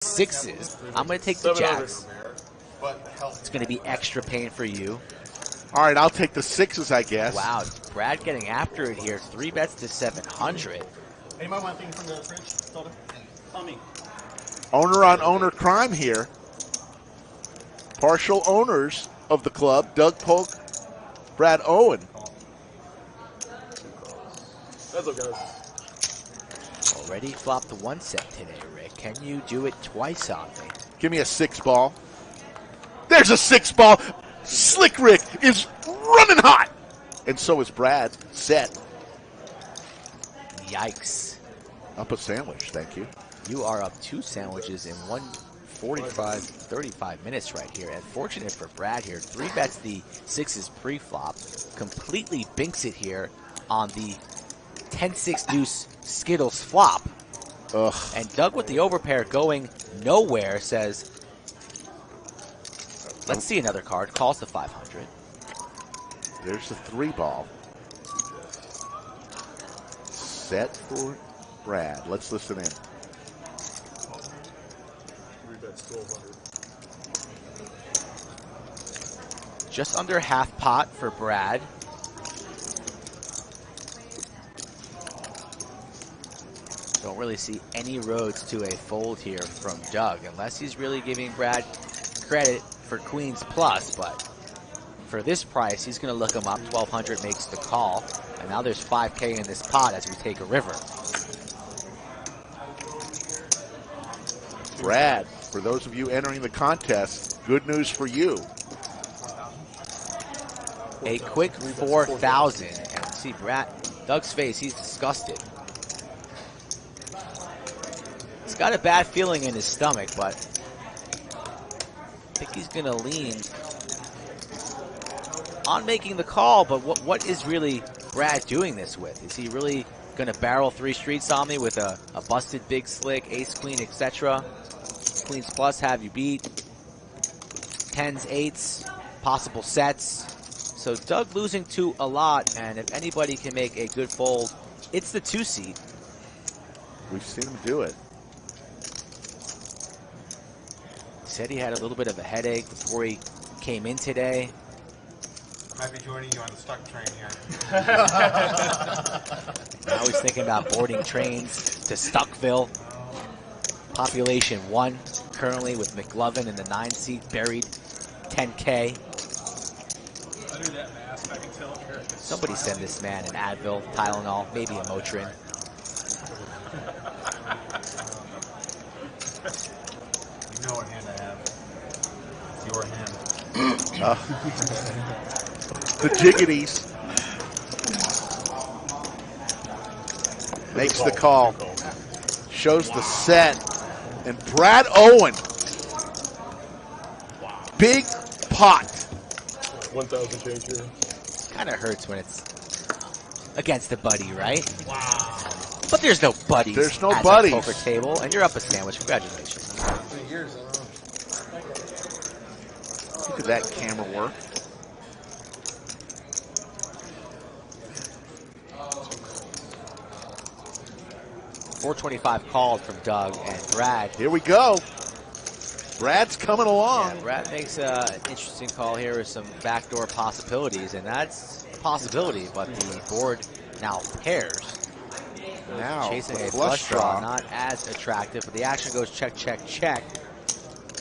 sixes. I'm going to take the jacks. It's going to be extra pain for you. All right, I'll take the sixes, I guess. Wow, Brad getting after it here. 3 bets to 700. Anybody want anything from the fridge? Soda? On me. Owner on owner crime here. Partial owners of the club, Doug Polk, Brad Owen. That's okay. Already flopped the 1 set today, Rick. Can you do it twice on me? Give me a 6 ball. There's a 6 ball. Slick Rick is running hot. And so is Brad. Set. Yikes. Up a sandwich, thank you. You are up 2 sandwiches in 35 minutes right here. And fortunate for Brad here, 3 bets the sixes pre-flop. Completely binks it here on the 10-6 deuce Skittles flop. Ugh. And Doug with the overpair going nowhere says, let's see another card. Calls the 500. There's the 3 ball. Set for Brad. Let's listen in. 3 bets, 1,200. Just under half pot for Brad. Don't really see any roads to a fold here from Doug, unless he's really giving Brad credit for Queens Plus, but for this price, he's going to look him up. 1,200 makes the call, and now there's 5K in this pot as we take a river. Brad, for those of you entering the contest, good news for you. A quick 4,000, and see Doug's face, he's disgusted. He's got a bad feeling in his stomach, but I think he's going to lean on making the call, but what is really Brad doing this with? Is he really going to barrel 3 streets on me with a busted big slick, ace, queen, etc.? Queens plus have you beat. 10s, 8s, possible sets. So Doug losing to a lot, and if anybody can make a good fold, it's the 2 seed. We've seen him do it. Said he had a little bit of a headache before he came in today. Might be joining you on the stuck train here. Now he's thinking about boarding trains to Stuckville. Population 1 currently with McLovin in the 9 seat, buried 10K. Under that mask, I can tell Somebody send this man an Advil, Tylenol, maybe a Motrin. You know what hand I have. Your hand. The Jiggities. Makes the call. Shows the set. And Brad Owen. Big pot. 1,000 change here. Kind of hurts when it's against a buddy, right? Wow. But there's no buddies. There's no at buddies. The poker table, and you're up a sandwich. Congratulations. 3 years. Look at that camera work. $425 called from Doug and Brad. Here we go. Brad's coming along. Yeah, Brad makes an interesting call here with some backdoor possibilities, and that's a possibility, but the board now pairs. Now, chasing the a flush draw. not as attractive, but the action goes check, check, check.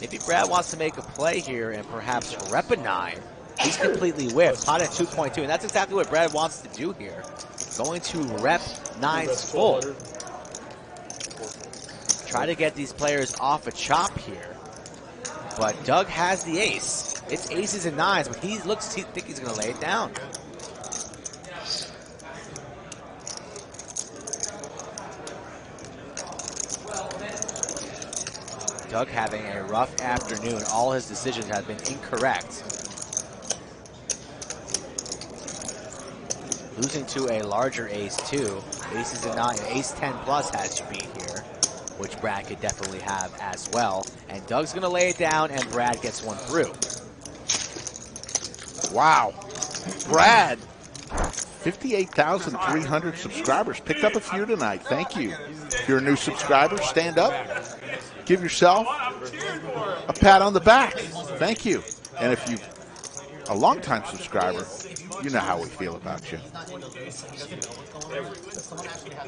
Maybe Brad wants to make a play here and perhaps rep a 9. He's completely whiffed, pot at 2.2, and that's exactly what Brad wants to do here. Going to rep 9's full. Try to get these players off a chop here. But Doug has the ace. It's aces and 9s, but he think he's going to lay it down. Doug having a rough afternoon. All his decisions have been incorrect. Losing to a larger ace too. Aces and 9, ace 10 plus has to be here, which Brad could definitely have as well. And Doug's gonna lay it down, and Brad gets one through. Wow. Brad, 58,300 subscribers. Picked up a few tonight. Thank you. If you're a new subscriber, stand up. give yourself a pat on the back. Thank you. And if you're a longtime subscriber, you know how we feel about you.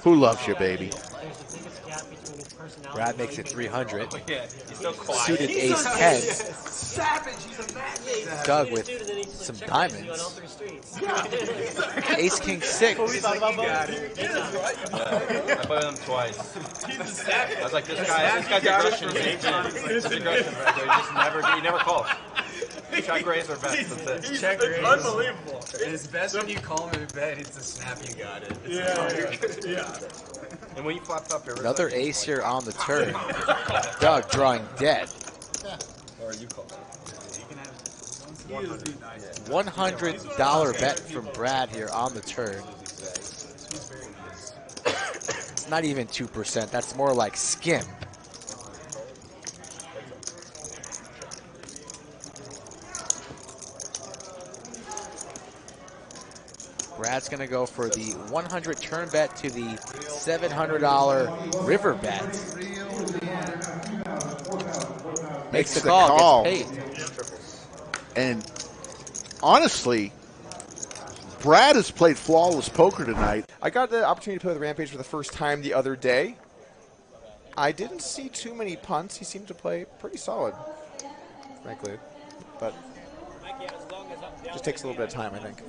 Who loves you, baby? Brad makes it 300. Suited ace 10. Doug with some diamonds. Ace king 6. I played him twice. I was like, this guy's aggression. He's aggression right there. He never calls. Check raise or bet. That's it. Check raise. Unbelievable. And it's best when you call him and bet. It's a snap. You got it. Yeah. And when you flop up here, Another ace here on the turn. Doug drawing dead. or you call it. $100 bet from Brad here on the turn. It's not even 2%. That's more like skim. Brad's going to go for the 100 turn bet to the $700 river bet. Makes the call, gets paid. And honestly, Brad has played flawless poker tonight. I got the opportunity to play with Rampage for the first time the other day. I didn't see too many punts. He seemed to play pretty solid, frankly. But it just takes a little bit of time, I think.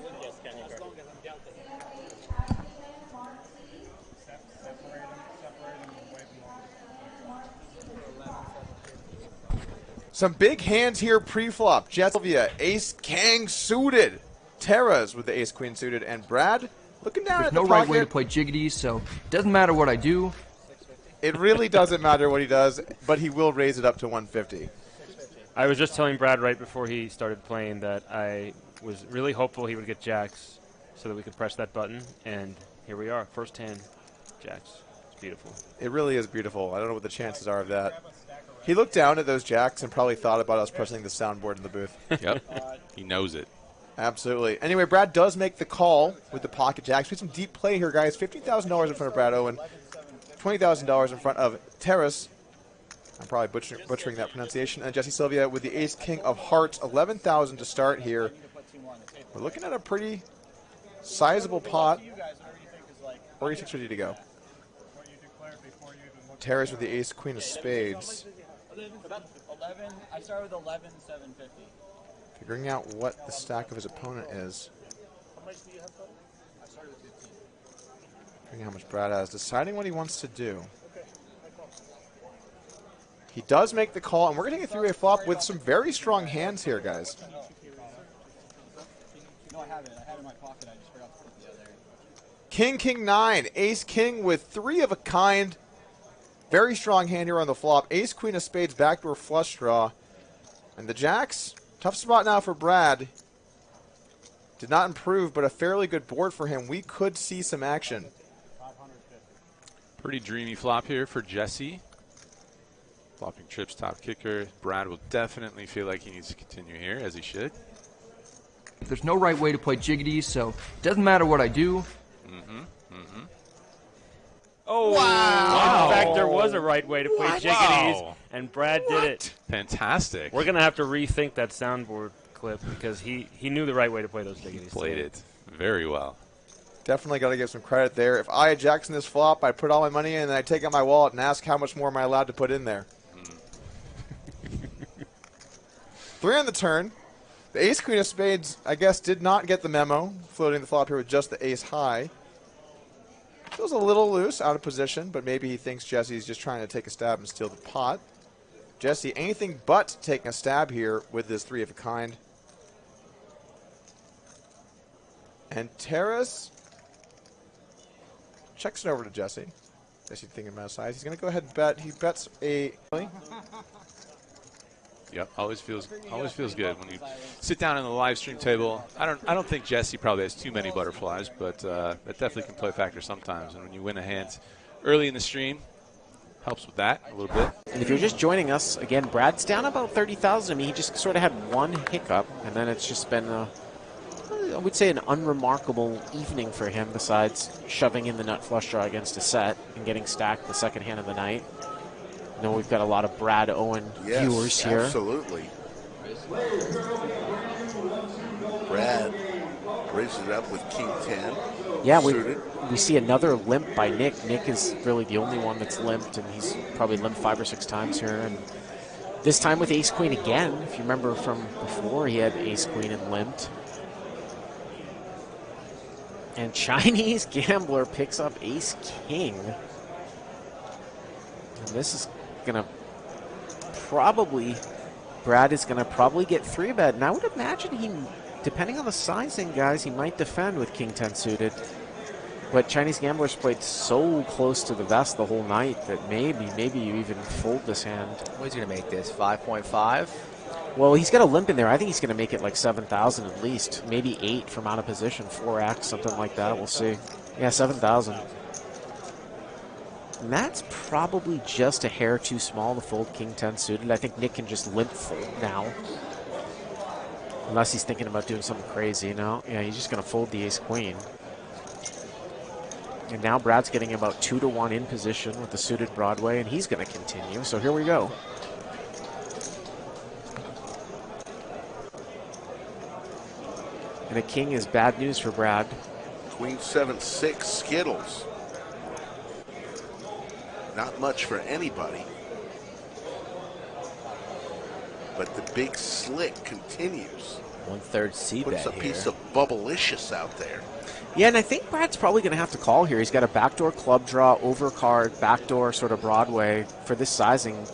Some big hands here pre-flop. Jet Sylvia, Ace King suited. Terra's with the Ace Queen suited. And Brad looking down at the There's no right way to play jiggity, so it doesn't matter what I do. It really doesn't matter what he does, but he will raise it up to 150. I was just telling Brad right before he started playing that I was really hopeful he would get jacks so that we could press that button, and here we are, first hand jacks. It's beautiful. It really is beautiful. I don't know what the chances are of that. He looked down at those jacks and probably thought about us pressing the soundboard in the booth. Yep, he knows it. Absolutely. Anyway, Brad does make the call with the pocket jacks. We have some deep play here, guys. $15,000 in front of Brad Owen. $20,000 in front of Terrace. I'm probably butchering that pronunciation. And Jesse Sylvia with the Ace King of Hearts. $11,000 to start here. We're looking at a pretty sizable pot. 46.50 to go. Terrace with the Ace Queen of Spades. 11. I started with 11, 750. Figuring out what the stack of his opponent is. How much do you have total? I started with 15. Figuring how much Brad has. Deciding what he wants to do. He does make the call, and we're going to get a three-way flop with some very strong hands here, guys. No, I have it. I had it in my pocket. I just forgot to put the other. King, King, 9. Ace, King with three of a kind. Very strong hand here on the flop. Ace, Queen of Spades, backdoor flush draw. And the jacks, tough spot now for Brad. Did not improve, but a fairly good board for him. We could see some action. Pretty dreamy flop here for Jesse. Flopping trips, top kicker. Brad will definitely feel like he needs to continue here, as he should. There's no right way to play jiggity, so it doesn't matter what I do. Oh, wow. In fact, there was a right way to play jiggities, and Brad did it. Fantastic. We're going to have to rethink that soundboard clip because he knew the right way to play those jiggities. Played it very well. Definitely got to give some credit there. If I had jacks in this flop, I'd put all my money in, and I'd take out my wallet and ask how much more am I allowed to put in there. 3 on the turn. The Ace Queen of Spades, I guess, did not get the memo, floating the flop here with just the ace high. Feels a little loose, out of position, but maybe he thinks Jesse's just trying to take a stab and steal the pot. Jesse, anything but taking a stab here with this three of a kind. And Terrace checks it over to Jesse. Jesse thinking about his size. He's going to go ahead and bet. He bets a... Yep, always feels good when you sit down in the live stream table. I don't think Jesse probably has too many butterflies, but that definitely can play a factor sometimes. And when you win a hand early in the stream, helps with that a little bit. And if you're just joining us, again, Brad's down about 30,000. I mean, he just sort of had one hiccup, and then it's just been, I would say, an unremarkable evening for him besides shoving in the nut flush draw against a set and getting stacked the second hand of the night. I know we've got a lot of Brad Owen viewers here. Absolutely. Brad raises it up with King 10. Yeah, we see another limp by Nick. Nick is really the only one that's limped, and he's probably limped 5 or 6 times here. And this time with ace queen again. If you remember from before, he had ace queen and limped. And Chinese Gambler picks up ace king. And this is going to probably, Brad is going to probably get 3-bet. And I would imagine he, depending on the sizing, guys, he might defend with king 10 suited. But Chinese Gambler's played so close to the vest the whole night that maybe you even fold this hand. What is he going to make this, 5.5? Well, he's got a limp in there. I think he's going to make it like 7,000 at least. Maybe 8 from out of position, 4x, something like that. We'll see. Yeah, 7,000. And that's probably just a hair too small to fold king 10 suited. I think Nick can just limp fold now. Unless he's thinking about doing something crazy. No, yeah, he's just going to fold the ace queen. And now Brad's getting about 2-to-1 in position with the suited Broadway, and he's going to continue. So here we go. And a king is bad news for Brad. Queen 7-6 Skittles. Not much for anybody. But the big slick continues. 1/3 C-bet Puts a here. piece of Bubblicious out there. Yeah, and I think Brad's probably going to have to call here. He's got a backdoor club draw, overcard, backdoor sort of Broadway for this sizing.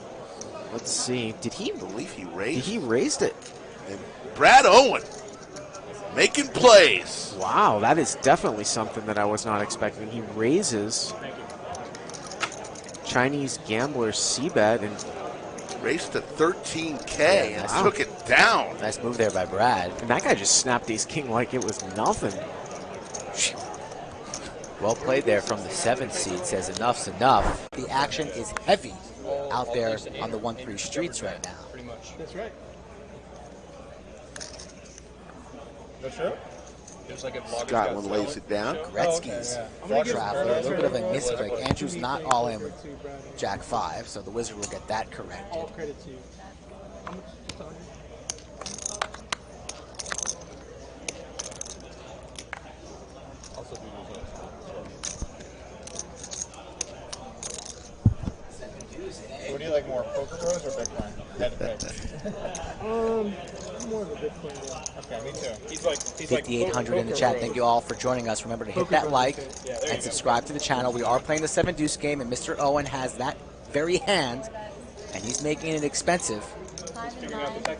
Let's see. Did he? I believe he raised. He raised it. And Brad Owen making plays. Wow, that is definitely something that I was not expecting. He raises Chinese Gambler C-bet and raced to 13K and took it down. Nice move there by Brad. And that guy just snapped ace king like it was nothing. Well played there from the 7th seed. Says enough's enough. The action is heavy out there on the 1-3 streets right now. Pretty much. That's right. That's right. Scotland lays it down. Gretzky's Traveler, a little bit of a misclick. Andrew's not all in with Jack 5, so the Wizard will get that corrected. All credit to you. What do you like more, poker bros or Bitcoin? Had to pick. More of a Bitcoin guy. Okay, me too. He's like 5,800 in the chat. Thank you all for joining us. Remember to hit that like and subscribe to the channel. We are playing the 7 deuce game, and Mr. Owen has that very hand, and he's making it expensive.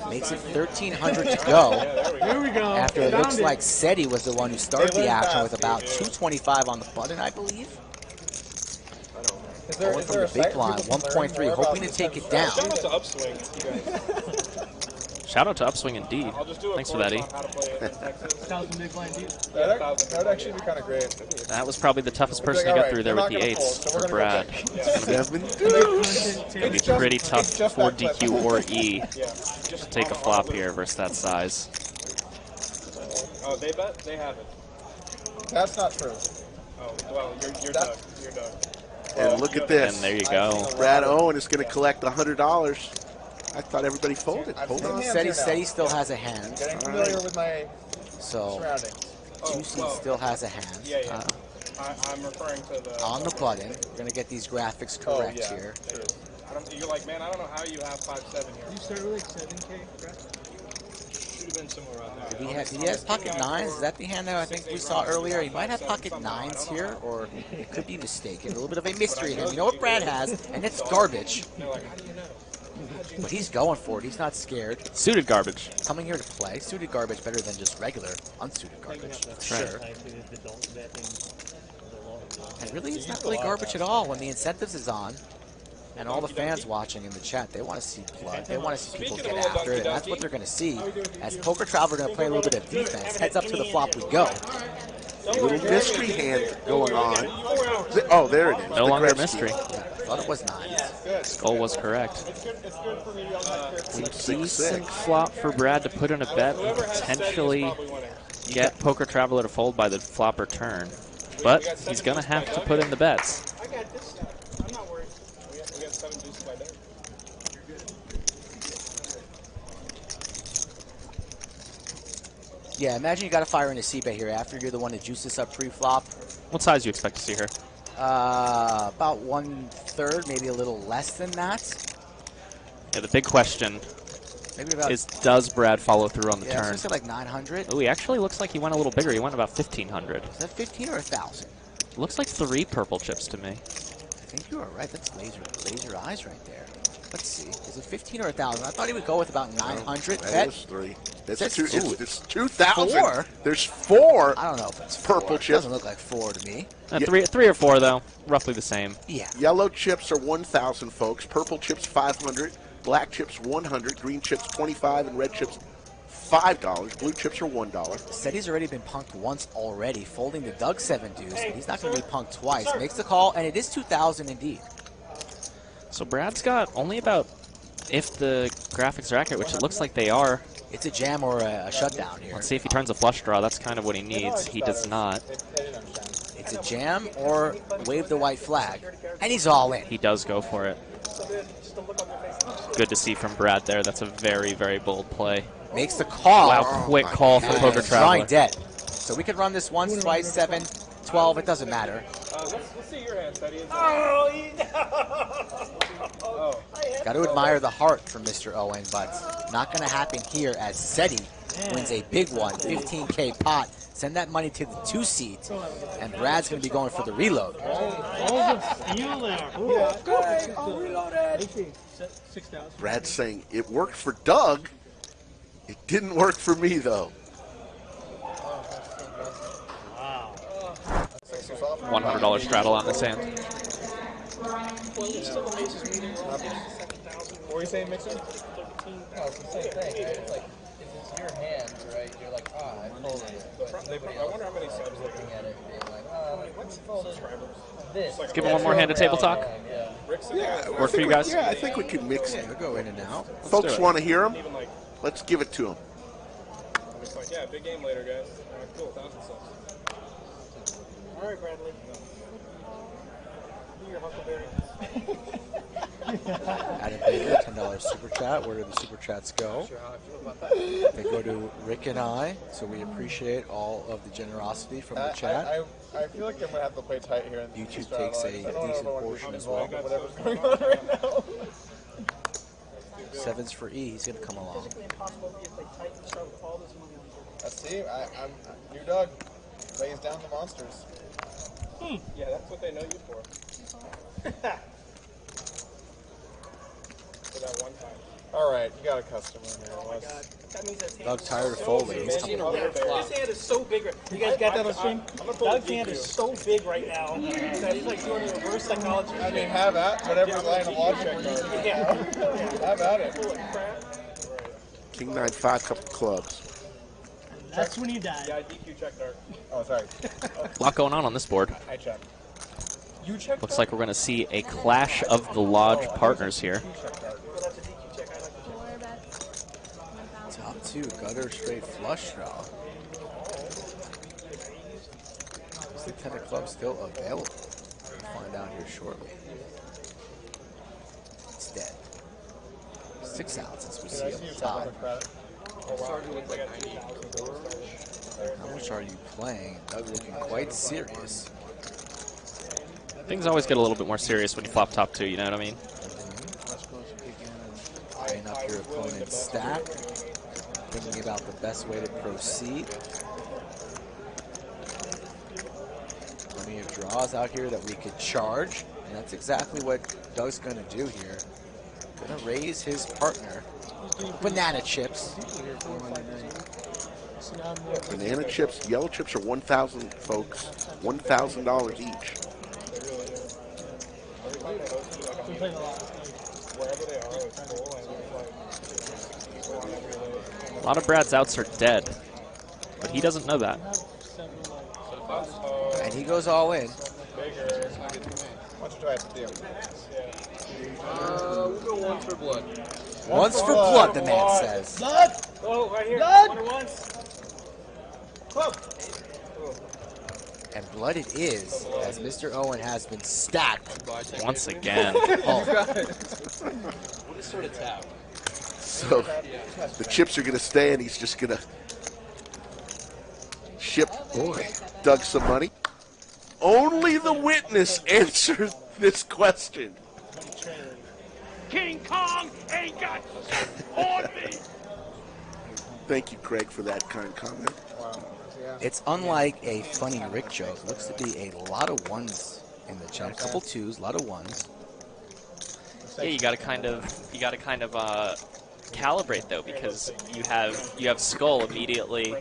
Makes it 1,300 to go. Here we go. After it looks like Seti was the one who started the action with about 225 on the button, I believe. Owen from the big blind, 1.3, hoping to take it down. Shout out to Upswing, you guys. Shout out to Upswing indeed. Thanks for that, E. 1,000 big blind deep. That would actually be kind of great. That was probably the toughest person to get through there with the 8s for Brad. It's going to be pretty tough for DQ or E to take a flop here versus that size. Oh, they bet? They have it. That's not true. Oh, well, you're Doug. You're Doug. And look at this. And there you go. Brad Owen is going to collect $100. I thought everybody folded. Hold on. Seti still has a hand. Getting familiar with my So, surroundings. Juicy still has a hand. Yeah. I'm referring to the... On the button. We're going to get these graphics correct here. True. You're like, man, I don't know how you have 5-7 here. You started with like 7K, right? Should have been somewhere around there. Did he have pocket 9s? Is that the hand that I think we saw earlier? He might have pocket 9s here, or it could be mistaken. A little bit of a mystery here. You know what Brad has, and it's garbage. They're like, how do you know? But he's going for it. He's not scared. Suited garbage. Coming here to play. Suited garbage better than just regular unsuited garbage. Sure. And really, it's not really garbage at all when the incentives is on. And all the fans watching in the chat, they want to see blood. They want to see people get after it. And that's what they're going to see. As Poker Traveler going to play a little bit of defense. Heads up to the flop we go. Little mystery hand going on. Oh, there it is. No longer a mystery. Yeah, thought it was 9s. Skull was correct. It's Decent flop for Brad to put in a bet and potentially get Poker Traveler to fold by the flop or turn. But he's going to have to put in the bets. I got this stuff. I'm not worried. We got 7 deuces by there. Yeah, imagine you got to fire in a C-bet here after you're the one to juice this up pre-flop. What size do you expect to see her? About 1/3, maybe a little less than that. Yeah, the big question Maybe about is, does Brad follow through on the I was turn? gonna say like 900. Oh, he actually looks like he went a little bigger. He went about 1,500. Is that 15 or 1,000? Looks like 3 purple chips to me. I think you are right. That's laser eyes right there. Let's see. Is it 15 or 1,000? I thought he would go with about 900. That is 3. It's That's 2,000. 4? There's 4. I don't know if it's purple 4. chips. It doesn't look like 4 to me. 3 or 4 though, roughly the same. Yeah. Yellow chips are 1,000, folks. Purple chips 500. Black chips 100. Green chips 25, and red chips $5. Blue chips are $1. Said he's already been punked once already, folding the Doug 7 deuce. But he's not going to be punked twice. Makes the call, and it is 2,000 indeed. So Brad's got only about, if the graphics are accurate, which it looks like they are. It's a jam or a shutdown here. Let's see if he turns a flush draw. That's kind of what he needs. He does not. It's a jam or wave the white flag, and he's all in. He does go for it. Good to see from Brad there. That's a very, very bold play. Makes the call. Wow, quick call for Poker Traveler. Drawing dead. So we could run this once, twice, 7, 12. It doesn't matter. Let's see your hand, Teddy. Got to admire the heart from Mr. Owen, but not going to happen here as SETI wins a big one, 15K pot. Send that money to the 2 seat, and Brad's going to be going for the reload. Brad's saying it worked for Doug. It didn't work for me, though. $100 straddle on this hand. What were you saying, Mixer? No, it's the same thing. It's like, if it's your hand, right, you're like, I folded it. I wonder how many subs looking at it being like, what's this? Let's give him one more hand of table talk. Work for you guys? Yeah, I think we could mix it. We'll go in and out. Folks want to hear him? Let's give it to him. It's like, yeah, big game later, guys. All right, cool, 1,000 subs. All right, Bradley. Do your Huckleberry. Adam Baker, $10 super chat. Where do the super chats go? They go to Rick and I, so we appreciate all of the generosity from the chat. I feel like I'm going to have to play tight here. YouTube takes a decent portion as well. Whatever's going on right now. 7's for E. He's going to come along. Let's see. I'm new Doug. Lays down the monsters. Yeah, that's what they know you for. For that one time. All right, you got a customer here. That means that Doug tired of folding. He's coming along. His hand is so big. You guys got that on stream? Doug's hand is so big right now that he's like doing reverse psychology. I mean, have at whatever line of logic. Yeah. Have at it. King 9-5, couple clubs. That's when he died. Yeah, I DQ check Dark. Oh, sorry. A lot going on this board. I check. You check Looks like we're going to see a clash of the Lodge partners here. Top 2, gutter straight flush draw. Is the 10 of clubs still available? We'll find out here shortly. It's dead. 6 out since we see up the top. How much are you playing? Doug looking quite serious. Things always get a little bit more serious when you flop top 2, you know what I mean? Eyeing up your opponent's stack. Thinking about the best way to proceed. Plenty of draws out here that we could charge. And that's exactly what Doug's going to do here. Going to raise his partner. Banana chips. Banana chips, yellow chips are 1,000, folks. $1,000 each. A lot of Brad's outs are dead, but he doesn't know that. And he goes all in. What do I have to do? We'll go once for blood. Once for blood, the man says. Blood! Oh, right here. Blood! Once. Club. And blood it is, as Mr. Owen has been stacked. Once again. Oh. What sort of tap? So the chips are going to stay, and he's just going to Ship dug some money. Only the witness answers this question. King Kong ain't got on me. Thank you, Craig, for that kind comment. It's unlike a funny Rick joke. Looks to be a lot of ones in the chat. A couple twos, a lot of ones. Yeah, you got to kind of calibrate though, because you have Skull immediately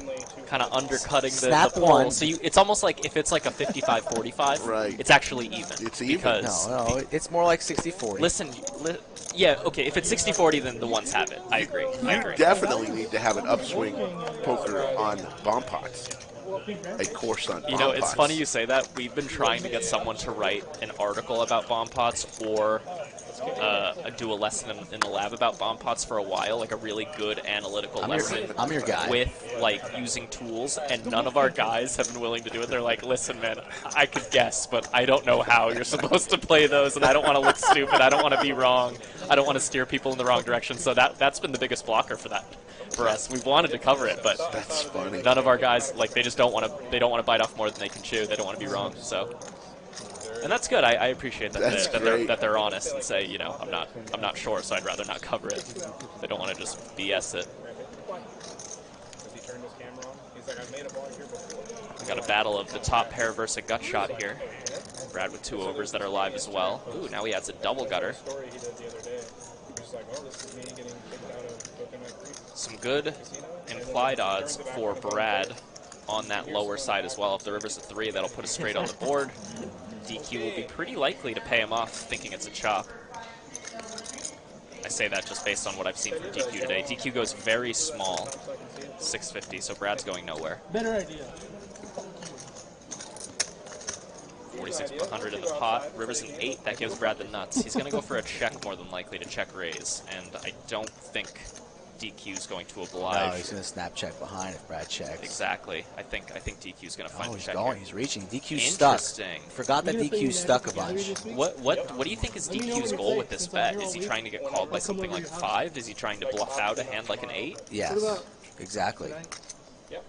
kind of undercutting the pole. One. So it's almost like if it's like a 55-45, right, it's actually even. It's even. Because no, it's more like 60-40. Listen, yeah, okay. If it's 60-40, then the ones have it. I agree. You definitely need to have an upswing poker on bomb pots. A course on bomb You know, it's pots. funny you say that. We've been trying to get someone to write an article about bomb pots or do a lesson in the lab about bomb pots for a while, like a really good analytical lesson. I'm your guy. With, like, using tools, and none of our guys have been willing to do it. They're like, listen, man, I could guess, but I don't know how you're supposed to play those, and I don't want to look stupid. I don't want to be wrong. I don't want to steer people in the wrong direction. So that's been the biggest blocker for that. For us, we've wanted to cover it, but that's funny. None of our guys, like, they just don't want to. They don't want to bite off more than they can chew. They don't want to be wrong. So, and that's good. I appreciate that they're honest and say, you know, I'm not sure, so I'd rather not cover it. They don't want to just BS it. We got a battle of the top pair versus a gut shot here. Brad with 2 overs that are live as well. Ooh, now he adds a double gutter. Some good implied odds for Brad on that lower side as well. If the river's a 3, that'll put us straight on the board. DQ will be pretty likely to pay him off, thinking it's a chop. I say that just based on what I've seen from DQ today. DQ goes very small, 650, so Brad's going nowhere. Better idea. 4,600 in the pot. River's an 8. That gives Brad the nuts. He's going to go for a check more than likely to check raise, and I don't think DQ's going to oblige. No, he's going to snap check behind if Brad checks. Exactly. I think DQ's going to find the he's check going. here. He's reaching. DQ's stuck. Interesting. Forgot that DQ's stuck a bunch. What do you think is DQ's goal with this bet? Is he trying to get called by something like a 5? Is he trying to bluff out a hand like an 8? Yes, exactly. Yep.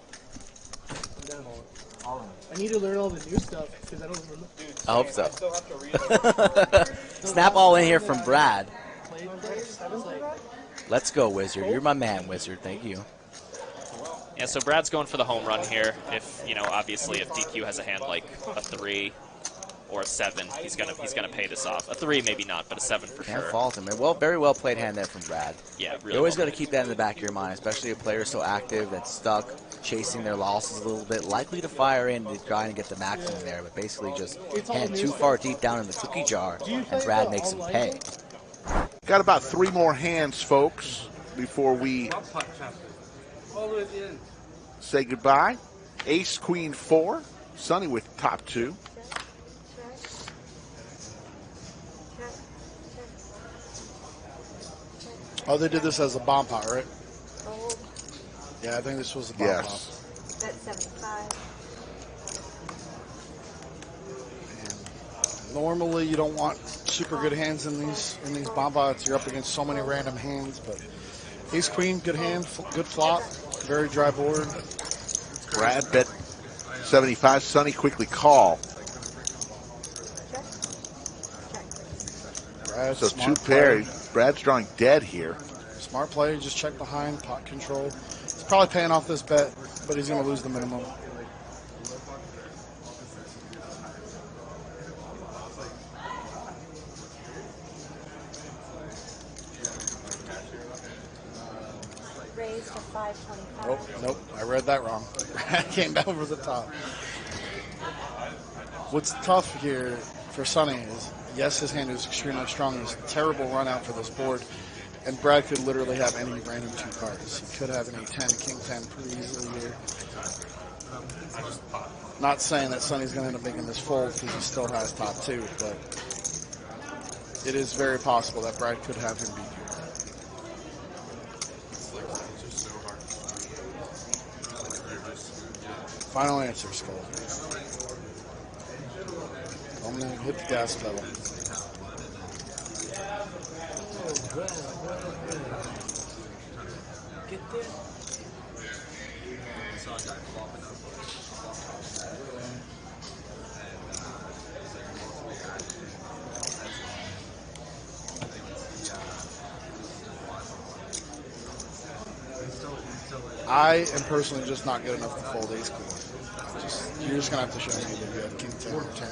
I need to learn all the new stuff because I don't remember. I hope so. Snap all in here from Brad. Let's go, Wizard. You're my man, Wizard. Thank you. Yeah, so Brad's going for the home run here. If, you know, obviously if DQ has a hand like a 3 or a 7, he's gonna pay this off. A 3 maybe not, but a 7 for Can't sure. fault him. Well, very well played hand there from Brad. Yeah, really. You always got to keep that in the back of your mind, especially a player so active that's stuck, chasing their losses a little bit, likely to fire in to try and get the maximum there, but basically just hand too far deep down in the cookie jar, and Brad makes him pay. Got about 3 more hands, folks, before we say goodbye. Ace, Queen, 4. Sonny with top 2. Oh, they did this as a bomb pot, right? Yeah, I think this was a bomb pot. That's 75. Normally, you don't want super good hands in these bomb pots. You're up against so many random hands, but ace queen, good hand, good flop, very dry board. Brad bet 75. Sonny quickly call. Brad, So 2 pair. Brad's drawing dead here. Smart play, just check behind, pot control. He's probably paying off this bet, but he's going to lose the minimum. Raised to 525. Oh, nope, I read that wrong. I came down over the top. What's tough here for Sonny is, yes, his hand is extremely strong. It's a terrible run out for this board. And Brad could literally have any random 2 cards. He could have an 8-10, king 10 pretty easily here. Not saying that Sonny's going to end up making this fold because he still has top 2, but it is very possible that Brad could have him beat here. Final answer, Skull. I'm going to hit the gas pedal. I am personally just not good enough to fold ace queen. You're just going to have to show me that you have king 10 or 10.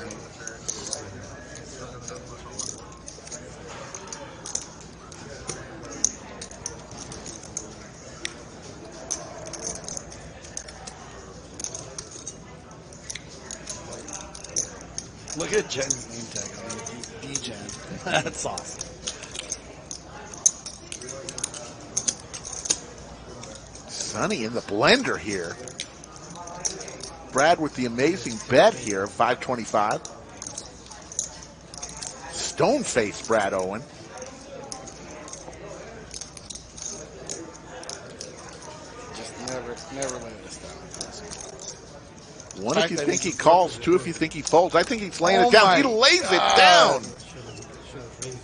Look at Jen's name tag on it. D-Jen. That's awesome. Sonny in the blender here. Brad with the amazing bet here of 525. Stone-faced Brad Owen. Just never lay this down. One if you think he calls, two if you think he folds. I think he's laying Oh it down. my He lays it God. down.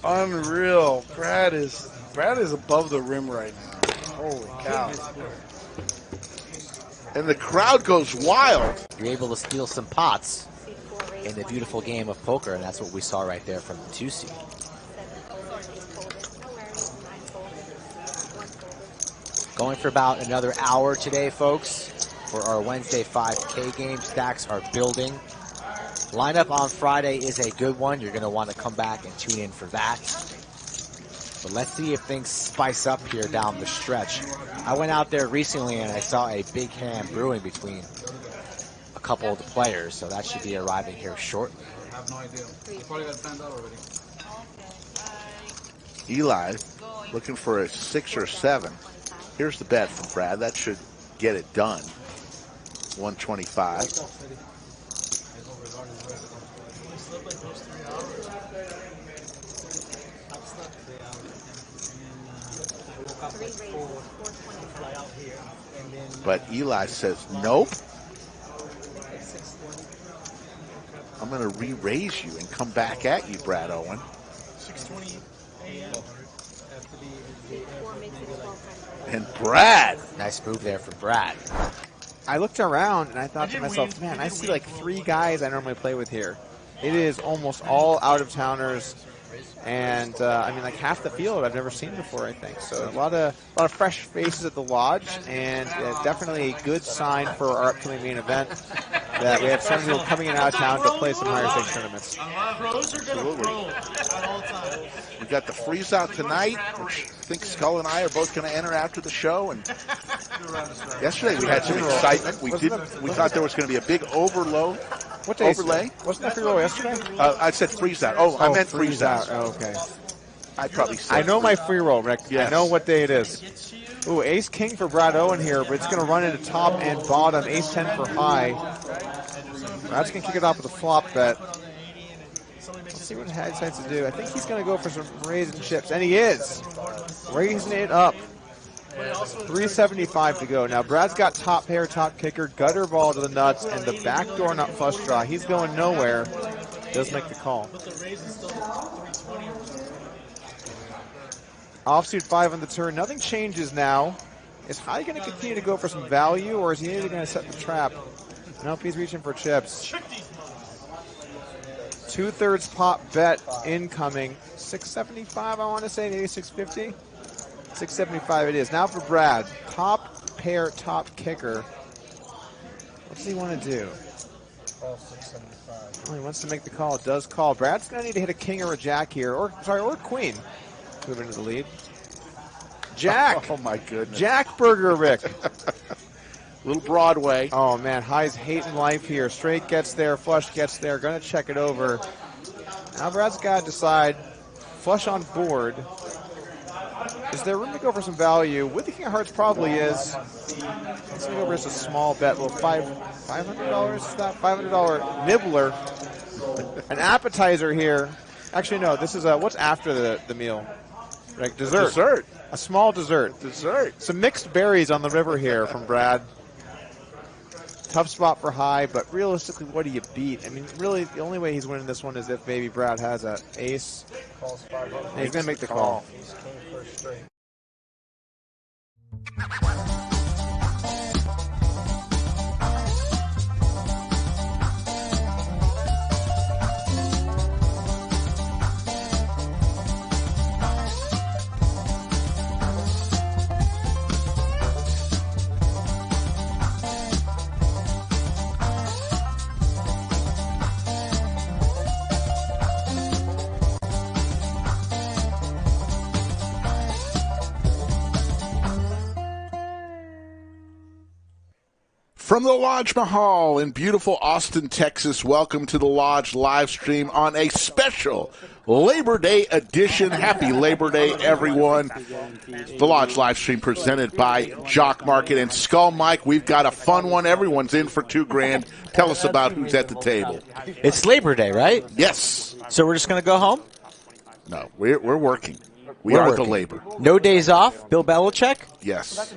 Unreal. Brad is above the rim right now. Holy cow. And the crowd goes wild. You're able to steal some pots in the beautiful game of poker, and that's what we saw right there from the 2 seed. Going for about another hour today, folks, for our Wednesday 5K game. Stacks are building. Lineup on Friday is a good one. You're going to want to come back and tune in for that. But let's see if things spice up here down the stretch. I went out there recently and I saw a big hand brewing between a couple of the players, so that should be arriving here shortly. I have no idea. You probably got found out already. Eli looking for a 6 or 7. Here's the bet from Brad. That should get it done. 125. But Eli says, nope. I'm going to re-raise you and come back at you, Brad Owen. 6:20 a.m. And Brad. Nice move there for Brad. I looked around and I thought to myself, man, I see like 3 guys I normally play with here. It is almost all out-of-towners. And I mean, like half the field I've never seen before, I think. So a lot of fresh faces at the lodge, and definitely a good sign for our upcoming main event that we have some people coming in out of town to play some higher stakes tournaments. Pros are going to pro at all times. We got the freeze out tonight, which I think Skull and I are both going to enter after the show. And yesterday we had some excitement. We thought there was going to be a big overlay. Wasn't that free roll yesterday? I said freeze out. Oh, I meant freeze out. Oh, okay. I probably said. I know my free roll, Rick. Yes. I know what day it is. Ooh, ace king for Brad Owen here, but it's going to run into top and bottom. Ace 10 for high. Brad's going to kick it off with a flop bet. Let's see what he decides to do. I think he's going to go for some raising chips, and he is. Raising it up. 375 to go. Now, Brad's got top pair, top kicker, gutter ball to the nuts, and the backdoor nut flush draw. He's going nowhere. Does make the call. Offsuit 5 on the turn. Nothing changes now. Is High going to continue to go for some value, or is he going to set the trap? Nope, he's reaching for chips. 2/3 pot bet incoming. 675, I want to say, maybe 650. 675 it is. Now for Brad. Top pair, top kicker. What does he want to do? Oh, he wants to make the call. It does call. Brad's going to need to hit a king or a jack here. Or queen. Move into the lead. Jack. Oh, my goodness. Jack Burger, Rick. Little Broadway. Oh, man. High's hating life here. Straight gets there. Flush gets there. Going to check it over. Now Brad's got to decide. Flush on board. Is there room to go for some value? With the king of hearts probably is. Let's go for just a small bet. Well, $500 is that? $500 nibbler. An appetizer here. Actually, no. This is what's after the meal? Like dessert. Dessert. A small dessert. Dessert. Some mixed berries on the river here from Brad. Tough spot for High, but realistically, what do you beat? I mean, really, the only way he's winning this one is if maybe Brad has an ace. And he's going to make the call. From the Lodge Mahal in beautiful Austin, Texas, welcome to the Lodge live stream on a special Labor Day edition. Happy Labor Day, everyone. The Lodge live stream presented by Jock Market and Skull Mike. We've got a fun one. Everyone's in for $2,000. Tell us about who's at the table. It's Labor Day, right? Yes. So we're just going to go home? No, we're working. We are the labor. No days off? Bill Belichick? Yes.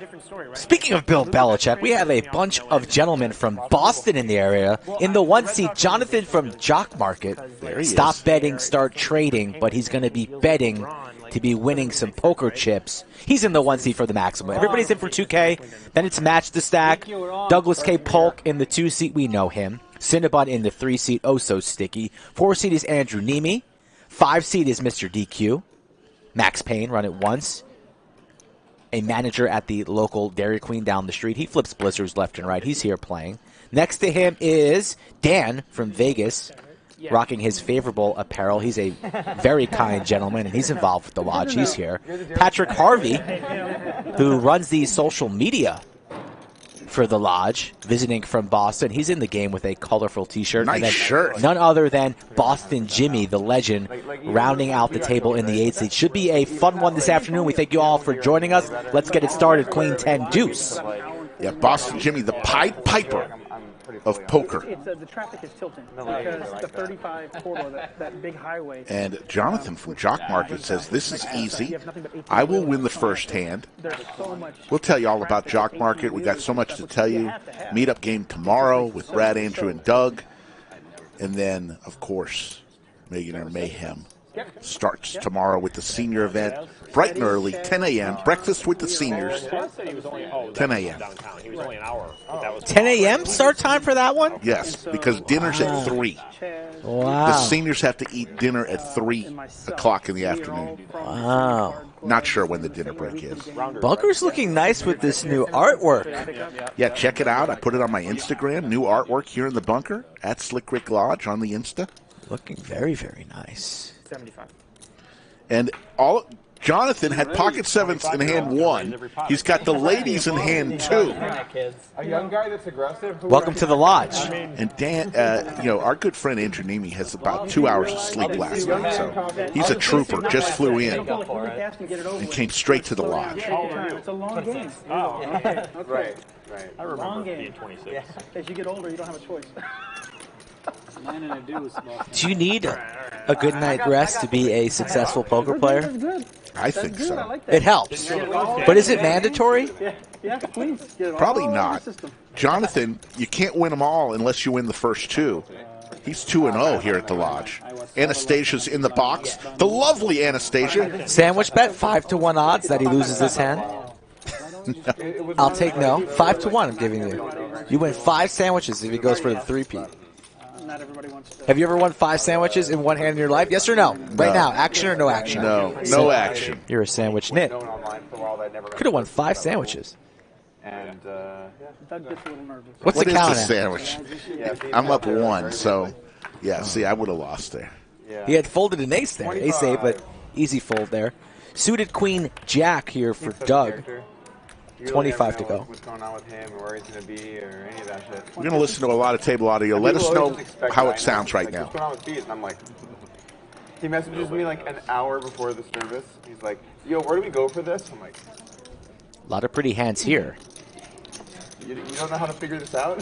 Speaking of Bill Belichick, we have a bunch of gentlemen from Boston in the area. In the one seat, Jonathan from Jock Market. There he Stop is. betting, start trading, but he's going to be betting to be winning some poker chips. He's in the one seat for the maximum. Everybody's in for 2K. Then it's Match the Stack. Douglas K. Polk in the 2 seat. We know him. Cinnabon in the 3 seat. Oh, so sticky. 4 seat is Andrew Neeme. 5 seat is Mr. DQ. Max Payne, run it once. A manager at the local Dairy Queen down the street. He flips blizzards left and right. He's here playing. Next to him is Dan from Vegas, rocking his favorable apparel. He's a very kind gentleman, and he's involved with the Lodge. He's here. Patrick Harvey, who runs the social media for the Lodge, visiting from Boston. He's in the game with a colorful T-shirt. Nice shirt. None other than Boston Jimmy, the legend, rounding out the table in the 8 seat. Should be a fun one this afternoon. We thank you all for joining us. Let's get it started. Queen 10 deuce. Yeah, Boston Jimmy, the Pied Piper of poker. It's the traffic is tilting because the 35 corridor, that big highway. And Jonathan from Jock Market says, this is easy. I will win the first hand. We'll tell you all about Jock Market. We got so much to tell you. Meetup game tomorrow with Brad, Andrew, and Doug. And then, of course, Millionaire Mayhem starts tomorrow with the senior event. Bright and early, 10 a.m. Breakfast with the seniors. 10 a.m. 10 a.m. start time for that one? Yes, because dinner's at 3. Wow. The seniors have to eat dinner at 3 o'clock in the afternoon. Wow. Not sure when the dinner break is. Bunker's looking nice with this new artwork. Yeah, check it out. I put it on my Instagram. New artwork here in the bunker at Slick Rick Lodge on the Insta. Looking very, very nice. 75. And Jonathan had pocket sevens in hand 1. He's got the ladies in hand 2. A young guy that's aggressive. Welcome to the Lodge. And Dan, our good friend Andrew Neeme has about 2 hours of sleep last night, so he's a trooper. Just flew in and came straight to the Lodge. It's a long game. Right. I remember long game. 26. As you get older, you don't have a choice. Do you need a good night rest to be a successful poker player? I think so. It helps. But is it mandatory? Yeah, please. Probably not. Jonathan, you can't win them all unless you win the first 2. He's 2-0 here at the Lodge. Anastasia's in the box. The lovely Anastasia. Sandwich bet, 5-1 odds that he loses this hand. No. I'll take no. 5-1 I'm giving you. You win 5 sandwiches if he goes for the 3-peat. Not everybody wants to. Have you ever won 5 sandwiches in one hand in your life? Yes or no? Right now, action or no action? No, no action. You're a sandwich nit. Could have won 5 sandwiches. And Doug gets a little nervous. What's What the is count the at? sandwich? I'm up 1, so yeah. See, I would have lost there. He had folded an ace there. Ace 8, but easy fold there. Suited Queen Jack here for Doug. 25 to go. What's going on with him or where he's going to be or any of that shit. We're going to listen to a lot of table audio. Let us know how it sounds right now. What's going on with Beat? And I'm like, he messages me like an hour before the service. He's like, yo, where do we go for this? I'm like, A lot of pretty hands here. you don't know how to figure this out?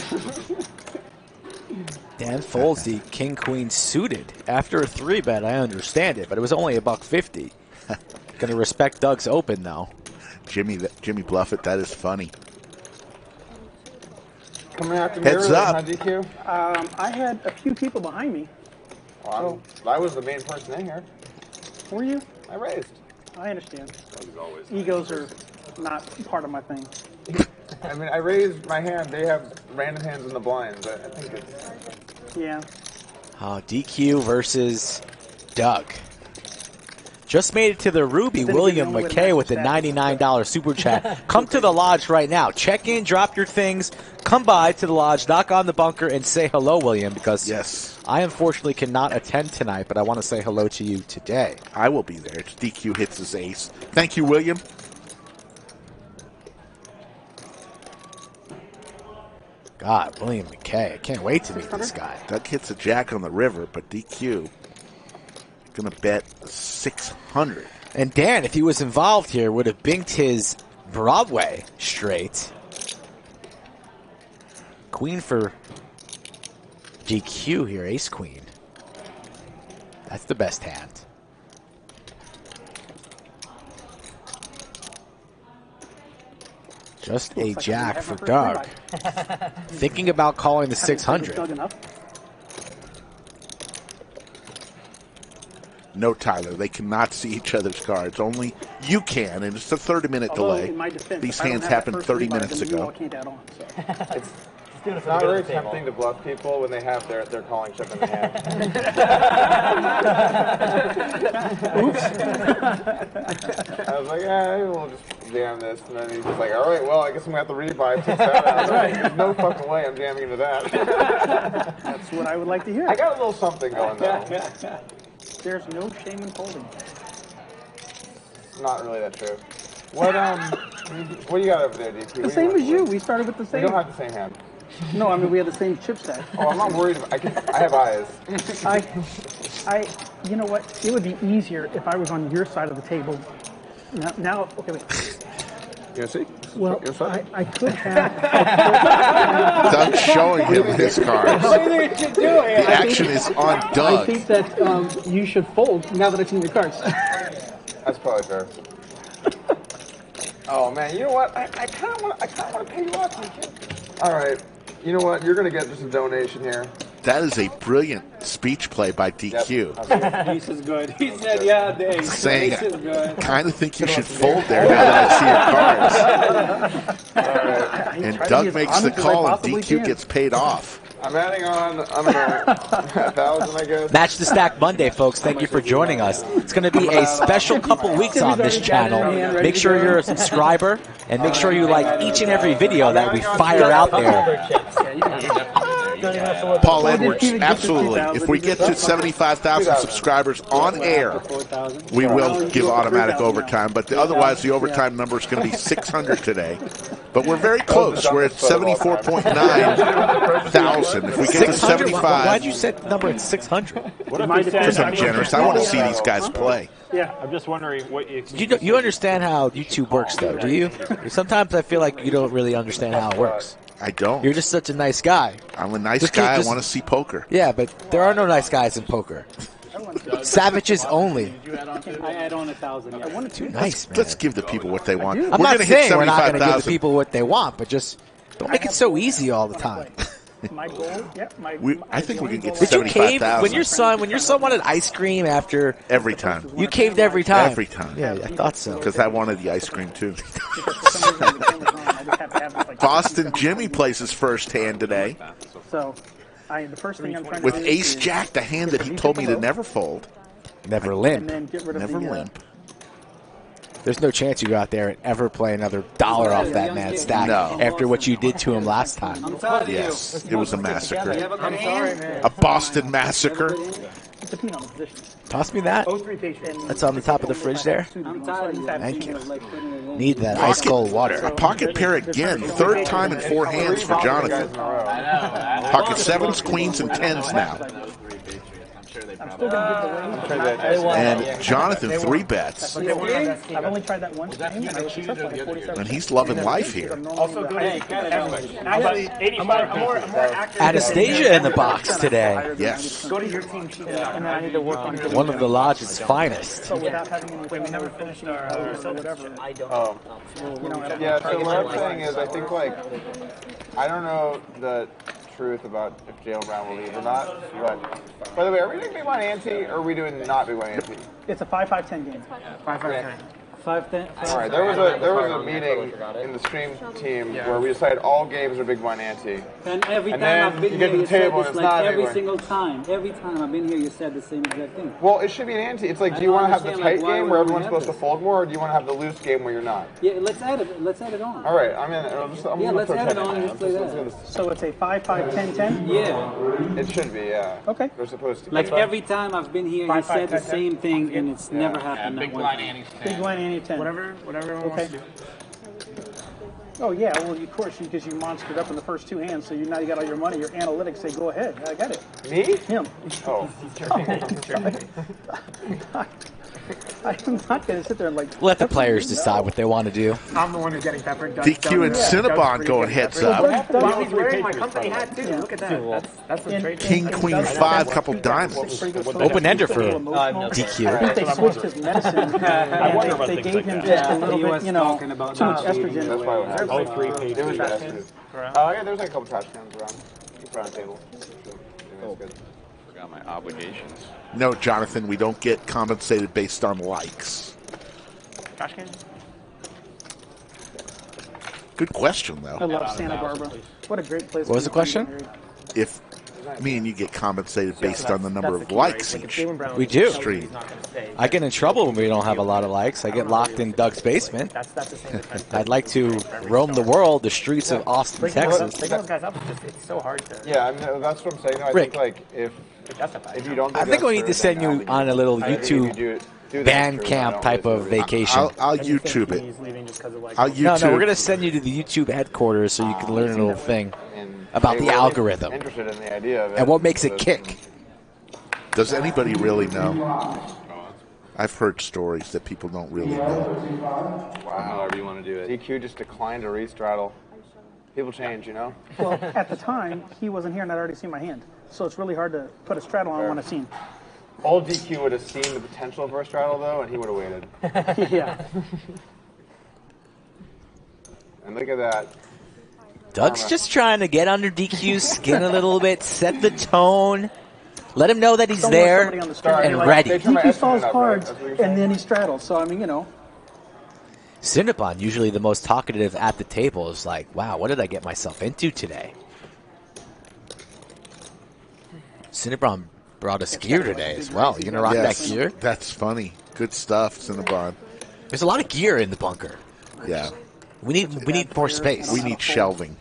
Dan folds the King Queen suited. After a 3-bet, I understand it, but it was only $1.50. Gonna respect Doug's open though. Jimmy Bluffett, that is funny. Coming after me Heads early, up. huh, DQ? I had a few people behind me. Well, I was the main person in here. Were you? I raised. I understand. Egos are not part of my thing. I mean, I raised my hand. They have random hands in the blinds. I think it's... Yeah. DQ versus Doug. Just made it to the Ruby. William McKay with the $99 super chat. Come to the Lodge right now. Check in, drop your things, come by to the Lodge, knock on the bunker, and say hello, William, because yes, I unfortunately cannot attend tonight, but I want to say hello to you today. I will be there. It's DQ hits his ace. Thank you, William. God, William McKay. I can't wait to meet this guy. Doug hits a jack on the river, but DQ going to bet 600. And Dan, if he was involved here, would have binked his Broadway straight. Queen for GQ here, ace queen. That's the best hand. Just a jack for Doug. Thinking about calling the 600. No, Tyler, they cannot see each other's cards. Only you can, and it's a 30-minute delay. These hands happened 30 minutes ago. It's not very tempting to bluff people when they have their calling chip in the hand. Oops. I was like, yeah, we'll just jam this. And then he's just like, all right, well, I guess I'm going to have to rebuy 6 that out. Like, there's no fucking way I'm jamming into that. That's what I would like to hear. I got a little something going, though. There's no shame in folding. Not really that true. What do you got over there, DP? The same as you. We started with the same. We don't have the same hand. No, I mean we have the same chip stack. Oh, I'm not worried. I have eyes. You know what? It would be easier if I was on your side of the table. Now, okay, wait. You see? Well, I could have. Doug's showing him his cards. The action is on Doug. I think that you should fold now that I've seen your cards. That's probably fair. Oh man, you know what? I kind of want to pay you off. All right. You know what? You're going to get just a donation here. That is a brilliant speech play by DQ. Yep. This is good. He said, yeah, Dave. Saying, this is good. kind of think you should fold there now that I see your cards. Right. And Doug makes the call and DQ gets paid off. I'm adding on, I don't know, 1,000, I guess. Match the Stack Monday, folks. Thank you for joining us. It's going to be a special couple weeks on this channel. Make sure you're a subscriber, and make sure you like each and every video that we fire out there. Paul Edwards, absolutely. If we get to 75,000 subscribers on air, we will give automatic overtime. But otherwise, the overtime number is going to be 600 today. But we're very close. We're at 74.9 thousand. If we get to 75, why'd you set the number at 600? Because I'm generous. I want to see these guys play. Yeah, I'm just wondering what you understand how YouTube works, though, do you? Sometimes I feel like you don't really understand how it works. I don't. You're just such a nice guy. I'm a nice guy. I want to see poker. Yeah, but there are no nice guys in poker. Savages only. I add on 1,000. Yeah. Too nice, man. Let's give the people what they want. I'm not saying we're not going to give the people what they want, but just don't make it so easy all the time. My goal, yeah, I think we can get Did you cave 75,000. when your son wanted ice cream after every time? You caved every time. Every time. Yeah, I thought so. Because I wanted the ice cream too. Boston Jimmy plays his first hand today. So, the first thing I'm trying to with do Ace Jack, the hand that he told me to never fold, never limp, never limp. There's no chance you go out there and ever play another dollar off that man's stack after what you did to him last time. Yes, it was a massacre. A Boston massacre. Toss me that. That's on the top of the fridge there. Thank you. Need that ice cold water. A pocket pair again. Third time in 4 hands for Jonathan. Pocket 7s, queens, and 10s now. And Jonathan 3 bets. I've only tried that once. And he's loving life here. Anastasia in the box today. Yes. Go to your team sheet, and then I need to work on one of the lodge's finest. So without having any, we never finished our whatever. Oh. Yeah, so what I'm saying is, I think, I don't know the truth about if Jalen Brown will leave or not, but by the way, are we doing big one ante or are we doing not big one ante? It's a 5-5-10 game. 5-5-10. 5-10. All right, there was a meeting in the stream team where we decided all games are big one ante. And every and time I've been here, you said this every one. single time. Every time I've been here, you said the same exact thing. Well, it should be an ante. It's like, do you want to have the tight game where everyone's supposed to fold more, or do you want to have the loose game where you're not? Yeah, let's add it. Let's add it on. All right, I'm let's add it on and just play that. So it's a 5-5-10-10. Yeah. It should be, yeah. Okay. They're supposed to. Like every time I've been here, he said the same thing, and it's never happened. Big blind ante 10. Whatever. Okay. Oh yeah, well of course because you monstered up in the first two hands, so now you got all your money. Your analytics say go ahead. I got it. Me? Him. Oh. I'm not going to sit there and like. Let the players decide what they want to do. I'm the one who's getting peppered. DQ and Cinnabon going heads up. Well, he's wearing my company hat too. Look at that. That's the trade. King, queen, 5, couple diamonds. Open ender for DQ. I think they switched his medicine. And they gave him just a little bit, too much estrogen. That's why it was 3 pages. It was estrogen. Yeah, there's like a couple trash cans around. Keep around the table. That's good. Forgot my obligations. No, Jonathan, we don't get compensated based on likes. Trash can? Good question, though. I love Santa Barbara. What a great place. What was the question? If me and you get compensated based on the number of likes each We do. stream. I get in trouble when we don't have a lot of likes. I get locked in Doug's basement. I'd like to roam the world, the streets of Austin, Texas. It's so hard to. Yeah, I mean, that's what I'm saying. I Rick. think like if you don't. I think we need to send you on a little YouTube band camp type of vacation. I'll YouTube it. I'll YouTube. No, we're going to send you to the YouTube headquarters so you can learn a little thing about the algorithm Interested in the idea of it. and what makes it kick. Does anybody really know? I've heard stories that people don't really know. Wow. However you want to do it. DQ just declined to re-straddle. People change, you know? Well, at the time, he wasn't here and I'd already seen my hand. So it's really hard to put a straddle on when I've seen. Old DQ would have seen the potential for a straddle, though, and he would have waited. Yeah. And look at that. Doug's just trying to get under DQ's skin a little bit, set the tone, let him know that he's there and ready. DQ falls hard and then he straddles. So, I mean, Cinnabon, usually the most talkative at the table, is like, wow, what did I get myself into today? Cinnabon brought us gear today as well. You going to rock that gear? That's funny. Good stuff, Cinnabon. There's a lot of gear in the bunker. Yeah. We need more space. We need shelving.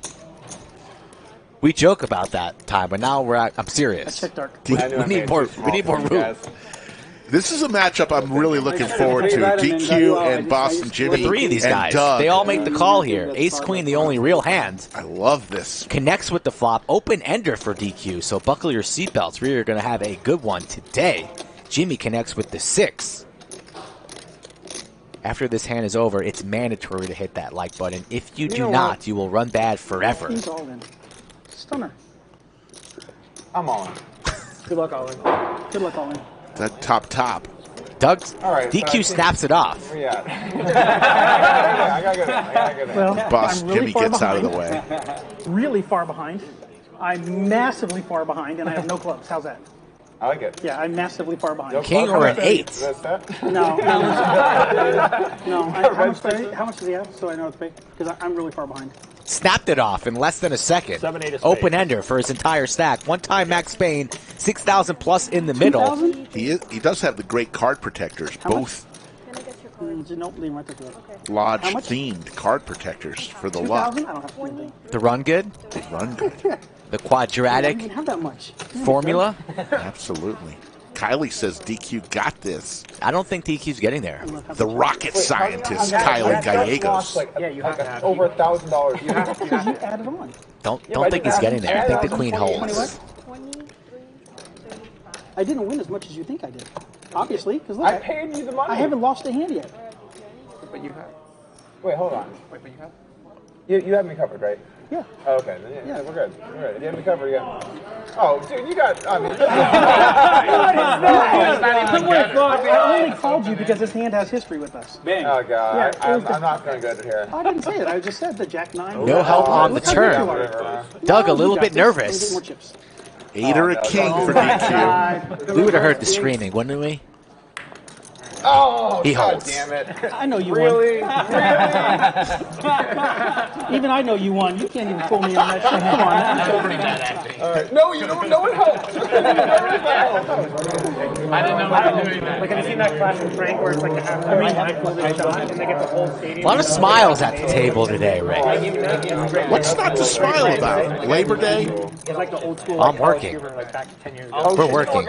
We joke about that time, but now I'm serious. We need more room. This is a matchup I'm really looking forward to. DQ and Boston Jimmy. The three of these and guys, Doug. they all make the call here. Ace Queen, the only real hand. I love this. Connects with the flop. Open ender for DQ, so buckle your seatbelts. We are going to have a good one today. Jimmy connects with the 6. After this hand is over, it's mandatory to hit that like button. If you do not, you will run bad forever. He's all in. Stunner. I'm all in. Good luck, all in. Good luck, all in. That top. Doug's right, DQ snaps it off. Where you at? I gotta get it. Well, Boss I'm really Jimmy far gets out of the behind. way. Really far behind. I'm massively far behind, and I have no clubs. How's that? I like it. Yeah, I'm massively far behind. King or an 8? No. How much does he have? So I know it's big. Because I'm really far behind. Snapped it off in less than a second. 7-8 of spades. Open ender for his entire stack. One time Max Payne, 6,000 plus in the middle. He does have the great card protectors, both lodge-themed card protectors for the luck. The run good? The run good. The quadratic I don't have that much. formula? Absolutely. Kylie says DQ got this. I don't think DQ's getting there. The rocket scientist, Kylie Gallegos. You have to have over $1,000. You have to. Because you added on. Don't think he's getting there. I think the queen holds. I didn't win as much as you think I did. Obviously, because I paid you the money. I haven't lost a hand yet. But you have. Wait, hold on. Wait, but you have. You have me covered, right? Yeah. Oh, okay, then yeah, we're good. We're good. You have me covered, yeah. Oh, dude, you got. I mean, I only called you because this hand has history with us. Oh God, I'm not feeling good here. I didn't say it. I just said the Jack 9. No help on the turn. Doug a little bit nervous. 8 or a king for DQ. We would have heard the screaming, wouldn't we? Oh, he God holds. damn it. I know you Really? won. Even I know you won. You can't even fool me on that shit. Come on. All right. No, you don't. No one helped. I didn't know how to do that. Like, have you seen that clash with Frank where it's like a shot and they get the whole stadium? A lot of smiles at the table today, Rick. What's not to smile about? Labor Day? It's like the old school. I'm working. Like back 10 years ago. We're working.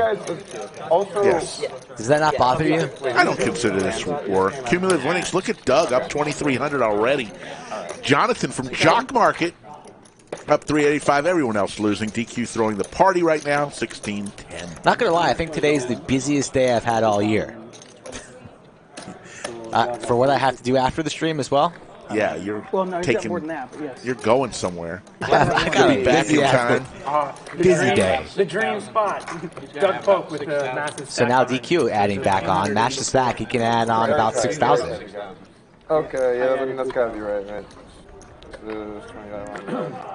Also, Yes. Does that not bother you? I don't consider this work. Cumulative winnings. Look at Doug, up 2,300 already. Jonathan from Jock Market, up 385. Everyone else losing. DQ throwing the party right now, 16-10. Not going to lie, I think today's the busiest day I've had all year. For what I have to do after the stream as well. Yeah, you're he's taking. got more than that, but yes. You're going somewhere. I gotta be back in time. Busy day. The dream spot. Doug Polk with the massive. So now DQ adding back on. Match this back. He can add on about 6,000. Okay, yeah, I mean, that's got to be right.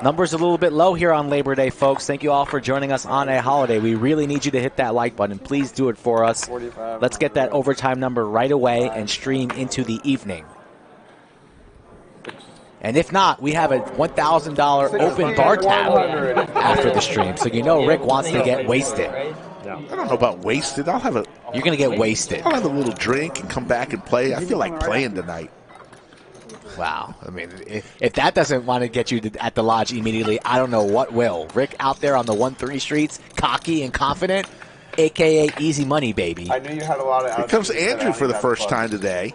Numbers a little bit low here on Labor Day, folks. Thank you all for joining us on a holiday. We really need you to hit that like button. Please do it for us. Let's get that overtime number right away and stream into the evening. And if not, we have a $1,000 open bar tab after the stream. So you know Rick wants to get wasted. I don't know about wasted. I'll have a. You're going to get wasted. I'll have a little drink and come back and play. I feel like playing tonight. Wow. I mean, if that doesn't want to get you at the lodge immediately, I don't know what will. Rick out there on the 1-3 streets, cocky and confident, a.k.a. easy money, baby. I knew you had a lot of. Here comes Andrew for the first time today.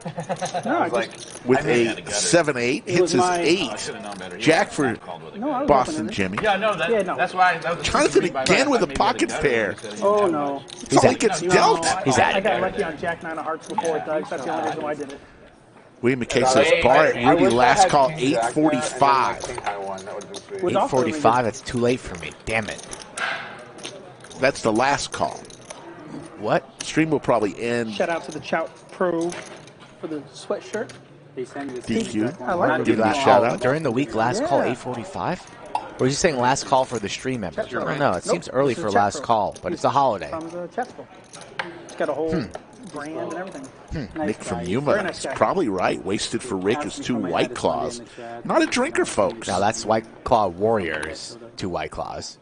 With a 7-8. Hits his 8. Jack for Boston Jimmy. Yeah, no, that's why. Jonathan again with a pocket pair. Oh, no. That's all he gets dealt. He's at I it. got lucky on Jack 9 of Hearts before it, Doug. That's the only reason why I did it. William McKay says bar at Rudy last call 8:45. 8:45. That's too late for me. Damn it. That's the last call. What? Stream will probably end. Shout out to the Chout Pro for the sweatshirt. DQ. I like Give him a shout out. During the week, last call 8:45. Or is he saying last call for the stream members? I don't know. It seems early for last call, but it's a holiday. From the Chesco. It's got a whole brand and everything. Nick from Yuma is probably right. Wasted for Rick is 2 White Claws. Not a drinker, folks. Now that's White Claw Warriors, 2 White Claws.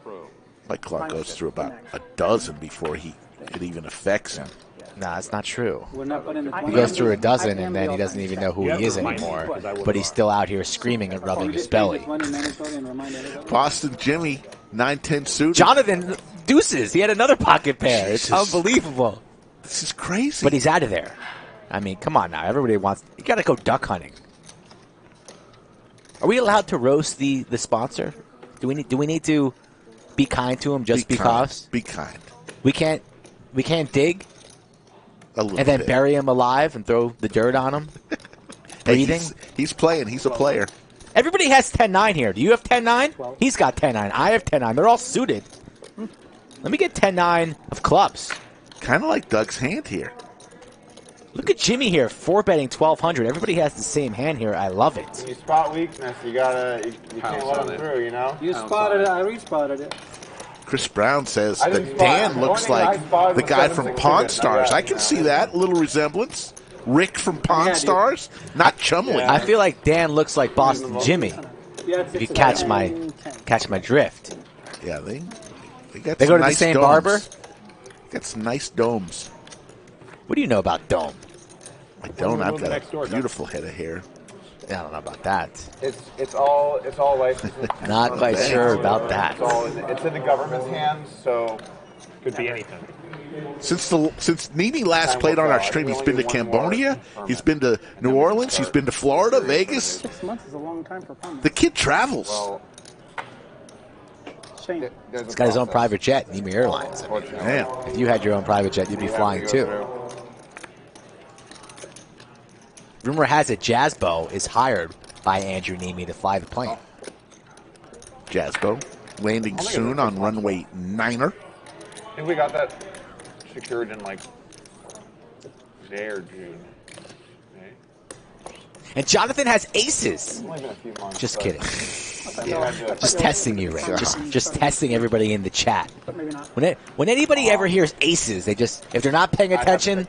White Claw goes through about a dozen before it even affects him. Nah, that's not true. He goes through a dozen and then he doesn't even know who he is anymore. But he's still out here screaming and rubbing his belly. Boston Jimmy, 9-10 suited. Jonathan deuces. He had another pocket pair. It's unbelievable. This is crazy. But he's out of there. I mean, come on now. Everybody wants. You got to go duck hunting. Are we allowed to roast the sponsor? Do we need to be kind to him just because? Be kind. We can't dig a little and then bit. Bury him alive and throw the dirt on him. Breathing. He's playing. He's a player. Everybody has 10-9 here. Do you have 10-9? He's got 10-9. I have 10-9. They're all suited. Let me get 10-9 of clubs. Kind of like Doug's hand here. Look at Jimmy here, 4-betting 1,200. Everybody has the same hand here. I love it. When you spot weakness, you gotta, you can't let them through, you know? You spotted it, I re-spotted it. Chris Brown says that Dan looks like the guy from Pawn Stars. I can see that, a little resemblance. Rick from Pawn Stars, not Chumley. I feel like Dan looks like Boston Jimmy. If you catch my drift. Yeah, they got. They some go to nice the same domes. barber. Got some nice domes. What do you know about dome? I don't. I've got a beautiful head of hair. I don't know about that. It's all licensed. Not quite sure about that. It's in the government's hands, so could be anything. Since Neeme last played on our stream, he's been to Cambodia, he's been to New Orleans, he's been to Florida, Vegas. 6 months is a long time for fun. The kid travels. Shame. He's got his own private jet, Neeme Airlines. Man. If you had your own private jet, you'd be flying too. Rumor has it Jazzbo is hired by Andrew Neeme to fly the plane. Jazzbo landing soon on runway 9er. I think we got that secured in like May or June. And Jonathan has aces. Only been a few months, Just but- kidding. Yeah, Just testing you, Rick. Just testing everybody in the chat. When anybody ever hears aces, they just, if they're not paying attention,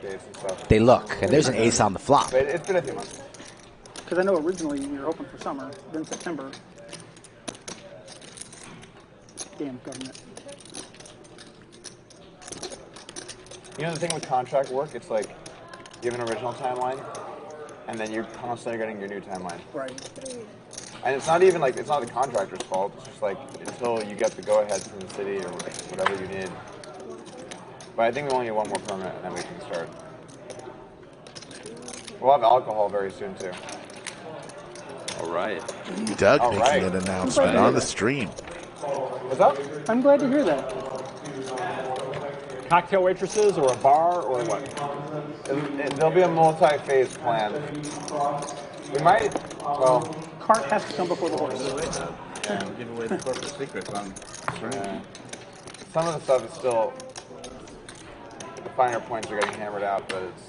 they look. And there's an ace on the flop. But it's been a few months. Because I know originally you were hoping for summer, then September. Damn government. You know the thing with contract work, it's like you have an original timeline, and then you're constantly getting your new timeline. Right. And it's not even like, it's not the contractor's fault. It's just like until you get the go-ahead from the city or whatever you need. But I think we only need one more permit and then we can start. We'll have alcohol very soon, too. All right. Doug All making right. an announcement on the stream. What's up? I'm glad to hear that. Cocktail waitresses or a bar or what? There'll be a multi-phase plan. We might, well... Cart has to come before the horse. Yeah, give away the corporate secrets on stream. Some of the stuff is still... The finer points are getting hammered out, but it's...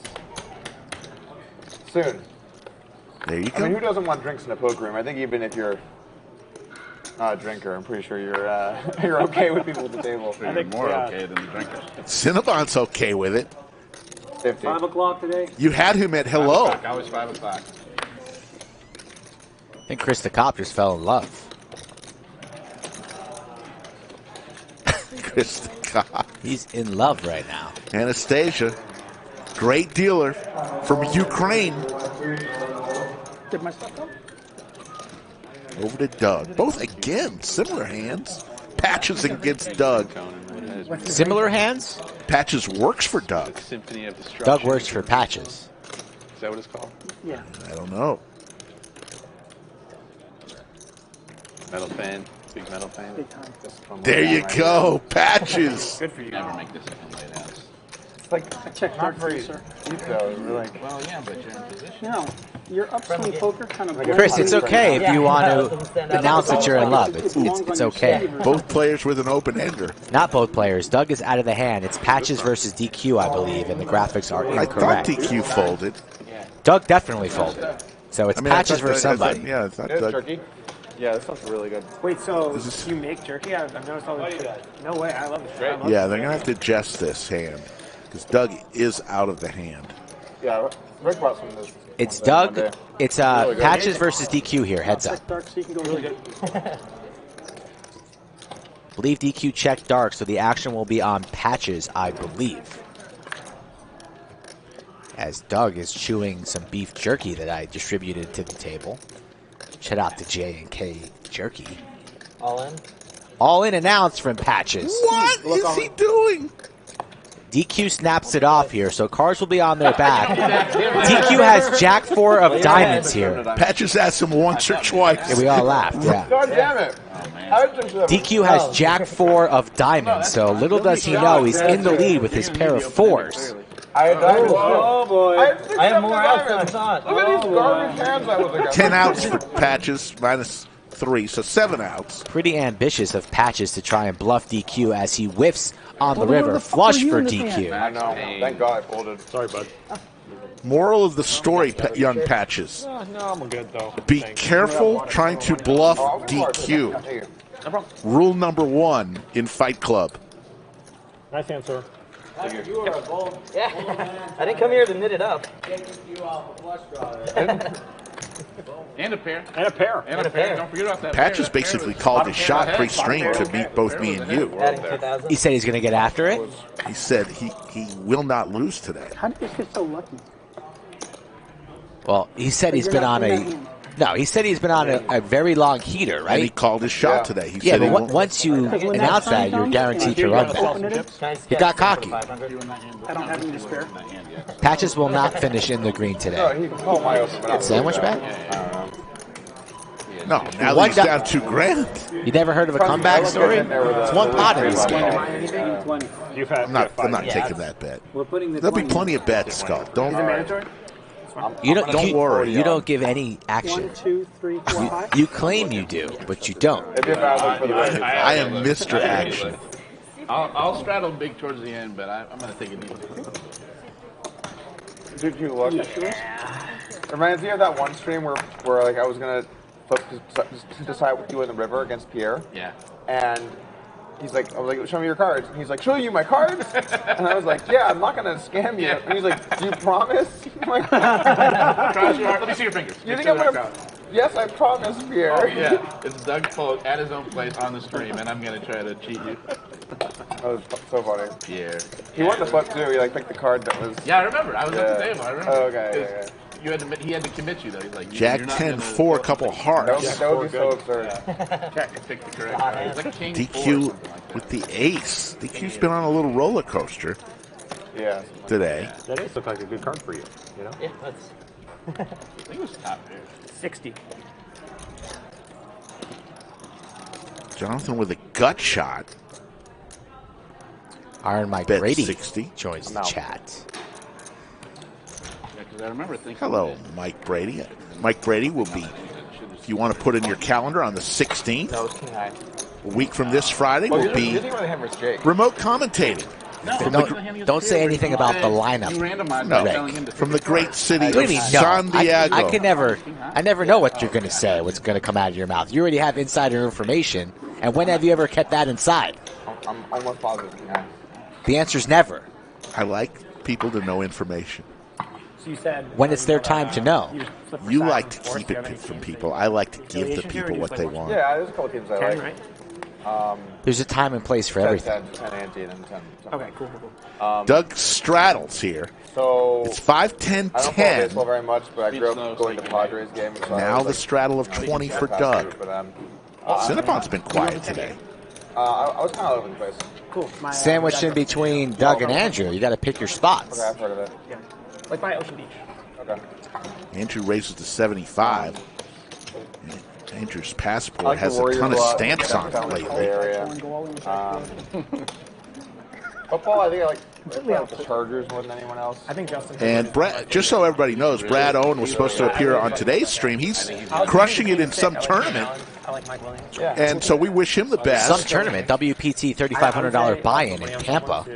Soon. There you I mean, who doesn't want drinks in a poker room? I think even if you're not a drinker, I'm pretty sure you're you're okay with people at the table. So you're more okay than the drinkers. Cinnabon's okay with it. 50. 5 o'clock today. You had him at hello. Always 5 o'clock. I think Chris the Cop just fell in love. Chris the Cop. He's in love right now. Anastasia, great dealer from Ukraine. Did my stuff come? Over to Doug. Both, again, similar hands. Patches against Doug. Similar hands? Patches works for Doug. Symphony of Destruction. Doug works for Patches. Is that what it's called? Yeah. I don't know. Metal fan. Big metal fan. Big time. There you go. Patches. Good for you. Never make this a late house. It's like, I checked not hard very sir. deep, though. We're like, Well, yeah, but you're in position. No, your upswing poker kind of... Chris, it's okay if you want to announce that you're in love. It's okay. Both players with an open ender. Not both players. Doug is out of the hand. It's Patches versus DQ, I believe, and the graphics are I incorrect. thought DQ folded. Doug definitely folded. So it's Patches versus somebody. Yeah, I thought it's Doug. turkey. Yeah, this sounds really good. Wait, so you make jerky? I've noticed all this. No way, I love this. Yeah, they're going to have to adjust this hand. Because Doug is out of the hand. Yeah, Rick brought some of this. It's Doug. One day. It's Really good. Patches versus DQ here. Heads up. Dark, so you can go really good. Believe DQ checked dark, so the action will be on Patches, I believe. As Doug is chewing some beef jerky that I distributed to the table. Shout out to J&K Jerky. All in? All in announced from Patches. What is he doing? DQ snaps it off here, so cards will be on their back. DQ has Jack 4 of diamonds here. Patches asked him once or twice. Yeah, we all laughed, yeah. God damn it. DQ has Jack 4 of diamonds, so little does he know he's in the lead with his pair of 4s. I had diamonds. Oh, boy. I have more outs than I diamonds. thought. Look at these garbage hands I was like. 10 outs for Patches, minus 3, so 7 outs. Pretty ambitious of Patches to try and bluff DQ as he whiffs on the river. Flush for DQ. I know. Thank God I folded. Sorry, bud. Moral of the story, young Patches. No, I'm good, though. Be careful trying to bluff DQ. Rule number 1 in Fight Club. Nice answer. Yeah. I didn't come here to knit it up. And a pair. And a pair. And a pair. Don't forget about that. Patches basically called his shot pre-stream to beat both me and you. He said he's going to get after it? He said he will not lose today. How did you get so lucky? Well, he said he's been on a very long heater, right? And he called his shot today. He said but he won't. once you announce that, you're guaranteed to run that. He got cocky. I don't have any to spare. Patches will not finish in the green today. Sandwich bet? No, now he's down $2,000. You never heard of a comeback story? It's one pot in this game. I'm not taking that bet. There'll be plenty of bets, Skull. Don't worry. Don't worry. You don't give any action. 1, 2, 3, 4, 5. You claim you do, but you don't. I am Mr. Action. I'll straddle big towards the end, but I'm going to take it easy. Did you look? Reminds me of that one stream where like I was gonna decide what to do in the river against Pierre. Yeah. And I was like, show me your cards. And he's like, show you my cards? And I was like, yeah, I'm not gonna scam you. And he's like, do you promise? I'm like, Let me see your fingers. You think I'm gonna? Yes, I promise, Pierre. Oh, yeah. It's Doug Polk at his own place on the stream, and I'm gonna try to cheat you. That was so funny. Yeah. He won the flip too. He like picked the card that was. Yeah, I remember. I was at the table. I remember. Oh, okay. He had to commit you though. He's like, Jack 10-4, couple hearts. That would be so absurd. Check. Pick the correct card. Like King DQ with the ace. DQ's been on a little roller coaster. Yeah. Today. That ace looked like a good card for you. You know. Yeah, that's. I think it was top pair. 60. Jonathan with a gut shot. Iron Mike Bet Brady 60. joins the chat. Yeah, because I remember thinking. Hello, Mike Brady. Mike Brady will be, if you want to put in your calendar, on the 16th. No, it's King High. A week from this Friday will be You didn't really have Rich Jake. remote commentating. Don't say anything about the lineup. No, from the great city What do you of mean, no? San Diego. I never know what you're going to say, what's going to come out of your mouth. You already have insider information, and when have you ever kept that inside? I'm almost positive King High. The answer's never. I like people to know information. So you said when it's their time to know. You like to keep it from people. I like to give the people what they want. Yeah, there's a couple teams I 10, like. right? There's a time and place for 10, everything. 10 ante and then 10. Okay, cool. Doug straddles here. So it's 5-10-10. I don't follow baseball very much, but I grew up going to Padres games. So Now the like, straddle of 20 for Doug. Cinnapon's been quiet today. I was kind of all over the place. Cool. Sandwiched in between Doug and Andrew. You got to pick your spots. Okay, I've heard of it. Yeah. Like by Ocean Beach. Okay. Andrew raises to 75. Andrew's I passport like has the a Warriors ton of lot. stamps on it Downtown lately. area. Football, I think I like the Chargers more than anyone else. I think Justin. And Brad, just so everybody knows, Brad Owen was supposed to appear on today's stream. He's crushing it in some tournament. I like Mike Williams. And so we wish him the best. Some tournament, WPT $3,500 buy-in in Tampa.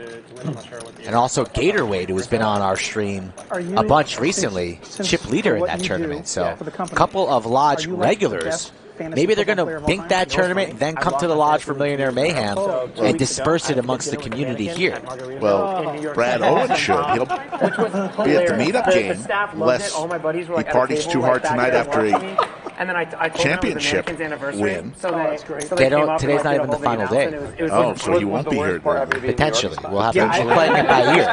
And also Gator Wade, who has been on our stream a bunch recently, chip leader in that tournament. So a couple of Lodge regulars. Maybe they're going to bink that tournament and then come to the Lodge for Millionaire Mayhem and disperse it amongst the community here. Well, Brad Owen should. He'll be at the meetup game unless he parties too hard tonight after a And then I told championship them it was American's anniversary. win. So They don't. Today's not even the final day. Oh, so he won't be here. Potentially, we'll have to play it by ear.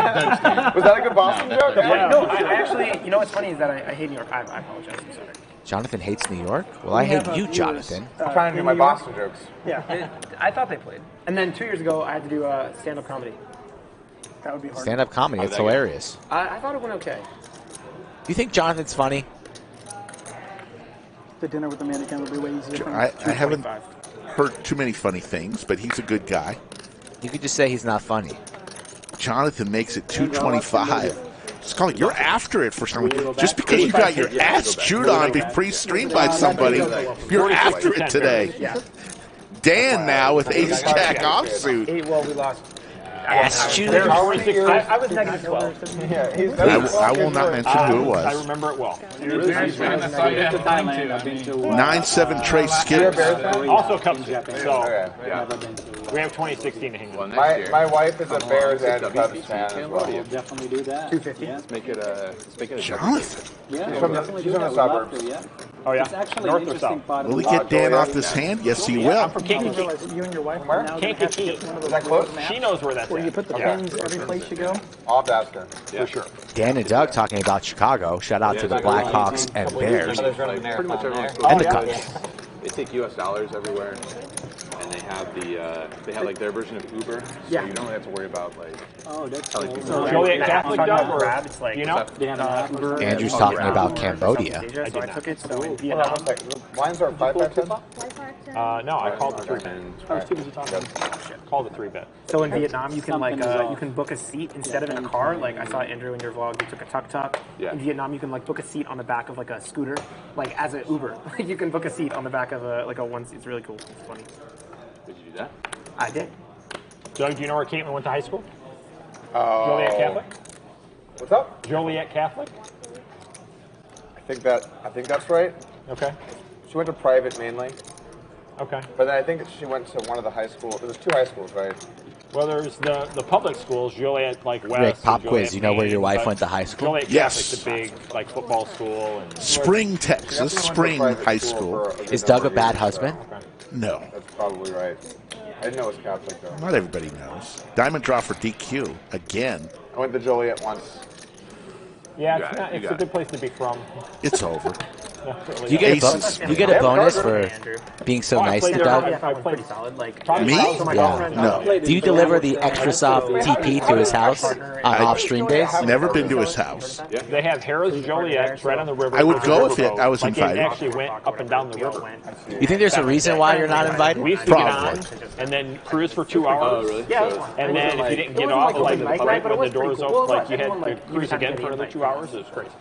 Was that a good Boston joke? Yeah. No, I actually. You know what's funny is that I hate New York. I apologize. I'm sorry. Jonathan hates New York. Well, I hate you, Jonathan. I'm trying to do my Boston jokes. Yeah, I thought they played. And then 2 years ago, I had to do stand-up comedy. That would be hard. Stand-up comedy. It's hilarious. I thought it went okay. Do you think Jonathan's funny? The dinner with the mannequin would be way easier. I haven't heard too many funny things, but he's a good guy. You could just say he's not funny. Jonathan makes it 225. Scully, you're after it for some reason. Just because you got your ass chewed on pre-streamed by somebody, you're after it today. Dan now with Ace Jack offsuit. Well, we lost. Ass chewed? I was negative 12. I will not mention who it was. I remember it well. 9-7 Trey Skittles. Also Cubs fan. So we have 2016 to hang on. My wife is a Bears and Cubs fan as well. We'll definitely do that. 250. Yeah. Make it a Jonathan. Yeah, She's from the suburbs. Oh yeah. It's actually North an or interesting south? part of Will he the get Dan off this hand? Yes, he will. I'm from Kankakee. You and your wife Where? now Kankakee. have to get one of Is those that close? maps She knows where that's where you at. put the pins every place you go. I'll have to ask her. for sure. Dan and Doug talking about Chicago. Shout out to the Blackhawks and Bears. Pretty much everyone's And the Cubs. They take U.S. dollars everywhere, and they have like their version of Uber, so Yeah. you don't have to worry about like. Oh, that's Like, cool. so Joliet Catholic Doug or It's like, you know? They have an Uber. Andrew's talking about Cambodia. So I took it. So in Hold on Vietnam. one second. The lines are 5-5-10? No, I called the 3-bet. I was too busy talking. Called the 3-bet. So in Vietnam, you can Something is off. you can book a seat instead of in a car. Like I saw Andrew in your vlog, you took a tuk-tuk. Yeah. In Vietnam, you can like book a seat on the back of like a scooter, like as an Uber. Like you can book a seat on the back of a one seat. It's really cool. It's funny. Did you do that? I did. Doug, do you know where Caitlin went to high school? Oh. Joliet Catholic? What's up? Joliet Catholic? I think that's right. Okay. She went to private mainly, Okay. but then I think she went to one of the high schools. There's 2 high schools, right? Well, there's the public schools, Joliet West. Rick, pop and quiz. Joliet You know where your Main, wife but went to high school? Joliet Yes. Catholic's a big like football school. And Spring, Texas. Spring High School. Is Doug a bad husband? No. That's probably right. I didn't know it was Catholic though. Not everybody knows. Diamond draw for DQ again. I went to Joliet once. yeah, You it's, got it, you it's a got good place to be from. It's over. Do you get a bonus for being so nice to Doug? Pretty solid. Like Me? Yeah. No. Do you deliver the extra soft TP to his house on off-stream days? Never been to his house. They have Harrah's Joliet right on the river. I would go if I was Like invited. it actually went up and down the river. You think there's a reason why you're not invited? We used to get on and then cruise for 2 hours. And then if you didn't get off, like right when the doors open, like you had to cruise again for another 2 hours. It was crazy.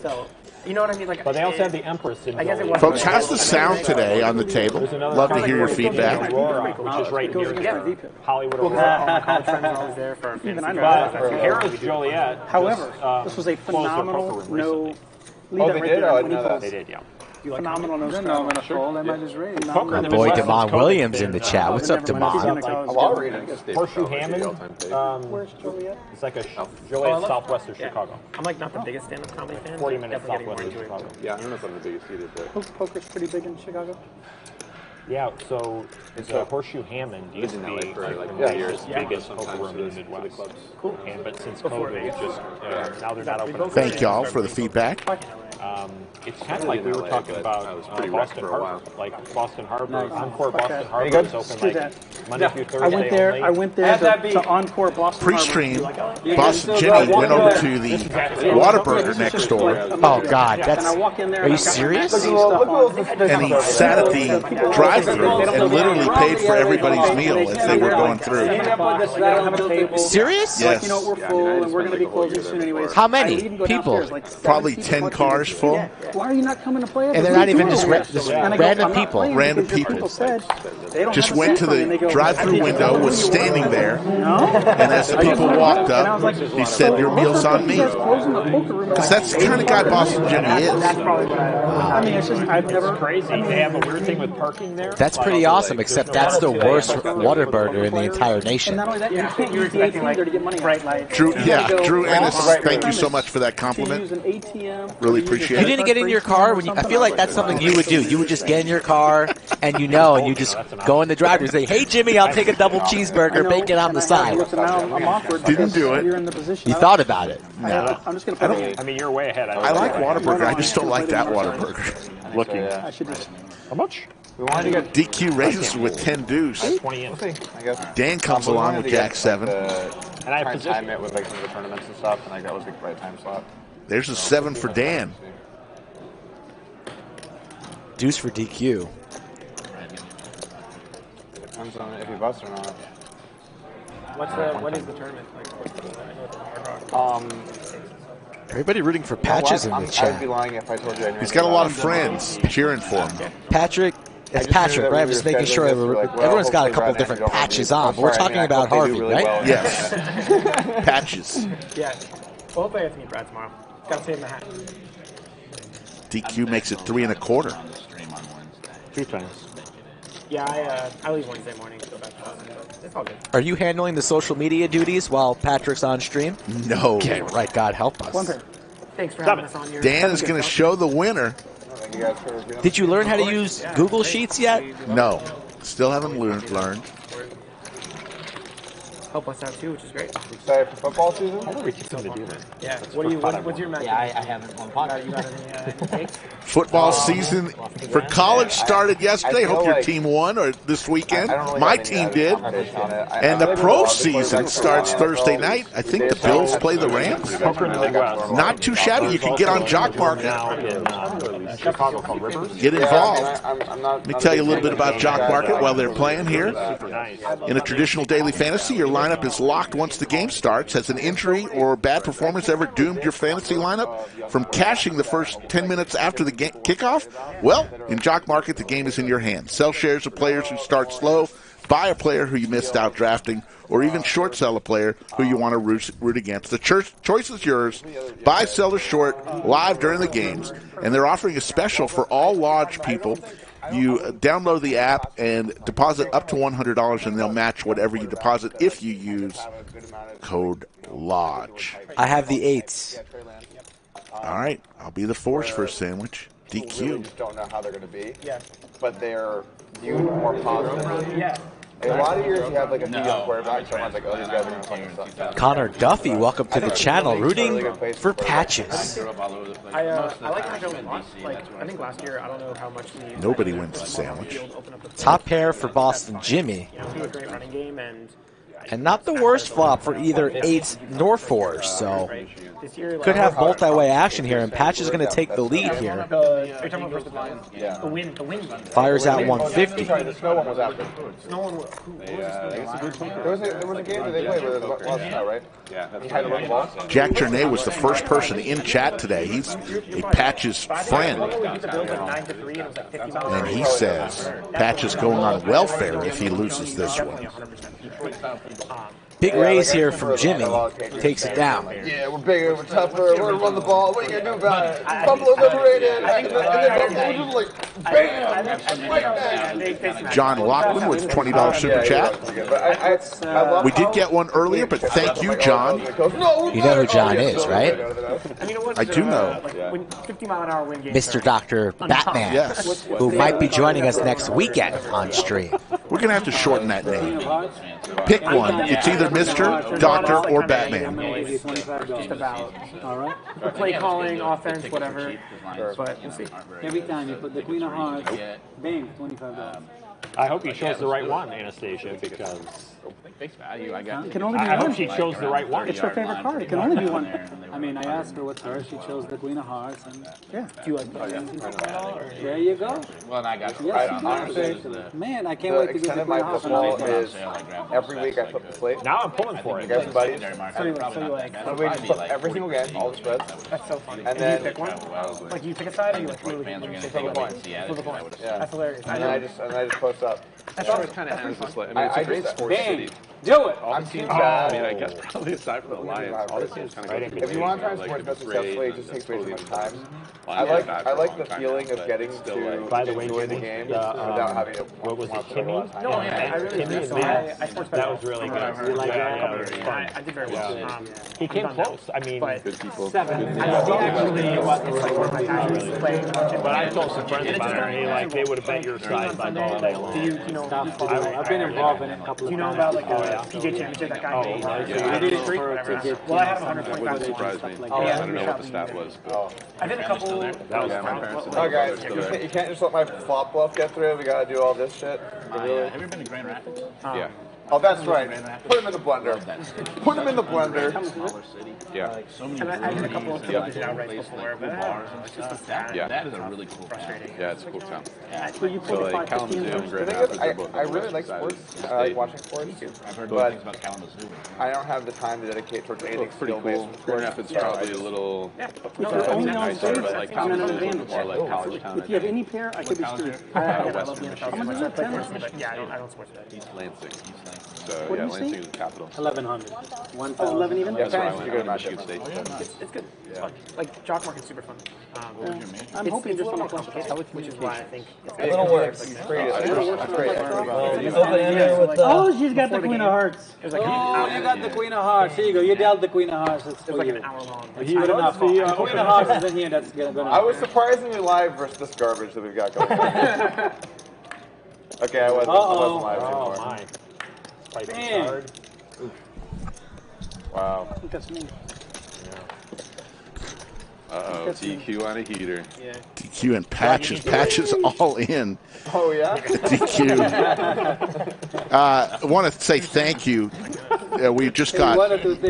So, you know what I mean? Like, but they also have the Empress in Folks, how's the sound today on the table? Love to hear your feedback. Which is right near Hollywood. College friends are always there for Even I know But that. Harrah's Joliet. However, this was a phenomenal no lead Oh, they right did? there Oh, I when didn't he know that. posed. They did, yeah. Phenomenal no scrap. I'm gonna fold. I might just raise. My boy Damon Williams in the chat. What's up, Damon? Horseshoe Hammond. Where's Joliet? It's like a Joliet southwest of Chicago. I'm like not the biggest stand-up comedy fan. 40 but minutes definitely southwest of getting more into Chicago. Yeah, I don't know if I'm the biggest either, but Poker's pretty big in Chicago. Yeah, so the Horseshoe Hammond used to be for like the years. biggest poker room in the Midwest. Cool. But since COVID, it just now they're not open. Thank y'all for the feedback. It's kind of like we were talking about Boston Harbor. Like Boston Harbor, Encore Boston Harbor good? is open Do like that. Monday through Thursday I went there. only. I went there to Encore Boston Pre-stream, Harbor. Boston Jimmy went over to the Whataburger next door. Oh God, And I that's. walk in there. Are you serious? And he sat at the drive-thru and literally paid for everybody's meal as they were going through. Serious? Yes. You know, we're full and we're going to be closing soon anyways. How I many leave and go people? downstairs, like Probably 17 10 fucking cars full. Why are you not coming to play? And they're not even just And I go, random "I'm not people. playing Random because your people. said they don't Just have a went set to for me." And they the go, drive-thru window, was standing there, and as the people walked up, he said, "Your meal's on me." Because that's the kind of guy Boston Jimmy is. I mean, it's just I've never. Crazy. They have a weird thing with parking there. That's pretty awesome, except that's the worst Whataburger in the entire nation. And not only that, you can't use the ATM there to get money. Bright lights. Drew Ennis, thank you so much for that compliment. Really appreciate You it. didn't get in your car when you. I feel like that's something you would do. You would just get in your car and and you just go in the drive-thru and say, "Hey Jimmy, I'll take a double cheeseburger, bacon on the side." Didn't do it. You thought about it. No. I'm just going to put I mean, you're way ahead. I like Whataburger. I just don't like that Whataburger looking. I should just. How much? We wanted to get DQ raises with 10 deuce. 20 in. I guess. Dan comes along with Jack 7. And I try and time it with like some of the tournaments and stuff, and like that was the right time slot. There's a 7 for Dan. Deuce for DQ. Depends on if you bust or not. What is the tournament? Everybody rooting for Patches in the I would chat. be lying if I told you I knew He's got a lot of anything about friends cheering for him. Patrick, it's Patrick, right? I'm just making sure everyone's got a couple of different patches on, but we're talking about Harvey, right? Yes. Patches. Yeah. Well, hopefully I have to meet Brad tomorrow. Gotta save my hat. DQ makes it 3 1/4. 2 times. Yeah, I leave Wednesday morning to go back to Austin, but it's all good. Are you handling the social media duties while Patrick's on stream? No. Okay, right. God help us. Thanks for having us on your. Dan is going to show the winner. Did you learn how to use Google Sheets yet? No. Still haven't learned. Help us out too, which is great. Excited for football season? How do we continue to do that? Yeah. What's your match? Yeah, I haven't won podcast. You got any takes? Football season for college started yesterday. Hope your team won or this weekend. My team did. And the pro season starts Thursday night. I think the Bills play the Rams. Not too shabby. You can get on Jock Market. Chicago called Rivers. Get involved. Let me tell you a little bit about Jock Market while they're playing here. In a traditional daily fantasy, your lineup is locked once the game starts. Has an injury or bad performance ever doomed your fantasy lineup from cashing the first 10 minutes after the kickoff? Well, in Jock Market, the game is in your hands. Sell shares of players who start slow, buy a player who you missed out drafting, or even short sell a player who you want to root against. The choice is yours. Buy, sell, or short live during the games. And they're offering a special for all Lodge people. You download the app and deposit up to $100, and they'll match whatever you deposit if you use code LODGE. I have the 8s. All right, I'll be the 4s for a sandwich. DQ. We just don't know how they're going to be. Yeah. But they're viewed more positively A lot of years you have like a few young quarterbacks, so everyone's like, oh, these guys are going to fucking suck. Connor Duffy, welcome to the channel, rooting for Patches. I like Mac Jones a lot. Like, I think last year, I don't know how much he... Nobody wins the sandwich. Top pair for Boston Jimmy. He was a great running game, and not the worst flop for either 8s nor 4s, so could have multi-way action here, and Patch is going to take the lead here. Fires out 150. The snow one was after. There was a game that they played where there was a lot of snow, right? Yeah. He had to run the ball. Jack Journay was the first person in chat today. He's a Patch's friend. And he says Patch is going on welfare if he loses this one. Big raise here from Jimmy. Takes it down. Yeah, we're bigger, we're tougher, we're going to run the ball. What are you going to do about it? Buffalo's overrated. And then Buffalo just like, bam! John Lockman with $20 super chat. We did get one earlier, but thank you, John. You know who John is, right? I do know. Mr. Dr. Batman, yes, who might be joining us next weekend on stream. We're going to have to shorten that name. Pick one. It's either Mr., Doctor, or Batman. Just about. All right. Play calling, offense, whatever. But we'll see. Every time you put the Queen of Hearts, bang, $25. I hope he chose the right one, Anastasia, because face value, I got. It can only be I one. hope she chose the right one. It's her favorite card. It can only be one. I mean, I asked her what's hers. She chose the Queen of Hearts, and yeah. Do you like that? There you go. Well, and I got. Yes, man, I can't wait to get the Queen of Hearts. Is every week I flip the slate. Now I'm pulling for it. You guys some buddies? So you like We just flip every single game, all the spreads. That's so funny. And Do then you pick one? Like you pick a side, or you like flip a coin? Flip a coin. Yeah. That's hilarious. And then I just post up. That's always kind of ends this. I mean, it's a great sports city. Do it. I'm team I mean, I guess probably aside from the Lions, all the teams kind of go. If you want to try and sports bet successfully, it just takes way too much time. I like the feeling of getting to enjoy the game without having to. What was it, Kimmy? No, I really did. So I sports bet. That was really good. You like that? I did very well. He came close. I mean, Good people. 7. I see actually what like one of my guys playing. But I told some friends about it, and they would have bet your side like all day long. Do you know? I've been involved in it a couple of times. Do you know about like PJ Championship? That guy made. Well, I have 125. Wouldn't surprise me. I don't know what the stat was, but I did a couple. Oh, guys, you can't just let my flop bluff get through. We gotta do all this shit. have you been to Grand Rapids? Yeah. Oh, that's right. Put him in the blender. Put him in the blender. Yeah. And I did a couple of television outrights before, but it's just a sad. Yeah. That is a really cool. Frustrating. Yeah, it's a cool town. So you So like Kalamazoo and Grand Rapids are both. I really like sports. I like watching sports. I've heard But things about Kalamazoo. I don't have the time to dedicate towards anything Pretty cool. Grand Rapids is probably a little nicer, but like Kalamazoo is more like college town. If you have any pair, I could be screwed. Western Michigan. Yeah, I don't sports bet. East Lansing. So yeah, Lansing is the capital. 1,100. 11 even? That's where I Fantasy went. good I match. went to Michigan State. It's good. It's fun. Like jock market's super fun. I'm hoping it's just a on little a flash complicated, which is why I think it's A little worse. That's great. Oh, she's got the Queen of Hearts. It was like Oh, you got the Queen of Hearts. Here you go. You dealt the Queen of Hearts. It's like an hour long. Good enough. Queen of Hearts is in here. That's going to. I was surprisingly live versus this garbage that we've got going on. Okay, I wasn't live anymore. Oh, my. Damn. Hard. Wow. I think that's me. Uh-oh, DQ on a heater. Yeah. DQ and Patches. Patches all in. Oh, yeah? DQ. I want to say thank you. We just got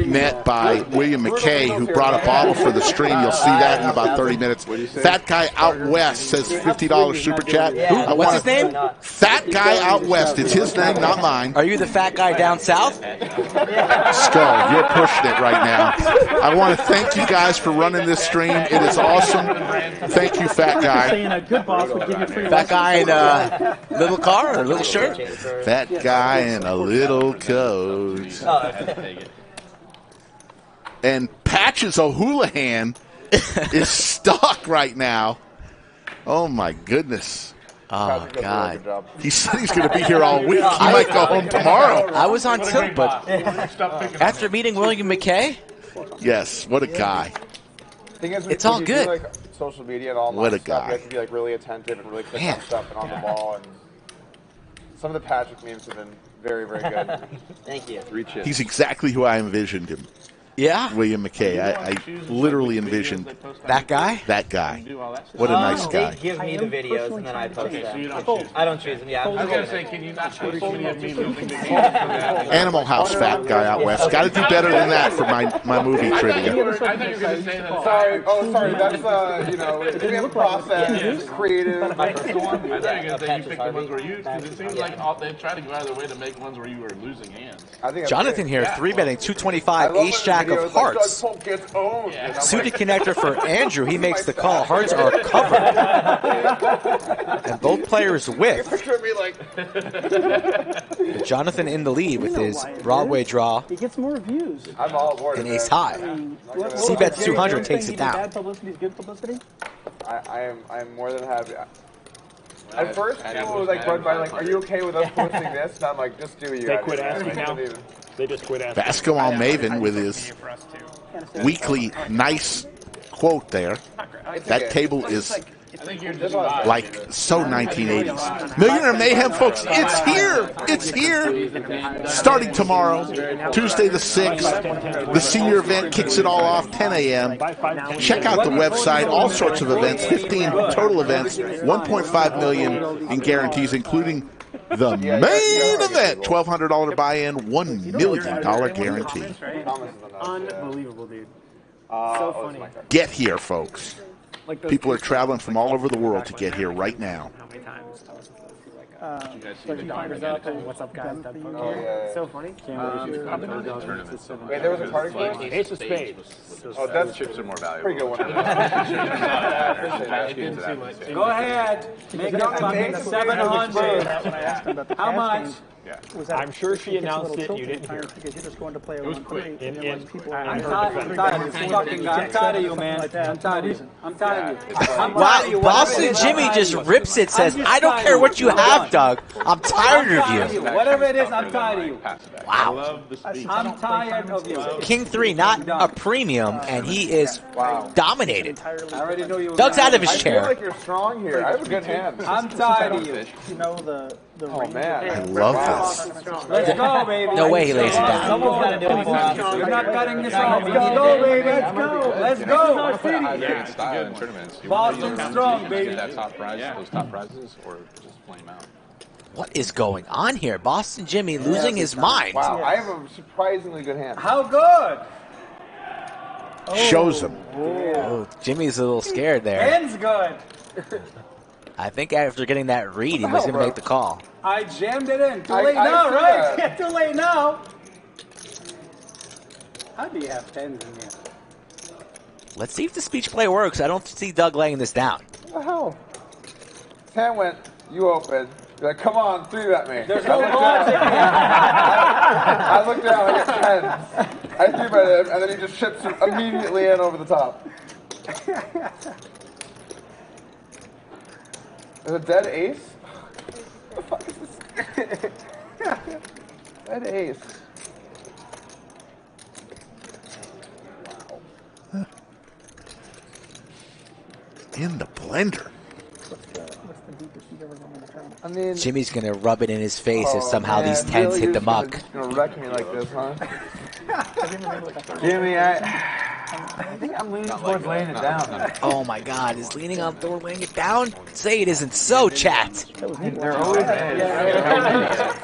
met by William McKay, who brought a bottle for the stream. You'll see that in about 30 minutes. Fat Guy Out West says $50 super chat. What's his name? Fat Guy Out West. It's his name, not mine. Are you the fat guy down south? Skull, you're pushing it right now. I want to thank you guys for running this stream. It is awesome. Thank you, Fat Guy. Saying a good boss would give you free Fat guy in a little car or a little shirt? Fat guy in a little coat. And Patches O'Houlihan is stuck right now. Oh, my goodness. Oh, God. He said he's going to be here all week. He might go home tomorrow. I was on tilt, but after meeting William McKay, yes, what a guy. Thing is, it's all you good. Do, like, social media and all What a stuff, guy. You have to be like really attentive and really click on stuff and on the ball. And Some of the Patrick memes have been very, very good. Thank you. He's exactly who I envisioned him. Yeah? William McKay. I literally envisioned that guy? That guy. What a nice guy. They give me the videos and then I post them. I don't choose them. Yeah, I was going to say, can you not choose Animal House fat guy out west. Got to do better than that for my movie trivia. I thought you were going to say that. Sorry. Oh, sorry. That's, you know, we have a process, creative. I thought you were going to say you picked the ones where you, because it seems like they try to go out of their way to make ones where you were losing hands. Jonathan here, 3-betting 225, ace jack of hearts. Suited connector for Andrew. He makes the call. Hearts are covered. And both players whiff. Jonathan in the lead with his Broadway draw. He gets more views. I'm all aboard. And ace high. C-bets 200 takes it down. Bad publicity is good publicity? I am more than happy. At first, people were like, are you okay with us posting this? And I'm like, just do you. They quit asking now. They just quit asking. Basketball Maven with his weekly nice quote there. That table is like so 1980s. Millionaire Mayhem, folks, it's here. It's here. Starting tomorrow, Tuesday the 6th. The senior event kicks it all off, 10 a.m. Check out the website, all sorts of events, 15 total events, 1.5 million in guarantees, including the main event, $1,200 buy-in, $1 million guarantee. Unbelievable, dude. So funny. Get here, folks. People are traveling from all over the world to get here right now. How many times? What's up, guys? So funny. Wait, there was a card game? Ace of spades. Oh, that's chips are more valuable. Pretty good one. Go ahead. Make it up 700. How much? I'm sure she announced it. You didn't hear. It was quick. I'm tired of you, man. I'm tired of you. I'm tired of you. Wow, Boston Jimmy just rips it, says, I don't care what you have, Doug. I'm tired of you. Whatever it is, I'm tired of you. Wow. I'm tired of you. King 3, not a premium, and he is dominated. I already know you. Doug's out of his I feel chair. like you're strong here. I have a good hand. I'm tired of you. You know the Oh, man. I love this. Let's go, baby. No way he lays it down. Someone's got to do it for us. You're not cutting this off. Let's go, baby. Let's go. Let's go. Yeah, it's style in tournaments. Boston strong, baby. Get that top prize, those top prizes, or just flame out. What is going on here? Boston Jimmy losing his mind. Wow, I have a surprisingly good hand. How good? Shows him. Oh, Jimmy's a little scared there. Hand's good. I think after getting that read, he was going to make the call. I jammed it in. Too late now, right? Yeah, too late now. How do you have 10s in here? Let's see if the speech play works. I don't see Doug laying this down. What the hell? Hand went, you open. You're like, come on, 3-bet me. There's no logic. I looked down, I got 10s. I 3-bet him, and then he just chips immediately in over the top. Is it dead ace? What the fuck is this? Dead ace. Wow. In the blender. I mean, Jimmy's going to rub it in his face if somehow these 10s hit the muck. You're gonna wreck me like this, huh? Jimmy, I think I'm leaning towards laying it down. Oh my God, is leaning on Thor laying it down? Say it isn't so, chat. There always is.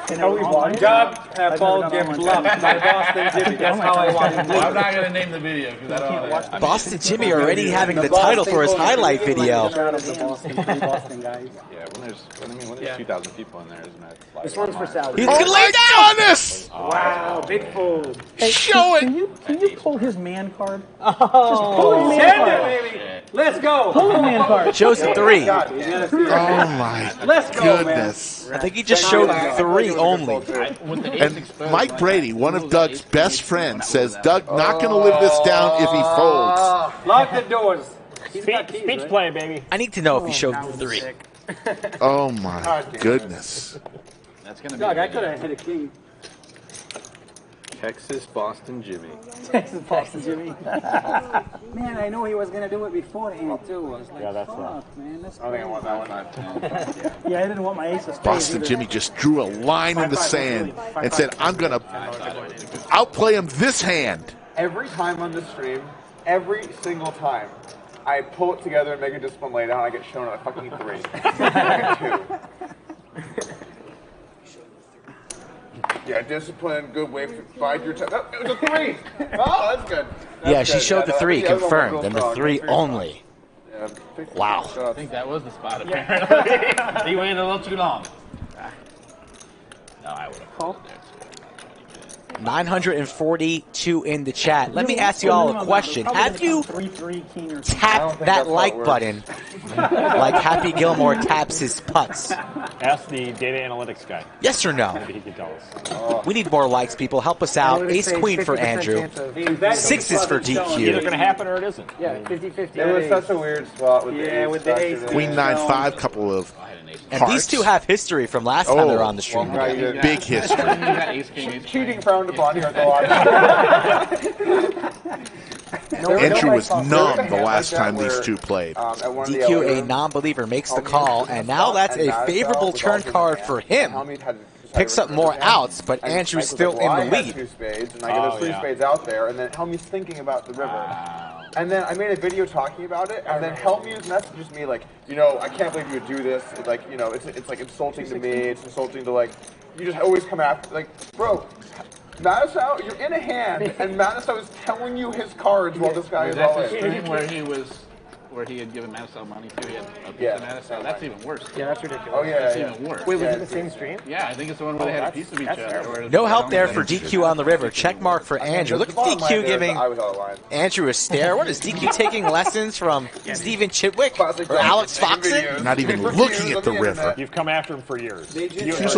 Good job, Paul Jim Bluff by Boston Jimmy. That's how I want it. I'm not going to name the video because I don't want to. Boston Jimmy already having the title for his highlight video. Boston guys. Yeah, when there's 2,000 people in there, isn't that? This one's for Sally. He's going to lay down this! Wow, big fold. Hey, show it! Can you pull his man card? Oh, pull his man card. Baby. Let's go. Pull the man card. Shows 3. Oh my goodness. I think he just showed 3 only. And Mike Brady, one of Doug's best friends, says Doug not going to live this down if he folds. Lock the doors. Speech play, baby. I need to know if he showed 3. Oh my goodness. That's gonna be. Doug, I could have hit a king. Texas Boston Jimmy. Texas Boston Jimmy. Man, I know he was gonna do it beforehand too. I was like, that's fuck, man, that's I think I want that one. Yeah, I didn't want my ace of spades Boston either. Jimmy just drew a line in the sand and said, I'm going to outplay him this hand. Every time on the stream, every single time, I pull it together and make a discipline lay down, I get shown a fucking 3. I get 2. Yeah, discipline, good way to bide your time. Oh, it was a 3! Oh, that's good. Yeah, she showed the 3, confirmed, and the 3 only. Yeah, Wow. I think that was the spot, apparently. He waited a little too long. No, I would have called there. 942 in the chat. Let me ask you all a question. Have you tapped that like button like Happy Gilmore taps his putts? Ask the data analytics guy. Yes or no? Maybe he can tell us. We need more likes, people. Help us out. Ace Queen for Andrew. 6s for It's either going DQ. to happen or it isn't. Yeah, 50-50. It was such a weird spot with the ace. With the ace. Queen 9-5, couple of And hearts. these two have history from last time they were on the stream. Big history. Cheating frowned upon here at the lodge. Andrew was numb the last time these two played. DQ, a non-believer, makes the call, and now that's a favorable turn card for him. Picks up more outs, but Andrew's still in the lead. 2 spades, and I get those 3 spades out there, and then Helmy's thinking about the river. And then I made a video talking about it, and then Helmy messages me like, I can't believe you would do this. It's like, it's like insulting to me. It's insulting to like, you just always come after, like, bro. Matisow, you're in a hand, and Matisow is telling you his cards while this guy is all That's a in. stream where he had given Matisow money too. He had a piece of Matisow. That's even worse. Yeah, that's ridiculous. Oh, yeah, That's yeah. even worse. Wait, was it the same stream? Yeah, I think it's the one where they had a piece of each other. No help there for DQ on the river. Check mark for Andrew. Look at DQ giving Andrew a stare. What is DQ taking lessons from Stephen Chitwick or Alex Foxen? Not even looking at the river. You've come after him for years. Andrew's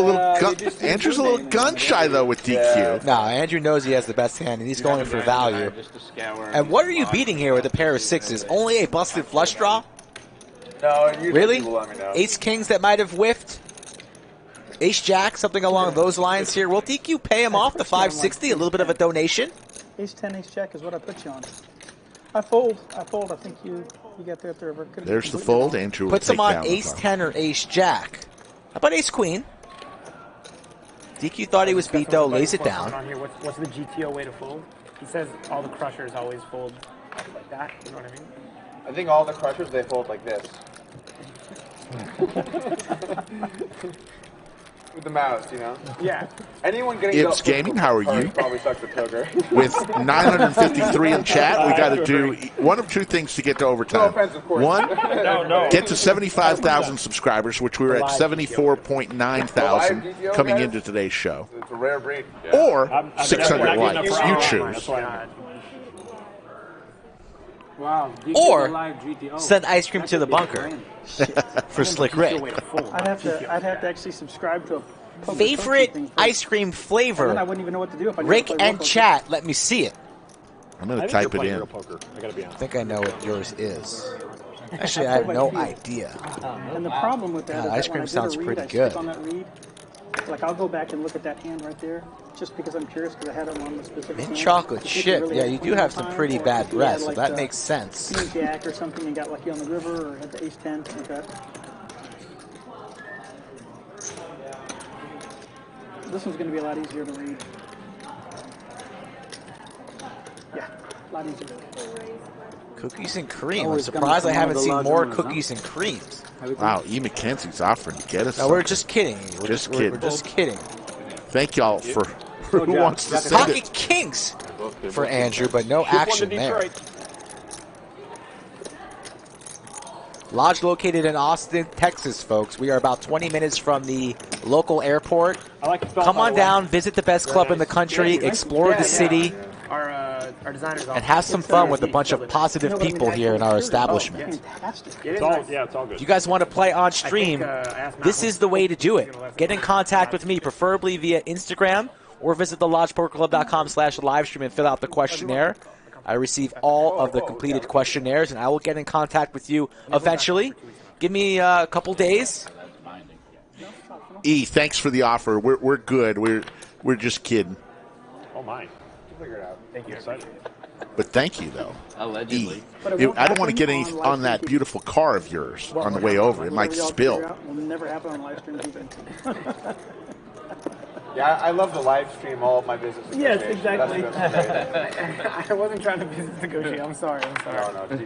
a little gun shy though with DQ. No, Andrew knows he has the best hand, and he's going for value. And what are you beating here with a pair of 6s? Only a busted flush draw? No, really? Ace Kings that might have whiffed? Ace Jack, something along those lines here. Will DQ pay him off the 560? A little bit of a donation? Ace 10, Ace Jack is what I put you on. I fold. I think you got that there. There's the fold. Andrew will Puts him take on down Ace the 10 or Ace Jack. How about Ace Queen? DQ thought he was beat though, lays it down. On here, what's the GTO way to fold? He says all the crushers always fold like that. You know what I mean? I think all the crushers, they fold like this. With the mouse, Yeah. Anyone getting Ibs Gaming, how are you? Probably sucks with poker. With 953 in chat, we got to do one of two things to get to overtime. No offense, of course. One, No. get to 75,000 subscribers, which we were at 74.9 thousand coming into today's show. It's a rare breed. Or I'm 600 not likes. getting You enough choose. Wow. Or send ice cream to the bunker for Slick Rick. I'd have to actually subscribe to a poker Favorite coaching thing ice cream and then I flavor? wouldn't even know what to do if I didn't Rick play and poker. chat, let me see it. I'm going I to think type you're it playing in. real poker. I gotta be I honest. think I know what yours is. Actually, I have no idea. And the problem with that God, is ice that when cream I did sounds a read, pretty I good. stick on that read. Like I'll go back and look at that hand right there, just because I'm curious because I had it on the specific. Mint hand. chocolate If you chip. really Yeah, had you do queen have on some time, pretty or bad if you had, breath, so like, that the makes sense. King Jack or something and got lucky on the river, or had the Ace 10, something like that. This one's going to be a lot easier to read. Yeah, a lot easier. Cookies and cream. I'm Always surprised I coming from haven't one of the seen larger more ones, huh? cookies and creams. Wow, E. McKenzie's offering to get us No, we're something. just kidding. We're Just we're kidding. just kidding. Thank y'all for who wants to send Pocket it. Kings for Andrew, but no Ship one to action there. Detroit. Lodge located in Austin, Texas, folks. We are about 20 minutes from the local airport. I like the felt, Come by on the way. down, visit the best club in the country, explore the city, Our designers and have some fun with a bunch of positive people here in our establishment. It's all good. If you guys want to play on stream, this is the way to do it. Get in contact with me, preferably via Instagram, or visit thelodgepokerclub.com/livestream and fill out the questionnaire. I receive all of the completed questionnaires, and I will get in contact with you eventually. Give me a couple days. E, thanks for the offer. We're good. We're just kidding. Oh, my. Figure it out. Thank you. Excited. But thank you, though. Allegedly. I don't want to get any on that beautiful car of yours on the way over. It might spill. Will never happen on live streams even. Yeah, I love to live stream all of my business. Yes, exactly. I wasn't trying to business negotiate. I'm sorry. No,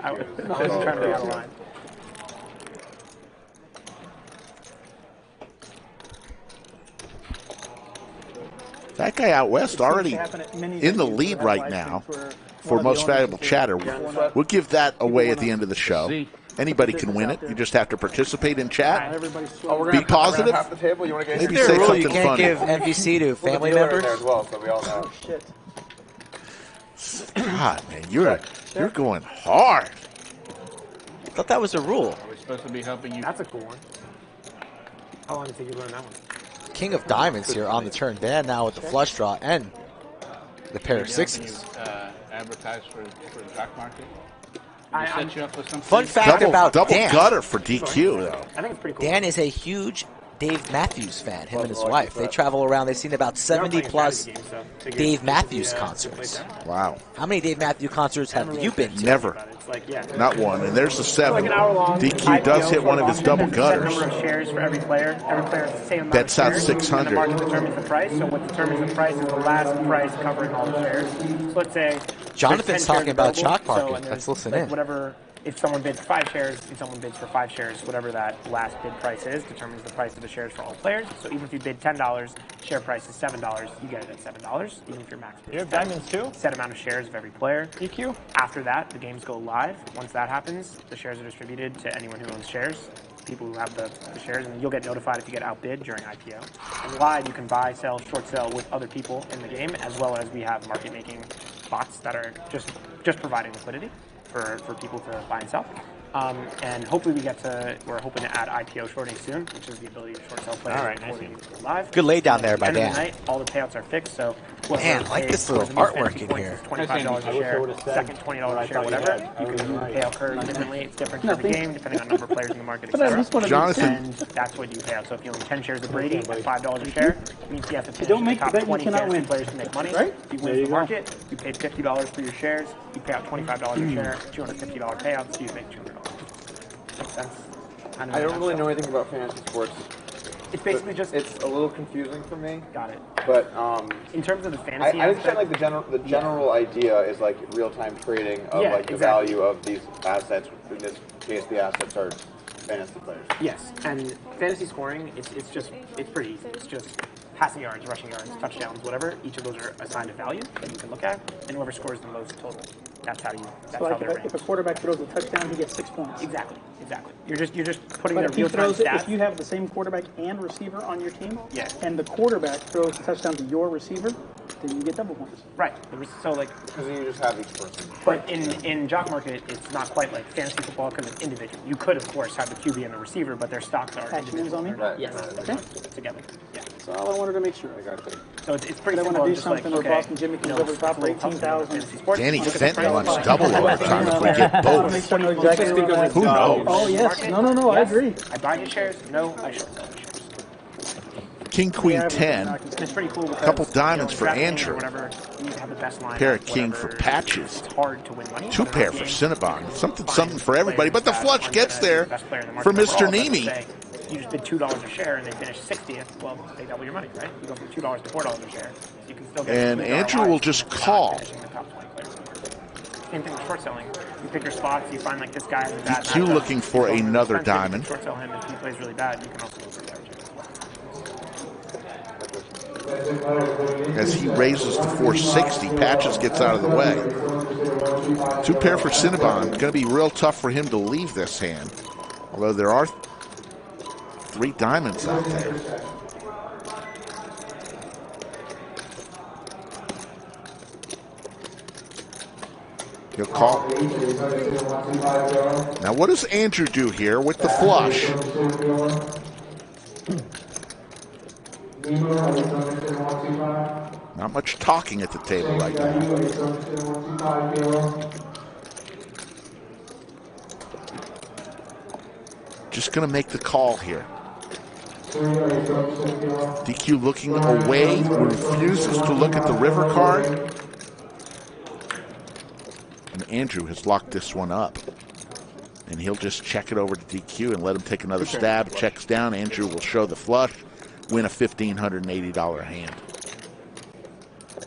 I wasn't trying to be out of line. That guy out west already in the lead right now for most valuable chatter. We'll give that away at the end of the show. Anybody can win it. You just have to participate in chat. Be positive. Maybe say something you can't funny. give MVC to family members. As well, so we all know. God, man, you're going hard. I thought that was a rule. Are we supposed to be helping you? That's a cool one. How long did it take you to learn that one? King of diamonds here on the turn. Dan now with the flush draw and the pair of sixes. Advertise for Jock Market. Set you up with some fun fact about double Dan. gutter for DQ, though. I think it's pretty cool. Dan is a huge Dave Matthews fan, him and his wife. They travel around. They've seen about 70-plus Dave Matthews concerts. Wow. How many Dave Matthews concerts have you been to? Never. Not one. And there's the 7. DQ does hit one of his double gutters. Number of shares for every player. Every player has the same amount Bets of out shares. 600. And the market determines the price. So what determines the price is the last price covering all the shares. So let's say Jonathan's talking about Jock Chalk Market. Let's listen in. Whatever. If someone bids 5 shares, if someone bids for 5 shares, whatever that last bid price is determines the price of the shares for all players. So even if you bid $10, share price is $7, you get it at $7. Even if your max bid You have diamonds too? set amount of shares of every player. EQ? After that, the games go live. Once that happens, the shares are distributed to anyone who owns shares, people who have the shares, and you'll get notified if you get outbid during IPO. And live, you can buy, sell, short sell with other people in the game, as well as we have market making bots that are just providing liquidity for people to buy and sell. And hopefully we're hoping to add IPO shorting soon, which is the ability to short sell players before they go live. Good lay down there by End of Dan. the night, all the payouts are fixed, so Man, I like this little artwork in here. $25 a share, second $20 a share, whatever. You can do the payout curve differently. It's different for every game, depending on number of players in the market, etc. Jonathan. And that's what you pay out. So if you own 10 shares of Brady at $5 a share, it means you have to finish don't in make the top the bet, you 20 cannot fantasy win. players to make money. Right? If you There win you the go. market, you pay $50 for your shares, you pay out $25 a share, $250 payout, so you make $200. Makes sense? I don't really know anything about fantasy sports. It's basically just... It's a little confusing for me. Got it. But in terms of the fantasy I understand like the general idea is like real-time trading of like the value of these assets. In this case, the assets are fantasy players. Yes, and fantasy scoring, it's pretty easy. It's just passing yards, rushing yards, touchdowns, whatever. Each of those are assigned a value that you can look at, and whoever scores the most total, that's how they're ranked. If a quarterback throws a touchdown, he gets 6 points. Exactly. You're just putting But their if he real-time throws it, stats. if you have the same quarterback and receiver on your team, Yeah. and the quarterback throws a touchdown to your receiver, then you get double points. Right. So like, because you just have each person. But in Jock Market, it's not quite like fantasy football because it's individual. You could, of course, have the QB and the receiver, but their stocks are Actions on me? individual. Yes. Okay. Together. Yeah. So all I wanted to make sure. I got you. So it's pretty I want simple. to do Just like, something where okay, Boston Jimmy comes over the top for 18,000. Danny Fenton wants double overtime if we get both. Make sure I know exactly where I'm at. Who knows? Oh, yes. No, I agree. I buy his shares. No, I short sell his shares. King, Queen, 10. It's pretty cool because, Couple diamonds for DraftKings or Andrew. whatever, you have the best line, Pair of King whatever. for Patches. It's hard to win money. 2 pair for Cinnabon. Something for everybody. But the flush gets there for Mr. Neeme. You just bid $2 a share and they finish 60th. Well, they double your money, right? You go from $2 to $4 a share. So you can still get And $2 Andrew will just call. finishing the top 20 players in the market. Same thing with short selling. You pick your spots. You find like this guy has a bad DQ matchup. looking for You go another expensive, you can diamond. Short sell him if he plays really bad. You can also go for leverage as well. As he raises to 460, Patches gets out of the way. 2 pair for Cinnabon. Going to be real tough for him to leave this hand. Although there are 3 diamonds out there. He'll call. Now what does Andrew do here with the flush? Not much talking at the table right now. Just going to make the call here. DQ looking away, refuses to look at the river card. And Andrew has locked this one up. And he'll just check it over to DQ and let him take another stab. Checks down. Andrew will show the flush, win a $1,580 hand.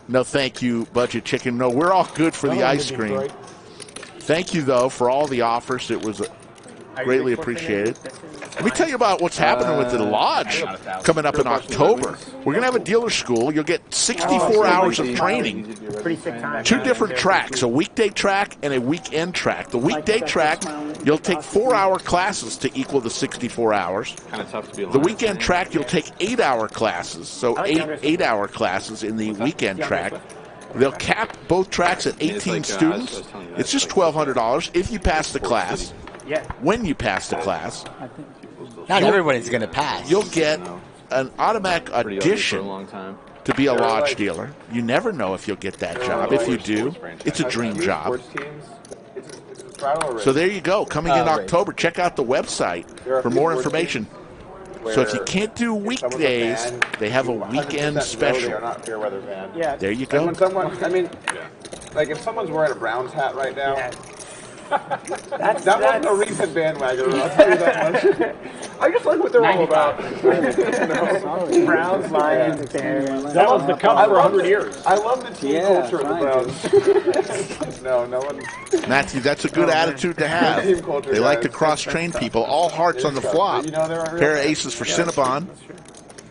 No, thank you, Budget Chicken. No, we're all good for the ice cream. Thank you, though, for all the offers. It was greatly appreciated. Let me tell you about what's happening with the Lodge coming up in October. We're going to have a dealer school. You'll get 64 hours of training. Two different tracks, a weekday track and a weekend track. The weekday track, you'll take 4-hour classes to equal the 64 hours. The weekend track, you'll take 8-hour classes, so eight-hour classes in the weekend track. They'll cap both tracks at 18 students. It's just $1,200 if you pass the class. When you pass the class. Not everybody's going to pass. You'll get an automatic audition to be a Lodge dealer. You never know if you'll get that job. If you do, it's a dream job. So there you go. Coming in October. Check out the website for more information. So if you can't do weekdays, they have a weekend special. There you go. When someone, I mean, like if someone's wearing a Browns hat right now, that wasn't a recent bandwagon. I'll tell you that much. I just like what they're all about. Browns, Lions, Bears. That was the cup for 100 years. I love the team culture of the Browns. no one. Matthew, that's a good attitude to have. They like to cross-train people. All hearts on the flop. Pair of aces for Cinnabon.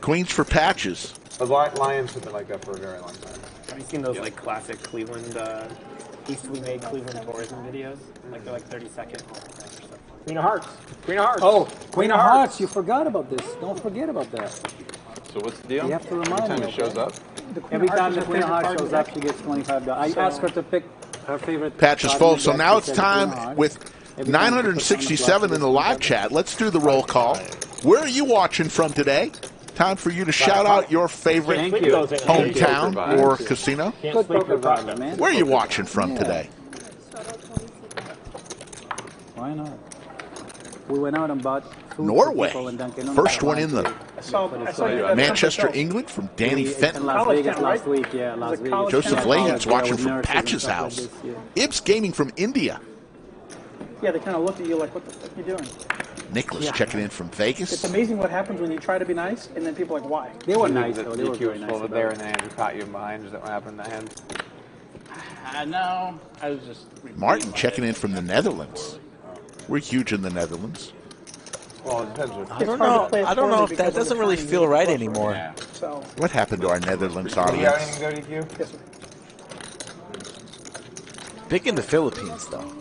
Queens for Patches. The Lions have been like that for a very long time. Have you seen those like classic Cleveland, East We Made Cleveland tourism videos? Like they're like 30-second. Queen of Hearts. Queen of Hearts. Oh, Queen of Hearts. You forgot about this. Don't forget about that. So what's the deal? You have to remind Every time me. it shows up? Every time the Queen of Hearts shows up, she gets $25. I asked her to pick her favorite. Patches full. So now it's time with 967 in the live chat. Let's do the roll call. Where are you watching from today? Time for you to shout out your favorite hometown or casino. Where are you watching from today? Why not? We went out and bought food Norway. for people in Dunkin' Donuts. First one in the Manchester, England from Danny Fenton. In Las Vegas last week, yeah, Las Vegas. Joseph Leahy's watching from Nurses Patch's and stuff house. like this, Ibs Gaming from India. Yeah, they kind of look at you like, what the fuck are you doing? Nicholas checking in from Vegas. It's amazing what happens when you try to be nice, and then people are like, why? They were nice, though. They were very nice. Over there, and then Andrew caught you in behind. Is that what happened in the hand? No, I was just... Martin checking in from the Netherlands. We're huge in the Netherlands. Well, it depends. I don't know if that doesn't really feel right anymore. What happened to our Netherlands Do you have audience? anything to go DQ? Yes, sir. Big in the Philippines, though.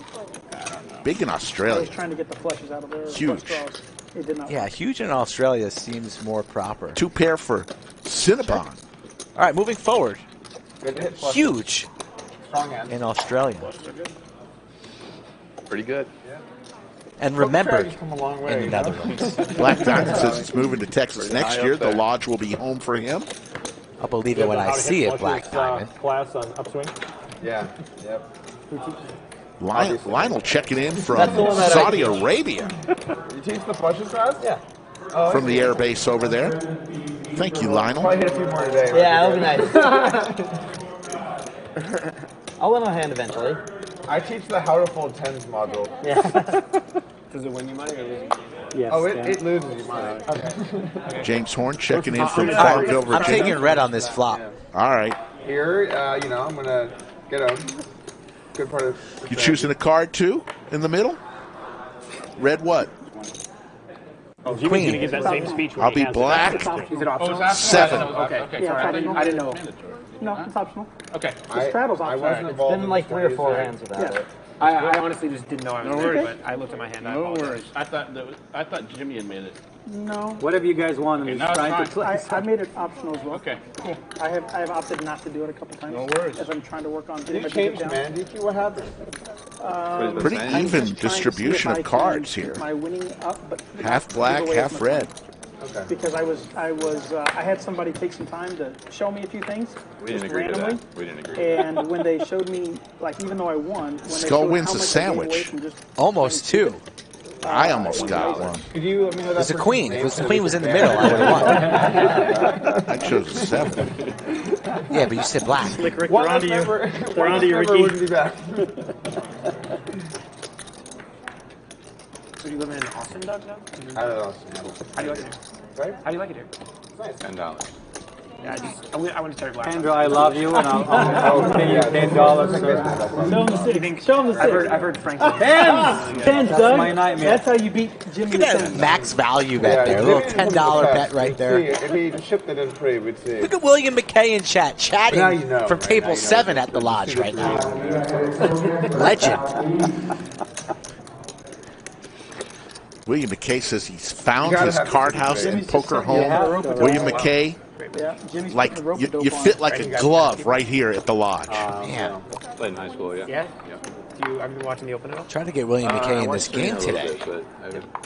Big in I was Australia. trying to get the flushes out of there. Huge. Flush draws. It did not Yeah, work. huge in Australia seems more proper. 2 pair for Cinnabon. All right, moving forward. Good hit flushes. Huge Strong hand. in Australia. Pretty good. And remembered Strategies come a long in way, the you know? Netherlands. Black Diamond says it's moving to Texas next year. The Lodge will be home for him. I'll believe it when I see it, Black Diamond. Class on upswing. Yeah. Yep. Lionel checking in from That's the one that I Saudi teach. Arabia. You teach the flushes class? Yeah. From the air base over there. Thank you, Lionel. Probably hit a few more today. Yeah, that'll be nice. I'll win a hand eventually. I teach the how to fold tens module. Yeah. Does it win you money or lose you? Yes. Oh, it loses you money. Okay. James Horn checking in from All right, Farmville, I'm taking Virginia. red on this flop. All right. Here, I'm going to get a good part of... You choosing a card, too, in the middle? Red what? Oh, Jimmy's going to give that same speech when I'll he be has black. Is it optional? 7. Okay, sorry. I didn't know. No, it's optional. Okay. The straddle's I optional. wasn't involved It's been like 3 or 4 hands without it. I honestly just didn't know I was there, but I looked at my hand. I No apologize. worries. I thought Jimmy had made it. No. Whatever you guys want. I'm Okay, just now trying it's to fine. play. I made it optional as well. Okay. Yeah, I have opted not to do it a couple times. No worries. As I'm trying to work on You getting my changed down. man, DQ, what happened? Pretty I'm even just trying to see distribution if I of cards can here. keep my winning up, but Half give black, away as half much red. money. Okay. Because I had somebody take some time to show me a few things. We didn't just agree to randomly. that. We didn't agree to And when they showed me, like, even though I won, when they Skull showed wins how a much I gave away sandwich. from just Almost 2. I almost got one. Could you let me know that There's a person's queen. name If so the we queen can was in the name middle, it? I would have won. I chose a 7. Yeah, but you said black. Slick Rick, What they're onto you. member- They're what onto you, member Ricky. wouldn't be back? So you live in Austin, Doug, now? I don't know. How do you like it here? Right? How do you like it here? $10. Yeah, I went to Terry Black. Andrew, I love you, and I'll pay you $10. Show him the six. Show him the six. I've heard Frank. Tens, Doug. That's my nightmare. That's how you beat Jimmy. Look at that max value bet there. A little $10 bet right there. If he shipped it in free, we'd see. Look at William McKay in chat, chatting Now you know, from right? table Now you know 7 it's at the lodge right now. now. Legend. William McKay says he's found You gotta his have card the house Jimmy's and poker just something you have. home. William McKay, Yeah, Jimmy's like putting the rope you dope fit on. like a glove right here at the lodge. Man, Played in high school, yeah. Yeah? Have you been watching the Open at all? trying to get William McKay in this game today.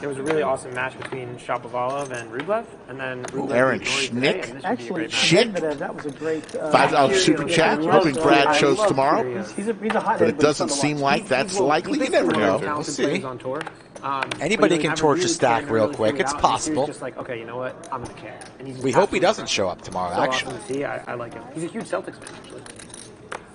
There was a really awesome match between Shapovalov and Rublev, and then Rublev Aaron beat Rory today, Schnick. and this would be a Actually, great match. Schnick. Medvedev, that was a great. $5 super chat. Hoping Brad shows tomorrow. He's a hot But it doesn't seem like that's likely. You never know. We'll see. On tour. Anybody but can haven't torch a really stack cared, real really quick. figured It's out, and he was possible. Just like, okay, you know what? I'm gonna care. And he's We hope he absolutely doesn't fine. show up tomorrow, So actually. awesome to see. I like him. He's a huge Celtics fan, actually.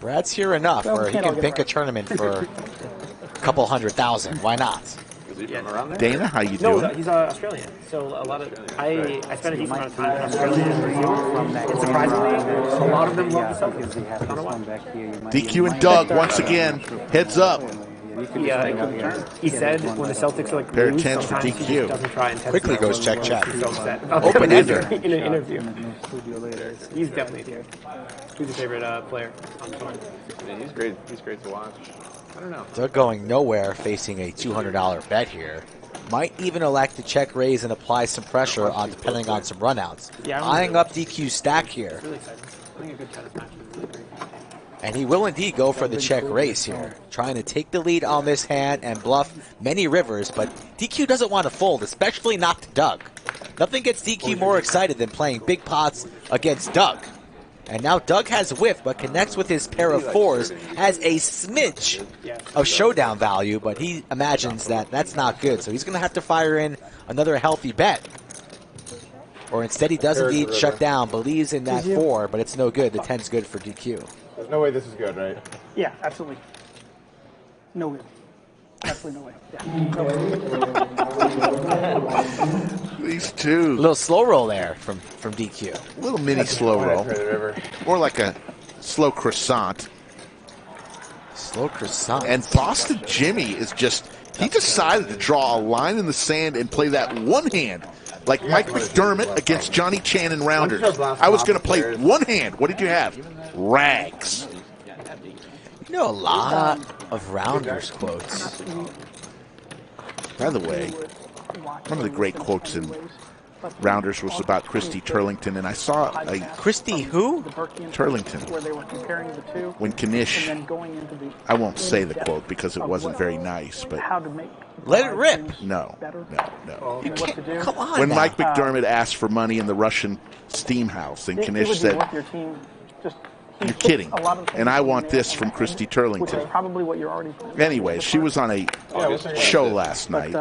Brad's here enough Well, where he can't all can get bank a right. tournament for a couple 100,000. Why not? Is he from around there? Dana, how you No, doing? he's Australian. So a lot of I spent a decent amount of time in Australia and New Zealand, and surprisingly, a lot of them love the Celtics. I don't know why. DQ and Doug once again. Heads up. He said when the Celtics are like Pair of lose, 10s for sometimes he DQ. just doesn't try and Quickly goes check, check. He's so upset about Open that ender. in an interview. He's definitely a tier. Who's your favorite player on the tour? Yeah, he's great. He's great to watch. I don't know. They're going nowhere facing a $200 bet here. Might even elect to check raise and apply some pressure on depending on some runouts. Yeah, Eyeing up DQ's stack here. Really exciting. I think a good tennis match. And he will indeed go for the check raise here. Trying to take the lead on this hand and bluff many rivers, but DQ doesn't want to fold, especially not to Doug. Nothing gets DQ more excited than playing big pots against Doug. And now Doug has whiff, but connects with his pair of 4s, has a smidge of showdown value, but he imagines that that's not good. So he's going to have to fire in another healthy bet. Or instead he does indeed shut down, believes in that 4, but it's no good. The 10's good for DQ. There's no way this is good, right? Yeah, absolutely. No way. Absolutely no way. Yeah. These two. A little slow roll there from DQ. A little mini slow roll. More like a slow croissant. Slow croissant. And Boston Jimmy is just, he decided to draw a line in the sand and play that one hand. Like Mike McDermott against Johnny Chan in Rounders. I was going to play one hand. What did you have? Rags. You know a lot of Rounders quotes. By the way, one of the great quotes in Rounders was about Christy Turlington, and I saw a Christy who? Turlington. Where they were comparing the two. When Kanish, And then going into the I won't say the quote because it wasn't very nice, but how to make let it rip. No. what to do. Come on. When now. Mike McDermott asked for money in the Russian steam house, and It Kanish would be said, worth your team just "You're kidding," and I want this from Christy which is Turlington. probably what you're already. Anyway, she was on a show last night.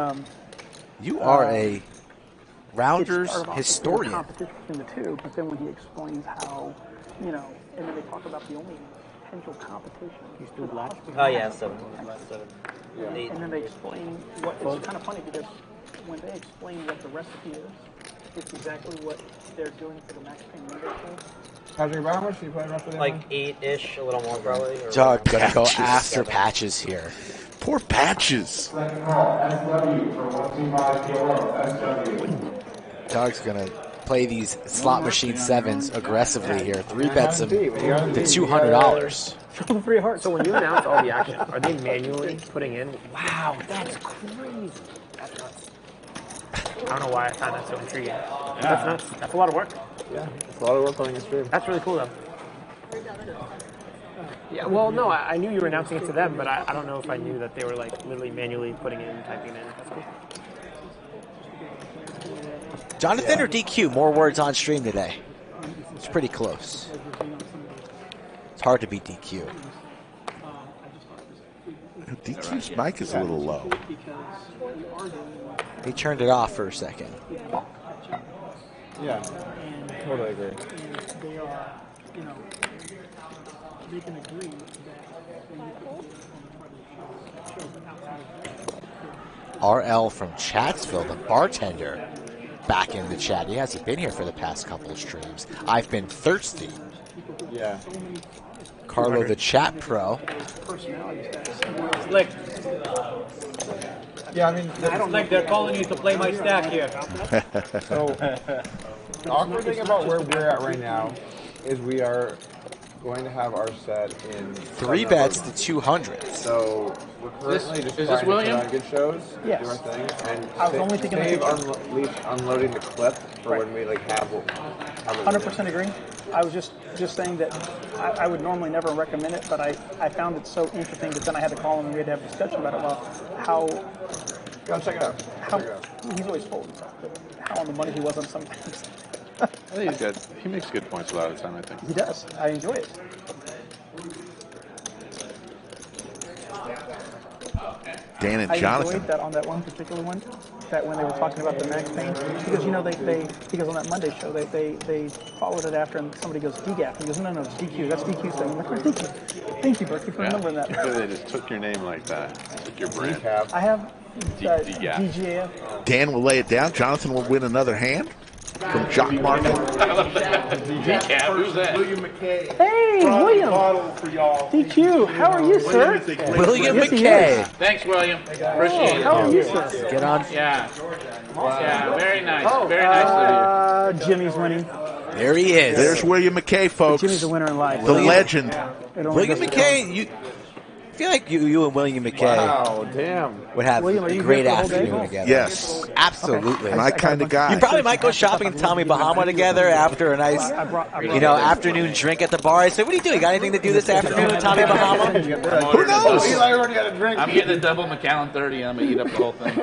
You are a Rounders it's about historian. The competition between the two, but then when he explains how, and then they talk about the only potential competition. He's still black. Oh yeah, 7. And then they explain what. It's kind of funny because when they explain what the recipe is, it's exactly what they're doing for the Max Payne membership. Patrick, how much do you play roughly? Like 8-ish, a little more probably. Or Doug gonna go Patches. after Patches here. Poor Patches. Doug's gonna play these slot machine 7s aggressively here. 3 bets him to $200. Throw the free hearts. So when you announce all the action, are they manually putting in? Wow, that's crazy. That's nuts. I don't know why I find that so intriguing. That's nuts. That's a lot of work. Yeah, it's a lot of work on your stream. That's really cool, though. Yeah, well, no, I knew you were announcing it to them, but I don't know if I knew that they were like literally manually putting it in, typing it in. That's cool. Jonathan or DQ, more words on stream today. It's pretty close. It's hard to beat DQ. DQ's mic is a little low. He turned it off for a second. Yeah, totally agree. And they are, you know, they can agree that when you RL from Chatsville, the bartender, back in the chat. He hasn't been here for the past couple of streams. I've been thirsty. Yeah. Carlo, the chat pro. Slick. Yeah, I mean, I don't think they're calling you to play my stack here. So, the awkward thing about where we're at right now is we are going to have our set in 3 bets to 200. So we're currently just is trying this to William? put on good shows, Yes. do our thing, and I was only thinking save of unloading the clip for when we like have. 100% agree. I was just saying that I would normally never recommend it, but I found it so interesting that then I had to call him and we had to have a discussion about it. Well, how Go check it out. how he's always full, but how on the money he was on some things. I think he makes good points a lot of the time, I think. He does. I enjoy it. Dan and I Jonathan. enjoyed that on that one particular one, that when they were talking about the max pain, because you know because on that Monday show they followed it after and somebody goes DGAF and he goes no it's DQ, that's DQ thing. I'm like, where's DQ? Thank you, Burke, for remembering that. They just took your name like that. Took your brand. I have DGAF. DGAF. Dan will lay it down. Jonathan will win another hand from Jock Market. Who's that? William McKay. Hey, William. Bottle for y'all. DQ, how are you, sir? William Yes, he McKay. is. Thanks, William. Appreciate it. How are you, sir? Get on. Yeah. Yeah, very nice. Very nice of you. Jimmy's winning. There he is. There's William McKay, folks. Jimmy's the winner in life. The legend. It only William goes to McKay, I feel like you and William McKay Wow, damn. would have William, are a you great here for the whole day? afternoon together. Yes. Absolutely. My kind of guy. You probably might go shopping in Tommy Bahama together after a nice, afternoon drink at the bar. I said, what are you doing? Got anything to do this afternoon at Tommy Bahama? Who knows? Eli already had a drink. I'm getting a double Macallan 30 and I'm going to eat up the whole thing.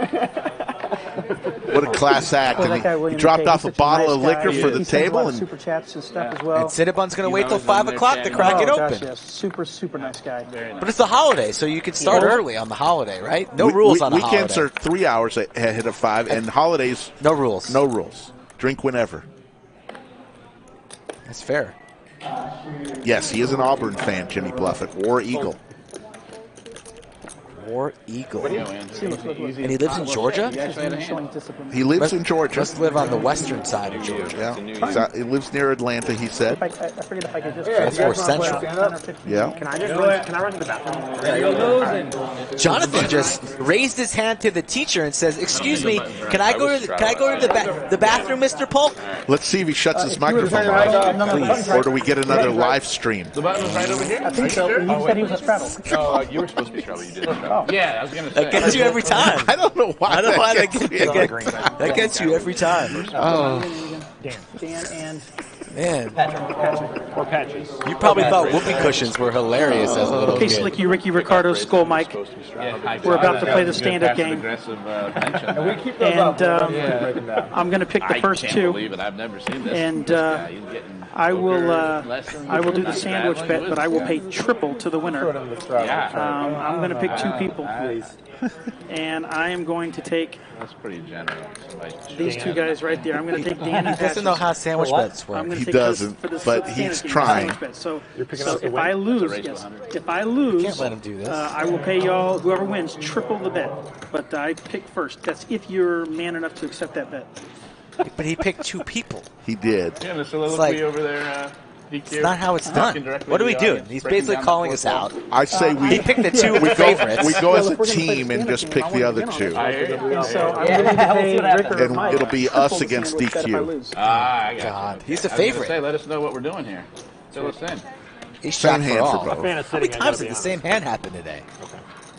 What a class act. Well, that And guy, he William dropped McKay, off he's a such bottle of nice guy. liquor for the He sends a lot table. of And super chats and stuff as well. And Cinnabon's going to wait till He's 5 on o'clock there to crack it Gosh, open. yes. Super nice guy. But it's the holiday, so you can start early on the holiday, right? No rules on a holiday. weekends are 3 hours ahead of 5, and holidays, no rules. No rules. Drink whenever. That's fair. Yes, he is an Auburn fan, Jimmy Bluffett. War Eagle. War Eagle. And he lives in Georgia? He lives in Georgia. Must live on the western side of Georgia. Yeah. He lives near Atlanta, he said. I forget if I could just... That's more central. Yeah. Can I run to the bathroom? Jonathan just raised his hand to the teacher and says, "Excuse me, can I go to the bathroom, Mr. Polk?" Let's see if he shuts his microphone off, please. Or do we get another live stream? The button was right over here? I think so. He said he was a straddle. No, you were supposed to be Straddle. You didn't. Yeah, I was going to say. That gets you every time. I don't know why. I don't know why that gets that gets you every time. Oh. Dan and... Man. Or patches. You probably thought whoopee cushions were hilarious as a little Okay, kid. Slicky, Ricky, Ricardo, Skull Mike. We're about to play the stand-up game. And I'm going to pick the first can't two. believe it. I've never seen this. And This guy, he's getting I will lessons. do the sandwich bet, but I will pay triple to the winner. I'm going to pick two people. And I am going to take That's pretty generous. these two guys right there. I'm going to take Dan and He doesn't know how sandwich bets I'm work. gonna He take doesn't, for this but standard he's game, trying. sandwich bet. So up if I lose, Can't let him do this. I will pay y'all, whoever wins, triple the bet. But I pick first. That's if you're man enough to accept that bet. But he picked two people. He did. Yeah, the soliloquy like- over there. It's not how it's done. What are we doing? He's basically calling us out. I say He picked the two favorites. We go as a team and just pick the other two. And so I'm willing to pay Rick or And Mike it'll be triple us the against sandwich bet if I DQ. lose. I got God, he's you. the I was gonna favorite. Say, let us know what we're doing here. Fill us in. He's Same shot for hand for all. both. I'm a fan of How many sitting. I times gotta did be the same hand happen today?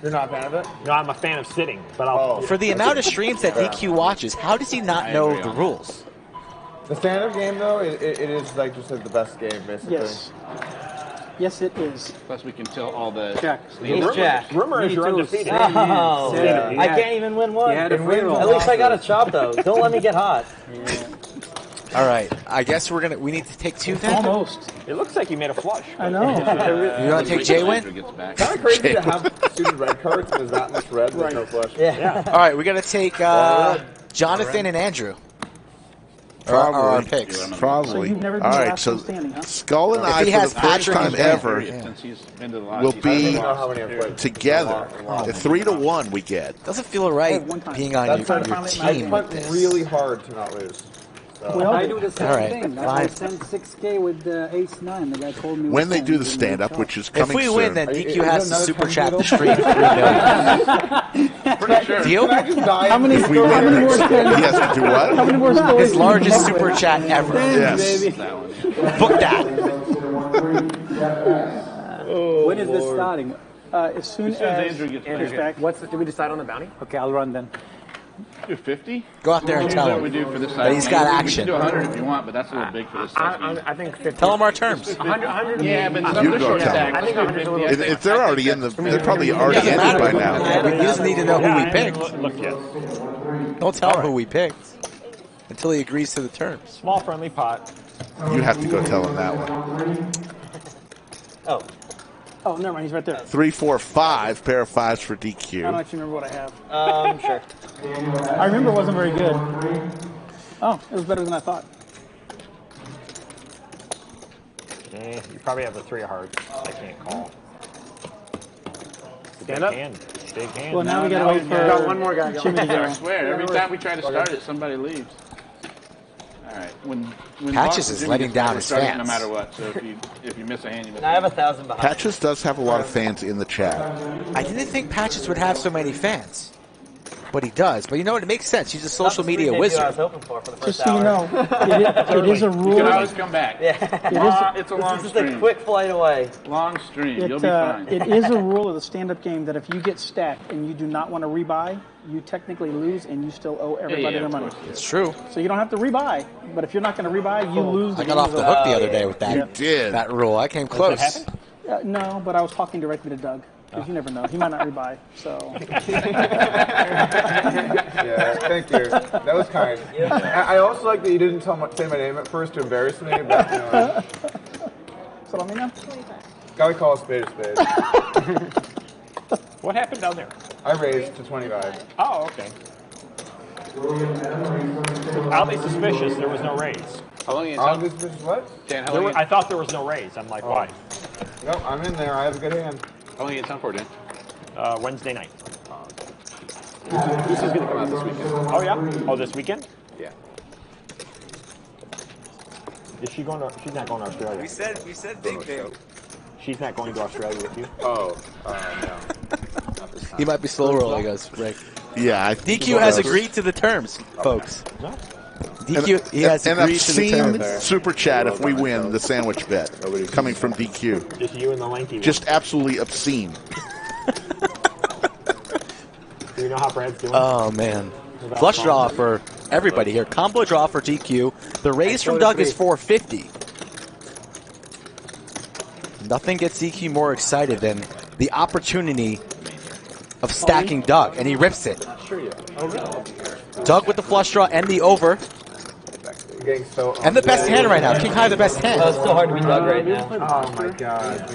You're not a fan of it? No, I'm a fan of sitting, but I'll. For the amount of streams that DQ watches, how does he not know the rules? The stand-up game, though, it is like just like the best game, basically. Yes. Yes, it is. Plus, we can tell all the. Jack. He's Jack. Rumor is you're undefeated. Oh, I can't even win one. At least I got a chop though. Don't let me get hot. All right. I guess we need to take 2 then? Almost. It looks like you made a flush. I know. You want to take J-Win? Kind of crazy to have suited red cards and there's that much red with no flush. Yeah. All right, we got to take Jonathan and Andrew. Probably. Or our picks. Probably. So you've never been All the right, last so one standing, huh? Skull and If I, he for has the first Patrick time and Dan. ever, Since he's been to the last will season. be know how many I've played. together. 3-1 we get. Doesn't feel right being on your team I with went this. really hard to not lose. I do the same All right, thing. fine. I sent 6K with ace-9. The guy told me When they was do the 10, stand-up, which is If coming we soon. win, then DQ has to another super time chat deal? the stream for $3 million. Pretty sure. Deal? How many If we win, how many more he has to do what? How many more stories? His largest super chat ever. Yes. Book that. When is this starting? As soon as Andrew gets Andrew's back. Did we decide on the bounty? Okay, I'll run then. Do 50? Go out there and Here's tell what him we do for this that he's got size. action. You can do 100 if you want, but that's a little big for this size. I think 50. Tell him our terms. 100. Yeah, but some You of the go short tell stack. I think 100 is a little. If they're already in the, they're probably already Doesn't ended by matter. now. He doesn't need to know who we picked. Look, yes. Don't tell him who we picked until he agrees to the terms. Small friendly pot. You have to go tell him that one. Oh, never mind. He's right there. 3, 4, 5 pair of 5s for I don't DQ. actually remember what I have. Sure. I remember it wasn't very good. Oh, it was better than I thought. You probably have a 3 of hearts. I can't call. Stand up. Big hand. Well, now we gotta wait for got one more guy Jimmy to I go. swear, every time we try to start it, somebody leaves. All right. When Patches Boston is Jimmy letting gets down back, his we're starting fans. No matter what. So if you miss a hand, you miss. I have 1,000 behind. Patches does have a lot of fans in the chat. I didn't think Patches would have so many fans, but he does. But you know what? It makes sense. He's a social media I wizard. was hoping for the first Just so you hour. know, it is a You rule. can always come back. Yeah. It's a long This is stream. a quick flight away. Long stream. You'll be fine. It is a rule of the stand-up game that if you get stacked and you do not want to rebuy, you technically lose and you still owe everybody their money. It's true. So you don't have to rebuy, but if you're not going to rebuy, you lose. I got off the hook the other day with that. You did. That rule. I came close. No, but I was talking directly to Doug. Because you never know. He might not rebuy, so. Yeah, thank you. That was kind. I also like that you didn't say my name at first to embarrass me, but you know. So let me know. Gotta call a spade a spade. What happened down there? I raised to 25. Oh, okay. Oddly suspicious. There was no raise. How long are you in Oddly town? suspicious what? Dan, how There long were, I thought there was no raise. I'm like, why? No, I'm in there. I have a good hand. How long are you in town for, Dan? Wednesday night. This is going to come out this weekend. Oh yeah. Oh, this weekend? Yeah. Is she going to? She's not going to Australia. We said big thing. She's not going to Australia with you. Oh, no. He might be slow rolling us, Rick. Yeah, DQ has agreed to the terms, folks. No. DQ, he has an agreed to the obscene terms. super chat if we win the sandwich bet coming from DQ. Just you and the lanky one. Just absolutely obscene. Do you know how Brad's doing? Oh man, flush draw for everybody here. Combo draw for DQ. The raise from Doug is 450. Nothing gets DQ more excited than the opportunity of stacking Doug, and he rips it. Doug with the flush draw and the over. And the best hand right now. King high, the best hand. It's still hard to be Doug right now. Oh my god.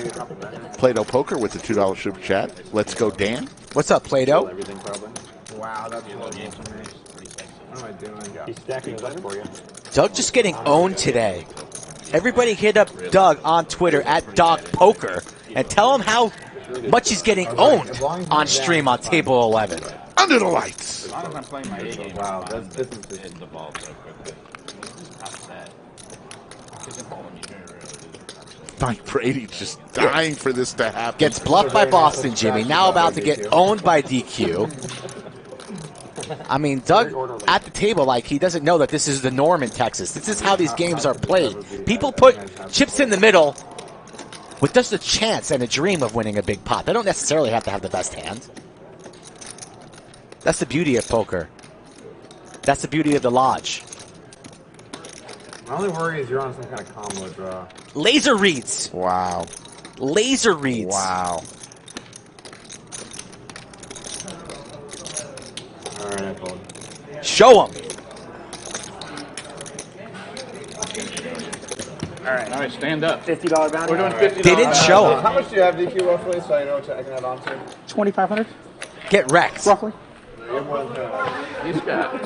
Play-Doh Poker with the $2 super chat. Let's go, Dan. What's up, Play-Doh? Everything probably. Wow, that's a game for me. What am I doing? He's stacking it up for you. Doug just getting owned today. Everybody hit up Doug on Twitter at Dog Poker and tell him how much he's getting owned on stream on Table 11. Under the lights. As long as I'm playing my A game. Wow, this is just hitting the ball so quickly. Mike Brady's just dying for this to happen. Gets bluffed by Boston Jimmy. Now about to get owned by DQ. I mean, Doug at the table, like he doesn't know that this is the norm in Texas. This is how these games are played. People put chips in the middle with just a chance and a dream of winning a big pot. They don't necessarily have to have the best hand. That's the beauty of poker. That's the beauty of the lodge. My only worry is you're on some kind of combo draw. Laser reads. Wow. Laser reads. Wow. Alright, I fold. Show him. All right, stand up. $50 bounty. We're doing $50. They didn't show him. How much do you have, DQ, roughly, so I know what I can add on to? 2,500 Get wrecked. roughly. He's got.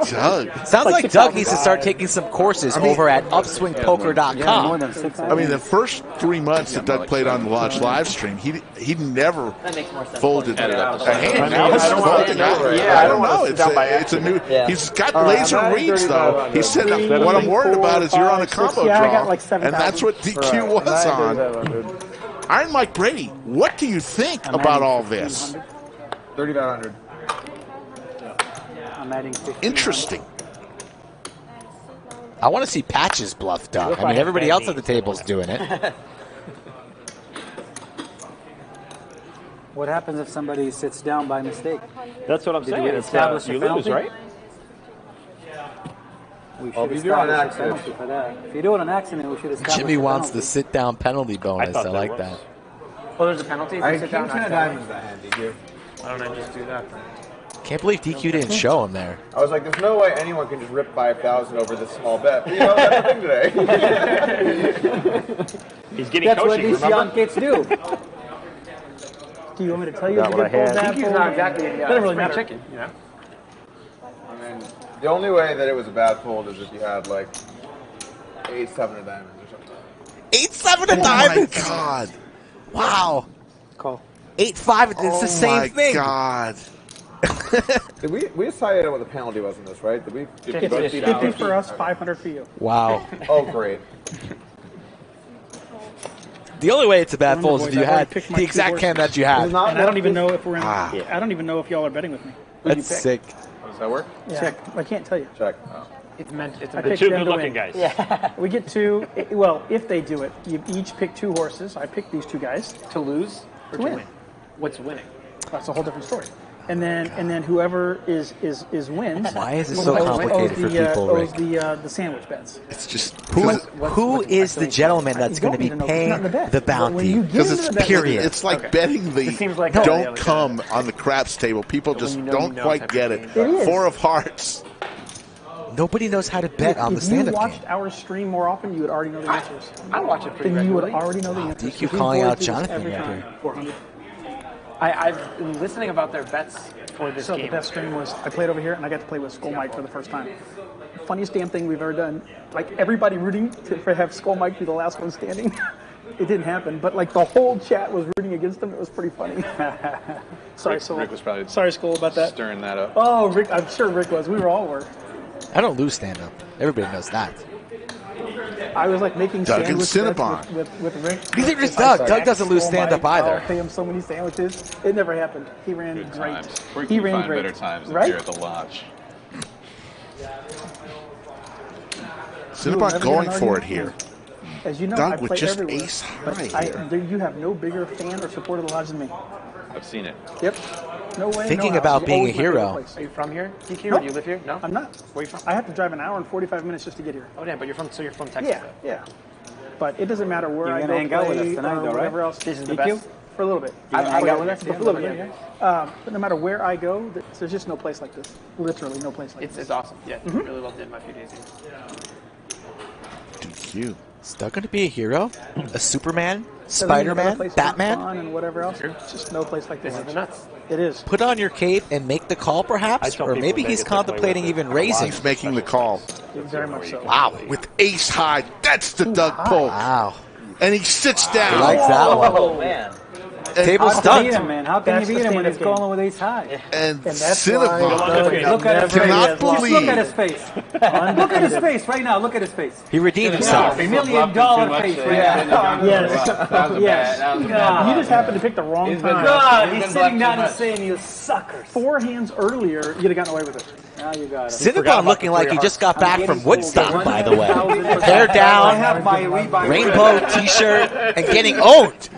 Doug. Sounds like Doug needs to start taking some courses over at upswingpoker.com. I mean, the first 3 months that Doug played on the Launch live stream, he never folded a hand. Now he's folding out. I don't know. It's a new. He's got laser reads though. He said, "What I'm worried about is you're on a combo draw," and that's what DQ was on. Iron Mike Brady, what do you think about all this? 3,500. I'm adding 50. Interesting. I want to see Patches bluff Doug. I mean, everybody else at the table's doing it. What happens if somebody sits down by mistake? That's what I'm saying. Did we establish You a penalty? lose, right? We Oh, should if you do it on establish a accident. penalty for that. If you do it on accident, we should establish Jimmy a wants penalty. the sit-down penalty bonus. I like that. Oh, there's a penalty if I you sit down. King 10 of diamonds that hand, DQ. Why don't I just do that? Can't believe DQ didn't show him there. I was like, there's no way anyone can just rip 5,000 over this small bet. But, you know, that's the thing today. He's getting That's what coaching, these young remember? kids do. Do you want me to tell you Got if what you I get had. pulled bad DQ's fold? not exactly Doesn't really spring matter. chicken, you know? I mean, the only way that it was a bad fold is if you had, like, 8-7 of diamonds or something. 8-7 of diamonds. Oh my God. Wow. Call. 8-5. It's the same thing. Oh my God. Did we decided what the penalty was in this, right? Did we? 50 for us, 500 for you. Wow. Oh, great. The only way it's a bad fold is if Boys, you I've already had picked my the two exact horses. hand that you had. And I don't even know if we're in. Ah. I don't even know if y'all are betting with me. That's sick. Does that work? Yeah. Check. I can't tell you. Check. It's meant. It's I meant. picked Two them to good-looking win. guys. Yeah. We get two. Well, if they do it, you each pick two horses. I pick these two guys To lose or to to win. win? What's winning? That's a whole different story. And then whoever is wins. Why is it so owes complicated for people, Owes Rick? the sandwich bets. It's just Who is the gentleman that's going to be paying the bounty? because it's period. It's like betting the seems like don't come on the craps table. People just you know don't you know quite type of get game. it. It is. 4 of hearts. Nobody knows how to bet on the If you stand-up watched game. our stream more often, you would already know the answers. I watch it pretty Then you would regularly. already know the answers. DQ 'Cause these calling boys out do this Jonathan every right time. here. 400. I've been listening about their bets for this So game. the best stream was I played over here and I got to play with Skull Mike for the first time. Funniest damn thing we've ever done. Like everybody rooting to have Skull Mike be the last one standing. It didn't happen, but like the whole chat was rooting against him. It was pretty funny. Sorry, Skull. Rick was probably Sorry, Skull, about that. stirring that up. Oh, Rick! I'm sure Rick was. We all were. I don't lose stand-up. Everybody knows that. I was like making Doug and sandwich bets Cinnabon. with Rick. Neither does Doug. Doug doesn't lose Skull Mike, stand-up either. I'll pay him so many sandwiches. It never happened. He ran Good great. times. Where He can you ran find great. better times than Right? here at the lodge? Cinnabon going for it here. As you know, Doug I with play just everywhere. ace But high here. you have no bigger fan or supporter of the lodge than me. I've seen it. Yep. No way. Thinking no how. about You're being always a my favorite hero. place. Are you from here, DQ? No. Or do you live here? No. I'm not. Where are you from? I have to drive an hour and 45 minutes just to get here. Oh, damn! But you're from. So you're from Texas. Yeah, yeah. But it doesn't matter where You're I gonna go hang out with play us tonight, or though, right? whatever else. This is the DQ? best. For a little bit. You gonna hang out with us? For a little bit. But no matter where I go, there's just no place like this. Literally no place like It's this. awesome. Yeah, really loved it in my few days here. DQ. Is Doug going to be a hero? A Superman? Doesn't mean another Spider-Man? place is Batman? fun and whatever else. It's just no place like this. This is the nuts. It is. Put on your cape and make the call, I perhaps? tell Or people maybe in he's Vegas they play contemplating with even it. raising. He's making the call. Very much so. Wow. With ace high. That's the Doug Polk. Wow. And he sits down. He likes that one. Oh, man. Table How can you beat stunt. him, man? How can That's you the beat him when standard he's calling with ace high? And that's why Cinnabon Look at his face. cannot Just look believe. at his face. Look at his face right now. Look at his face. He redeemed himself. $1 million face right now. Yes. That was Yes. bad. You just happened to pick the wrong time. God, He's he's been sitting bluffed down too and much. saying, you suckers. 4 hands earlier, you'd have gotten away with it. Now you got it. Cinnabon looking like he just got back from Woodstock, by the way. Hair I down, have my rebuy. rainbow t-shirt, and getting owned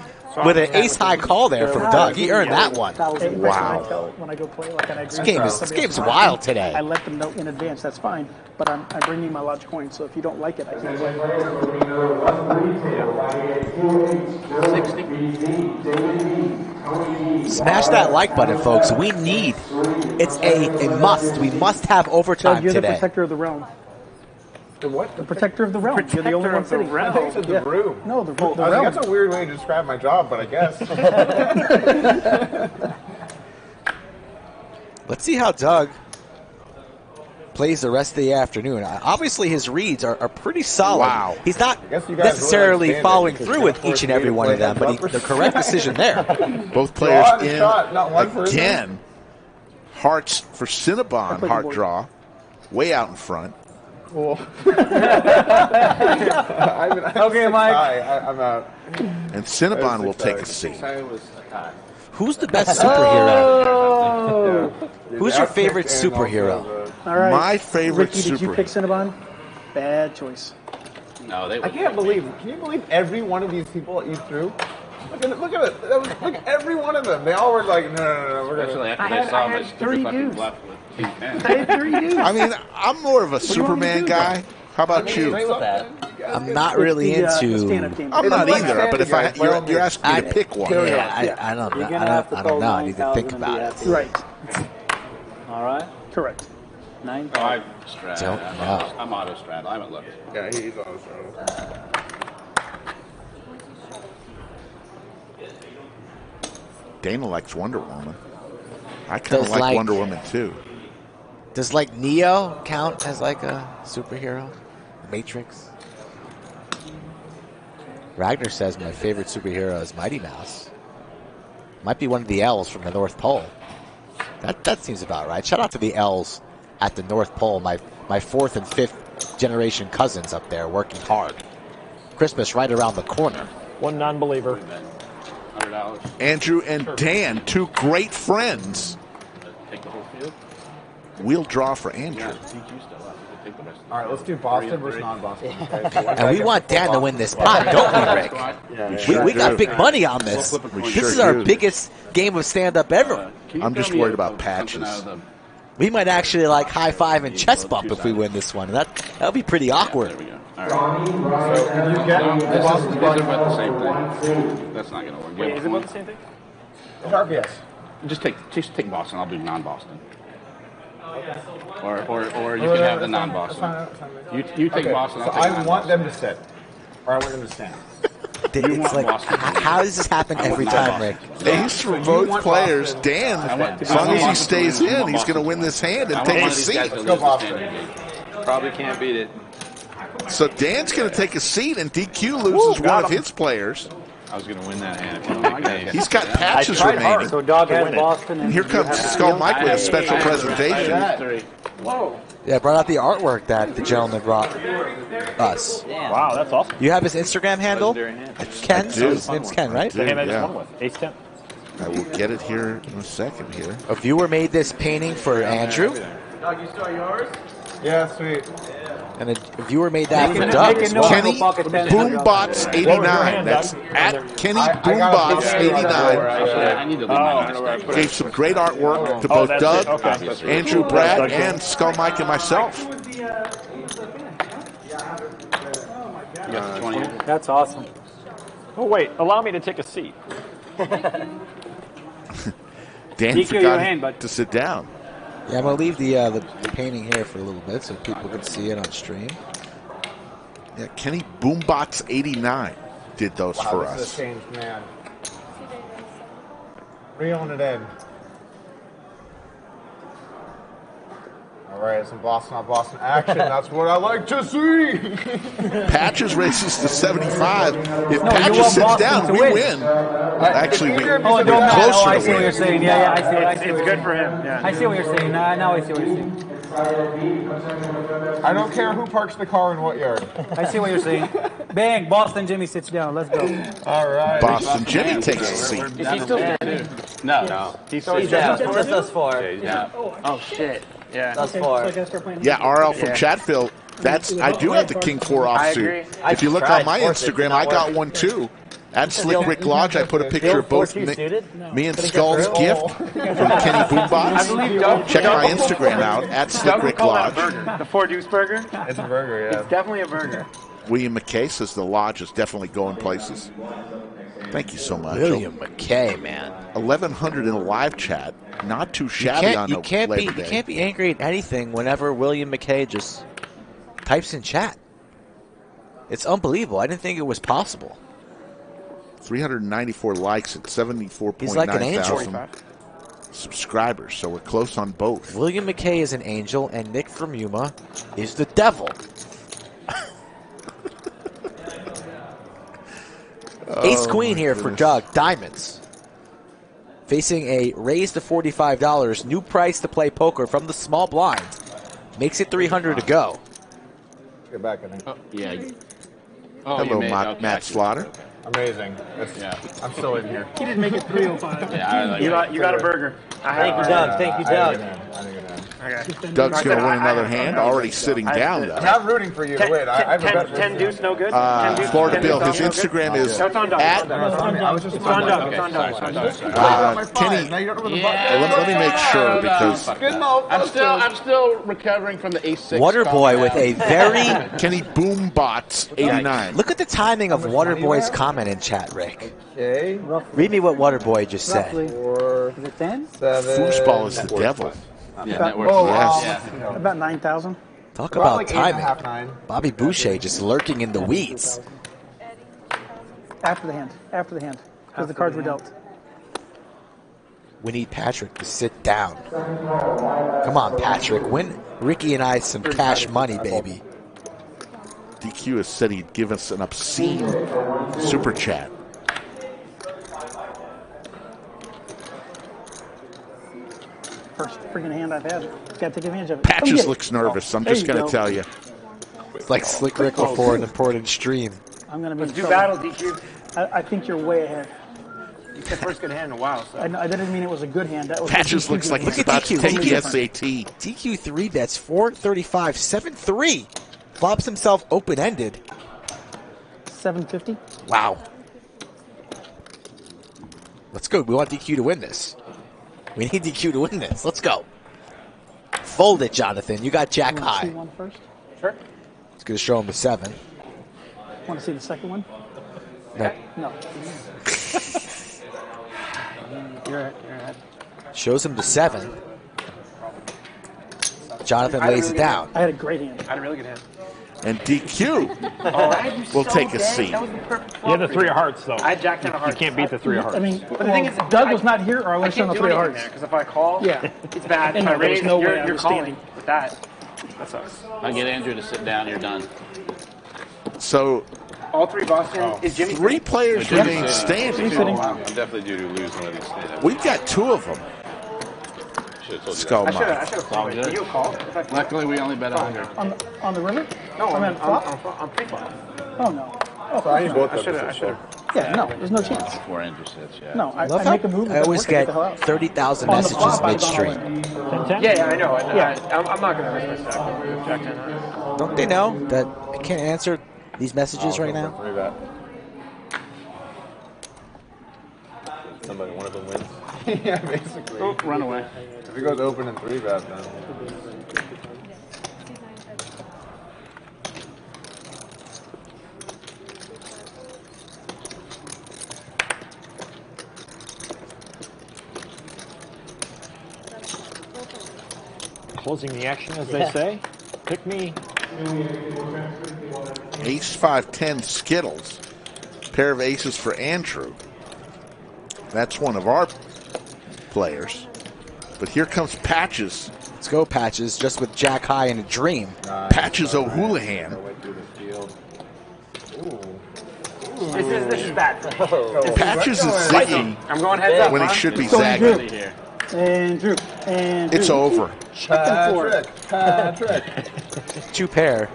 with an ace-high call there from Doug. He earned that one. Wow. When I go play, like, and I agree This game's wild today. I let them know in advance. That's fine. But I'm bringing my lodge coin, so if you don't like it, I can't play. Smash that like button, folks. We need. It's a must. We must have Doug, overtime you're the today. protector of the realm. The what? The protector of the realm. You're the only one sitting. I think it's the room. No, the I was realm. like, that's a weird way to describe my job, but I guess. Let's see how Doug plays the rest of the afternoon. Obviously, his reads are pretty solid. Wow. He's not you guys necessarily really following understand it, through with each and every one of them, but the correct decision there. Both players in not one for again. Hearts for Cinnabon, heart draw. Way out in front. Cool. Okay, Mike. I'm out. And Cinnabon will take a seat. Who's the best superhero? Who's your favorite superhero? All right. My favorite Ricky, did you pick superhero. Cinnabon? Bad choice. No, they. I can't believe. Can you believe every one of these people that you threw? Look at it. Look at every one of them. They all were like, no. We're Especially gonna. after they saw my three fucking dudes. bluff with King 10. I had 3 dudes. I mean, I'm more of a do you want me to Superman do, guy. How about you? I'm not really The into. stand-up game. I'm not It's like either, but if standing you're asking me to pick one. Yeah, I don't know. I don't know. I need to think about it. Right. All right. Correct. 9. Oh, I straddle. Don't know. I'm auto straddle. I haven't looked. Yeah, he's on straddle. Dana likes Wonder Woman. I kind of Does like Wonder Woman too. Does like Neo count as like a superhero? Matrix. Ragnar says my favorite superhero is Mighty Mouse. Might be one of the L's from the North Pole. That seems about right. Shout out to the L's at the North Pole. My 4th and 5th generation cousins up there working hard. Christmas right around the corner. One non-believer. $100. Andrew and Dan, two great friends. Take the whole field. We'll draw for Andrew. Yeah, DQ still up. You could take the rest. All right, let's do Boston versus non-Boston. And we want Dan to win this pot, don't we, Rick? We got big money on this. This is our biggest game of stand-up ever. I'm just worried about patches. We might actually like high-five and chest bump if we win this one. That'll be pretty awkward. There we go. All right. So you get these are about the same thing. That's not going to work. Wait, is it about the same thing? It's RPS. Just take Boston. I'll do non-Boston. Or you can have the non-Boston. You take Boston. I'll So take I want them to sit, or I want them to stand. It's like, how does this happen every time, Rick? Ace for both players. Dan, as long as he stays in, he's going to win this hand and take a seat. Probably can't beat it. So Dan's going to take a seat, and DQ loses one of his players. I was going to win that hand if you picked that. He's got patches remaining. So Dog has Boston. And here comes Skull Mike with a special presentation. Whoa. Yeah, brought out the artwork that the gentleman brought us. Wow, that's awesome. You have his Instagram handle? Ken? I do. His name's Ken, right? I do, The hand I just yeah. won with. Ace 10. I will get it here in a second here. A viewer made this painting for Andrew, Dog, you saw yours? Yeah, sweet. and a viewer made that for Doug as well. Kenny Boombots 89. That's at Kenny Boombots 89. I need to leave my Gave some great artwork to both that's Doug, it. Okay. Andrew, Brad, and Skull Mike and myself. You got the 20. That's awesome. Oh, wait. Allow me to take a seat. Dan DQ your hand, forgot bud. to sit down. Yeah, I'm going to leave the painting here for a little bit so people can see it on stream. Yeah, Kenny Boombots 89 did those for This is us. a changed man. Reeling it in. All right, some Boston on Boston action. That's what I like to see. Patches races to 75. If No, Patches you want sits Boston down, to we win. win. Actually, we Oh, it don't matter. closer Oh, I to see what you're win. saying. Yeah, I see. I see It's good for him. Yeah. I see what you're saying. Now I see what you're saying. I don't care who parks the car in what yard. I see what you're saying. Bang! Boston Jimmy sits down. Let's go. All right. Boston Jimmy takes a seat. Is he still there? No. He's down. Just us four. Yeah. Oh shit. Yeah. Okay, so I gotta start playing. Yeah, RL from Chatfield. I do have the King 4 I offsuit. agree. If you look on my Instagram, I got one too. At Slick Rick Lodge, I put a picture of both me and Skull's gift from Kenny Boombots. Check my Instagram out, at Slick Rick Lodge. The 4 Deuce burger? It's a burger, yeah. It's definitely a burger. William McKay says the Lodge is definitely going places. Thank you so much. William McKay, man. 1,100 in a live chat. Not too shabby on You a can't Labor Day. be angry at anything whenever William McKay just types in chat. It's unbelievable. I didn't think it was possible. 394 likes at 74.9 He's like an angel. thousand subscribers, so we're close on both. William McKay is an angel, and Nick from Yuma is the devil. Ace Queen here for Doug. Diamonds. Facing a raise to $45. New price to play poker from the small blind. Makes it 300 to go. Get back, I think. Oh, yeah. Hello, Matt Slaughter. Amazing. I'm still in here. He didn't make it 305. Yeah, you got a burger. Thank you, Doug. Thank you, Doug. Okay. Doug's going to win another hand, already sitting down, though. I'm rooting for you to win. I have a bet. 10 deuce, no good? Florida Bill, his Instagram is No, it's on Doug. at... It's on Doug. Kenny, let me make sure, because... I'm still recovering from the ace-6. Waterboy with a very... Kenny Boombots 89. Look at the timing of Waterboy's comment in chat, Rick. Okay. Read me what Waterboy just said. 4, is it 10? 7. Foosball is the devil. Yeah, About- that works. Oh, yes. Yeah. About 9,000. Talk About about like timing. 8.5, 9. Bobby Boucher just lurking in the weeds. After the hand. After the hand. Because the cards were dealt. We need Patrick to sit down. Come on, Patrick. Win Ricky and I some cash money, baby. DQ has said he'd give us an obscene super chat. First freaking hand I've had. Got to take advantage of it. Patches looks nervous. I'm just going to tell you. It's like Slick Rick before an important stream. I'm going to be Let's do battle, DQ. I think you're way ahead. You said first good hand in a while. So. I didn't mean it was a good hand. That was Patches looks like he's about to take the SAT. DQ 3 bets 435, 7-3. Flops himself open-ended. 750. Wow. Let's go. We want DQ to win this. We need DQ to win this. Let's go. Fold it, Jonathan. You got Jack You want to high. see one first? Sure. It's going to show him the 7. Want to see the second one? No. No. You're ahead. Shows him the 7. Jonathan lays it down. I had a great hand. I had a really good hand. And DQ will take a seat. You had the 3 of hearts, though. I had Jack 10 of hearts. You can't beat the 3 of hearts. I mean, But the thing is, Doug was not here, or I would have shown the 3 of hearts. Because if I call, Yeah. it's bad. And If I there was raise, no way I you're was calling standing. with that. That sucks. I get Andrew to sit down. You're done. So All 3 Boston. Is Jimmy 3 players remain standing. I'm definitely due to lose one of these stand-ups. We've got 2 of them. Skull I should Mike. have called. Did you call? Luckily, we only bet 100. On the river? No, I mean, flop? on pre-flop. Oh, no. Oh, So I need both I of should them. have. yeah, no. There's no chance. Before Andrew sits, yeah. No, I Love make a how move. I always get the hell out. 30,000 On the messages flop, I'd gone all midstream. in. Yeah, I know. Yeah. I'm not going to risk my stack with Jack 10 hearts. Don't they know that I can't answer these messages right now? Somebody, one of them wins. Yeah, basically. Oh, run away. If he goes open and 3-bet, then. Closing the action, as they say. Pick me. Ace 5-10 Skittles. Pair of aces for Andrew. That's one of our players. But here comes Patches. Let's go, Patches, just with Jack high and a dream. Patches O'Houlihan. This is bad. Patches is zigging I'm going heads up. when he should be So zagging. Andrew. It's over. Patrick. 2 pair.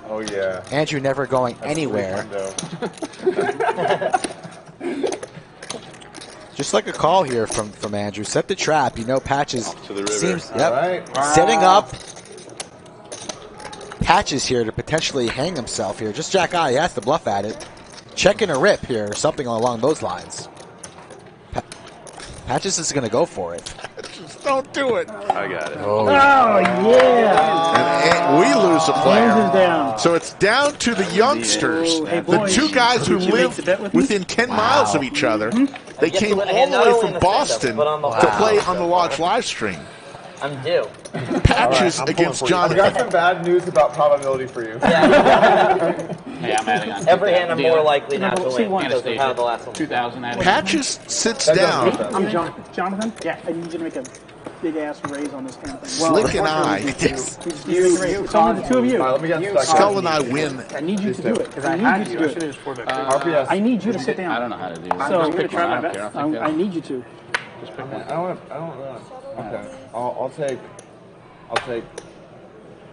Oh, yeah. Andrew never going anywhere. Just like a call here from Andrew. Set the trap. You know, Patches To the river. seems All right. setting up Patches here to potentially hang himself here. Just Jack eye. He has to bluff at it. Checking a rip here, something along those lines. Patches is going to go for it. Just don't do it. I got it. Oh, yeah. And we lose a player. Andrew's down. So it's down to the youngsters. Hey, The boys. 2 guys who Would you make live the bet with me? within 10 miles of each other. They You have to came win a all hand the not way only from in the stand-up, Boston but on the to play live. on the Lodge live stream. I'm due. Patches against Jonathan. I've got some bad news about probability for you. Hey, I'm adding on. Every hand I'm more likely now to See win one. because of how the last one. 2,000 added. Patches sits down. I'm Jonathan. Yeah. I need you to make a big ass raise on this damn thing. Slick and I. It's only the two of you. Let me get Skull and I win. I need you to do it. I had you. I should have just poured RPS. I need you to sit down. I don't know how to do this. So Just pick one. I don't care. I'll pick it I up. need you to. I don't know. Okay. I'll take.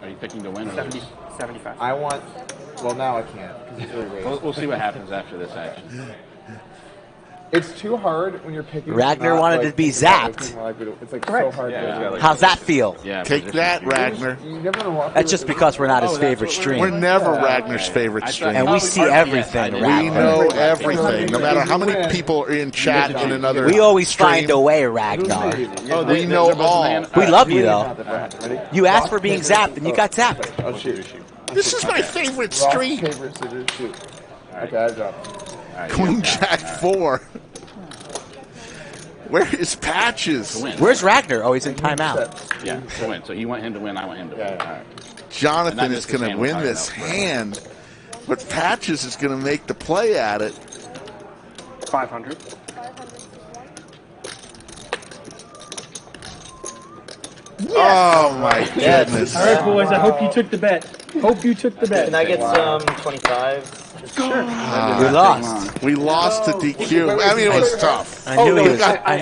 Are you picking to win? 75. I want. Well, now I can't because it's really raised. We'll see what happens after this action. It's too hard when you're picking. Ragnar not, wanted like, to be picking out zapped. everything. It's like so hard. Yeah. How's that feel? Yeah. Take that, Ragnar. You never know what. That's just because we're not his favorite stream. We're never Ragnar's favorite stream. And we see everything, We Ragnar. know everything. No matter how many people are in chat in another We always stream, find a way, Ragnar. we know all. We love you, though. You asked for being zapped, and you got zapped. Oh, shoot. This is my favorite stream. Favorite scissors, shoot. Okay, I dropped. Queen Jack 4. Where is Patches? Where's Ragnar? Oh, he's in timeout. Yeah, to win. So you want him to win, I want him to win. All right. Jonathan is going to win this hand, but Patches is going to make the play at it. 500. Oh, my goodness. All right, boys. I hope you took the bet. Hope you took the bet. Can I get some 25? Sure. We lost. We lost to DQ. I mean, it was tough. I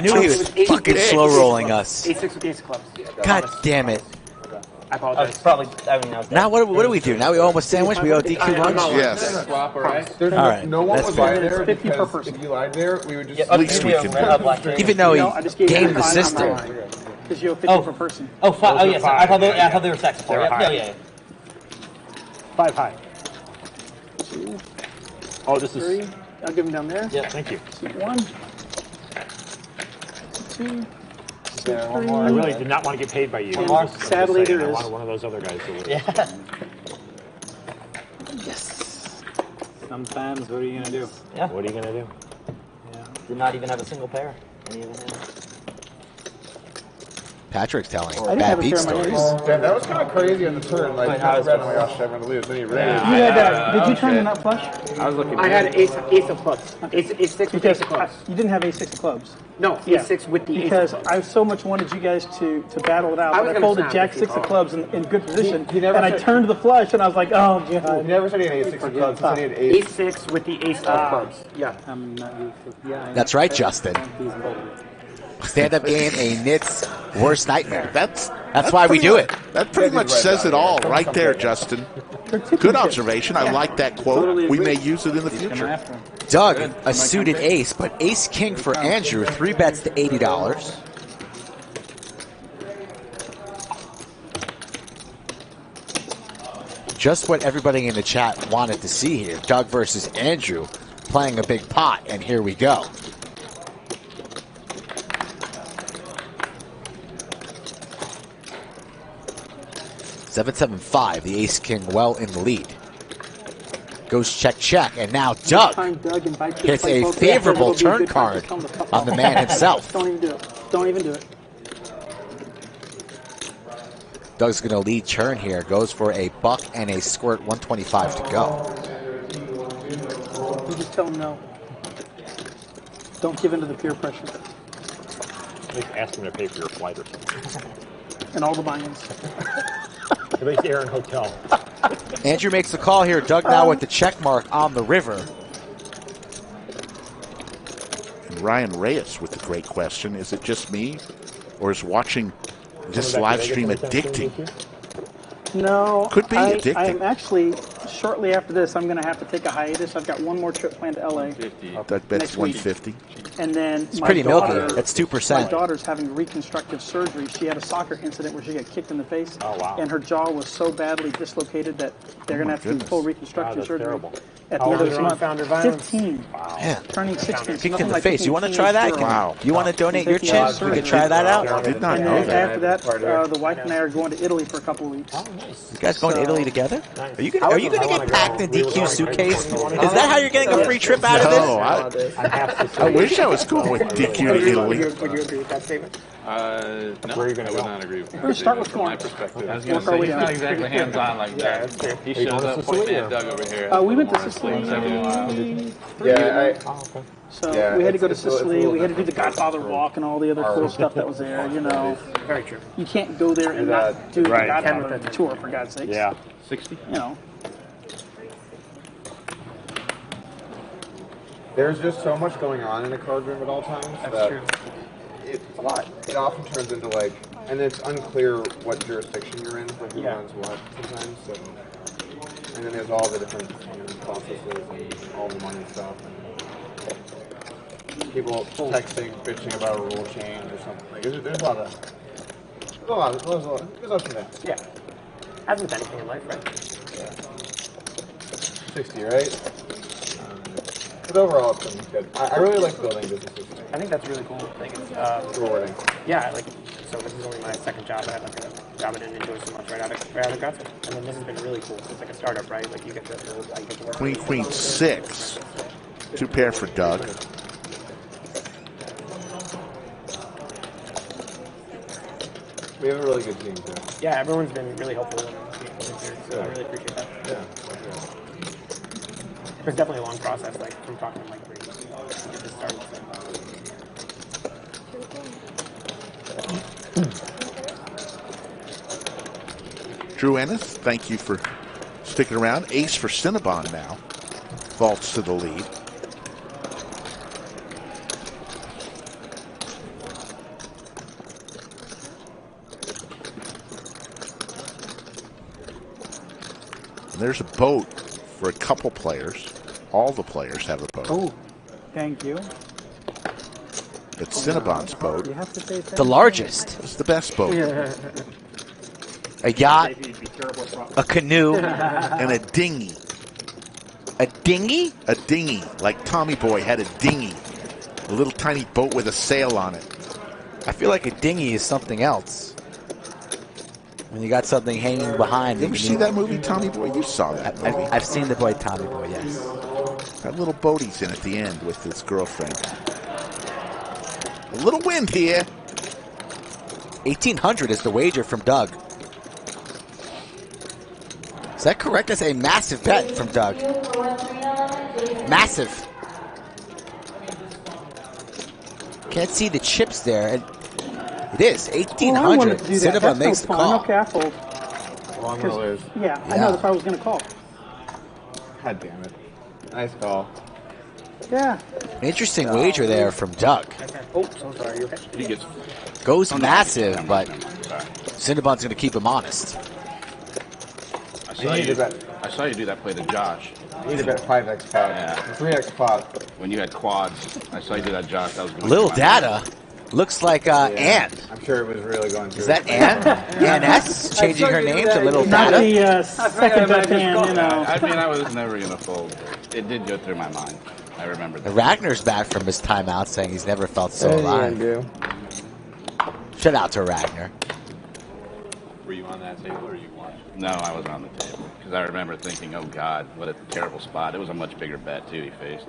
knew he was fucking slow rolling us. A6 with the ace of clubs. God damn it. I apologize. Now what do we do? Now we almost sandwich? We owe DQ lunch? Yes. Swap, all right? There's All right. no one That's would fair. lie there 50 per because person. if you lied there, we would just. At least we can. Even though I he just gave you gamed the I'm system. right. Because you owe 50 per person. Oh, yes. I thought they were sex for. Yeah. 5 high. 2, Oh, this is. 3. I'll give them down there. Yeah. Thank you. 1, 2. I really did not want to get paid by you. And I'm just sadly, saying, there I is. wanted one of those other guys to win. Yeah. Yes. Sometimes, what are you going to do? Yeah. What are you going to do? Did not even have a single pair. Any of them. Patrick's telling I didn't bad have a beat pair of my stories. Yeah, that was kind of crazy on the turn. Like, I was oh my gosh, I'm going to lose. Then he ran. You had, did you turn the nut flush? I was looking. I had ace of clubs. Ace6 with ace of clubs. You didn't have ace-6 of clubs. No, ace6 with the ace because of I so much wanted you guys to battle it out. I was I gonna folded snap jack if you 6 of called. clubs in good position, He never and I said- turned the flush, and I was like, oh god. He never said he had ace 6 of clubs. He said he had ace. ace6 with the ace of clubs. Yeah. I'm not used to. Yeah. I That's know. right, Justin. Stand-up game, a Knit's worst nightmare. That's why we do it. That pretty much says it all right there, Justin. Good observation. I like that quote. We may use it in the future. Doug, a suited ace, but ace-king for Andrew, 3 bets to $80. Just what everybody in the chat wanted to see here. Doug versus Andrew playing a big pot, and here we go. $775, the ace-king well in the lead. Goes check, check, and now Doug hits a favorable turn card on the man himself. Don't even do it. Don't even do it. Doug's going to lead turn here. Goes for a buck and a squirt, 125 to go. You just tell them no. Don't give in to the peer pressure. At least ask them to pay for your flight or something. And all the buy-ins. At least air and hotel. Andrew makes the call here. Doug now with the check mark on the river. And Ryan Reyes with the great question. Is it just me, or is watching this live stream addicting? No. Could be addicting. I'm actually, shortly after this, I'm going to have to take a hiatus. I've got one more trip planned to LA. Doug bets 150. And then It's my pretty daughter, milky. That's 2%. My daughter's having reconstructive surgery. She had a soccer incident where she got kicked in the face. Oh, wow. And her jaw was so badly dislocated that they're going to have to do full reconstructive Wow, that's surgery terrible. at How the end old of is this her month. unfounded violence? 15. Wow. Yeah. Turning 16. Kicked in Nothing the like face. kicking You a want to try that? teenage girl. Wow. You want to donate your Taking out chip? We surgery. could try that out. Did not And know then that. after that, the wife and I are going to Italy for a couple of weeks. Oh, nice. You guys going to So- Italy together? Nice. Are you going to get packed in DQ suitcase? Is that how you're getting a free trip out of No, this? I wish I was going with DQ to Italy. Would you agree with that statement? No, Where are you going I to would go? not agree with We're gonna start with from my corn. perspective. I was going to say, he's not exactly hands-on like that. He shows up, point man Doug over here. We went to Sicily. So Yeah, we had to go to it's a little Sicily. We had to do the different. Godfather walk and all the other cool stuff that was there. You know, Very true. you can't go there and not do the Right. Godfather tour for God's sakes. Yeah. 60. You know. There's just so much going on in a card room at all times. That's true. It's a lot. It often turns into like, and it's unclear what jurisdiction you're in, like who Yeah. runs what sometimes. So, and then there's all the different processes and all the money stuff. And people texting, bitching about a rule change or something. Like, there's a lot of, there's ups and downs. Yeah. As with anything in life, right? 60, right? But overall, it's been good. I really like building businesses. I think that's really cool. I think it's rewarding. Yeah, like, so this is only my second job. I had like a job I didn't enjoy so much right out of grad school. And then this has been really cool. It's like a startup, right? Like you get to build, like, you get to work. Queen, queen, 6. 2 pair for Doug. We have a really good team too. Yeah, everyone's been really helpful in here, so I really appreciate that. Yeah. It's definitely a long process, like from talking to Mike Green. It just started. Drew Ennis, thank you for sticking around. Ace for Cinnabon now. Vaults to the lead. And there's a boat for a couple players. All the players have a boat. Oh, thank you. It's Cinnabon's boat. You have to say The largest. It's the best boat. Yeah. A yacht, a canoe, and a dinghy. A dinghy? A dinghy, like Tommy Boy had a dinghy. A little tiny boat with a sail on it. I feel like a dinghy is something else. When you got something hanging behind. You ever see that movie, Tommy Boy? You saw that movie. I've seen the boy Tommy Boy, yes. That little boat he's in at the end with his girlfriend. A little wind here. 1,800 is the wager from Doug. Is that correct? That's a massive bet from Doug. Massive. Can't see the chips there. It is 1,800. Cinnabon makes the call. Okay, I fold. Long roll is. Yeah, I know. That's why I was going to call. God damn it. Nice call. Yeah. Interesting wager there from Doug. Oh, so sorry. You okay? He gets Goes massive, but Cinnabon's going to keep him honest. I saw you do that play to Josh. I need to bet 5x pot. Yeah. 3x pot. When you had quads, I saw you do that, Josh. That was going Little through my Data looks like Ann. I'm sure it was really going through. Is that Ann? Ann S. Changing her name to Little Not Data? the second best hand, you know. I mean, I was never going to fold. It did go through my mind. I remember that. Ragner's back from his timeout saying he's never felt so alive. Shout out to Ragnar. Were you on that table or you watched? No, I wasn't on the table. Because I remember thinking, oh, God, what a terrible spot. It was a much bigger bet, too, he faced.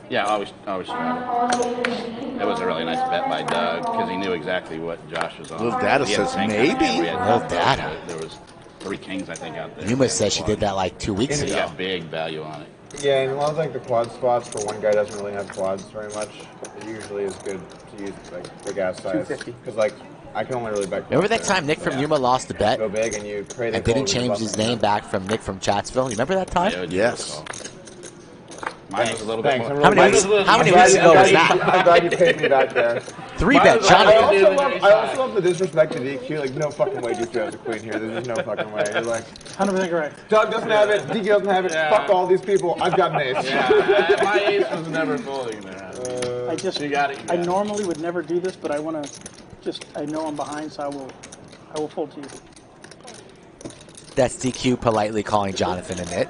Yeah, always tried. It was a really nice bet by Doug because he knew exactly what Josh was on. Little Data He had says the same maybe. kind of hand. We had Little both. Data. There was 3 kings, I think, out there. Yuma said she did that like 2 weeks He ago. got big value on it. Yeah, and a lot of like the quad spots for one guy doesn't really have quads very much. It usually is good to use like big ass size. 250. Because like I can only really bet. Remember that time Nick from Yuma lost the bet Go big and you pray they and didn't call it change his name back from Nick from Chatsville? You remember that time? Yes. Mine was a little bit more. How many weeks ago was that? I'm glad you paid me back there. 3-bet, I Jonathan. also love the disrespect to DQ. Like, no fucking way DQ has a queen here. There's just no fucking way. You're like, 100% correct. Doug doesn't have it. DQ doesn't have it. Yeah. Fuck all these people. I've got an ace. Yeah, my ace was never folding there. I just, You got it. I normally would never do this, but I want to I know I'm behind, so I will fold to you. That's DQ politely calling Jonathan a nit.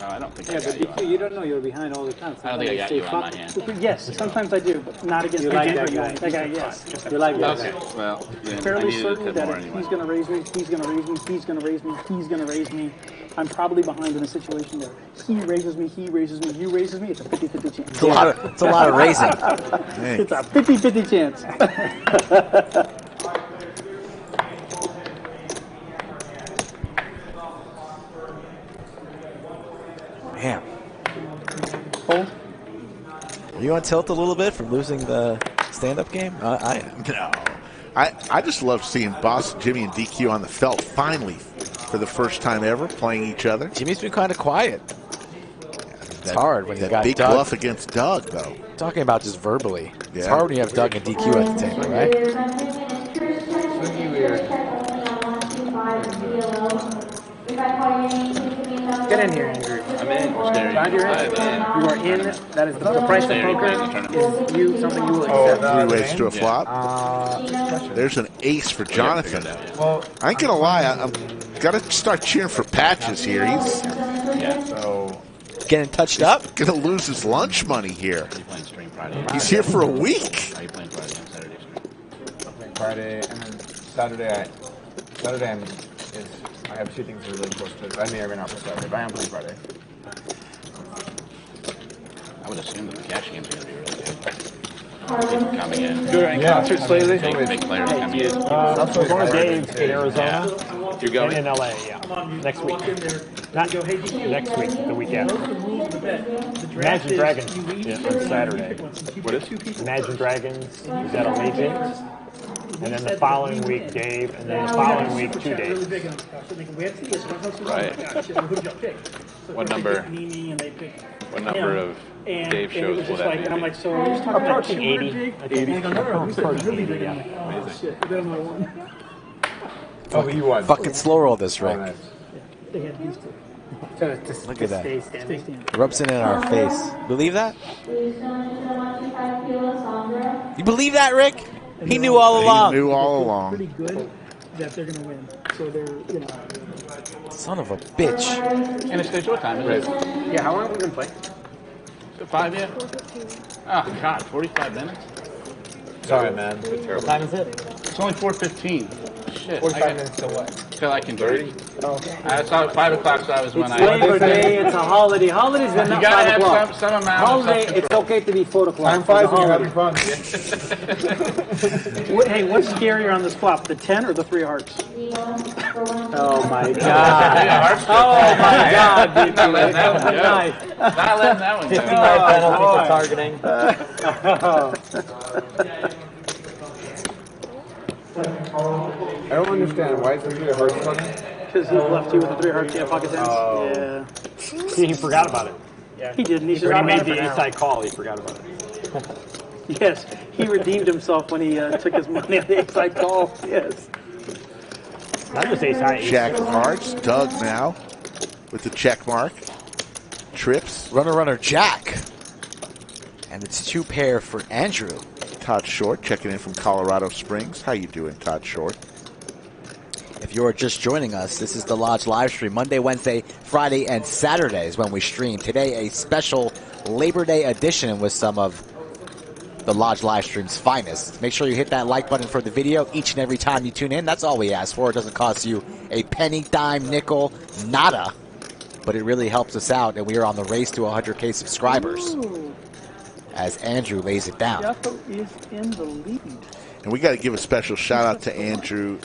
I don't think I Yeah, got but you DQ, you don't know you're behind all the time. I don't think I got you on my hand. Yes, sometimes I do, but not against You my like game. that guy. That guy, yes. You like that Okay, guy. well, then I Fairly needed certain to that more if anyway. he's going to raise me, he's going to raise me, he's going to raise me, he's going to raise me. I'm probably behind in a situation there. He raises me, you raises me. It's a 50-50 chance. It's a lot of raising. It's a 50-50 chance. Man. Hold. Are you on tilt a little bit from losing the stand-up game? I am. No. I just love seeing Boston Jimmy and DQ on the felt finally for the first time ever playing each other. Jimmy's been kind of quiet. It's hard when you That got big Doug. bluff against Doug, though. Talking about just verbally. It's Yeah. hard when you have Doug and DQ at the table, right? Get in here, Andrew. I'm in. Find your in. You are in. That is the price of poker. Is you something you will accept. 3 ways to a flop. There's an ace for Jonathan. Well, I ain't gonna lie, I'm gotta start cheering for Patches here. He's so getting touched up. Gonna lose his lunch money here. He's here for a week. Are you playing Friday and Saturday stream? playing Friday, and then Saturday I have two things that are really close to it. I may or may not play Saturday, but I am playing Friday. I would assume that the cash games are going to be really good. People coming in. Go to any concerts lately? Big players coming in. We're going to Dave in Arizona. Yeah. You're going? In LA, yeah. Next week. Not next week, the week after. Imagine Dragons on Saturday. What is? Imagine Dragons is at Allegiant. And then the following week, Dave. And then the following week, 2 days. Right. What number? What number of Dave shows will that be? And I'm like, so we're just talking about 80. 80. I go, no, he's really big. Yeah. Oh, shit. Then I'm like, one. Oh, he won. Fucking slow roll this, Rick. They had these two. Look at that. Stay standing. Rubs it in our face. Believe that? You believe that, Rick? He knew all along. He knew all along. Pretty good that they're going to win. So they're, you know. Son of a bitch. And it's what time is it? Yeah, how long have we been playing? Is it 5 yet? Oh, God, 45 minutes? Sorry, man. What time is it? It's only 4:15. Shit. 45 minutes to what? Till I can drink. Oh, okay. I saw 5 o'clock, so I was when It's Labor Day, it's a holiday. Holidays are You not gotta 5 have o'clock. some amount of Holiday, it's self-control. okay to be 4 o'clock. Time flies It's a when you're holiday. having fun. Hey, what's scarier on this flop, the 10 or the 3 hearts? Oh my God. Oh my God, dude. Not letting that one go. Nice. Not letting that one go. 59 penalty for targeting. I don't understand. Why is the 3 hearts running? Because he left you with the 3 hearts, yeah, pocket tens. Oh. Yeah. See, he forgot about it. Yeah. He didn't. He When just he made the inside call, he forgot about it. Yes, he redeemed himself when he took his money on the inside call. Yes. Not just ace high. Jack of hearts. Doug now with the check mark. Trips. Runner, Jack. And it's 2 pair for Andrew. Todd Short checking in from Colorado Springs. How you doing, Todd Short? If you're just joining us, this is the Lodge live stream. Monday, Wednesday, Friday, and Saturdays when we stream. Today, a special Labor Day edition with some of the Lodge live stream's finest. Make sure you hit that like button for the video each and every time you tune in. That's all we ask for. It doesn't cost you a penny, dime, nickel, nada. But it really helps us out, and we are on the race to 100K subscribers. Ooh. As Andrew lays it down. Jeffo is in the lead. And we got to give a special shout out to Andrew.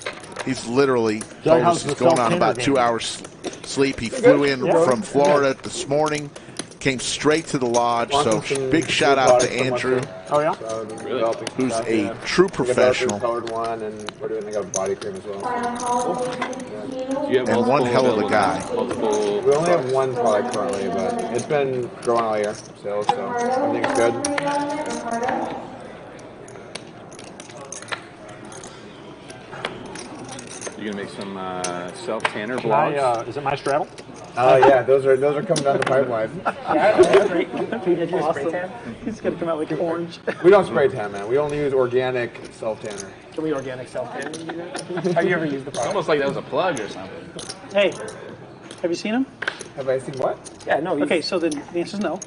He's literally told us he's going on about 2 hours sleep. He flew in from Florida this morning, came straight to the lodge. So big shout out to Andrew. Oh yeah, who's a true professional. Colored one, and we're doing a body cream as well. And one hell of a guy. We only have one product currently, but it's been growing all year. Sales, so everything's good. You gonna make some self tanner vlogs? Is it my straddle? Oh yeah, those are coming down the pipeline. Awesome. He's gonna come out like orange. We don't spray tan, man. We only use organic self tanner. Can we organic self-tanner? Have you ever used the It's product? almost like that was a plug or something. Hey, have you seen him? Have I seen what? Yeah, no. Okay, so then the answer is no.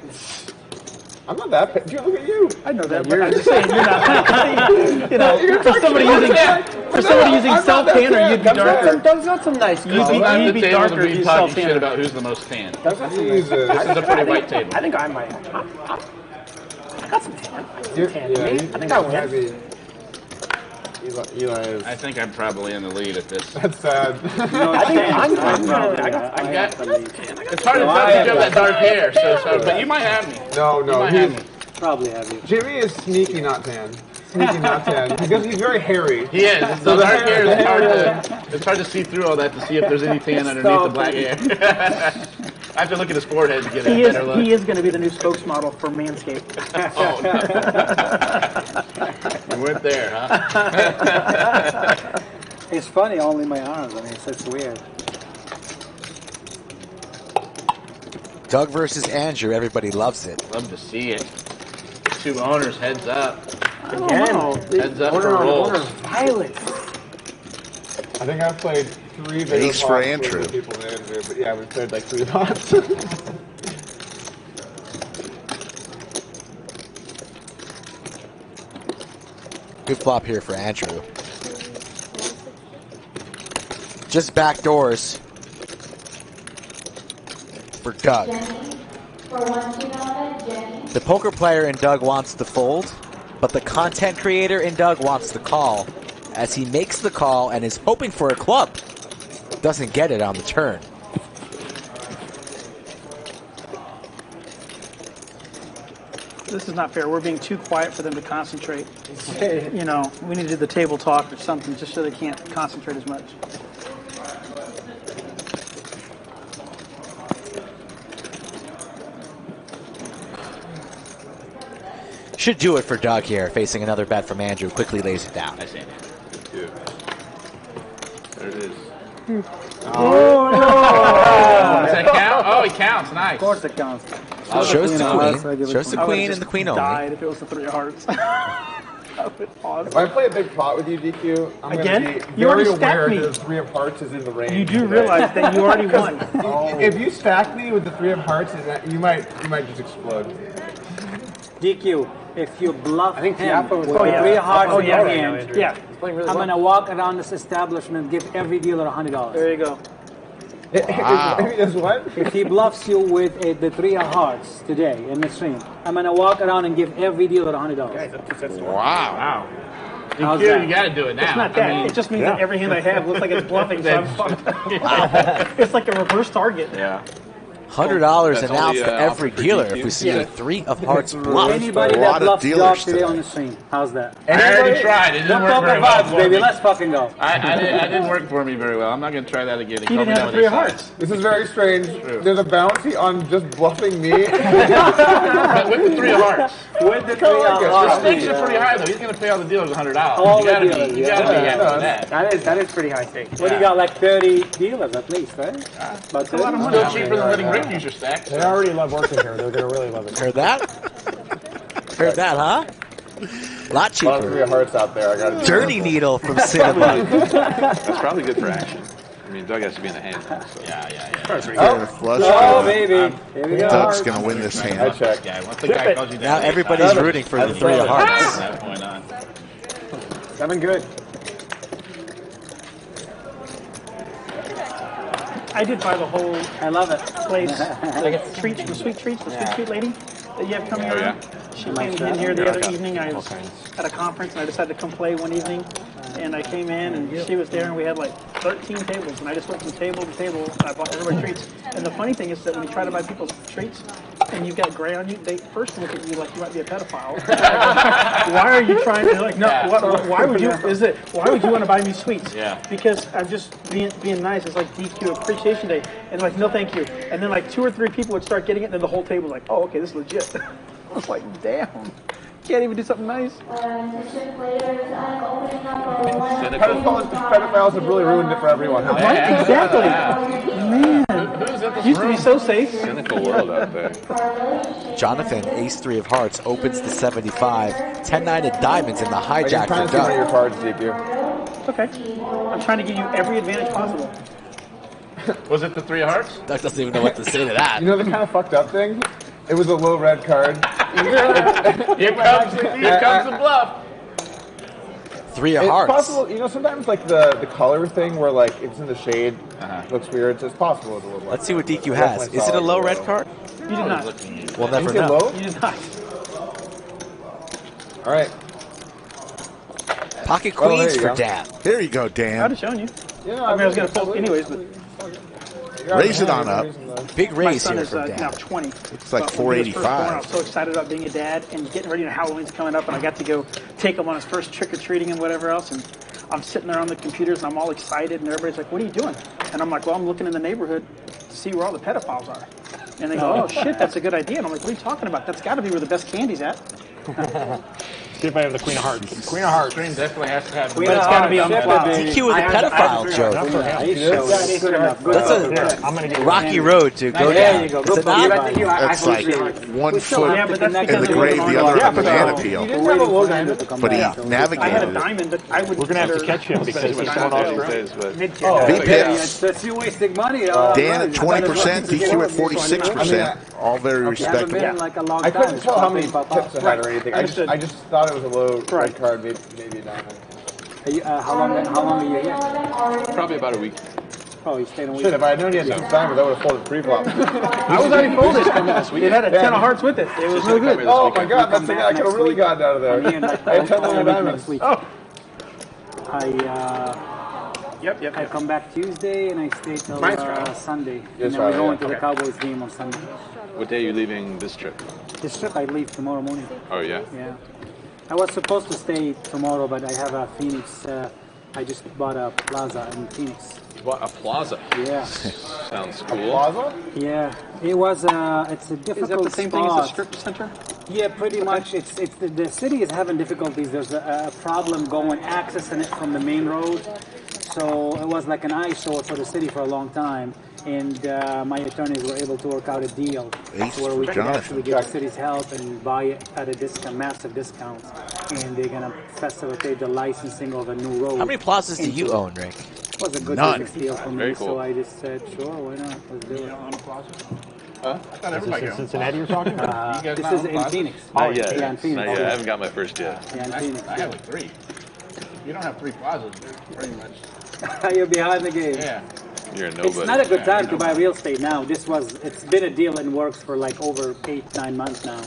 I'm not that bad. Look at you. I know that, but I'm just saying you're not. You know, for somebody using self-tanner, you'd be darker. Doug's got some nice colors. You'd be darker if you talking shit self-tanner. about who's the most tan. Doug's got some This is a pretty white table. I think I might. I got some tan. I think I win. Eli is. I think I'm probably in the lead at this. That's sad. No, I think I got the lead. It's hard to tell if you have that dark hair, but you might have me. No, You might have me. Probably have you. Jimmy is sneaky not tan. Sneaky not tan. Because he's very hairy. He is. So the dark hair is it's hard to see through all that to see if there's any tan underneath the black hair. I have to look at his forehead to get a better look. He is going to be the new spokesmodel for Manscaped. Oh, no. We went there, huh? It's funny, only my arms. I mean, it's weird. Doug versus Andrew. Everybody loves it. Love to see it. Two owners heads up. Again, Heads up for rolls. Violence. I think I've played 3 bigger Ace for pots Andrew. with people than Andrew, but yeah, we've played like 3 pots. Good flop here for Andrew. Just back doors for Doug. The poker player in Doug wants to fold, but the content creator in Doug wants to call, as he makes the call and is hoping for a club. Doesn't get it on the turn. This is not fair. We're being too quiet for them to concentrate. You know, we need to do the table talk or something just so they can't concentrate as much. Should do it for Doug here, facing another bet from Andrew. Quickly lays it down. I see. There it is. Oh, no! Does that count? Oh, it counts. Nice. Of course it counts. Shows the queen. Shows the queen and the queen only. Died if it was the 3 of hearts. If I play a big pot with you, DQ, I'm Again? going to be You already very stacked aware me. that the 3 of hearts is in the range. You do realize that you already won. If you stack me with the 3 of hearts, you might just explode. DQ, if you bluff him Tiafoe with was- 3 hearts in your yeah. hand, Yeah. I'm going to walk around this establishment and give every dealer $100. There you go. Wow. If he bluffs you with the 3 of hearts today in the stream, I'm going to walk around and give every dealer $100. Wow. How's You that? got to do it now. It's not that. It just means that every hand I have looks like it's bluffing, so I'm fucked. It's like a reverse target. Yeah. $100 That's announced only, to every offered for dealer DQ. if we see Yeah. a 3 of hearts bluff. Anybody A that lot of bluffs dealers Josh today today. on the stream, how's that? I already tried. It didn't The work poker very well vibes, for baby. me. Let's fucking go. I didn't work for me very well. I'm not going to try that again. He didn't have the 3 of hearts. This is very strange. There's a bounty on just bluffing me. But with the 3 of hearts. With the 3 of The hearts. stakes are pretty high, though. He's going to pay all the dealers $100. All You the got to dealers, be happy with that. That is pretty high stakes. What do you got, like 30 dealers at least, right? About 30? Still cheaper than letting Rick use your stack. They already love working here. They're going to really love it. Heard that? Heard that, huh? A lot A lot of 3 cheaper. of hearts out there. I got to Dirty Needle from Cinnabon. That's probably good for action. I mean, Doug has to be in the hand. So. Yeah. Flush Oh, draw. baby. Here we go. Doug's going to win this I hand. check. Yeah, once the guy calls you Now down, everybody's rooting for the 3 of hearts. from that point on. 7 good. I did buy the whole I love it. place. Like treats, the sweet treats, the sweet lady that you have coming Oh, around. yeah. She came in here the other evening. I was at a conference and I decided to come play one evening. And I came in and she was there and we had like 13 tables. And I just went from table to table and I bought everybody treats. And the funny thing is that when you try to buy people's treats and you've got gray on you, they first look at you like you might be a pedophile. Why are you trying to like? No. Why would you? Why would you want to buy me sweets? Yeah. Because I'm just being nice. It's like DQ Appreciation Day, and like no, thank you. And then like 2 or 3 people would start getting it, and then the whole table was like, oh, okay, this is legit. I was like, damn, can't even do something nice. Pedophiles have really ruined it for everyone. Huh? Right? Exactly. Man, used to be so safe. Cynical world out there. Jonathan, ace-3 of hearts, opens the 75. 10-9 of diamonds in the hijack trying for to see one of your Doug. cards, DQ. Okay, I'm trying to give you every advantage possible. Was it the 3 of hearts? Doug doesn't even know what to say to that. You know the kind of fucked up thing? It was a low red card. Here comes the bluff. 3 of It's hearts. possible, you know, sometimes like the color thing where like it's in the shade, looks weird. So it's possible it's a little. Let's see what DQ has. Is it a low red card? You did not. We'll never Is it know. low? You did not. All right. Pocket Oh, there queens you for go. Dan. There you go, I'd Dan. have shown you. Yeah, I mean, I was going to fold anyways, but Raise it on up. Big my raise son here is from now Dan. 20. It's like But when he was first born, I 485. was so excited about being a dad and getting ready. Halloween's coming up, and I got to go take him on his first trick or treating and whatever else. And I'm sitting there on the computers, and I'm all excited, and everybody's like, "What are you doing?" And I'm like, "Well, I'm looking in the neighborhood to see where all the pedophiles are." And they go, "Oh shit, that's a good idea." And I'm like, "What are you talking about? That's got to be where the best candy's at." See if I have the Queen of Hearts. Queen of hearts. Green definitely has to have. But it's got to be on the flop. DQ with a pedophile joke. That's a rocky road to go There down. you go. Is it Good not? That's like 1 foot Yeah, but that's in the grave, the other on the banana You peel. didn't have a low diamond. But he I had a navigated it. diamond, but I would. We're gonna have to catch him because he's someone else. Mid-tier. Big Yeah, pips. that's you wasting money. Dan at 20%, DQ at 46%. All very You haven't respectable. been in like a long I time. couldn't tell how many Pop tips I had or anything. I Understood. just thought it was a low Right. red card, maybe a diamond. How long are you here? Probably about a week. Oh, you stayed a week. Shit, if I had known you had 6 diamonds, I would have folded pre-flop. I was already folded. It had a 10 of hearts with it. It was no good. Oh my god, that's the guy I could have really gotten out of there. I'm here like I had 10 little all week diamonds. next week. Oh. I come back Tuesday and I stay till Sunday. Yes, and then we right, go yeah. into the Cowboys game on Sunday. What day are you leaving this trip? This trip I leave tomorrow morning. Oh, yeah? Yeah. I was supposed to stay tomorrow, but I have a Phoenix. I just bought a plaza in Phoenix. What, a plaza? Yeah. Sounds cool. Plaza? Yeah. It was. It's a difficult Is that the same thing as spot. the strip center? Yeah, pretty much. It's the city is having difficulties. There's a problem going accessing it from the main road. So it was like an eyesore for the city for a long time. And my attorneys were able to work out a deal Ace where we for could Jonathan. actually get the city's help and buy it at a discount, massive discount. And they're gonna facilitate the licensing of a new road. How many plazas do you own, Rick? It was a good None. business deal for me, Very so cool. I just said, sure, why not? Let's do it. I thought everybody Is got this Cincinnati you're talking about? You guys This not is on in Plaza? Phoenix. Not yet. Yeah, in Phoenix. Not yet. I haven't got my first yet. Yeah, in Phoenix. I have like 3. You don't have 3 plazas, pretty much. You're behind the game. Yeah. You're a nobody. It's not a good time to buy real estate now. It's been a deal in works for like over 8-9 months now.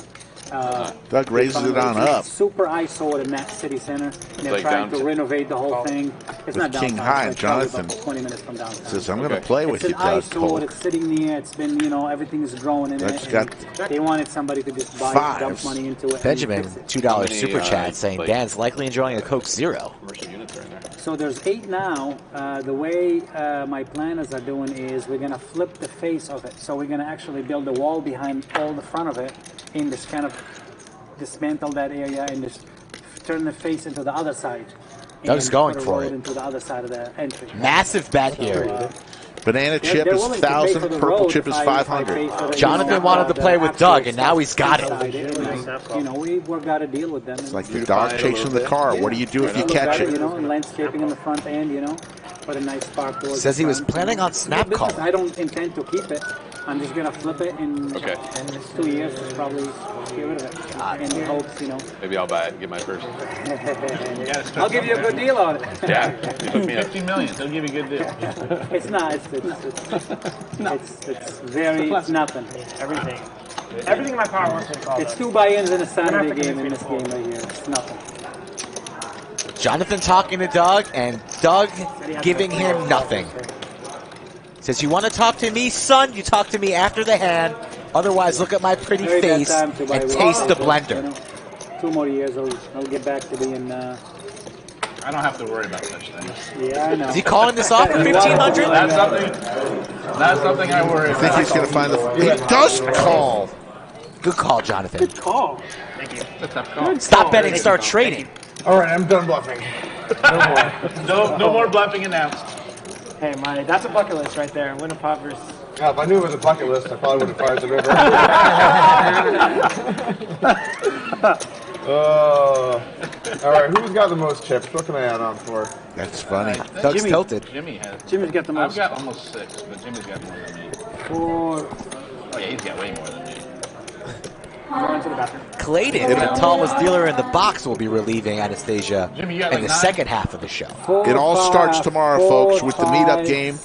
Doug raises it on up. Super eyesore in that city center. And they're like trying to downtown. renovate the whole thing. It's not King downtown. High, it's probably Jonathan about 20 minutes from downtown. Says, I'm going Okay. to play with It's you, an Doug. eyesore. Polk. It's sitting there. It's been, everything is growing in That's it. got and they wanted somebody to just buy, fives. dump money into it. and Benjamin, fix it. $2 many, super chat saying like- Dan's likely enjoying a Coke Zero. Commercial units are in there. So there's 8 now. The way my planners are doing is we're going to flip the face of it. So we're going to actually build a wall behind all the front of it and just kind of dismantle that area and just turn the face into the other side. Doug's and going put a for road it. into the other side of the entry. Massive bet here. Banana chip they're is willing to pay 1,000. for the Purple road chip is if I 500. pay for the, Jonathan wanted to play with Doug, and now he's got it. We worked out a deal with them. It's like the dog chasing the car. What do you do if you catch it? And landscaping in the front end, put a nice park door. Says he was planning on snap calling. I don't intend to keep it. I'm just gonna flip it in 2 years. Probably get rid of it. And in hopes, Maybe I'll buy it and get my first. I'll give you a good deal on it. Yeah, you hook me up. 50 million, they'll give you a good deal. It's not. It's very. It's nothing. Everything. Everything in my power wants me to call It's that. 2 buy-ins in a Saturday game in this game right here. It's nothing. Jonathan talking to Doug, and Doug giving him nothing. Says, you want to talk to me, son? You talk to me after the hand. Otherwise, look at my pretty Very bad face time to buy and real taste the estate, blender. 2 more years, I'll get back to being. I don't have to worry about such things. Yeah, I know. Is he calling this off for 1,500? That's something I worry I about. think he's going to find the. He does call. Good call, Jonathan. Good call. Thank you. That's a tough call. Stop betting, start trading. All right, I'm done bluffing. No more bluffing announced. Hey, that's a bucket list right there. Win a pot versus. Yeah, if I knew it was a bucket list, I probably would have fired the river. All right, who's got the most chips? What can I add on for? That's funny. Doug's tilted. Jimmy has. Jimmy's got the most. I've got almost 6, but Jimmy's got more than me. 4. Oh yeah, he's got way more than me. Going to the bathroom. Clayton, the tallest dealer in the box, will be relieving Anastasia Jimmy, you got in like the 9? second half of the show. It all starts tomorrow, folks, with the meetup game.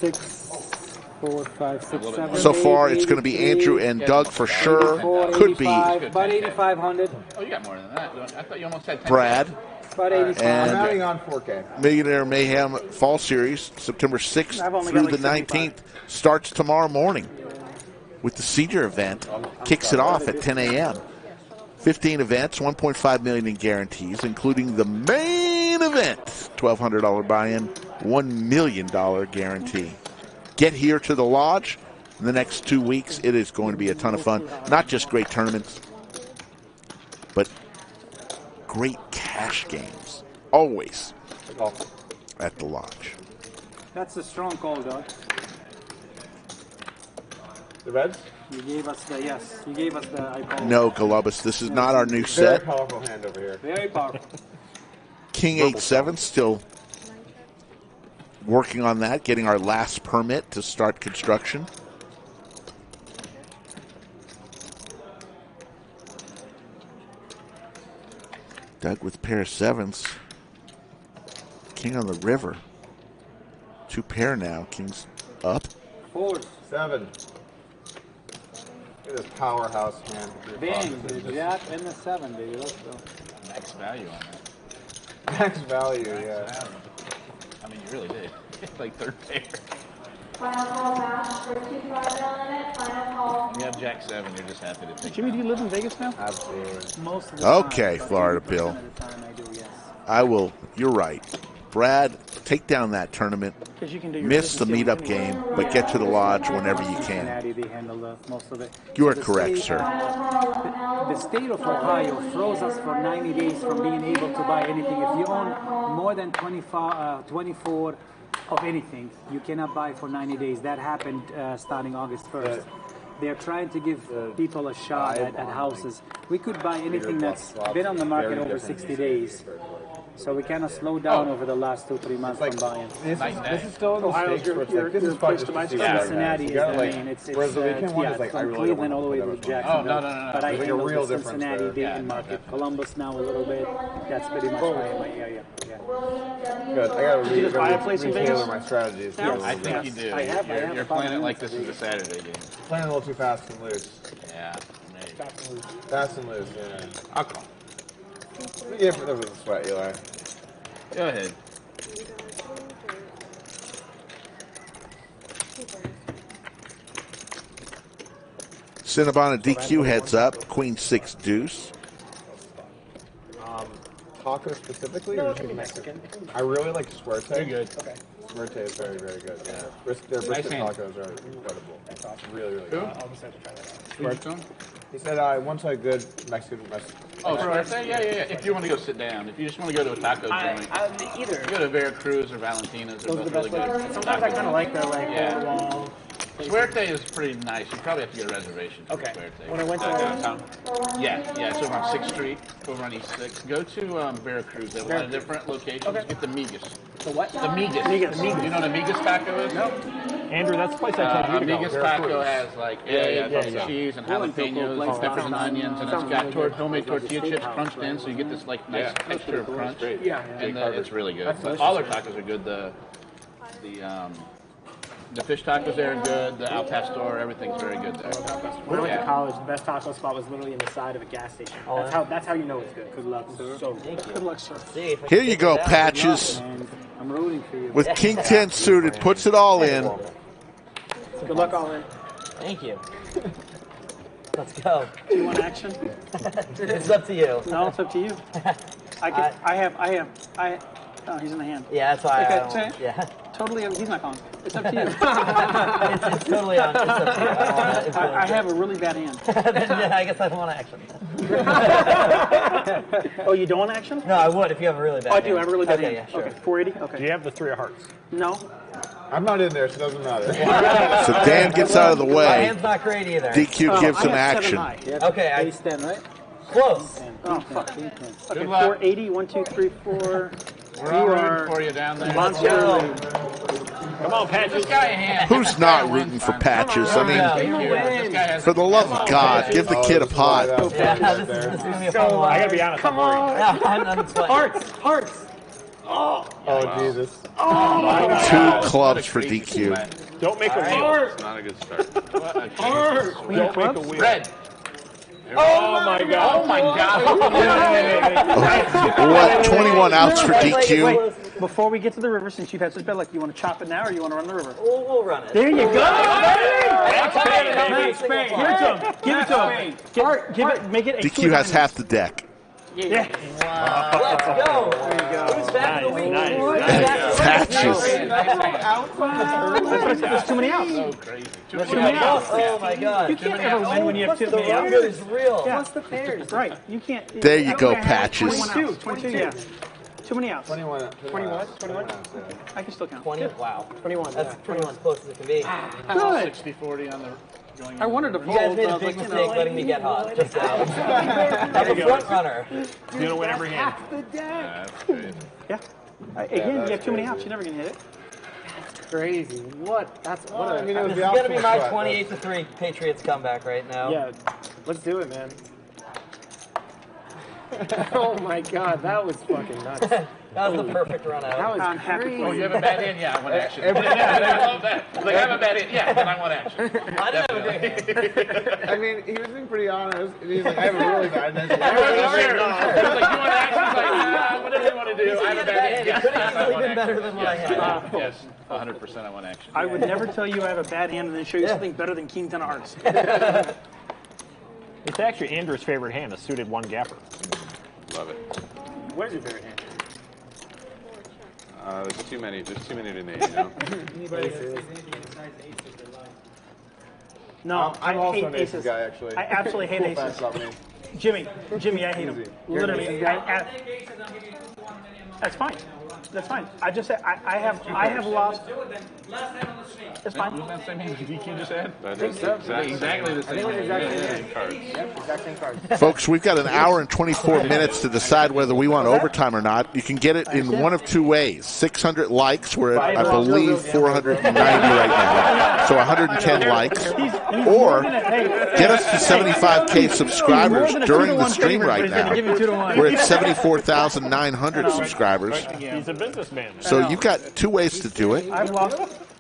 4, 5, 6, 7. So far, it's going to be Andrew and Doug for sure. Could be about 8,500. Oh, you got more than that. I thought you almost had 10. Brad. About 85. And I'm adding on 4K. Millionaire Mayhem Fall Series, September 6th I've only through got the like 19th, starts tomorrow morning with the senior event. Kicks it off at 10 a.m. 15 events, 1.5 million in guarantees, including the main event, $1,200 buy-in, $1 million guarantee. Get here to the lodge in the next 2 weeks. It is going to be a ton of fun. Not just great tournaments, but great cash games. Always at the lodge. That's a strong call, Doug. The Reds? You gave us the yes. You gave us the I call. No, Columbus, this is not our new Very set. powerful hand over here. Very powerful. King 8-7 still working on that, getting our last permit to start construction. Doug with a pair of 7s. King on the river. 2 pair now. King's up. 4. 7. Look at this powerhouse hand. Bang, the jack and the 7, baby. Let's go. Max value on that. Max value, yeah. I mean, you really did. Like third pair. Final call match. There's 2 $5 in it. Final call. When you have Jack 7, you're just happy to take Jimmy, do you live in Vegas now? Absolutely. Most of the time. Okay, Florida Bill. Of the time I do, yes. I will. You're right. Brad, take down that tournament. 'Cause you can do your Miss the business meetup anywhere. game, but get to the lodge whenever you can. Cincinnati, they handle most of it. You are The correct, state- sir. The state of Ohio froze us for 90 days from being able to buy anything. If you own more than 24 of anything, you cannot buy for 90 days. That happened starting August 1st. They're trying to give people a shot at houses. We could buy anything that's been on the market over 60 days. So we kind of slowed down over the last 2-3 months from buying. This is still in the Ohio's States where it's your like, this is fun place just to buy to see stuff. what Cincinnati is you gotta, the like, main. It's whereas the weekend one yeah, is like, I from really Cleveland don't all the way to want to Jacksonville. Oh, no. But I There's like a handle real the difference Cincinnati there. Dayton market. Columbus now a little bit. That's pretty much my area. Yeah. Good. I gotta You just buy a place in Vegas? retailor my strategies. No. I think you do. I have You're playing it like this is a Saturday game. Playing a little too fast and loose. Yeah, maybe. Fast and loose, yeah. I'll call. Yeah, but there was a sweat, Eli. Go ahead. Cinnabon DQ heads up. Queen 6 deuce. Taco specifically, or just Mexican? I really like Suerte. You're good. Okay. Suerte is very, very good. Yeah. Their brisket tacos are incredible. That's awesome. Really, really good. I'll just have to try that out. Suerte? He said I once had good Mexican. Oh, Suerte? Yeah. If you want to go sit down. If you just want to go to a taco joint. Either. Go to Veracruz or Valentina's. They're both really good. Sometimes I kind of like the wall. Suerte is pretty nice. You probably have to get a reservation for Okay. Suerte. When I went to downtown. Yeah, it's over on 6th Street, over on East 6. Go to Veracruz. They have a lot of different locations. Okay. Get the Migas. The what? The Migas. Migas. You know what a Migas taco is? No. Andrew, that's the place I told you to go. Migas taco has like cheese and jalapenos, peppers and onions, and it's got homemade tortilla chips crunched in, so you get this like nice texture of crunch. Yeah. And it's really good. But all their tacos are good. The fish tacos there are good. The al pastor, everything's very good there. When I went to college, the best taco spot was literally in the side of a gas station. That's how you know it's good. Good luck, sir. So good luck, sir. Here you go, Patches. I'm rooting for you. With King 10 suited, puts it all in. Good luck, all in. Thank you. Let's go. Do you want action? It's up to you. No, it's up to you. Oh, he's in the hand. Yeah, that's why Okay, I don't, yeah. Totally, he's not calling. It's up to you. it's totally on. It's up to you. I have a really bad hand. Then I guess I don't want action. Oh, you don't want action? No, I would if you have a really bad Oh, I hand. do. I have a really bad Okay, hand. yeah, sure. Okay, 480? Okay. Do you have the 3 of hearts? No. I'm not in there, so it doesn't matter. So Dan gets out of the My way. hand's not great either. DQ gives I him have 7 action. high. Okay, Ace 10, right? Close. Oh, fuck. Okay, Good luck. 480, 1, 2, 3, 4. We're all rooting for you down there. Monster. Come on, Patches. This guy a hand. Who's not rooting for Patches? I mean, for the love of God, give the kid a pot. This is gonna be a fun one. I gotta be honest. Come I'm on. worried. Hearts. Oh, Jesus. Two clubs for DQ. Don't make a wheel. It's not a good start. Don't make a wheel. Red. Oh my God. Oh my God. What? 21 outs for DQ. Wait. Before we get to the river, since you've had such bad luck, you want to chop it now or you want to run the river? We'll run it. There you go. Max Payne. Give it to him. Give it to him. Give it. Make it a DQ has half the deck. Yeah. Wow. Let's go. There you go. Who's back in the week? Patches. There's too many outs. So crazy. Too many outs. Oh my God. You can't ever win when you have too many outs. The river is real. Yeah. What's the pairs? Right. You can't. There you go, Patches. 22, yeah. Too many outs. 21. 21? I can still count. 20. Wow. 21. That's pretty much as close as it can be. Good. 60-40 on the going. I wanted to You fold. guys made a but I big was like, mistake letting me get hot. Just saying. I'm a front runner. You're gonna win every hand. That's crazy. Yeah. Again, you have too many outs. You're never gonna hit it. Crazy. What? That's what. I mean, it was This the is gonna be my optimal shot, 28-3 Patriots comeback right now. Yeah. Let's do it, man. Oh my God, that was fucking nuts. That was the perfect run out. That was I'm happy crazy. for Oh, you. you have a bad hand? Yeah, I want action. I love that. Like, I have a bad hand. Yeah, then I want action. I didn't have a good hand. I mean, he was being pretty honest. And he's like, I have a really bad hand. He was like, you want action? He's like, whatever you want to do. I have a bad hand. It could have easily been better than what I had. Yes, 100% I want action. I would never tell you I have a bad hand and then show you something better than King 10 of Hearts. It's actually Andrew's favorite hand, a suited one gapper. Love it. Where's your favorite hand? There's too many to name, you know? No, I'm I also hate an aces aces. guy, actually. I absolutely hate Cool aces. fact about me. Jimmy, I hate them. Literally, that's fine. That's fine. I just said I have lost. It's fine. Wasn't that the same hand DQ just had? I think so. Exactly the same. Cards. Yep, exact same cards. Folks, we've got an hour and 24 minutes to decide whether we want overtime or not. You can get it in one of two ways. 600 likes. We're at, I believe, 490 right now. So 110 likes. Or get us to 75K subscribers during the stream right now. We're at 74,900 subscribers. He's a businessman. So you've got two ways to do it.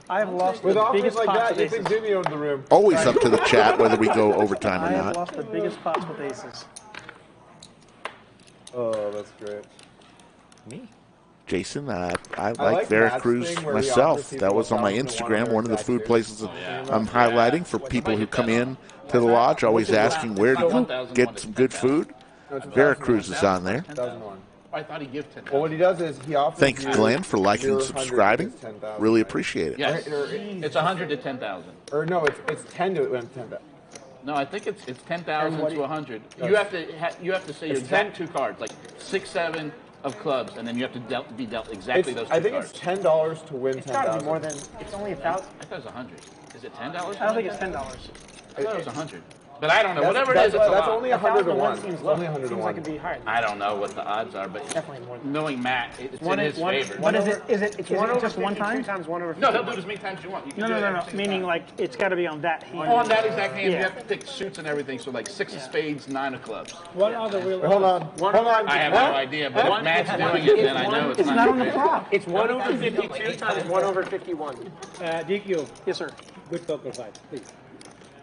I have lost With the offers biggest like pots that, with you think aces. Jimmy owns the room. Always up to the chat whether we go overtime I or have not. lost the biggest pots with aces. Oh, that's great. Me? Jason, I like like Veracruz Matt's thing where he myself. offers That was on my people Instagram, one of the food $1,000 places that I'm highlighting for people who come in to the lodge, always asking where to get some good food. Veracruz is on there. 1001. I thought he'd give 10. Well, what he does is he offers. Thanks, you Glenn, for liking and 0, 100, subscribing. 10,000. Really appreciate it. Yes. It's 100 to 10,000. Or no, it's 10 to 10,000. No, I think it's 10,000 what to do 100. No. You have to say your It's exact two cards, like 6, 7 of clubs, and then you have to be dealt exactly those two I think cards. it's $10 to win It's gotta be 10,000. more than. It's only 1,000. I thought it was 100. Is it $10? I don't think it's $10. I thought it was 100. But I don't know. Whatever it that's, is, it's a that's lot. only 100 to 1. Seems It's low. only 100 to Seems 1. like it'd be higher. I don't know what the odds are, but Definitely more than knowing Matt, it's one in his favor. What is it? Is it It's is one it over just one 52 time? times 1 over No, 51. he'll do it as many times as you want. You can No, do no, it no, every no. single Meaning time. like it's got to be on that hand. On that exact hand, Yeah. you have to pick suits and everything. So like 6 of spades, 9 of clubs. What are the real Hold on. Hold on. I have no idea, but if Matt's doing it, then I know it's It's not on the fair. flop. It's 1 over 52 times 1 over 51. DQ, Yes, sir. good poker fight, please.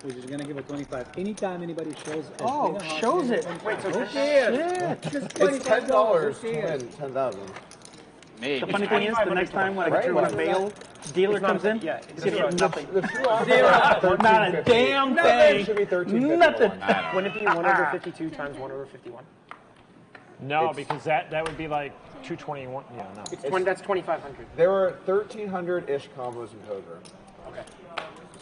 We're just gonna give a 25. Anytime anybody shows. Oh, shows it. Wait, so Who cares? Just It's $10 to Who cares? win 10,000. Maybe. The funny thing is, the next time when a bail dealer comes in, yeah, he's gonna get nothing. The true odds Zero. are Not a damn thing. should be 13.50 Nothing. to 1. Wouldn't it be 1 over 52 times 1 over 51? No, because that would be like 221. Yeah, no. It's 20, that's 2,500. There were 1,300-ish combos in poker. Okay.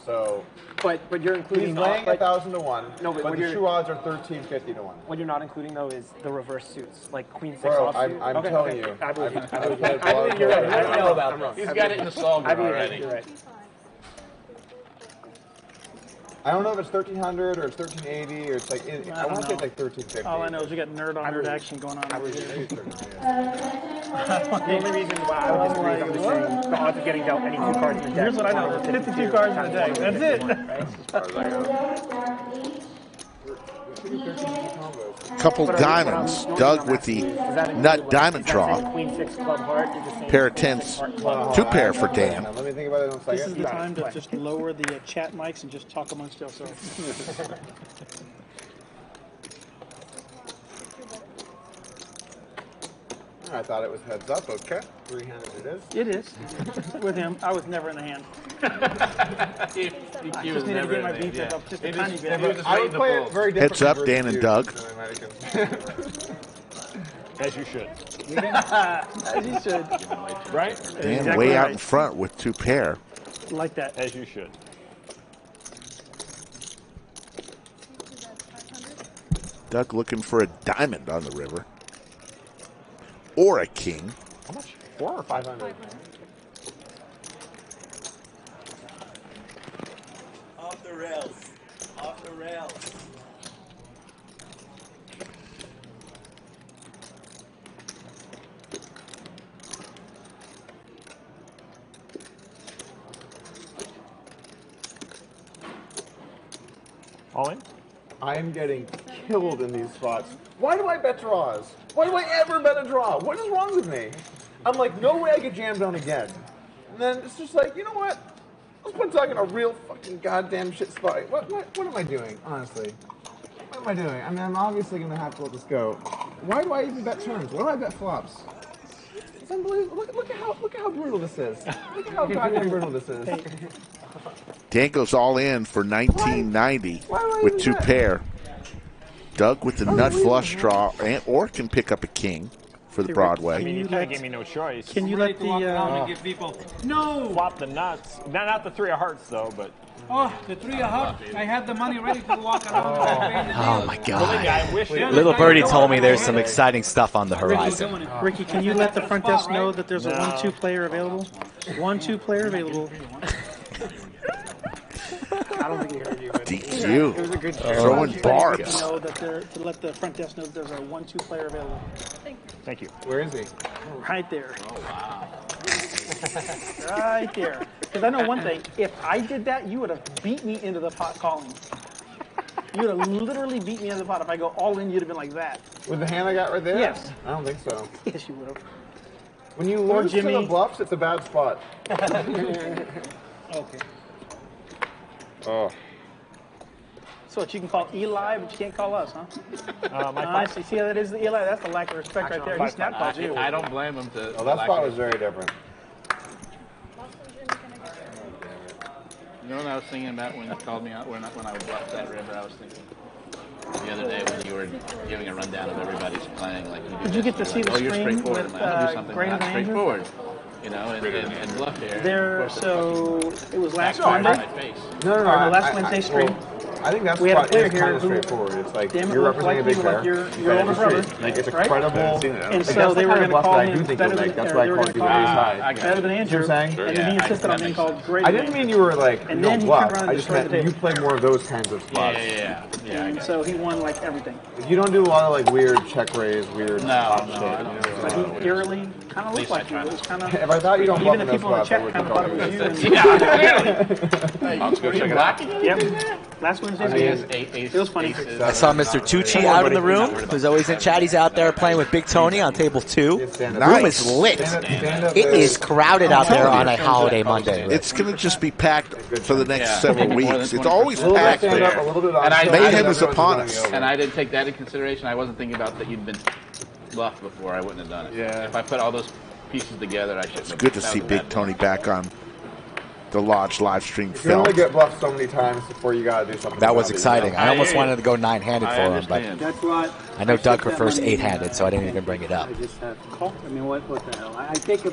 So But you're including he's laying but 1,000 to 1. No, but but what the you're- true odds are 13.50 to 1. what you're not including though is the reverse suits, like Queen 6 Bro, offsuit. I'm Okay, telling okay. you. I believe you. I've I believe played you. a lot of You're right. poker. I don't know about He's got it in the solver I believe already. you're right. I don't know if it's 1300 or it's 1380 or it's like I want to say it's like 1350. All I know is we got nerd on nerd action going on over here. The only reason why I would disagree is I'm just saying the odds of getting dealt any 2 cards in the deck. Here's what I know: 52 cards in the deck. That's it. Couple diamonds. Doug with the nut diamond draw. Pair of 10s. 2 pair for Dan. Let me think about it in a second. This is the time to just lower the chat mics and just talk amongst yourselves. I thought it was heads up. Okay, 3-handed it is. It is. With him, I was never in the hand. He I was just need to never get my in the- beats yeah. up just He a just- tiny he bit. was just I waiting would to play pull. it very Heads different. up, Dan and Doug. As you should. As you should. Right? Dan Exactly way out right. in front with 2 pair. Like that. As you should. Doug looking for a diamond on the river. Or a king. How much? 4 or 500? Off the rails. Off the rails. All in? I am getting killed in these spots. Why do I bet draws? Why do I ever bet a draw? What is wrong with me? I'm like, no way I get jammed on again. And then it's just like, you know what? Let's put Doug in a real fucking goddamn shit spot. What am I doing, honestly? What am I doing? I mean, I'm obviously going to have to let this go. Why do I even bet turns? Why do I bet flops? It's unbelievable. Look at how brutal this is. Look at how goddamn brutal this is. Dan goes all in for 1990 with 2 pair. Doug with the nut flush draw, or can pick up a king for the Broadway. You kind of gave me no choice. Can you let the give people flop the nuts? Not the 3 of hearts though, but Oh, the 3 of hearts. I had the money ready to walk around. Oh my God. Little Birdie told me there's some exciting stuff on the horizon. Ricky, can you let the front desk know that there's a 1-2 player available? 1-2 player available. I don't think he heard you. DQ. It was a good Throwing barbs. To know that to let the front desk know that there's a 1-2 player available. Thank you. Where is he? Right there. Oh, wow. Right there. Because I know one thing. If I did that, you would have beat me into the pot calling. You would have literally beat me into the pot. If I go all in, you'd have been like that. With the hand I got right there? Yes. I don't think so. Yes, you would have. When you Or lose to Jimmy. the bluffs, it's a bad spot. Okay. Oh. So what, you can call Eli, but you can't call us, huh? My I see that is the Eli. That's the lack of respect right there. He snap calls you. I don't blame him to. Oh, that spot was very different. You know what I was thinking about when you called me out, when I bluffed that river? I was thinking the other day when you were giving a rundown of everybody's playing. Like, Did you get to see the you're stream straightforward. with I'm like, I'll do something Greater not than Andrew? straightforward. You know, and bluff here. There, so it was last Backfired Monday. in my face. No, Or the last Wednesday stream. I think that's We had a player kind here of who- straightforward. It's like Damn it, you're looked representing a like big you, pair. like your older brother, Like it's a right? credible. And like, so that's they the were kind going to of bluff call that I him do think better you'll than make. That's or why I they were called going to you call very him high. better than Andrew, You know what I'm saying? and then he insisted on being called greater. I didn't mean you were like And no then he bluff. turned around and I just destroyed meant the you play more of those kinds of spots. And so he won like everything. You don't do a lot of like weird check raise, weird No, top no, shit. I don't do But he eerily kind of looked like you. It was kind of. If I thought you don't bluff even in the those people in the spots, I chat would kind of think thought it was I you. would. Yeah, I'll go check it out. Yep. Last Wednesday. It was funny. I saw Mr. Tucci out in the room, who's always in chat. He's out there playing with Big Tony on table 2. Room is lit. It is crowded out there on a holiday Monday. It's going to just be packed for the next several weeks. It's always A little bit packed stand up, there. a little bit And on. Mayhem is upon us. And I didn't take that into consideration. I wasn't thinking about that you'd been bluffed before. I wouldn't have done it. Yeah. If I put all those pieces together, I should. It's good to see Big Tony back on the Lodge live stream You can film. only get bluffed so many times before you gotta do something. That was about it, exciting. you know? I almost wanted to go 9-handed I for him, understand. but That's what. I know Doug took that prefers money. 8-handed, so I didn't even bring it up. I just have to call. I mean, what the hell? I take a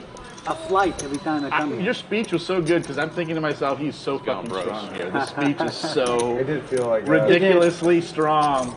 flight every time I come here. Your speech was so good because I'm thinking to myself, he's so fucking strong here. The speech is so It did feel like ridiculously strong.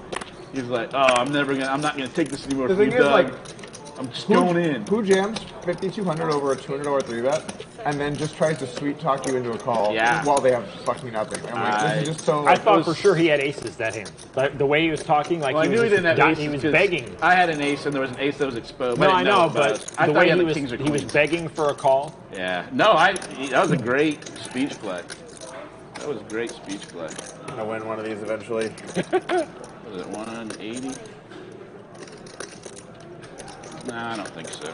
He's like, oh, I'm not gonna take this anymore The from thing you, is, Doug. like, I'm just going in. Who jams 5,200 over a $200 3-bet and then just tries to sweet talk you into a call while they have fucking nothing? I'm like, this is just so. I thought for sure he had aces that hand. Like, the way he was talking, like Well, I he knew was he didn't have aces. he was 'cause begging. I had an ace, and there was an ace that was exposed. No, I didn't know, about but it. I the thought way he had he the was kings or he was queens. begging for a call. Yeah. No, that was a great speech play. That was a great speech play. I'm gonna win one of these eventually. Was it 180? Nah, I don't think so.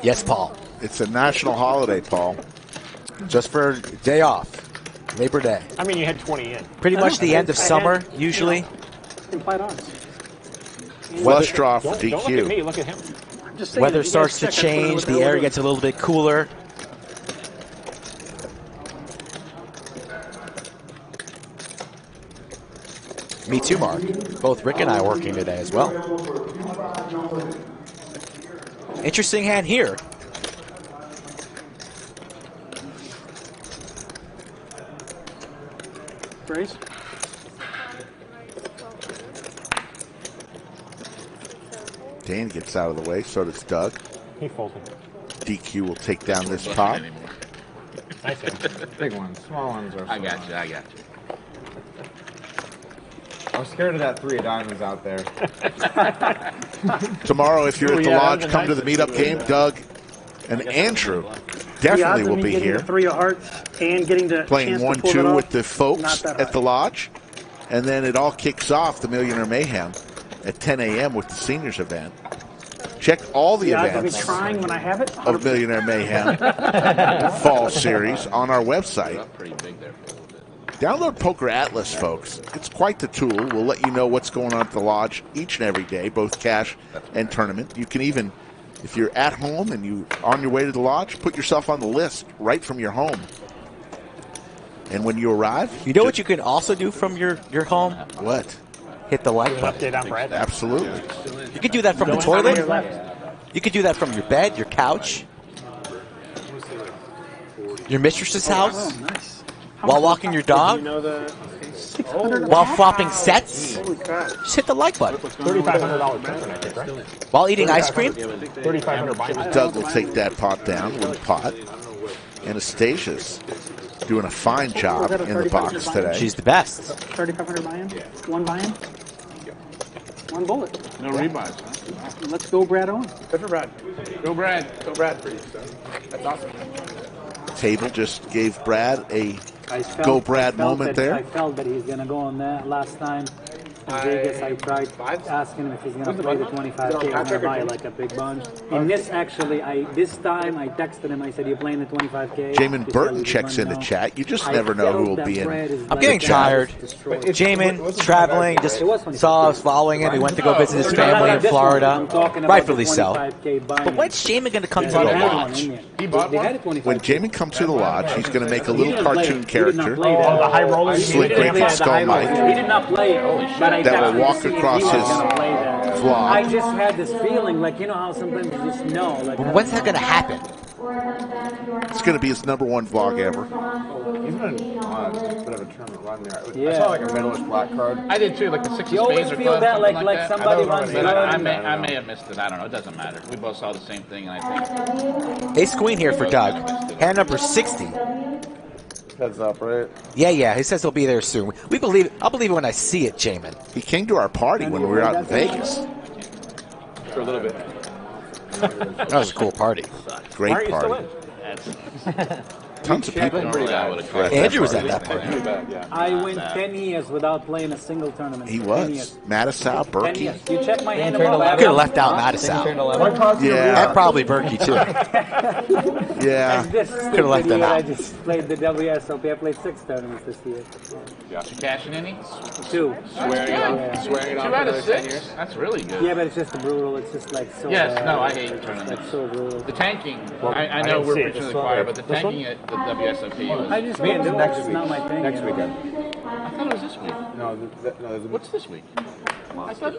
Yes, Paul. It's a national holiday, Paul. Just for day off, Labor Day. I mean, you had 20 in. Pretty much the end of summer, usually. Implied odds. Flush draw for Don't look at DQ. me. Look at him. I'm just saying, Weather you guys starts to check, I put it change. with The air gets a little bit cooler. Me too, Mark. Both Rick and I are working today as well. Interesting hand here. Raise. Dan gets out of the way, so does Doug. He folded. DQ will take down this pot. Nice hand. Big ones. Small ones are. I got you. I was scared of that 3 of diamonds out there. Tomorrow, if you're at the Yeah, lodge, that was come a to the nice meetup game. Doug and Andrew The odds definitely of will me be getting here. the 3 of hearts and getting the Playing chance to pull it 1-2 off, with the folks not that at the high. lodge. And then it all kicks off, the Millionaire Mayhem, at 10 a.m. with the seniors event. Check all the The odds of me events trying when I have it. of Millionaire Mayhem Fall Series on our website. Download Poker Atlas, folks. It's quite the tool. We'll let you know what's going on at the lodge each and every day, both cash and tournament. You can even, if you're at home and you're on your way to the lodge, put yourself on the list right from your home. And when you arrive... You know what you can also do from your home? What? Hit the like button. Update on Brad. Absolutely. You could do that from the toilet. You could do that from your bed, your couch, your mistress's house, while walking your dog, while flopping sets. Just hit the like button. $3,500 tournament, I think, right? While eating ice cream. 3,500 buy-in. Doug will take that pot down with a pot. Anastasia's doing a fine job in the box today. She's the best. 3,500 buy-in? One buy-in? One bullet. No rebuys, huh? Let's go, Brad Owen. Good for Brad. Go, Brad. Go Brad for you, son. That's awesome. Table just gave Brad a I felt, go Brad I felt moment that, there. I felt that he's going to go on that last time. In Vegas, I tried asking him if he's going to play the 25K or gonna buy like a big bunch. In this, actually, this time I texted him. I said, "You're playing the 25K." Jamin Burton checks into chat. You just never know who will be in. I'm getting tired. Jamin traveling, just saw us following him. He went to go visit his family in Florida. Rightfully so. But when's Jamin going to come to the lodge? When Jamin comes to the lodge, he's going to make a little cartoon character, the high roller. Slick Rick and Skull Mike, He did not play it, but I that will texted walk to see if across he was his gonna play that. vlog. I just had this feeling, like, you know how sometimes you just know. Like, When's that going to happen? It's going to be his #1 vlog ever. He's been on a bit of a tournament run there. I Yeah. saw like a middleish black card. I did too, like the 6 You of always spades or feel clubs, that, something like that. somebody runs But good. I may have missed it. I don't know. It doesn't matter. We both saw the same thing, and I think Ace Queen here for Doug. Hand number 60. Heads up, right? Yeah. He says he'll be there soon. I'll believe it when I see it, Jamin. He came to our party when we were out in Vegas. For a little bit. That was a cool party. Great party. Tons of people. Andrew was at that party. I went 10 years without playing a single tournament. He 10 was. years. Berkey. 10 years. You check my hand. I could have left out Mattisau. Yeah. And probably Berkey, too. Yeah. This Could have left them year, I out. just played the WSOP. I played 6 tournaments this year. you cashing any? 2. Swearing it on 2 out of 6. That's really good. Yeah, but it's just brutal. It's just like so. Yes, no, I hate it's tournaments. like so brutal. The tanking, Well, I I know didn't we're see it. preaching to This the one? choir, but the This one? tanking at the WSOP was. I just Me can't and do it. next It's week. not my thing. Next you know. weekend. I thought it was this week. No, there's a What's this week? I thought.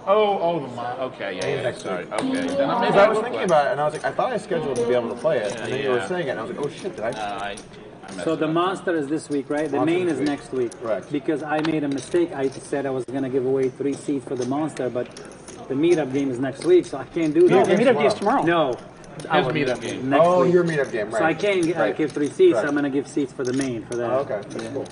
Oh, the okay, yeah, sorry. Okay, then maybe I was thinking about it, and I was like, I thought I scheduled to be able to play it, and then you were saying it, and I was like, oh shit, did I? So the monster is this week, right? The main is next week. Correct. Because I made a mistake. I said I was going to give away 3 seats for the monster, but the meetup game is next week, so I can't do that. The meetup game is tomorrow. No. His meetup game. Next Oh, week. your meetup game, right. So I can't give 3 seats. Correct. I'm going to give seats for the main for that. Oh, okay. That's cool.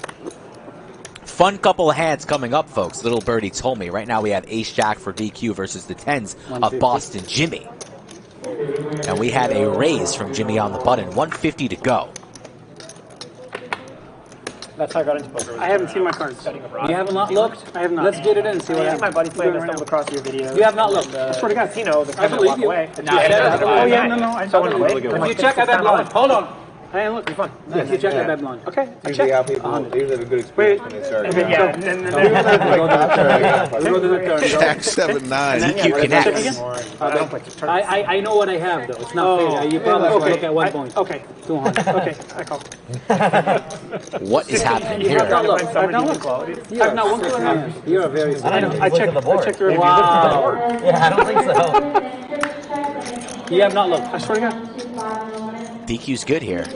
Fun couple of hands coming up, folks. Little Birdie told me. Right now we have Ace-Jack for DQ versus the 10s of Boston Jimmy. And we have a raise from Jimmy on the button. 150 to go. That's how I got into poker. I haven't seen my cards. You have not looked? I have not. Let's get it in and see what happens. My buddy played. I stumbled across your videos. You have not looked. I swear to God, Tino, the I believe you. away. Oh yeah, no. I Someone believe you. If you check, I bet blind. Hold on. Hey, look, you're fine. If you check, I bet blind. Okay. Usually how people they usually have a good experience when they start. Yeah, and then Go to the turn. Jack 7-9. DQ connects. I know what I have though. It's not fair. You probably should look at 1 point. Okay. 200. Okay, I call. What is happening You have not here? looked. I've not looked. I've not one clue. You're a very. I checked the review. Wow. Yeah, I don't think so. You have not looked. I swear to God. DQ's good here. I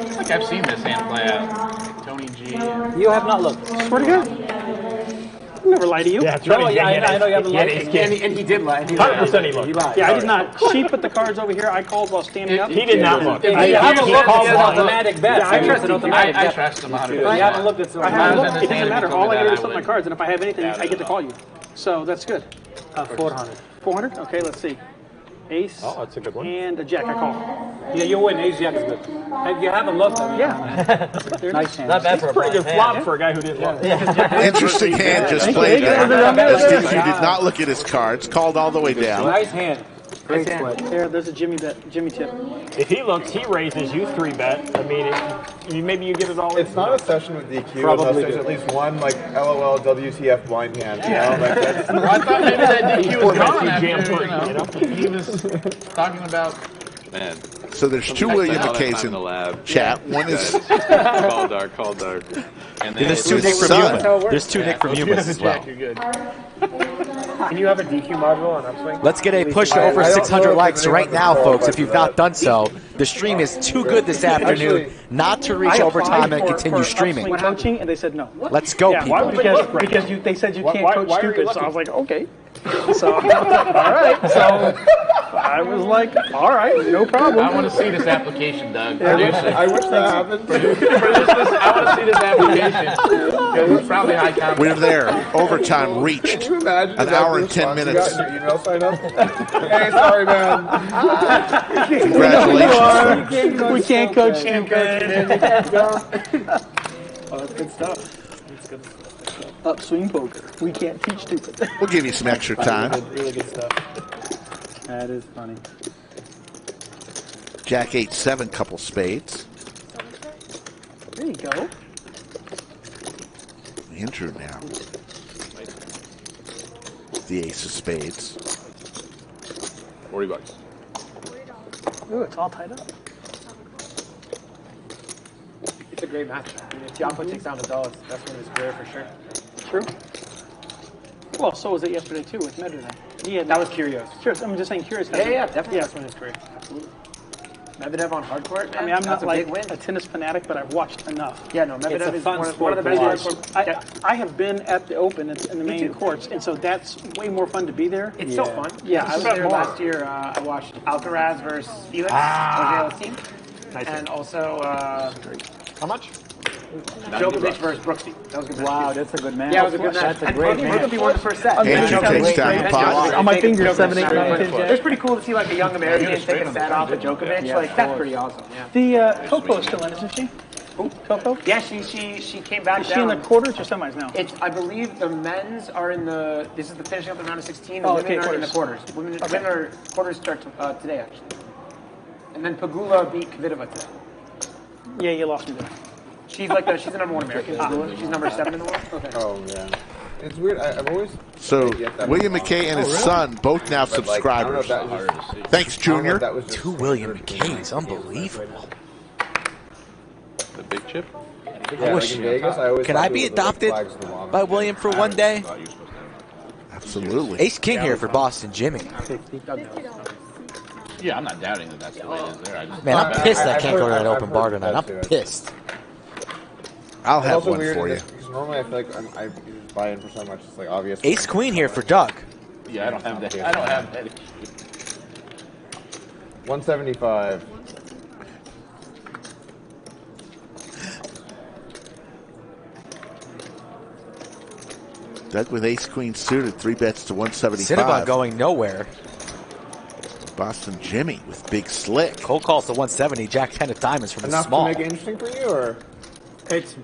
think I've seen this hand play out. Tony G. You have not looked. I swear to God. I'll never lie to you. Yeah, I know you haven't looked. And he did lie. 100% he looked. Yeah, I did not. She put the cards over here. I called while standing up. He did not look. I haven't looked at an automatic bet. Yeah, I trust him. I trust him 100%. You haven't looked at I haven't looked. It doesn't Hand matter. told me All I that, gotta do I Uh, is flip my would. cards, and if I have anything, I get to call you. So that's good. 400. 400? Okay, let's see. Ace. Oh, that's a good one. And a jack, I call. Yeah, you win. Ace Jack is good. You haven't looked. I mean, Yeah. nice hand. Not bad for a pretty good flop for a guy who didn't look. Interesting hand just played there. As DQ did not look at his cards, called all the way down. Nice hand. Great Nice hand. split. There, there's a Jimmy bet. Jimmy tip. If he looks, he raises you 3-bet. I mean, maybe you get it all. It's not a session with DQ Probably unless there's do. at least one like LOL WTF blind hand. You know, like that's, Well, I thought maybe that DQ was gone after, jam-free, he was talking about. Man. So there's 2 William All that McKays time in the lab. chat. One is call dark. And then There's 2 Nick from Human. There's 2 Nick from Human as well. You're good. Can you have a DQ module on Upswing? Let's get a push to over 600 likes right now, folks. If you've not done so, the stream is too good this afternoon not to reach overtime and continue streaming. Upswing coaching, and they said no. Let's go, Yeah, people. because they said you can't Why coach are you stupid. So looking? I was like, okay. So all right. So I was like, all right, no problem. I want to see this application, Doug. I Produce it. wish that happened. Produce this. I want to see this application. It's probably high contact. We're there. Overtime reached. Can you imagine An hour and 10 You minutes. got your email sign up? Hey, sorry, man. Congratulations. We can't coach stupid. Oh, that's good stuff. Upswing poker. We can't teach stupid. We'll give you some extra time. Really good stuff. That is funny. Jack 8-7, couple spades. There you go. Andrew now. The ace of spades. $40. Ooh, it's all tied up. It's a great match. I mean, if Tiafoe takes down the Dulles, that's when his career for sure. True. Well, so was it yesterday too with Medvedev. That was Kyrgios. Curious. I'm just saying curious. Yeah, definitely. That's when his career. Absolutely. Medvedev on hard court. I mean, I'm that's not like a big win. a tennis fanatic, but I've watched enough. Yeah, no, Medvedev is one of the to best watch. hard court. I have been at the Open in the main courts, and so that's way more fun to be there. It's so fun. Yeah, I was there last year. I watched Alcaraz versus Felix. Jose Nice and also how much? Djokovic versus Brooksby. That was a good match. Wow, that's a good match. Yeah, it was a good match. That's a great match. Brooksby won the first set. Andrew takes down the pot. On my fingers, 7, 8, 9, 10, It's pretty cool to see like a young American taking a set off of Djokovic. Yeah, Like of that's course. pretty awesome. Yeah. The Coco's still in, isn't she? Coco? Yeah, she came back Is she down. in the quarters or semis now? I believe the men's are in the. This is the finishing up the round of 16. The Oh, women okay, are in the quarters. Women are quarters start today actually. And then Pagula beat Kvitova today. Yeah, you lost me there. She's she's the number 1 American. Pagula. She's number 7 in the world. Okay. Oh, yeah. It's weird. I've always. So William McKay and his son both now subscribers. Thanks, Junior. 2 William McKays, unbelievable. The big chip? I wish. Can I be adopted by William for one day? Absolutely. Ace King here for Boston Jimmy. Yeah, I'm not doubting that that's the way it is there. I just Man, I'm pissed I can't go to that open bar tonight. I'm pissed. I'll It's have also one weird for you. because normally I feel like I just buy in for so much. It's like obvious. Ace Queen here for Doug. Yeah, I don't have that. I don't have that. 175. Doug with Ace Queen suited, 3 bets to 175. Cinnabon going nowhere. Boston Jimmy with big slick. Cold calls to 170. Jack 10 of diamonds from the Enough small. to make it interesting for you, or? It's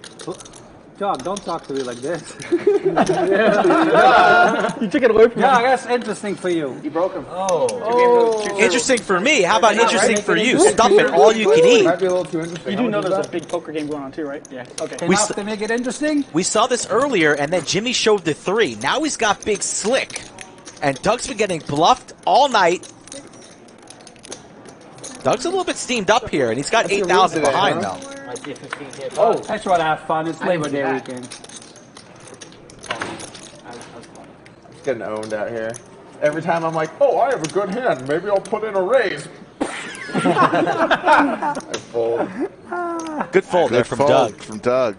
Doug, don't talk to me like this. You took it away from me. Yeah, that's interesting for you. You broke him. Interesting for me. How about interesting for you? Right? Stuff it all you can Might eat. be a little too interesting. You How do know much is there's a that? big poker game going on too, right? Yeah. Okay. Enough to make it interesting? We saw this earlier, and then Jimmy showed the 3. Now he's got big slick. And Doug's been getting bluffed all night. Doug's a little bit steamed up here, and he's got 8,000 behind, though. Might be a 15 hit. Oh, that's what I have fun. It's Labor Day weekend. It's getting owned out here. Every time I'm like, oh, I have a good hand. Maybe I'll put in a raise. I fold. Good fold there from Doug. From Doug.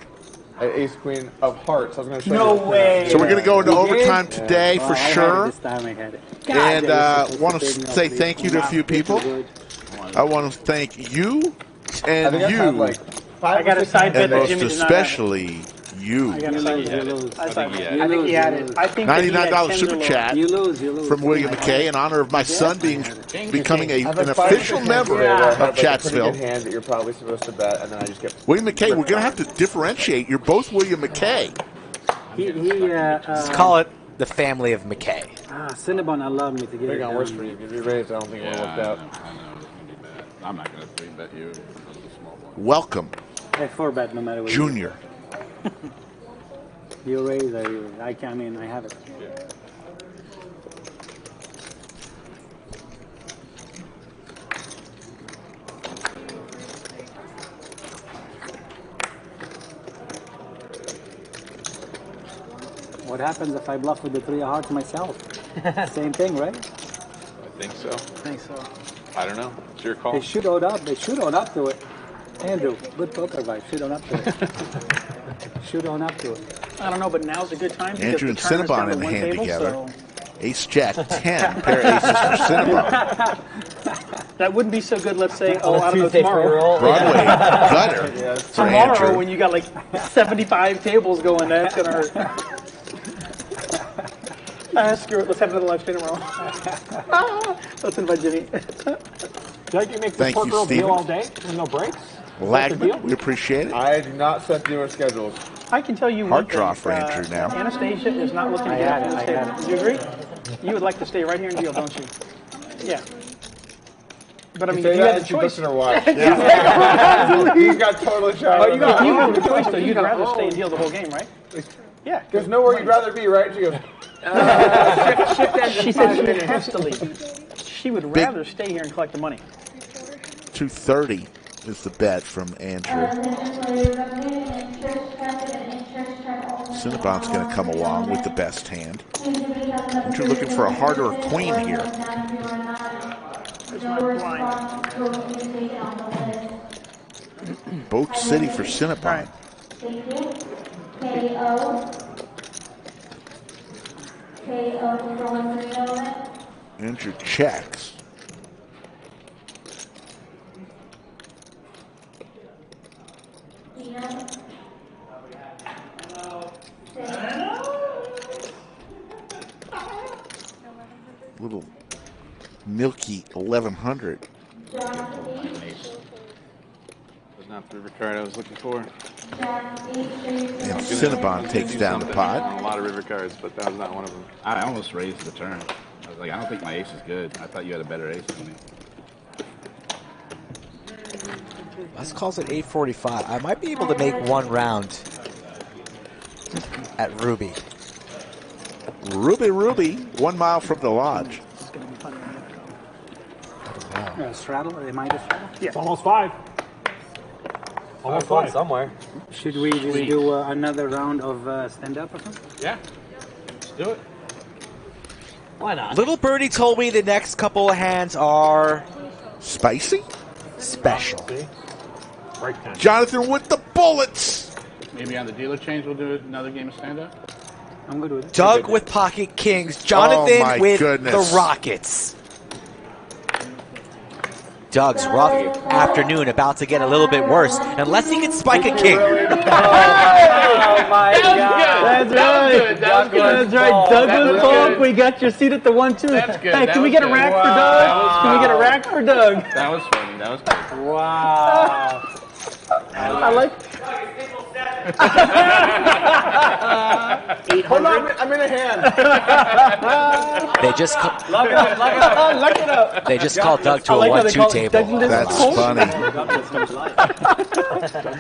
Ace Queen of Hearts. I was going to show No you. way. So we're going to go into You did? overtime today for I had it sure. this time I had it. And want to It's a big say enough thank you to a few people. I want to thank you and I think I've had you, like I got a side bet and that most Jimmy did not have. especially you. I got a side bet. I think he had it. I think $99 super chat You lose. from William McKay in honor of my son becoming an official member of Pretty Chatsville. good hand that you're probably supposed to bet, and then I just get. William McKay, we're going to have to differentiate. You're both William McKay. Let's call it the family of McKay. Cinnabon allowed me to get They're it going down. worse for you. If you raise, I don't think it would have worked out. I know it's going to be bad. I'm not going to 3-bet you. It's a small one. Welcome, I 4-bet no matter what. Junior. You raise, I can. I mean, I have it. What happens if I bluff with the 3 of hearts myself? Same thing, right? I think so. I think so. I don't know. It's your call. They should own up. They should own up to it. Andrew, good poker vibe. Should own up to it. Should own up to it. I don't know, but now's a good time. because Andrew the and tournament's down Cinnabon to in the one hand table, together. so Ace Jack 10, pair of aces for Cinnabon. that wouldn't be so good. Let's say, I don't know, tomorrow. Broadway gutter for Tomorrow, Andrew. when you got like 75 tables going, that's gonna hurt. Screw it. Let's have another live stream tomorrow. Let's invite Jimmy. Doug, you make the Thank you, poker deal Steven. all day with no breaks? Lagman, we appreciate it. I do not set dealer schedules. I can tell you Hard one draw thing, for Andrew now. Anastasia is not looking to get off this table. Do you agree? You would like to stay right here in deal, don't you? Yeah. But I mean, say you that had and the she choice. looks in her watch. Yeah. He's got totally shot. You have the choice, though. You'd rather stay in deal the whole game, right? Yeah. There's nowhere you'd rather be, right? She goes. She said she has to leave. She would rather stay here and collect the money. 230 is the bet from Andrew. Cinnabon's going to come along with the best hand. Andrew looking for a heart or a queen here. Boat City for Cinnabon. Andrew checks. Little milky 1100. That's not the river card I was looking for. And Cinnabon takes down the pot. A lot of river cards, but that was not one of them. I almost raised the turn. I was like, I don't think my ace is good. I thought you had a better ace than me. Let's call it 8:45. I might be able to make one round at Ruby. Ruby, 1 mile from the lodge. Straddle? Am I the straddle? Yeah. It's almost 5. Almost 5. Somewhere. Should we just do another round of stand-up or something? Yeah. Let's do it. Why not? Little Birdie told me the next couple of hands are Spicy? Special. Jonathan with the bullets. Maybe on the dealer change we'll do another game of stand-up. I'm good with it. Doug with pocket kings. Jonathan my with goodness. the Rockets. Doug's rough afternoon about to get a little bit worse unless he can spike a king. Oh my God! That's right. That's right. Douglas Polk, we got your seat at the 1-2. That's good. Hey, That can we was get a good. rack for Wow. Doug? Can we get a rack for Doug? That was funny. That was good. Wow. I like. Hold on, I'm in a hand. They just Lock it up. Lock it up. they just called Doug to I a like how they 1-2 call it table. Doug Liz That's Polk. funny.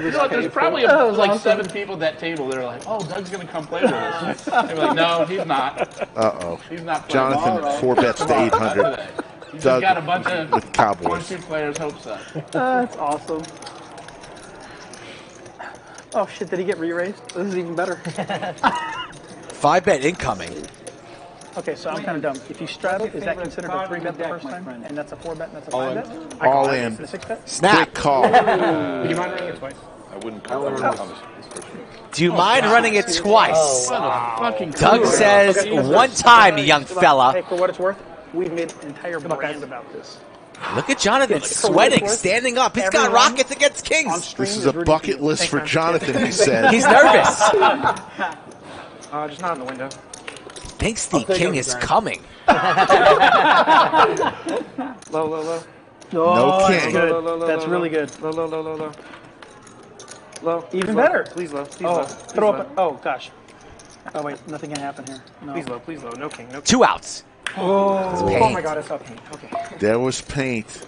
You know what? There's probably like 7 people at that table that are like, "Oh, Doug's gonna come play with us." They're like, "No, he's not. Uh-oh. He's not playing." Jonathan, 4 bets to 800. He's Doug got a bunch of with Cowboys. 1-2 players' hopes up. That's awesome. Oh shit! Did he get re-raised? This is even better. 5-bet incoming. Okay, so I'm kind of dumb. If you straddle, is that considered a 3-bet the first time? And that's a 4-bet and that's a All in. 5-bet? All in. And a 6-bet? Snap. Quick call. Would you mind running it twice? I wouldn't come on this first one. Do you mind running it twice? Fucking Doug cool. says Okay, one time, young fella. Hey, for what it's worth, we've made an entire brand about this. Look at Jonathan sweating, standing up. He's got Everyone Rockets against Kings. This is a bucket list for Jonathan, he said. He's nervous. Just not in the window. Thinks the King is coming. Low, low, low. Oh, No that's king. good. Low, low, low, That's low, really low. good. Low, low, low, low, low. Low. Even Low. better. Please low. Please Oh, low. throw Please up. Oh gosh. Oh wait, nothing can happen here. No. Please low. Please low. No king. No king. 2 outs. Oh, Paint. Oh my God! I saw paint. Okay. There was paint.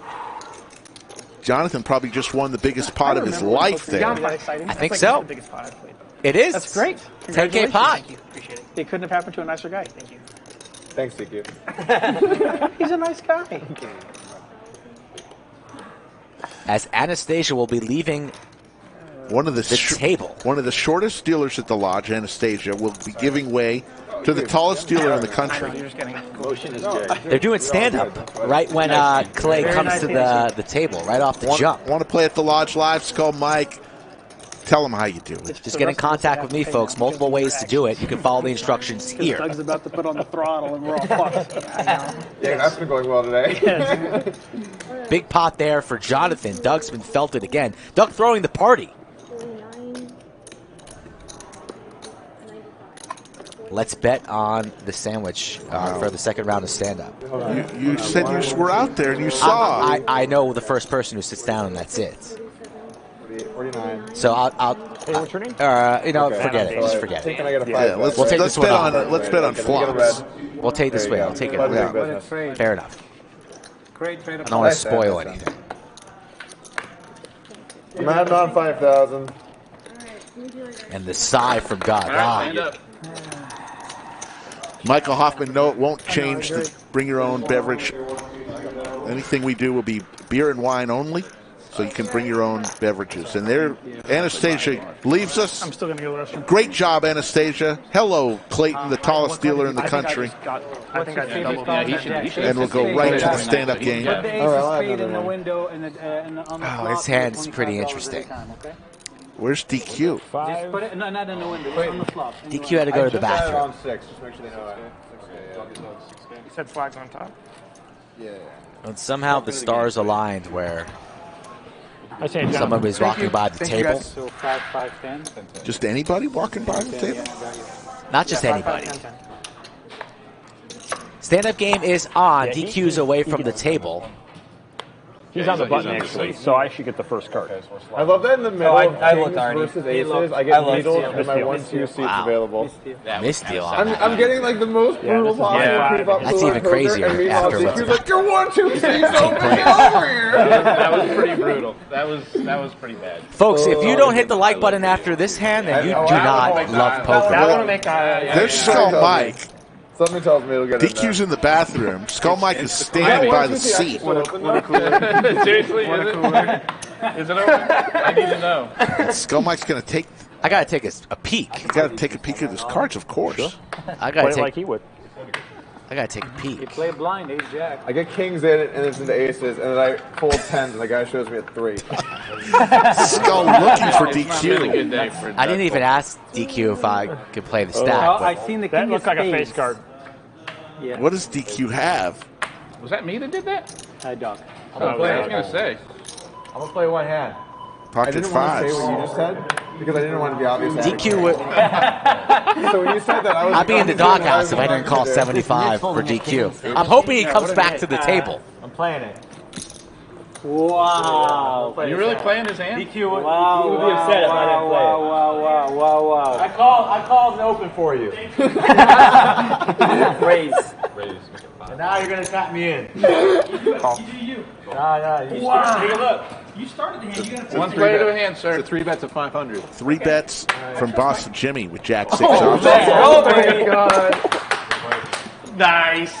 Jonathan probably just won the biggest pot of his life there. That exciting? I think That's so. the biggest pot I've played. It is. That's great. 10K pot. Thank you. Appreciate it. It couldn't have happened to a nicer guy. Thank you. Thanks, DQ. He's a nice guy. As Anastasia will be leaving One of the table. One of the shortest dealers at the lodge, Anastasia, will be giving way to the tallest dealer in the country. You're just getting. Motion is good. They're doing stand-up right when Clay Very comes nice to answer. the table, right off the jump. Want to play at the lodge live? Call Mike. Tell him how you do it. Just get in contact with me, folks. Multiple ways to do it. You can follow the instructions here. Doug's about to put on the throttle and we're all fucked. Yeah, that's been going well today. Big pot there for Jonathan. Doug's been felted again. Doug throwing the party. Let's bet on the sandwich for the second round of stand-up. You said you were out there and you saw. I know the first person who sits down and that's it. 49. So I'll what's your name? forget it. Just forget it. Can I get a 5? Yeah, let's take this one bet off. on let's bet on flops. We'll take this way. I'll take it. Yeah. Fair enough. Great trade. I don't want to spoil anything. I'm adding on 5,000. And the sigh from God. Stand Wow. up. Michael Hoffman, no, it won't change the bring your own beverage. Anything we do will be beer and wine only, so you can bring your own beverages. And there, Anastasia leaves us. I'm still going to go to the restroom. Great job, Anastasia. Hello, Clayton, the tallest dealer in the country. I think I doubled. Yeah, he should. And we'll go right to the stand-up game. Put the ace of spade in the window and on the Oh, flop, his hand's $25 pretty at a interesting. time, okay? Where's DQ? Just put it, no, not in the window, just on the flop. DQ had to go to the I just added bathroom. on 6. Just make sure they know that. You said flags on top. Yeah. And somehow the stars aligned where I say someone was walking by the table. So 5, 5, 10. Just anybody walking by the table? Not just anybody. Stand-up game is on. Yeah, DQ's away from the table. He's on the button actually, so I should get the first card. I love that in the middle of I kings looked already. versus He aces, looked. I get I needled looked. and my Misdeal. 1-2 seats Wow. available. Misdeal on that. I'm getting like the most brutal this is- possible yeah, pre-flop that's pool even in poker, crazier and meanwhile after DQ's what- like, your 1-2 seats over here. That was pretty brutal. That was pretty bad. Folks, if you don't hit the like button after this hand, then you do not love That poker. would make There's Skull Mike. Something tells me it'll get DQ's in the bathroom. Skull Mike is standing by the seat. Seriously, is it? Is it open? I need to know. Skull Mike's going to take. I got to take a peek. You got to take a peek at his cards, of course. I got Play to it take. like he would. I gotta take a peek. You play blind, ace jack. I get kings in and it's into aces, and then I fold tens, and the guy shows me a 3. Skull looking for DQ. I didn't even ask DQ if I could play the stack. Well, but I seen the That king looks of like a spades. face card. Yeah. What does DQ have? Was that me that did that? Hi, Doc. I'm gonna play. I was gonna say. I'm gonna play one hand. Pocket I didn't want to fives. say what you just said because I didn't want to be obvious. DQ would. So when you said that, I was. I'd be in the doghouse if I didn't call 75 for DQ. I'm hoping he comes back to the table. I'm playing it. Wow. Are you really playing his hand? DQ would, wow, he would be upset if I didn't play it. Wow. I called and open for you. Raise. And now you're gonna tap me in. Call. You do you. Nah. Wow. Take a look. You started the hand. You got One player to a hand, sir. It's a 3 bets of 500. 3 bets from Boston Jimmy with Jack 6 Oh, off. man. Oh my god. Nice.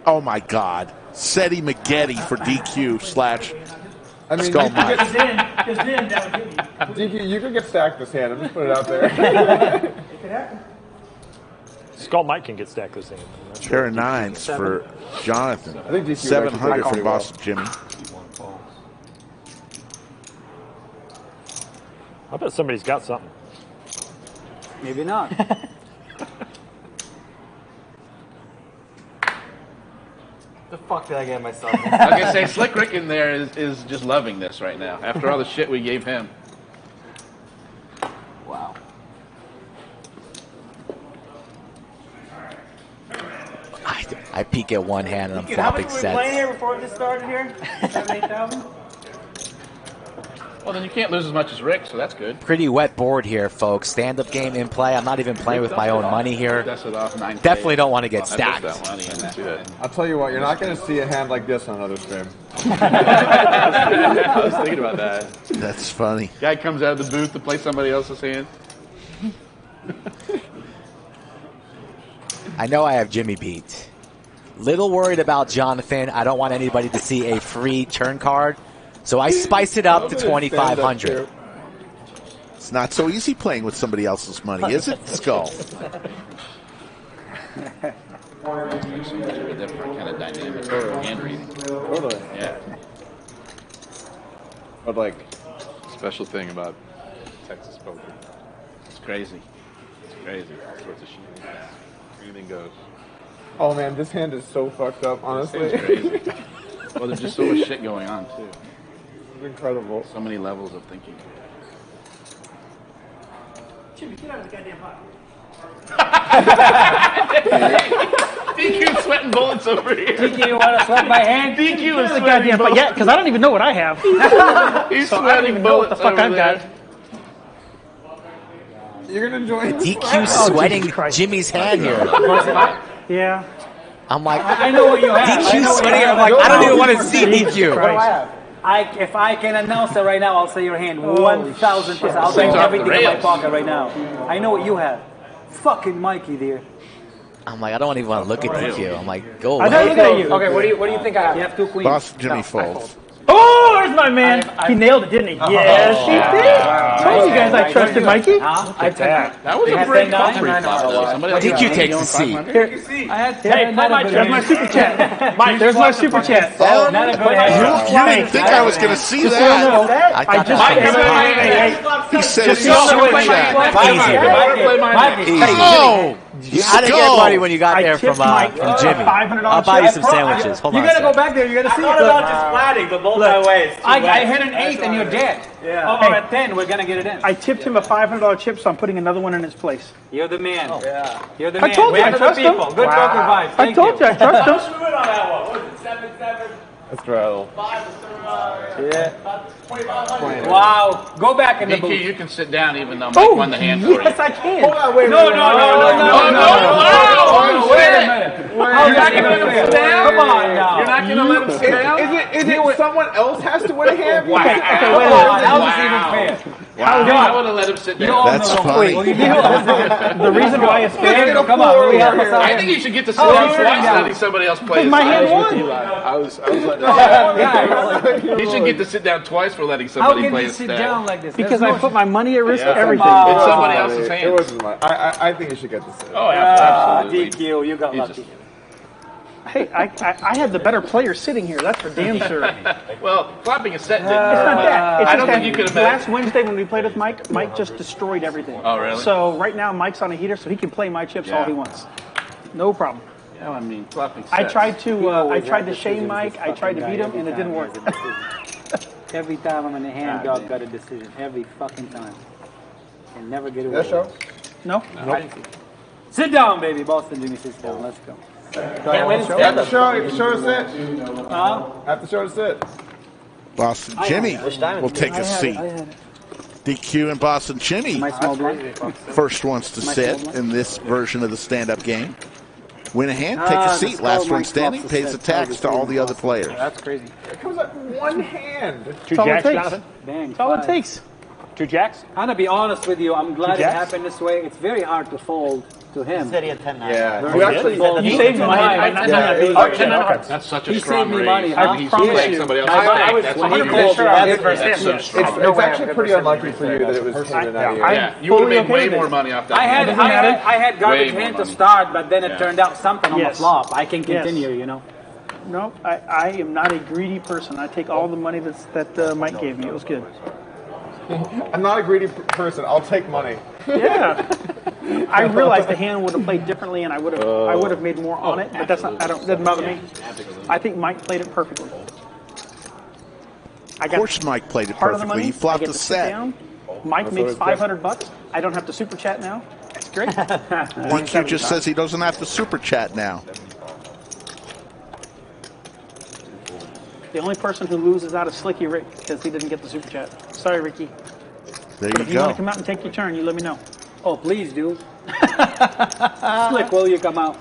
Oh my God. Seti Maggette for DQ slash I mean, Skull you could Mike. Because then that would hit me. DQ, you could get stacked this hand. I'm just putting it out there. It could happen. Skull Mike can get stacked this hand. I'm not Pair of 9s for Jonathan. I think DQ 700 actually from Boston Jimmy. I bet somebody's got something. Maybe not. The fuck did I get myself? I was gonna say, Slick Rick in there is just loving this right now. After all the shit we gave him. Wow. I peek at one hand and I'm How much flopping were we playing sets. here before this started here? 7,000, 8,000? Well, then you can't lose as much as Rick, so that's good. Pretty wet board here, folks. Stand-up game in play. I'm not even playing with my own money here. Dust it off 9K. Definitely don't want to get I stacked. put that money in that. I'll tell you what, you're not going to see a hand like this on another stream. I was thinking about that. That's funny. Guy comes out of the booth to play somebody else's hand. I know I have Jimmy beat. Little worried about Jonathan. I don't want anybody to see a free turn card. So I spice it up to 2,500. It's not so easy playing with somebody else's money, is it, Skull? A different kind of dynamic hand reading. Totally. Yeah. But like, Special thing about Texas poker. It's crazy. It's crazy. All sorts of shit. Anything goes. oh man, this hand is so fucked up, honestly. It's crazy. Well, there's just so much shit going on, too. It's incredible. So many levels of thinking. Jimmy, get out of the goddamn pocket. DQ sweating bullets over here. DQ, you want to sweat my hand? DQ is The sweating goddamn bullets. yeah, because I don't even know what I have. He's So I don't sweating even know what the bullets fuck over I've there. got. You're going to enjoy it. DQ sweating Jimmy's hand here. Yeah. I'm like, I know what you have. I DQ know what sweating. you have. I'm like, I don't even want to see Jesus DQ. Christ. If I can announce it right now, I'll say your hand 1,000%. I'll Thing's take off the everything in my rails. pocket right now. I know what you have. Fucking Mikey, dear. I'm like, I don't even want to look at DQ. I'm like, go I don't away. look at you. Okay, what do you think I have? You have 2 queens. Boston Jimmy folds. Oh, there's my man. He nailed it, didn't he? Yes, he did. Told you guys I trusted Mikey. That was a great call for your flop, though. Somebody else DQ got takes the 500. seat. Hey, there's my super chat. There's my super chat. Oh, not a good idea. You didn't think I was going to see Just so you know, that. I I thought just. He said Just it's so you know, super Mikey, chat. Easy. Easy. I didn't get money when you got there from Jimmy. $500 I'll buy you check. some sandwiches. Hold You on a gotta go second. back there. You gotta see it. just flatting, but both my ways. I hit an 8 and you're dead. Yeah. Or at 10, we're gonna get it in. I tipped him a $500 chip, so I'm putting another one in its place. You're the man. Yeah. You're the I man. told you I We're the trust him. people. Good poker vibes. I Thank told you I trust him. Who went on that one? What was it, 7-7? Let's rattle. 5 to 30. Yeah. 2,500. Wow. Go back in the DQ, booth. you can sit down even though Mike won the hand for you. Yes, I can. Hold on, wait. No. Wait a minute. You're not Come on now. You're not going to let him sit down? Is it someone else has to win a hand? Wow. Okay, wait a minute. How is this even fair? Wow. I would have let him sit down. That's funny. The reason why it's fair. Come on, we have us out I here. think you should get to sit down twice letting somebody else play his My hand side. won. I was letting He should get to sit down twice for letting How somebody can play you his sit stack. down like this? Because There's I no put my money at risk, Yeah. everything. It's somebody else's It hand. wasn't mine. I think you should get to sit. Oh, absolutely. DQ, you got He's lucky. Hey, I had the better player sitting here. That's for damn sure. Well, flopping a set didn't It's hurt not much. that. It's I just don't that think you could have last Wednesday when we played with Mike, Mike just destroyed everything. Oh, really? So right now Mike's on a heater, so he can play my chips all he wants. No problem. No, I mean, flopping I sets. tried to shame Mike. I tried to beat him, and it didn't work. Every time I'm in the hand, dog got a decision. Every fucking time. And never get away. That show? No? Nope. Sit down, baby. Boston Jimmy sits down. Let's go. Have to show to sit. Have to show to sit. Boston Jimmy will take a seat. DQ and Boston Jimmy first ones to sit in this version of the stand-up game. Win a hand, take a seat. Last one standing pays the tax to all the other players. That's crazy. It comes up one hand. Two That's all it jacks, takes. Jonathan? Bang. That's all it takes. Two jacks? I'm gonna be honest with you. I'm glad Two it jacks? happened this way. It's very hard to fold to him. Said he had 10 Yeah. Very You good. actually You saved money. That's such a He strong saved me raise. money, huh? He's promise playing you. somebody else's I stack. was That's 100% sure I did versus him. so strong. It's actually pretty unlucky for you that it was handed out here. Yeah, you would have made fully way okay more with money off that. I had hand. garbage Way more hand to money. start, but then it Yeah. turned out something on the Yes. flop. I can Yes. continue, you know. No, I am not a greedy person. I take all the money that Mike gave me. It was good. I'm not a greedy person. I'll take money. Yeah. I realized the hand would have played differently, and I would have made more on it. But that's not. Doesn't bother me. I think Mike played it perfectly. Of course Mike played it Part of the perfectly. money. He flopped I get the to sit set. down. Mike makes $500. I don't have to super chat now. That's great. DQ just says he doesn't have to super chat now. The only person who loses out is Slicky Rick because he didn't get the super chat. Sorry, Ricky. There But you if you want go. to come out and take your turn, you let me know. Oh, please do. Slick, will you come out?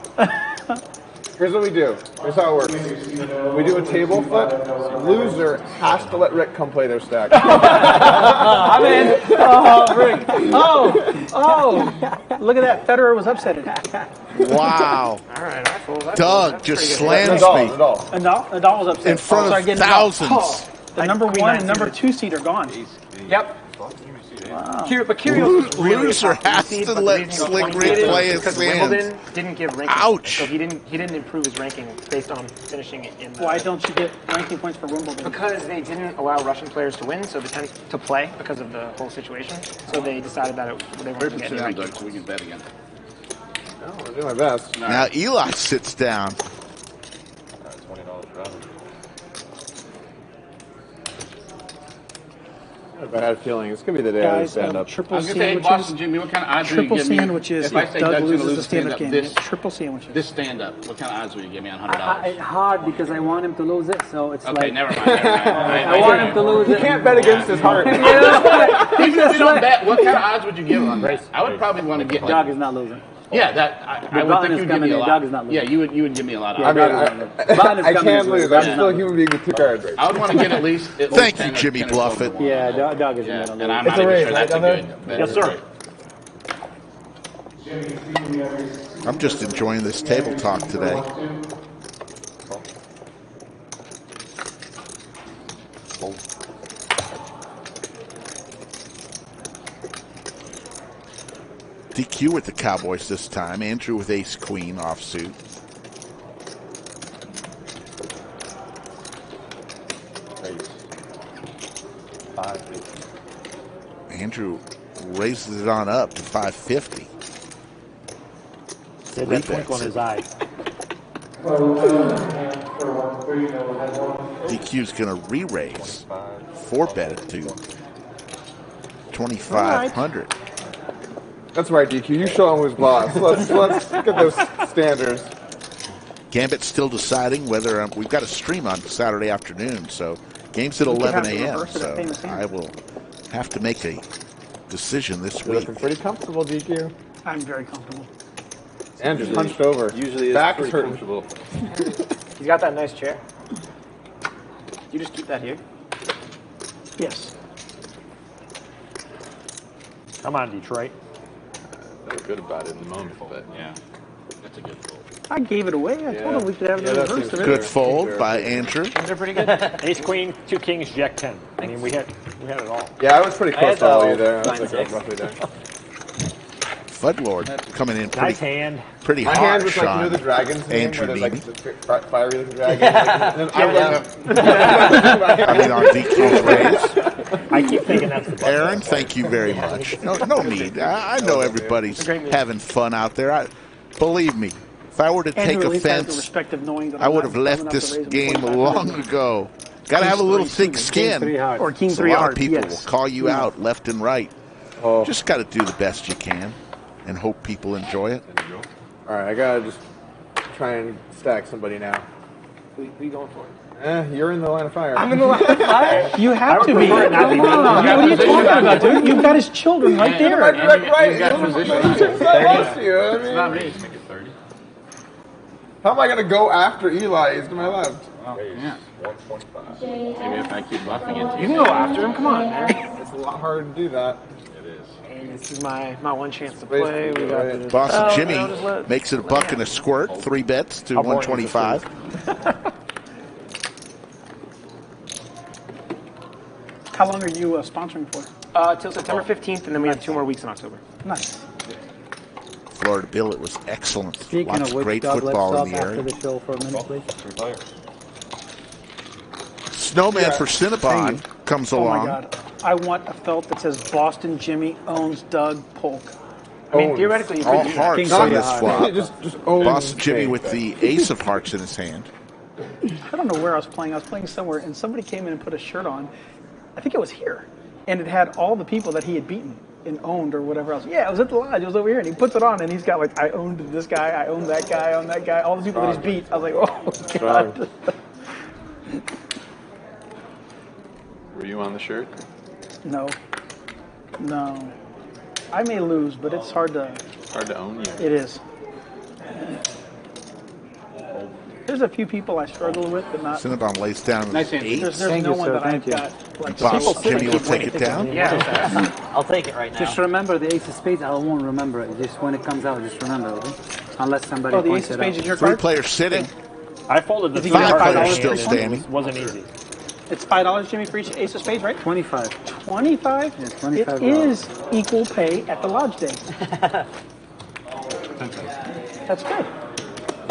Here's what we do. Here's how it works. We do a table flip. Loser has to let Rick come play their stack. I'm in. Oh, Rick. Oh. Look at that. Federer was upset. Wow. All right. Doug just slams Nadal, me Nadal. Nadal was upset. in front Sorry, of getting thousands. Nadal. The number one and number 2 seed are gone. Yep. Wow. But Kyrgios was really Loser a top has seed, to but the let reason he Slick was Rick traded play is his because hands. Wimbledon didn't give rankings. Ouch. So he didn't improve his ranking based on finishing it in the. Why don't you get ranking points for Wimbledon? Because they didn't allow Russian players to win, so to play because of the whole situation. So they decided that they weren't going to get Sit any down, rankings. Doug, so we can bet again. I'm doing my best. Now Eli sits down. I have a bad feeling. It's going to be the day I Guys, stand up. I triple was going to say, sandwiches. Boston Jimmy, what kind of odds will you Triple give me? sandwiches. If I If say Doug Doug's going to loses lose the the stand-up, stand-up game, this, triple sandwiches. this stand-up, what kind of odds will you give me on It's $100? hard because I want him to lose it, so it's Okay, like. never mind. I want him to lose You it. can't bet against his heart. Even if we don't bet, what kind of odds would you give on this? I would probably want to get like, Dog is not losing. yeah, that I would button think is you would give coming me a in. lot. Doug is not losing. Yeah, you would give me a lot of Yeah, odds. Button is I coming can't in. lose. I'm still a human being with 2 cards. I would want to get at least. Thank you, Jimmy Bluffett. Yeah, Dog is Yeah, not and I'm It's not a even raise, sure that's a right, good. Doug? Yes, sir. I'm just enjoying this table talk today. DQ with the Cowboys this time. Andrew with ace queen offsuit. Andrew raises it on up to 550. Said that twinkle in his eye. DQ's going to re-raise. 4-bet it to 2,500. That's right, DQ. You show him who's boss. Let's get those standards. Gambit's still deciding whether we've got a stream on Saturday afternoon, so game's at We could 11 have to a.m. reverse it at famous So hand. I will have to make a decision this You're week. looking pretty comfortable, DQ. I'm very comfortable. Andrew punched over. Usually Back it's is pretty hurting. comfortable. He's got that nice chair. You just keep that here. Yes. Come on, Detroit. Felt good about it in the moment, but yeah, that's a good fold. I gave it away. I told him we could have the reverse of it. Good fold by Andrew. They're pretty good. Ace Queen, 2 Kings, Jack 10. I mean, we had it all. Yeah, I was pretty close to all of you there. I was like roughly there. Fudlord coming in pretty, Nice hand. pretty My harsh hand was like, you know on the dragon's name, Andrew where there's Neeme. like the fiery looking dragon? Like, I mean, on DQ's raise. I keep thinking that's the Aaron, thank you very much. No need. I know everybody's having fun out there. Believe me, if I were to take Andrew at least has the offense, respect of knowing that I I'm would not have left dumb enough to this raise him game 25 long ago. Got to have a little thick skin. Or King So 3 a lot hearts, of people yes. will call you Yeah. out left and right. Just got to do the best you can and hope people enjoy it. All right, I gotta just try and stack somebody now. Who are you going for? You're in the line of fire. I'm in the line of fire? You have to be. prefer it not to Come be. on. You What are you got talking position. about, dude? You've got his children right there. My direct right. You got position. I lost you. I mean, It's not me. Make it 30. how am I gonna go after Eli? He's to my left. Yeah. 125. Maybe if I keep buffing it. You can go after him. Come on, man. It's a lot harder to do that. It is. And this is my one chance to play. We got this. Boston Jimmy I'll just let- makes it a buck and a squirt. 3 bets to 125. How long are you sponsoring for? Till September 15th, and then we have 2 more weeks in October. Nice. Florida Bill, it was excellent. Speaking Lots of of which, great Doug, let's football stop in the after area. the show for a minute, please. Snowman for Cinnabon comes Oh my along. God. I want a felt that says Boston Jimmy owns Doug Polk. I mean, theoretically, you All could do hearts that. on this flop. Just own Boston Jimmy Jake. with the ace of hearts in his hand. I don't know where I was playing. I was playing somewhere, and somebody came in and put a shirt on. I think it was here. And it had all the people that he had beaten and owned or whatever else. Yeah, it was at the lodge. It was over here. And he puts it on, and he's got like, I owned this guy, I owned that guy, I owned that guy, all the people that he's beat. I was like, oh, God. Were you on the shirt? No. No. I may lose, but it's hard to... Hard to own you. It is. There's a few people I struggle with, but not... Cinnabon lays down Nice his hand. eight. There's no one that I've got... Like, Boston Jimmy will take it down. Yeah. I'll take it right now. Just remember the ace of spades. I won't remember it. Just when it comes out, just remember it. Okay? Unless somebody Oh, the points ace of it spades out. is your 3 card? players sitting. I folded the Is he 5 $5 players for still each one? standing. Wasn't easy. It's $5, Jimmy, for each ace of spades, right? 25. 25? Yeah, 25 It is equal pay at the lodge day. That's good.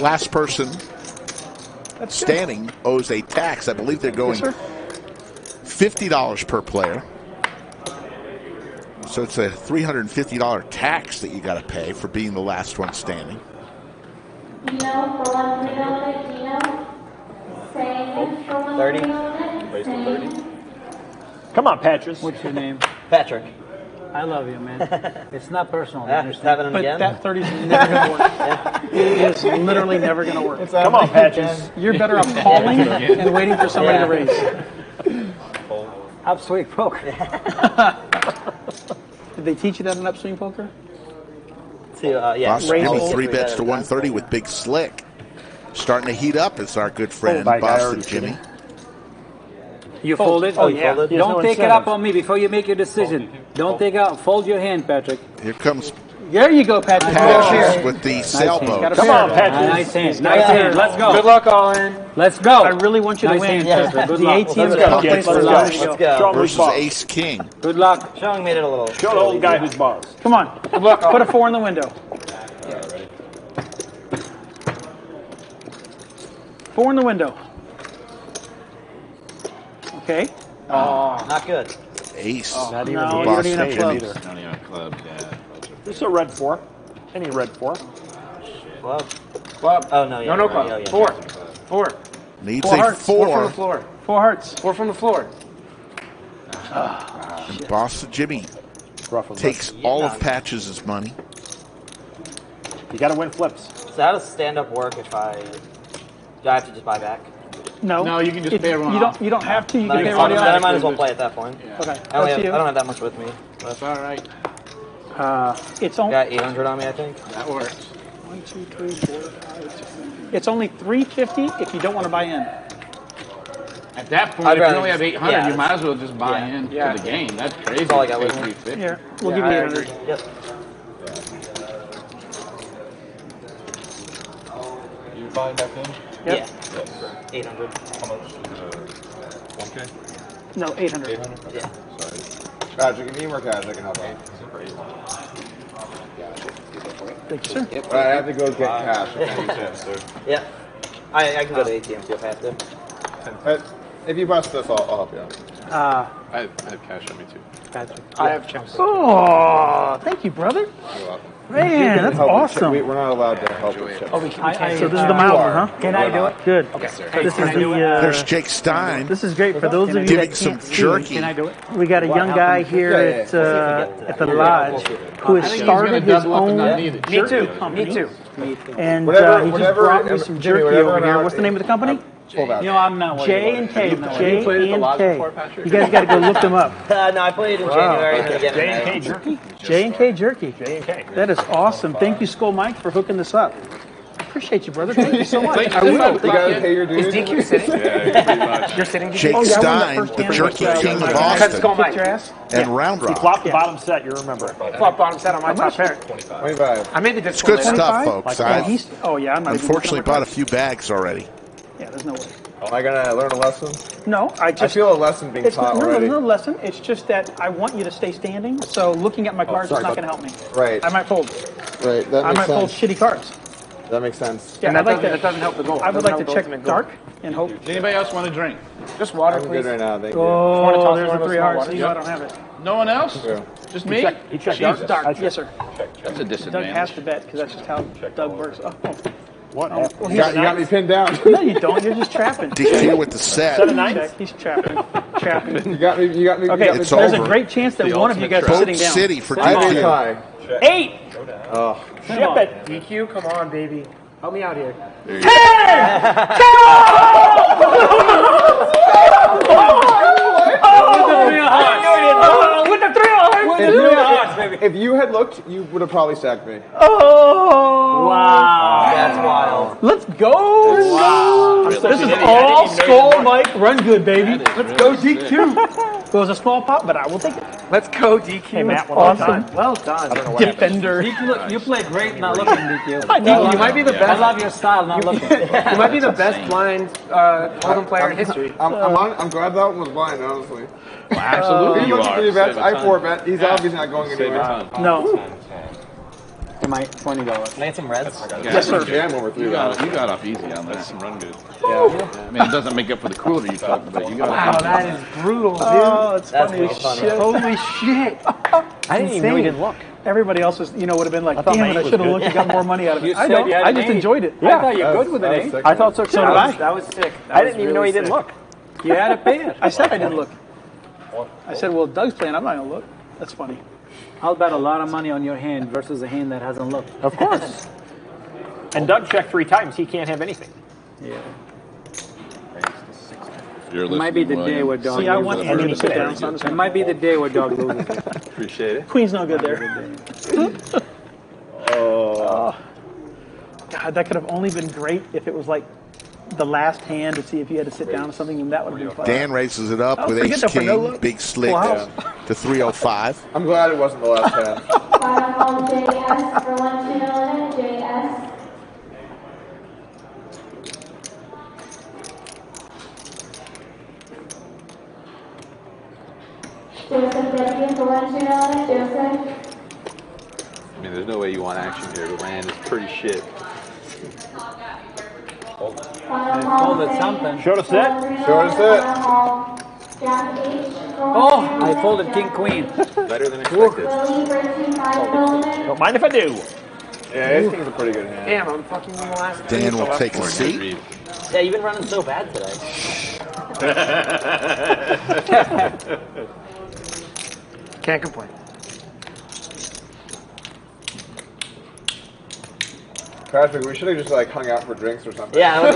Last person That's good. standing owes a tax. I believe they're going Yes, sir. $50 per player. So it's a $350 tax that you got to pay for being the last one standing. Dino for 1 3 Dino. Same for 1 30. 3 Same. Come on, Patches. What's your name? Patrick. I love you, man. It's not personal. you Yeah, understand? having him But again. that 30 is never going to work. It is literally never going to work. Come on, Patches. You're better off calling and waiting for somebody to raise. Upswing poker. Did they teach you that in upswing poker? Yeah. Boston Raise Jimmy all 3 three bets to 130 with Big Slick. Starting to heat up is our good friend Bye, guy. Boston Jimmy. You folded? Oh, yeah. Don't There's no take it incentive. up on me before you make your decision. Don't take out. Fold your hand, Patrick. Here comes There you go, Patrick. Patches with the sailboat. Got a Come pair. on, Patches. Nice hand. Nice hand. Let's go. Good luck, Colin. Let's go. I really want you to Nice win. hand, because Patrick. Good The luck. ATM's Let's got go, a place kids. for Let's a go. lot to Let's go. go. Show him who's Versus boss. Ace King. Good luck. Showing made it a little. Show the old guy who's boss. Come on. Look, put a 4 in the window. 4 in the window. Okay. Not good. Ace. Not even No, the you don't Boston even have Jimmy. clubs. Not even a club, yeah. This is a red 4. Any red 4. Club. Club. Oh, no, yeah. No right, club. yeah, yeah. 4. 4. Needs 4 a hearts. 4 from the 4. floor. 4 hearts. 4 from the floor. And Boston Jimmy Rough and takes all of Patches' money. You got to win flips. So how does stand-up work if do I have to just buy back? No. No, you can just pay everyone you off. don't. You don't have to. You Then can pay I everybody might else. as well play at that point. Okay. I don't That's have, you. I don't have that much with me. That's all right. It's I only got 800 on me, I think. That works. 1, 2, 3, 4, 5, 6, 7. It's only $350 if you don't want to buy in. At that point, I'd if you rather only have just- 800, yeah, you might as well just buy yeah. in Yeah. to the game. That's crazy. That's all I got Pay with me. 350. Here, we'll Yeah, give you I 800. agree. Yep. You buying back in? Yep. Yeah. 800. How much? 1K? No, 800. 800? Yeah. Sorry. Patrick, if you need more cash, I can help out. Thank you, sir. But I have to go get cash. Okay? Yeah. I can go to ATM if you have to. If you bust this, I'll help you out. I have cash on me too. Patrick. I have checks. Oh, thank you, brother. You're welcome. Man, that's Help with awesome. we're not allowed to help with chips. Oh, we can't. So this is the mild one, huh? Can I do it? Good. Okay. So Hey, this can is I do the. it? There's Jake Stein. This is great for those of you Giving that some can't see. jerky. Can I do it? We got a young guy here at the lodge who has started his own jerky company. Me too. And Whatever- he just whatever- brought me some Jimmy, jerky whatever over here. amount- What's the name of the company? Full voucher. You know, I'm not worried J about and it. K. You played at the lodge J before, and K. Patrick? You guys got to go look them up. No, I played in January. and again in J&K May. jerky? J and K Jerky. J&K. That is awesome. Thank you, Skull Mike, for hooking this up. I appreciate you, brother. Thank you so much. I will. You gotta pay your dues. Is DQ sitting? Yeah, pretty much. You're sitting? Jake Oh, yeah, I won that Stein, first the hand jerky with, king of Mike. Boston, Skull Mike. Kicked your ass? and Round You Rock. flopped the bottom set, you remember. Flop bottom set on my top pair. 25. I made the It's good discount. stuff, 25? folks. And I he's, oh, yeah, I'm not even unfortunately looking at my bought a few bags already. cards. Yeah, there's no way. Am I gonna learn a lesson? No, I just. I feel a lesson being It's taught no, already. no lesson. It's just that I want you to stay standing. So looking at my cards is not going to help me. Right. I might fold. Right. That I makes might fold sense. shitty cards. That makes sense. Yeah, And I'd like that to. doesn't help the goal. I would Doesn't like to help the check ultimate goal. dark and hope. Does anybody else want a drink? Just water, I'm please. good right now. Thank you. Oh, wanna toss there's one the of three those hearts. small You know I don't have it. No one else? Yeah. Just He me? checked Jesus. Dark, yes, sir. That's a Doug disadvantage. has to bet because that's just how Doug works. Oh, What? well, You got me pinned down. no, you don't. You're just trapping. DQ with the set. Set of nines? Check. He's trapping. Trapping. You got me. You got me. Okay, you got me It's there's over. a great chance that The one of you guys are Boat sitting down. City for I have a DQ. tie. 8! Oh. Ship it. DQ, come on, baby. Help me out here. There you 10! With the three of hearts. If you had looked, you would have probably sacked me. Oh! Wow. That's wild. Let's go! Wow. This is all Skull Mike Run Good, baby. Let's go DQ. It was a small pop, but I will take it. Let's go, DQ. Hey, Matt, well Awesome. done. Well done. Defender. You play great not looking, DQ. I know. You might be the I best. love your style not looking. You might be the best blind Hold'em player in history. I'm glad that one was blind, honestly. Absolutely, He you looks are. for your bets. Save a I ton. 4-bet. He's obviously not going Save a anywhere. ton. No. Am I $20? Can I get some reds? Yes, sir. Jam over You $3. got off easy on that. That's some run good. Yeah. I mean, it doesn't make up for the cooler you took, but you got Wow, off that is brutal, dude. Oh, it's That's funny real as funny. shit. Holy shit. I didn't even know he didn't look. Everybody else was, would have been like, thought damn my it, I eight was should have good. looked and got more money out of it. You I said don't. you had I an just eight. enjoyed it. I thought you were good with an That was 8. sick, I thought so So too. did I. That was sick. I didn't even know he didn't look. You had a pair. I said I didn't look. I said, well, Doug's playing. I'm not going to look. That's funny. I'll bet a lot of money on your hand versus a hand that hasn't looked. Of course. And Doug checked 3 times. He can't have anything. Yeah. You're It might be the listening, day where William. Doug See, I loses. want Andrew to sit down. So I'm just It might be the day where Doug loses. Appreciate it. Queen's no good there. Oh. God, that could have only been great if it was like the last hand to see if you had to sit down or something, and that would have been fun. Dan raises it up Oh, with forget ace that for no king, look. big slick Full house. to 305. I'm glad it wasn't the last hand. Final call JS for 1 limit, JS. Joseph Bergen for 1 limit, Joseph. I mean, there's no way you want action here. The land is pretty shit. Final call Folded something. Showed us it. Showed us it. Final call. Jack H for Oh, 1 I folded King Queen. Better than expected. Willie for 2-5 limit. Don't mind if I do. Yeah, ace king's a pretty good hand. Damn, I'm fucking in the last. Dan will take a More seat. read. Yeah, you've been running so bad today. Can't complain. Patrick, we should have just like hung out for drinks or something. Yeah, we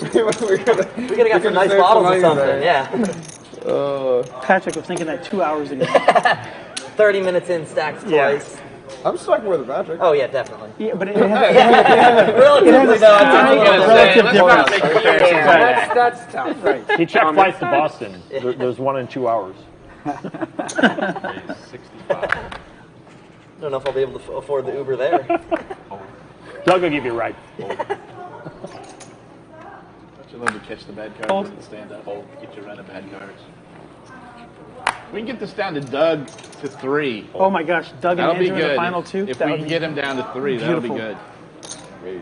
could we could have got some nice bottles or something. Yeah. Patrick was thinking that 2 hours ago. 30 minutes in, stacks Yeah. twice. I'm stuck with Patrick. Oh, yeah, definitely. Yeah, but it has Relatively, though, it's relative difference. That's tough. Right. He checked flights to Boston. There's one in 2 hours. 65. I don't know if I'll be able to afford the Uber there. Doug will give you a ride. Don't you love to catch the bad cards and stand up? Get your run of bad cards. We can get this down to Doug to 3. Oh my gosh, Doug and That'll be Andrew in the good. final 2. If That we would can be get him down to 3, that'll be good.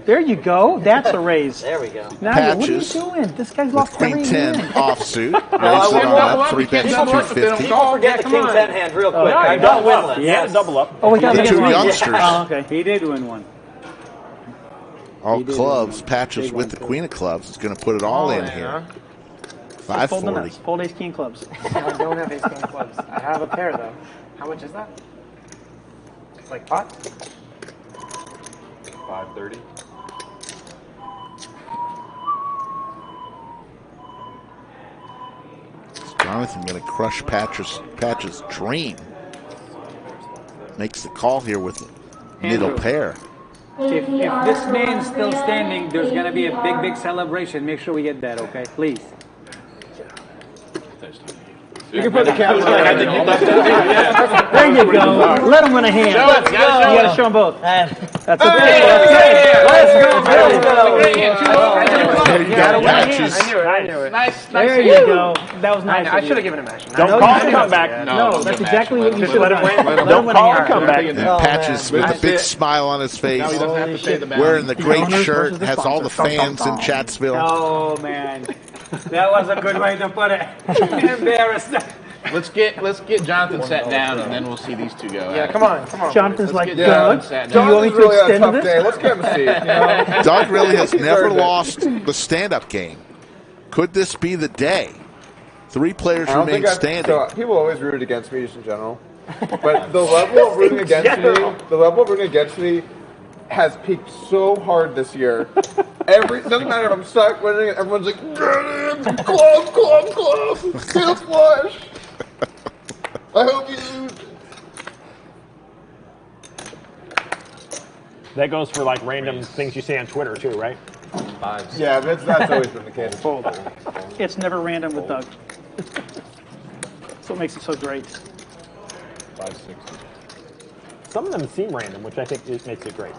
There you go. That's a raise. There we go. Now, what are you Patches doing? This guy's with lost Queen every 10 hand. offsuit. Raised it on up. 3 bets to 250. Don't forget the King 10 hand real quick. I got winless. He had a double up. Oh, we got The against two me. youngsters. Oh, okay. He did win one. All clubs. Patches with the queen of clubs is going to put it all in here. Fold the 540. nuts. Fold ace king clubs. I don't have ace king clubs. I have a pair though. How much is that? It's like pot. 530. Jonathan going to crush Patch's dream. Makes the call here with middle pair. If this man's still standing, there's going to be a big celebration. Make sure we get that, okay? Please. You can put the caps on. There you go. Let him win a hand. Show us, You got to show them both. That's okay. Let's go. There you go, Patches. I knew it. Nice. There you go. That was nice. I should have given him action. Don't call the comeback. No, that's exactly what you should Let have him done. win. Let him Don't win a call the hand. comeback. And Patches with a big smile on his face, Now he doesn't have to pay the balance. wearing the great owners shirt, versus the has all the sponsors. fans in Chatsville. Oh, man. That was a good way to put it. Embarrassed. Let's get Jonathan sat down, and then we'll see these two go. Yeah, come on. Jonathan's like, get Jonathan Doug, sat do you down. want me to really had a extend tough this? day. Let's give him a seat. You know? Doug really has never deserved it. lost the stand-up game. Could this be the day? 3 players I don't remain think standing. So people always rooted against me just in general, but the level of rooting against me, has peaked so hard this year. Doesn't matter if I'm stuck winning it. Everyone's like, club, still flush. I hope you lose. That goes for like random things you say on Twitter too, right? Yeah, that's always been the case. It's never random with Doug. That's what makes it so great. 560. Some of them seem random, which I think makes it great.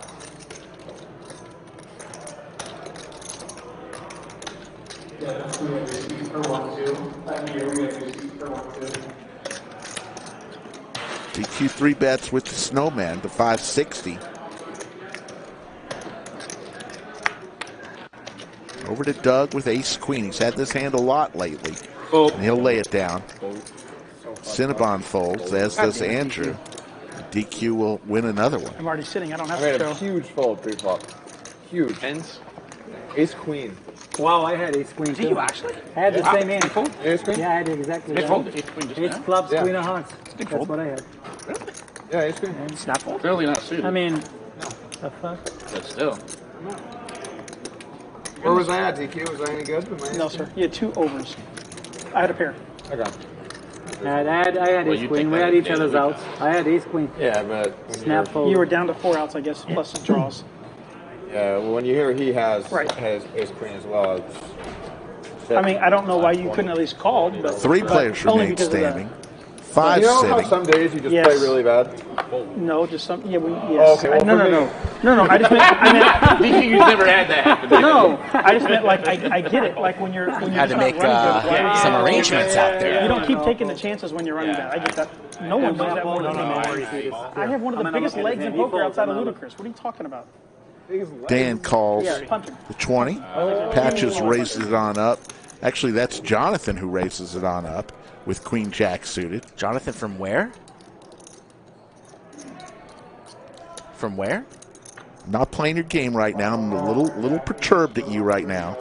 DQ 3 bets with the snowman to 560. Over to Doug with ace queen. He's had this hand a lot lately. And he'll lay it down. Cinnabon folds, as does Andrew. DQ will win another one. I'm already sitting. I don't have I made to a show. huge fold pre-flop. Huge. Tens. Ace queen. Wow, I had ace queen too. Did you actually? I had the same hand. Ace queen? Yeah, I had exactly They that. folded ace queen just Ace now. clubs, Yeah. queen of hearts. That's what I had. Yeah, ace queen. Snap fold. Clearly not suited. I mean, the fuck? But still. Where was I at, DQ? Was I any good? With my No, sir. You had 2 overs. I had a pair. I got it. I had ace queen. We had each other's outs. I had ace queen. Yeah, but Snap fold. You were down to 4 outs, I guess, plus the draws. yeah, well, when you hear he has Right. ace queen as well, it's I mean, I don't know why you couldn't at least call, but 3 players only remain because of that. standing. 5 you know how sitting. some days you just Yes. play really bad? No, just some. Yeah, we. Oh, Yes. okay, well, no. I just meant. You've never had that happen. No, I just meant like I get it. Like when you're Had just to not make running good, why would some you- arrangements out there. You don't keep taking the chances when you're running bad. I get that. No one does that more than me. I have one of the biggest legs in poker outside of Ludacris. What are you talking about? Dan calls Yeah, punch him. the 20. Patches raises it on up. Actually, that's Jonathan who raises it on up with Queen Jack suited. Jonathan from where? From where? Not playing your game right now. I'm a little perturbed at you right now.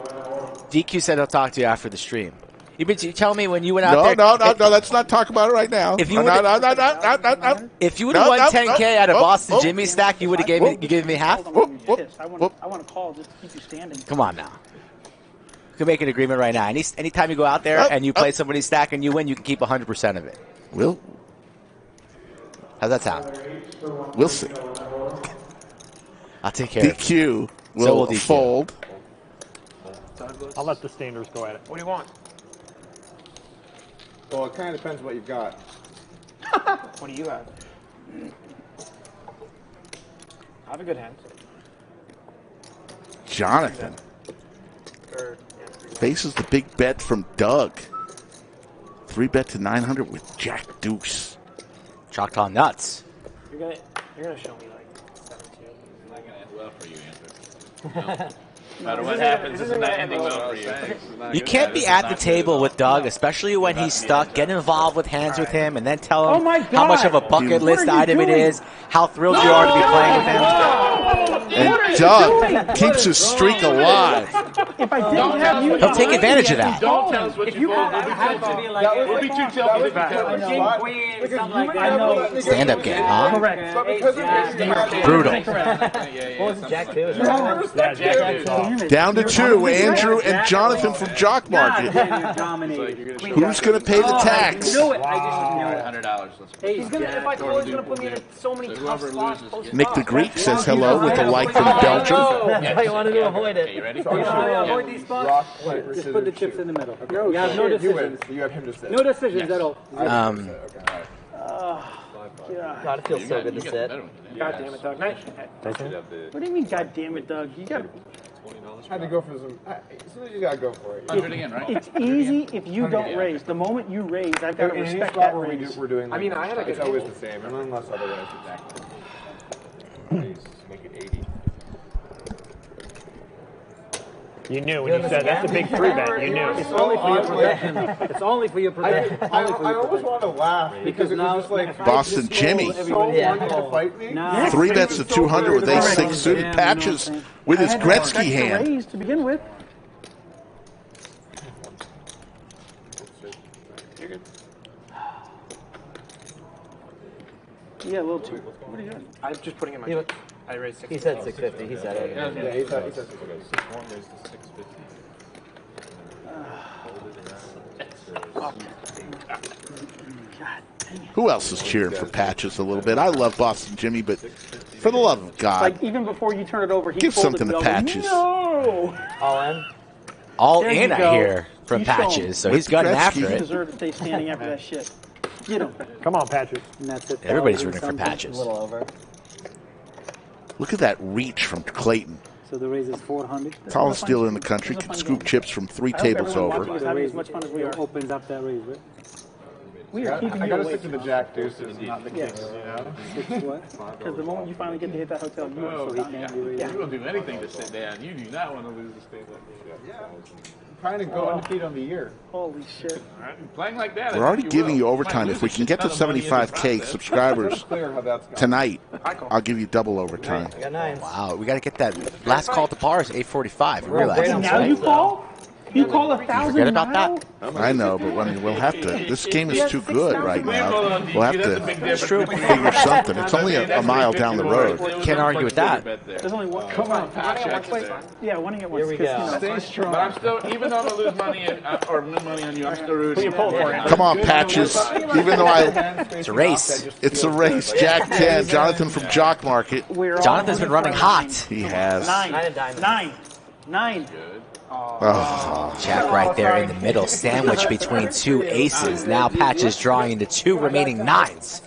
DQ said he'll talk to you after the stream. You tell me when you went out there. No. Let's not talk about it right now. If you if you would No, have won no, 10K out of no, Boston no. Jimmy stack, you would have given me half. I want to call just to keep you standing. Come on now. We can make an agreement right now. Anytime you go out there and you play somebody's stack and you win, you can keep 100% of it. Will. How's that sound? We'll see. I'll take care of it. DQ will So will DQ. fold. I'll let the standers go at it. What do you want? Well, it kind of depends what you've got. What do you have? I have a good hand. Jonathan faces the big bet from Doug. 3-bet to 900 with Jack Deuce. Choctaw nuts. You're gonna show me like 17. It's not going to end well for you, Andrew. No matter what happens, it's not ending well for you. You can't be at the table with Doug, especially when he's stuck. Get involved with hands with him, and then tell him how much of a bucket list item it is, how thrilled you are to be playing with him. And Doug keeps his streak alive. If I didn't have you, He'll take advantage of that. Don't tell us what you fold. We'll be too tilted. Stand-up game, huh? Correct. Brutal. What was it, Jack 2? Yeah, Jack 2. Down to 2, Andrew and Jonathan from Jock Market. Who's going to pay the tax? $100. He's gonna, if I call, he's gonna put me in so many tough spots. Nick the Greek says hello with a like from Belgium. Yeah, you want to avoid it. You ready? Avoid these spots. Just put the chips in the middle. No, You have no decisions. You have him to sit. No decisions at all. God, it feels so good to sit. God damn it, Doug. Nice. What do you mean, God damn it, Doug? You got. I had to go for some. Sometimes you gotta go for it. 100 again, right? It's easy if you don't raise. The moment you raise, I've got to respect that raise. We're doing. I mean, I had it's always the same, unless otherwise exactly. Please make it 80. You knew when you said that's a big 3-bet. You knew. It's only for your protection. It's only for your protection. I always want to laugh because it was just like Boston Jimmy. so wanting to fight me. 3 bets to 200 with ace-6 suited. Patches with his Gretzky hand. Raise to begin with. You're good. Yeah, a little too. What are you doing? I'm just putting in my. I raised 6. He said 650. He said it. Yeah, he said 650. Who else is cheering for Patches a little bit? I love Boston Jimmy, but for the love of God, Like even before you turn it over, he give folded something to the Patches. No. All in. All There in you go. here from You show him. Patches, so With he's gunning Gretzky. after You it. deserve to stay standing after that shit. Get him. Come on, Patrick. And that's it. Everybody's rooting for Patches. A little over. Look at that reach from Clayton. So the raise is 400. Tallest dealer in the country, can scoop chips from 3 tables over. He's having as much fun as we are. Opens up that raise, right? We are keeping I you gotta awake. stick to the Jack Deuces, not the Yes. Kings, you know? Because the moment you finally get to hit that hotel, you are so damn You will do anything to sit down. You do not want to lose the state like this. I'm trying to go undefeated on the year. Holy shit. Playing like that. We're already giving you overtime. If we can get to 75K subscribers tonight, I'll give you double overtime. I got 9. Wow, we got to get that last call at the bar is 8:45. You realize And now you call? You call 1,000 forget about now? that? I know, but I mean, we'll have to. This game is too good right now. We'll have to figure something. It's only a mile down the road. Can't argue with that. There's only one. Come on, yeah, winning it once. Here we go. Stay strong. But I'm still, even though I'm going to lose money or win money on you, I'm still rooting. Come on, Patches. Even though It's a race. it's a race. Jack 10, Jonathan from Jock Market. Jonathan's been running hot. He has. 9. Oh. Jack right there in the middle, sandwiched between 2 aces. Now Patches drawing into 2 remaining 9s.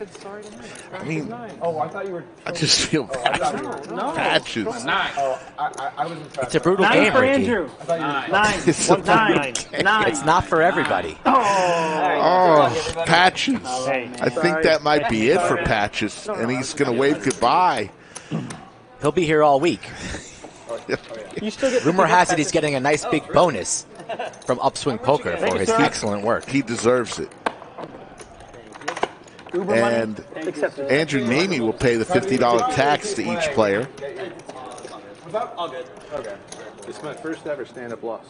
I mean, Oh, I thought you were. I just feel bad. Patches. Oh, I was impressed. It's a brutal 9 game, for Ricky. Andrew. 9. It's a 9. 9. It's not for everybody. Oh, Patches. I think that might be it for Patches, and he's going to wave goodbye. He'll be here all week. You still get Rumor has it he's getting a nice big bonus from Upswing Poker for his excellent work. He deserves it. Uber And money. Accepted. Andrew Neeme will pay the $50 tax to each player. All good. Okay. It's my first ever stand-up loss.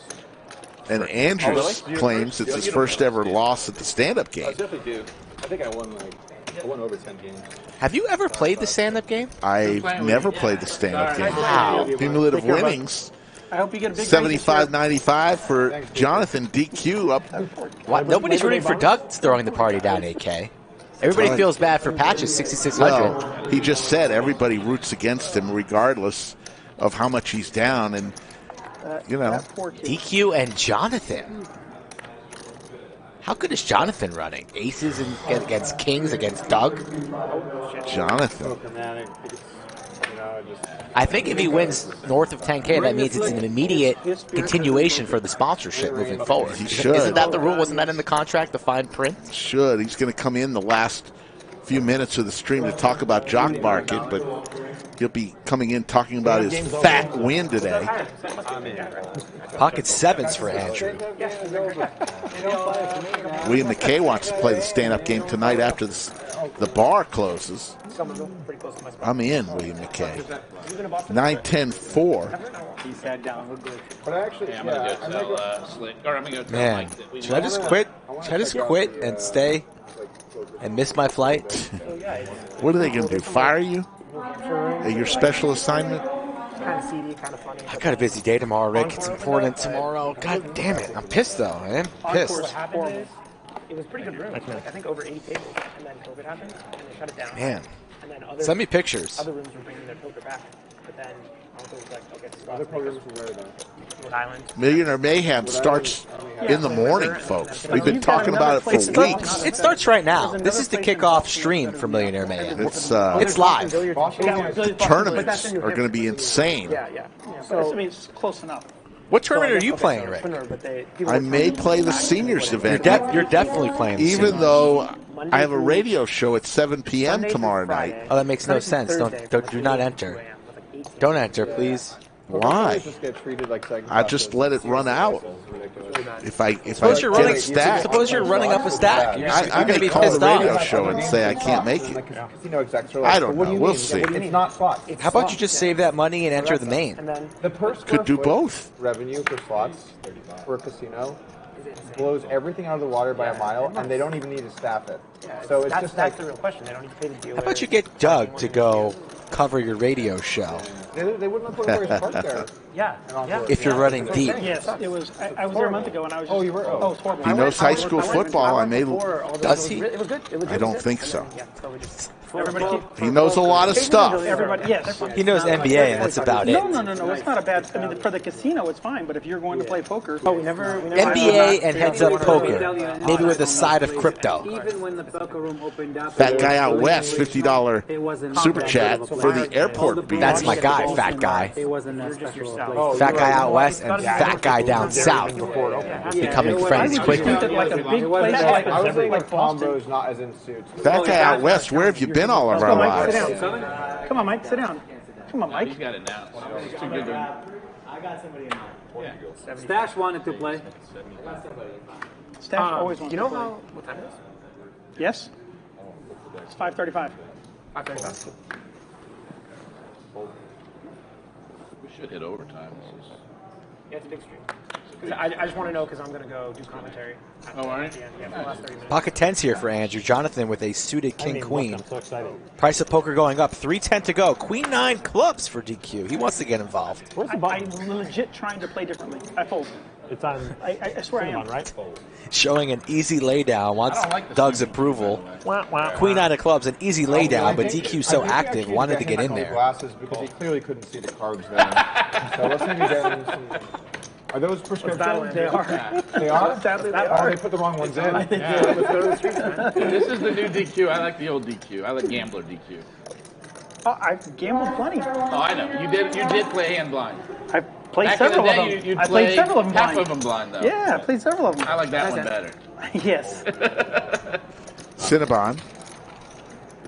And Andrew claims it's his first ever loss at the stand-up I game. definitely do. I think I won over 10 games. Have you ever played the stand-up game? I've never played the stand-up game. Wow. Cumulative winnings. I hope you get a big 75.95 for Jonathan. DQ up. What? Nobody's rooting for Doug throwing the party down 8K. Everybody feels bad for Patches, 6,600. Well, he just said everybody roots against him regardless of how much he's down, and you know. DQ and Jonathan. How good is Jonathan running? Aces against kings against Doug? Jonathan. I think if he wins north of 10K, that means it's an immediate continuation for the sponsorship moving forward. He should. Isn't that the rule? Wasn't that in the contract, the fine print? Should. He's going to come in the last few minutes of the stream to talk about Jock Market, but he'll be coming in talking about his fat win today. Pocket sevens for Andrew. William McKay wants to play the stand-up game tonight after the bar closes. I'm in, William McKay. 9-10-4. He sat down, looked good. But actually, I'm gonna go tell Slick, or I'm gonna go tell Man, Mike that we should I just quit? Should I just quit and stay and miss my flight? What are they going to do, fire you? Your special assignment? Kind of seedy, kind of funny. I got a busy day tomorrow, Rick. It's important tomorrow. God damn it. I'm pissed, though, man. Pissed. What happened is, it was a pretty good room. Like, I think over 80 tables. And then COVID happened, and they shut it down. Man. And then other, Send me pictures. Other rooms were bringing their poker back. But then Uncle was like, okay, stop. Other programs were where, though? Rhode Island. Millionaire Mayhem starts in the morning, folks. We've been talking about it for weeks. It starts right now. This is the kickoff stream for Millionaire Mayhem. It's live. The tournaments are going to be insane. Yeah. So, I mean, it's close enough. What tournament are you playing, Rick? I may play the seniors event. You're definitely playing the even seniors. though I have a radio show at 7 p.m. tomorrow night. Oh, that makes no sense. Do not enter. Don't enter, please. Why? I just let it run out. If I get a stack. Suppose you're running up a stack. I may call the radio show and say I can't make it. I don't know. We'll see. It's not slots. How about you just save that money and enter the main? The per Could do both. revenue for slots for a casino blows everything out of the water by a mile, and they don't even need to staff it. So it's just that's the real question. They don't need to pay the dealer. How about you get Doug to go cover your radio show? They wouldn't have put where he's parked there. Yeah. If you're running deep. Yes, it was. I was there a month ago, and I was. Just, you were. Oh, it's horrible. He knows high school football. Does he? It was good. It was I don't think so. Everybody He knows a lot of stuff. Everybody, yes. He knows NBA, and that's about it. No. It's not a bad. I mean, for the casino, it's fine. But if you're going to play poker, we never NBA and heads-up poker, maybe with a side of crypto. Even when the poker room opened up, Fat guy out west, $50 super chat for the airport beat. That's my guy, fat guy. it wasn't a special. Fat guy out west and fat guy down south. Becoming friends quickly. like a big place I was thinking like of Boston. combos, not as in suits. Fat guy out west, where have you been all of our Come on, Mike, sit lives? down. Come on, Mike, sit down. Come on, Mike. He's got it now. It's too good to I got somebody in mind. Stash wanted to play. Stash always wants You to know play. what time it is? Yes? It's 5:35. 5:35. We should hit overtime. Yeah, it's a big stream. I just want to know because I'm going to go do commentary. Oh, all right. Yeah, for the last 30 minutes. Pocket 10's here for Andrew. Jonathan with a suited king-queen. I'm so excited. Price of poker going up. 310 to go. Queen-9 clubs for DQ. He wants to get involved. I'm legit trying to play differently. I fold. It's on. I swear I am. Right? Showing an easy laydown. Wants Doug's approval. Queen-9 of clubs, an easy laydown, but DQ so active, wanted to get in there. Glasses because he clearly couldn't see the cards there. So let's maybe get him some. Are those prescriptions? They are. They are? Sadly, they Oh, are. they put the wrong ones in. Yeah, let's go to the streets, man. This is the new DQ. I like the old DQ. I like gambler DQ. Oh, I've gambled plenty. Oh, I know. You did play hand blind. I played Back several in the of day, them. you'd I played several of them half blind. of them blind, though. Yeah, I played several of them. I like that one better. Yes. Cinnabon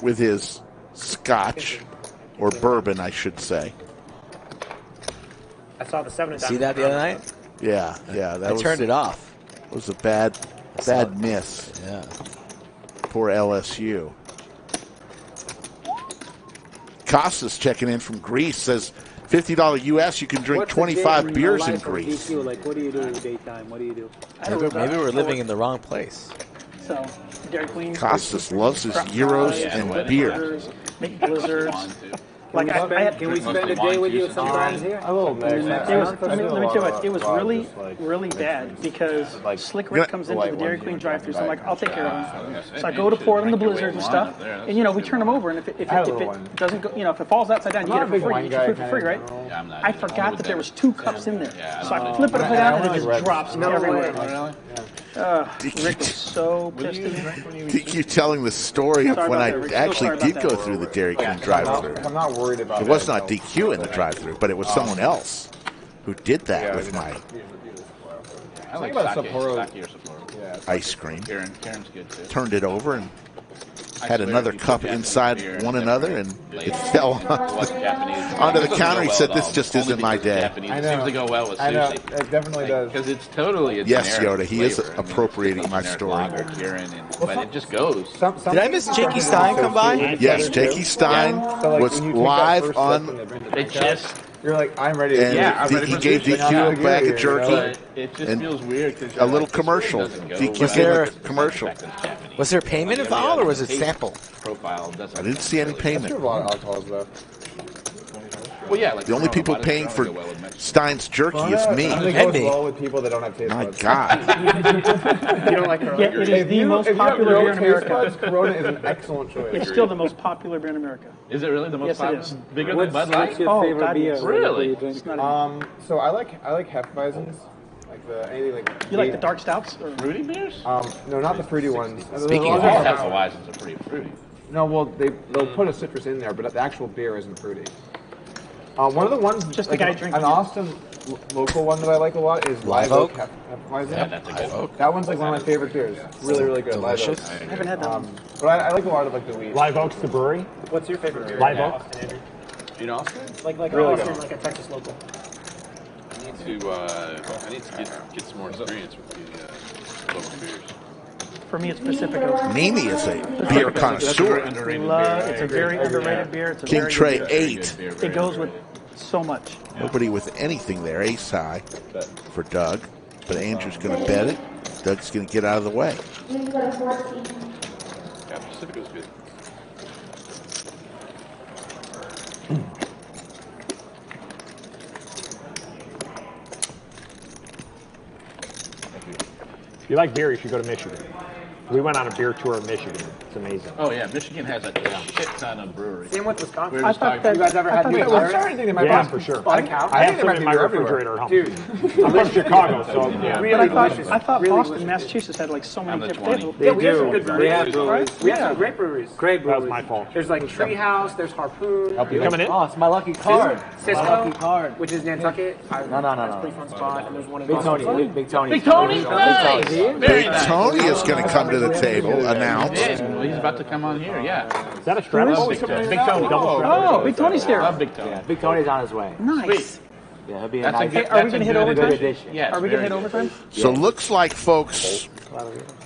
with his scotch, or bourbon, I should say. I saw the 7 See that the other night? Yeah. I turned it off. It was a bad miss. Yeah. Poor LSU. Costas checking in from Greece says $50 US, you can drink 25 beers in Greece. DQ, like, what do you do in daytime? What do you do? Maybe we're living in the wrong place. So, Dairy Queen. Costas loves his gyros and beer. Make blizzards. Like Can we spend a day with you sometimes here? A little bit. Let me tell you what, it was really, really bad because Slick Rick comes into the Dairy Queen drive-thru, so I'm like, I'll take care of him. So I go to pour them the Blizzard and stuff, and we turn them over, and if it doesn't go, if it falls upside down, you get it for free. You get food for free, right? I forgot that there was 2 cups in there, so I flip it upside down, and it just drops everywhere. Rick was so pissed at me. You're telling the story of when I actually did go through the Dairy Queen drive-thru. I'm not worried about it. Was not DQ in the drive-thru, but it was someone else who did that with my I like Sapporo. ice cream. Karen's good too. Turned it over and had another cup inside one another, and it fell onto the counter. He said, "This just isn't my day." It seems to go well with sushi. I know, it definitely does. Because it's totally a Yes, generic Yoda, he is flavor. appropriating my story. But it just goes. Did I miss Jakey Stein come by? Yes, Jakey Stein was live on. They just. You're like, I'm ready. And he gave DQ a bag of jerky. It just and feels weird. A little commercial. DQ Was gave there a commercial. Was there payment involved, or was it sample? Profile I didn't see any payment. That's true of a lot of alcohols, though. Well, yeah, like the only people paying for Stein's jerky is me. I think it goes well with people that don't have taste My buds. God. You don't like Corona? Yeah, it is the most popular beer in America. Corona is an excellent choice. It's still the most popular beer in America. Is it really the most Yes, it popular? is. Bigger than Bud Light? What's your favorite beer? Really? So I like Hefeweizens. Like anything like. You like the dark stouts? Or? Fruity beers? No, not the fruity ones. Speaking of Hefeweizens are pretty fruity. No, well they'll put a citrus in there, but the actual beer isn't fruity. One of the ones, just the guy drinking. An Austin local one that I like a lot is Live Oak Hefeweizen. Yeah, that's a good one. That one's like one of my favorite beers. Really, really good. Delicious. Live Oak. I haven't had that one. But I like a lot of like the wheat. Live Oak's the brewery. What's your favorite beer? Live Oak. In Austin? Like Really Austin, good. like a Texas local. I need to get some more experience with the local beers. For me, it's Pacifico. Neeme is a beer connoisseur. It's a very underrated beer. It's a King very Trey good 8. It goes with so much. Nobody with anything there. Ace high for Doug. But Andrew's going to bet it. Doug's going to get out of the way. Yeah, Pacifico's good. If you like beer, you should go to Michigan. We went on a beer tour in Michigan. It's amazing. Oh yeah, Michigan has a shit ton of breweries. Same with Wisconsin. We were just talking- You guys ever had New was York? Yeah, for sure. Spotted cow. I have some in my refrigerator at home. Dude, I'm from Chicago, so yeah. But Really delicious. I thought Really Boston, delicious. Massachusetts had like so many I'm the different. 20. Yeah, we have some do. good They breweries. have breweries. We have some great breweries. Great that breweries. was my fault. There's like Treehouse, there's Harpoon, You coming in? Oh, it's my lucky card. Cisco, My lucky card. which is Nantucket. No. That's a pretty fun spot. And there's one in Big Boston. Tony. Big Tony. Big Tony? Nice! Very Very Big nice. Tony is going to come to the table, announced. Yeah, well, he's about to come on here, yeah. Is that a Stratus? Big Tony. Big Tony. Oh, Big Tony's here. Love Big Tony. Yeah, Big Tony's on his way. Nice. Yeah, he'll be a That's a nice. good, Are we that's a gonna hit good overtime? addition. addition. Yeah, Are we going to hit very overtime? So looks like, folks,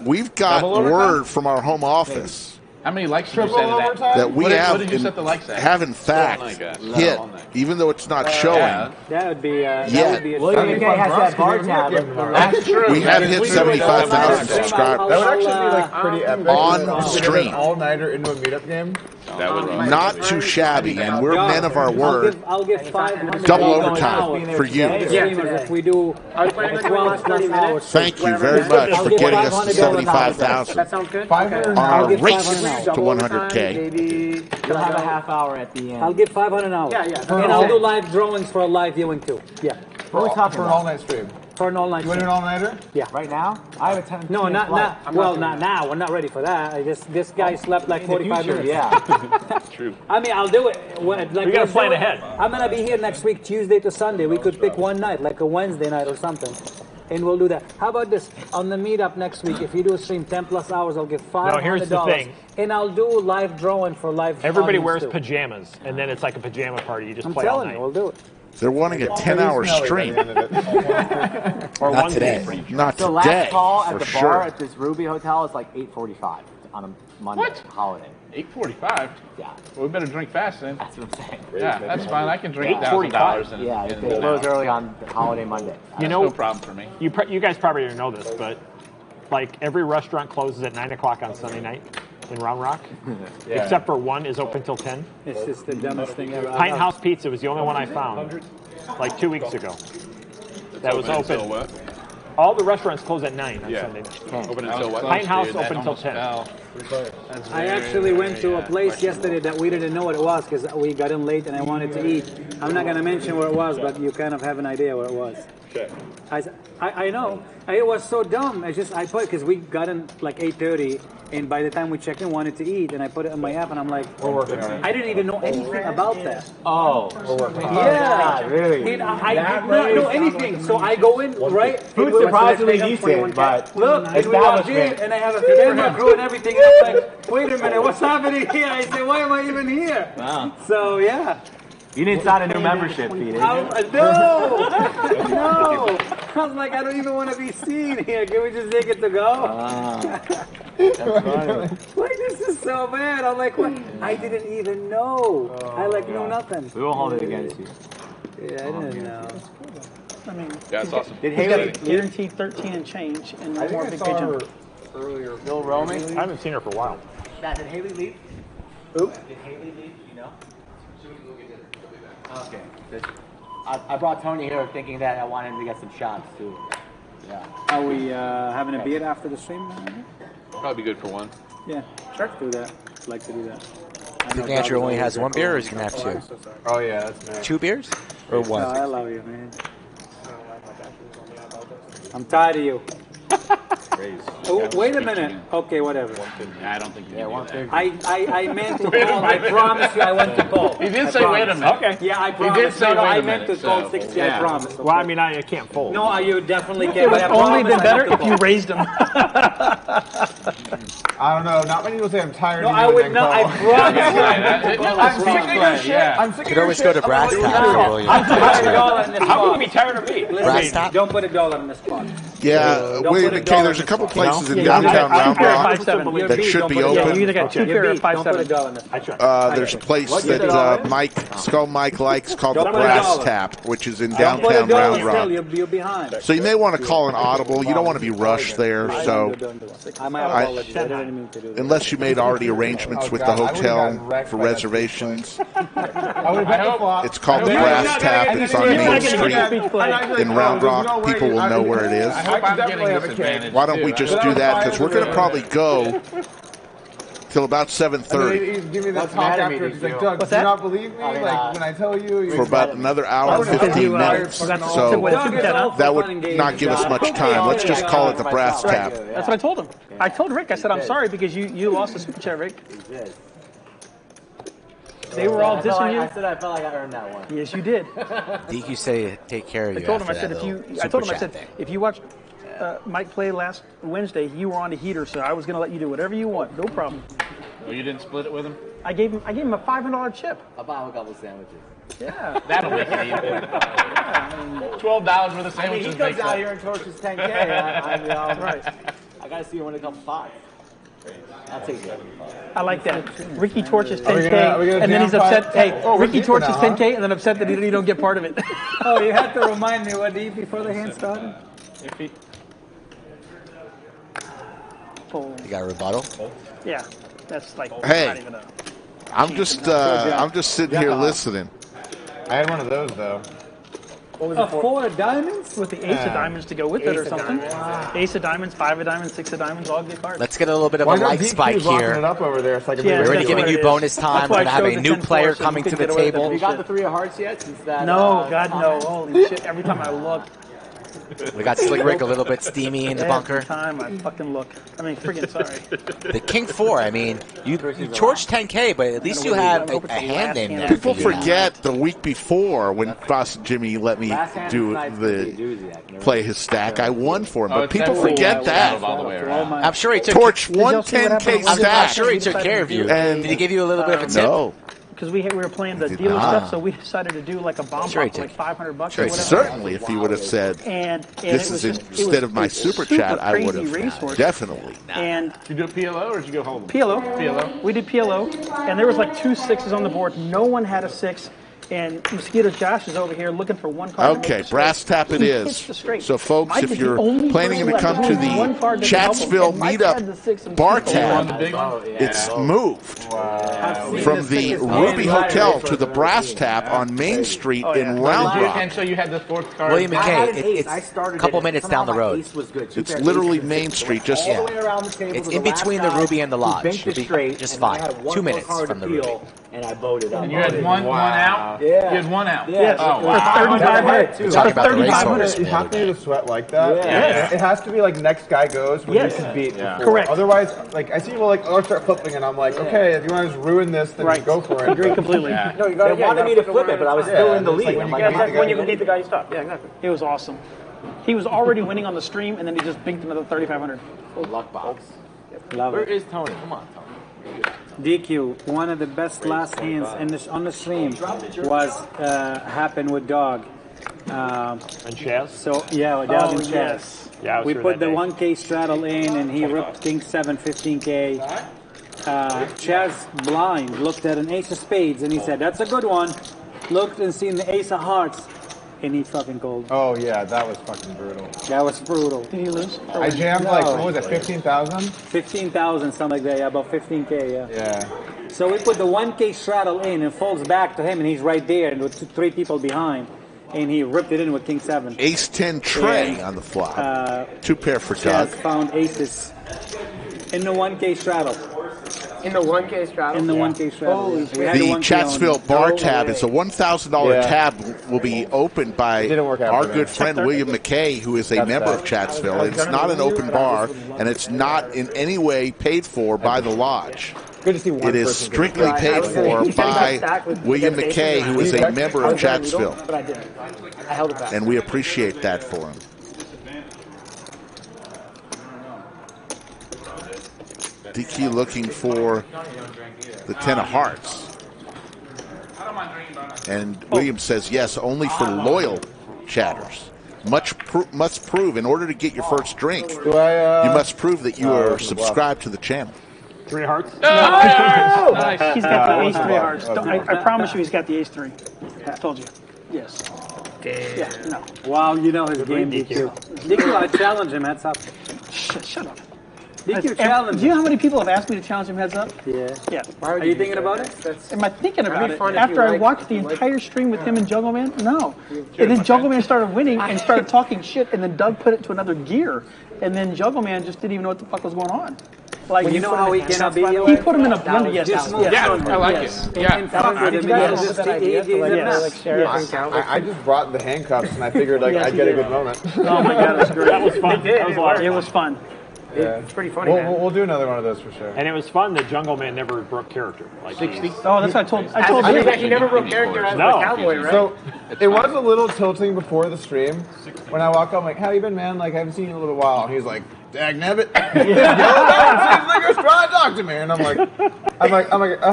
we've got Double overtime? word from our home office How many likes did you Triple say to that? overtime? that we What did have you set the likes at? have in fact All night, guys. hit, All night. even though it's not showing. Yeah. That would be. That Yeah. would be a William That'd be McKay fun has for us that bar 'cause we would tab. That's true. We have hit We do it 75,000 all night. subscribers. That would actually be like pretty epic. On We did stream. an all-nighter into a meetup game. That would be Not too shabby, and we're men of our word. I'll give 500. Double an overtime hour for you. Streamers, if we do I was planning on doing 12 last plus 30 hours. minutes. Thank you very much for getting us to 75,000 That sounds good. 500 on our I'll give race 500 to Double 100K. overtime, maybe. You'll have a half hour at the end. I'll give 500 hours. Yeah, yeah. And I'll do live drawings for a live viewing too. Yeah. for an all-night stream. For an all-night You want to do an all-nighter? Yeah. Right now? I have a 10. No, not well, not now. We're not ready for that. This guy slept like 45 minutes. Yeah. true. I mean, I'll do it. Like, You gotta plan ahead. I'm gonna be here next week, Tuesday to Sunday. We could pick one night, like a Wednesday night or something, and we'll do that. How about this? On the meetup next week, if you do a stream 10 plus hours, I'll give $500. No, here's the thing. And I'll do live drawing for live. Everybody audience wears too. pajamas, and then it's like a pajama party. You just I'm play all telling night. you, we'll do it. They're wanting a 10-hour stream. Or Not one today. day. Not The today, last call at for the sure. bar at this Ruby Hotel is like 8:45 on a Monday holiday. 8:45? Yeah. Well, we better drink fast then. That's what I'm saying. Yeah, that's fine. I can drink $8:45. $1,000 in Yeah, in they an close hour. early on holiday Monday. You That's know, no problem for me. you guys probably don't know this, but like every restaurant closes at 9 o'clock on Sunday night. in Round Rock, Yeah. except for one is open till 10. It's just the dumbest thing ever. Pint House Pizza was the only one I found, like 2 weeks ago. That was open until open. what? All the restaurants close at 9 on Yeah. Sunday night. Open until what? Pint House Dude, open that until 10. I actually went to a place yesterday that we didn't know what it was because we got in late and I wanted to eat. I'm not going to mention where it was, but you kind of have an idea where it was. Okay. I know. It was so dumb. I put because we got in like 8:30, and by the time we checked in, wanted to eat, and I put it on my app, and I'm like, we're working on it. I didn't even know anything about that. Oh, we're working on it. Yeah, really? And I did not know anything. So I go in right. Food's surprisingly decent, but look, and we walked in, and I have a camera crew and everything, and I'm like, wait a minute, what's happening here? I said, why am I even here? Wow. So yeah. You didn't sign a new membership fee, did you? No! No! I was like, I don't even want to be seen here. Can we just take it to go? That's funny. Like, this is so bad. I'm like, what? I didn't even know. I know nothing. We won't hold it against you. Yeah, I didn't know. I mean, Yeah, it's awesome. Did he's Haley got guaranteed 13 and change, and no more big page on. earlier. Bill roaming? I haven't seen her for a while. Matt, did Haley leave? Who? Did Haley leave? You know? Okay. I brought Tony here thinking that I wanted him to get some shots too. Yeah. Are we having a beer after the stream? Probably be good for one. Yeah, sure. Do that. I'd like to do that. I think Andrew only has one beer, or is he going to have two? Oh, yeah, that's nice. 2 beers? Or one? No, I love you, man. I'm tired of you. Oh, wait a minute. Okay, whatever. I don't think you can do that. I meant to call. I promise you I went to call. He did say, wait a minute. Okay. Yeah, I promise. He did say, No, wait a I minute. meant to call 60, I promise. Okay? Well, I mean, I can't fold. No, you definitely It can. would But have I only been promise better I if you raised him. I don't know. Not many people say I'm tired No, of you. I and would then not. call. I promise you. I'm sick of your shit. I'm sick of Could your always shit. go to Brass Tap for William. I'm putting a dollar in this How can you spot. be tired of me? Brass Listen, Tap? don't put a dollar in this spot. Yeah, Don't wait, put a okay, dollar there's a in couple this spot. places in Yeah, downtown I Round think you're at Rock 5-7. that should be Yeah, open. you either got 2 pair or Don't put a 5-7. dollar in this spot. There's a place What? that Skull Mike likes called the Don't put a Brass dollar. Tap, which is in Don't put a downtown dollar Round Rock. still, you're behind. So you may want to call an audible. You don't want to be rushed there. So I didn't mean to do that. unless you made already arrangements with the hotel for reservations, it's called the Brass Tap. It's on Main Street in Round Rock. People will know where it is. I hope I'm getting this advantage. Why don't we just do that? Because we're going to probably go till about 7:30 He's giving me that talk after. He's like, Doug, do you not believe me? Like, when I tell you. for about another hour and 15 minutes. So that would not give us much time. Let's just call it the Brass Tap. That's what I told him. I told Rick, I said, I'm sorry because you lost the super chat, Rick. They were all dissing you. I said I felt like I earned that one. Yes, you did. DQ say take care of I you. told him, I after said, that if you, little I told him, I super said, chat thing. if you watched Mike play last Wednesday, you were on the heater, so I was going to let you do whatever you want. No problem. Oh, you didn't split it with him? I gave him a $500 chip. I'll buy him a couple sandwiches. Yeah. That'll make it even. $12 worth of sandwiches. I mean, he comes makes out up. here and torches 10K. Right. I got to see him win a couple pots. I'll take that. I like that. Ricky torches Are we 10K, and then he's upset. Hey, we're Ricky deep torches now, huh? 10K, and then upset that you don't get part of it. Oh, you had to remind me what to eat before the hand started. You got a rebuttal? Yeah, that's like Hey. not even a. I'm just sitting here listening. I had one of those, though. A 4 of diamonds? With the ace of diamonds to go with it or something. Ace of diamonds, 5 of diamonds, 6 of diamonds, all good cards. Let's get a little bit of a light spike here. It up over there so I can Yeah, We're already that's giving what you it bonus is. time. That's We're why going to I have a showed new the 10-4 player so you coming could to the get away with table. that You got the 3 of hearts yet? Since that, No, God, no. Holy shit. Every time I look. We got Slick Rick a little bit steamy in the bunker. Every time I fucking look. I mean, friggin' sorry. The King 4, I mean, you torched 10K, but at least you have a hand in there. People for you now. forget the week before when Boss Jimmy let me play his stack. I won for him, but people forget that. I'm sure he took Torch one 10K stack. I'm sure he took care of you. And did he give you a little bit of a tip? No. Because we were playing the dealer stuff, so we decided to do like a bomb Sure he box for like $500 or Sure, whatever. certainly, if he would have said, And this it was is just, instead of my super chat, I would crazy have racehorse. definitely. And Did you do a PLO or did you go home? PLO. We did PLO, and there was like 2 6s on the board. No one had a 6, And Mosquito Josh is over here looking for one card. Okay, brass tap it He is. hits the straight. So, folks, Mike if is the you're only planning person to come left. to There's one card the that can help him, Chatsville and Mike had the Meetup 6 and bar 2. tab, it's moved from the Ruby Hotel to the brass tap on Main Street in Round Rock. And so you had the 4th card. William McKay, it's a couple minutes down the road. It's literally Main Street, just It's in between the Ruby and the Lodge. Just fine. 2 minutes from the Ruby. And I voted on And you had one out? Yeah. You had one out? Yeah. Oh, For wow. 3,500. We're talking about the $3,500. racehorse. You have to do the sweat like that. Yeah. It has to be like next guy goes when Yes. you can beat before. Correct. Otherwise, like I see people like, oh, start flipping, and I'm like, okay, if you want to just ruin this, then just go for it. Agree completely. No, you got. They wanted me to flip it, but I was still in the it's lead. like I'm when like, you that's beat when the you guy can beat the guy you stop. Yeah, exactly. It was awesome. He was already winning on the stream, and then he just binked another 3,500. Luck box. Love Where it. is Tony? Come on, Tony. DQ, one of the best last hands on the stream was happened with Dog. And Chaz? So yeah, with Dog and Chaz. Yes. Yeah, I was We here put that the day. 1K straddle in, and he ripped King 7, 15K. Chaz blind looked at an ace of spades, and he said, "That's a good one." Looked and seen the ace of hearts, and he fucking called. Oh yeah, that was fucking brutal. That was brutal. Did he lose? I jammed like what was it, 15,000? 15,000, something like that. Yeah, about 15K. Yeah. Yeah. So we put the 1K straddle in and folds back to him, and he's right there, and with 3 people behind, and he ripped it in with King 7. Ace 10 tray on the flop. 2 pair for Doug. Chaz found aces in the 1K straddle. In the 1K straddle? In the 1K straddle. Holy We shit. had The 1K Chatsville on. bar No tab way. is a $1,000 Yeah. tab will be opened by Didn't work out our for me. good friend William McKay, who is a member of Chatsville. It's not an open bar, and it's not in any way paid for by the lodge. Good to see one It is person strictly paid for by William McKay, who is a member of Chatsville, But I didn't. I held it back. and we appreciate that for him. DQ looking for the 10 of hearts. And Williams says yes, only for loyal chatters. Must prove, in order to get your first drink, you must prove that you are subscribed to the channel. 3 hearts? Nice. He's got the ace 3 hearts. I promise you he's got the ace 3. I told you. Yes. Yeah, no. Wow, you know his game, DQ. DQ, I challenge him heads up. Shut up. DQ challenge. Do you know how many people have asked me to challenge him heads up? Yeah. Yeah. Are you thinking about it? Am I thinking about it? fun if After you I like- watched the entire stream with him and Jungle Man? No. And then Jungle Man started winning and started talking shit, and then Doug put it to another gear, and then Jungle Man just didn't even know what the fuck was going on. Like Well, you know how he cannot be. He put him in a blender. Yes. Just Yes. Yeah, I like Yes. it. Yeah. In front of him, yeah, just Yes. I just brought the handcuffs, and I figured like Yes, I'd he get a did. good moment. Oh my god, it was great. That was fun. That was a lot of It fun. was fun. Yeah. It's pretty funny, man. We'll do another one of those for sure. And it was fun that Jungle Man never broke character. Like 60? Oh, that's what I told. I told I him. think he never broke character as No. a cowboy, right? So it was a little tilting before the stream. When I walk up, I'm like, "How you been, man? Like, I haven't seen you in a little while." And he's like, "Dag nabbit, niggas trying to talk to me." And I'm like,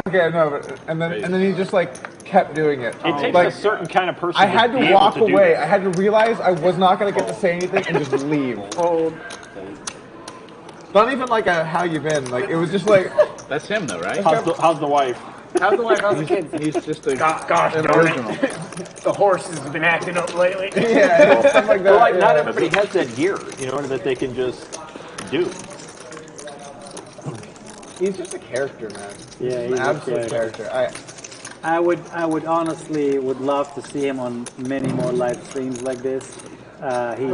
okay, I know. And then he just like kept doing it. It takes like, a certain kind of person I had be to able walk to do away. that. I had to realize I was not going to get to say anything and just leave. Not even like a "how you been." Like it was just like. That's him, though, right? How's the wife? How's the wife? How's the kids? He's just a Gosh an darn original. it. The horse has been acting up lately. Yeah, stuff like that. But like, not yeah. everybody has that gear, you know, that they can just do. He's just a character, man. Yeah, He's he's an a absolute character. I would honestly would love to see him on many more live streams like this. He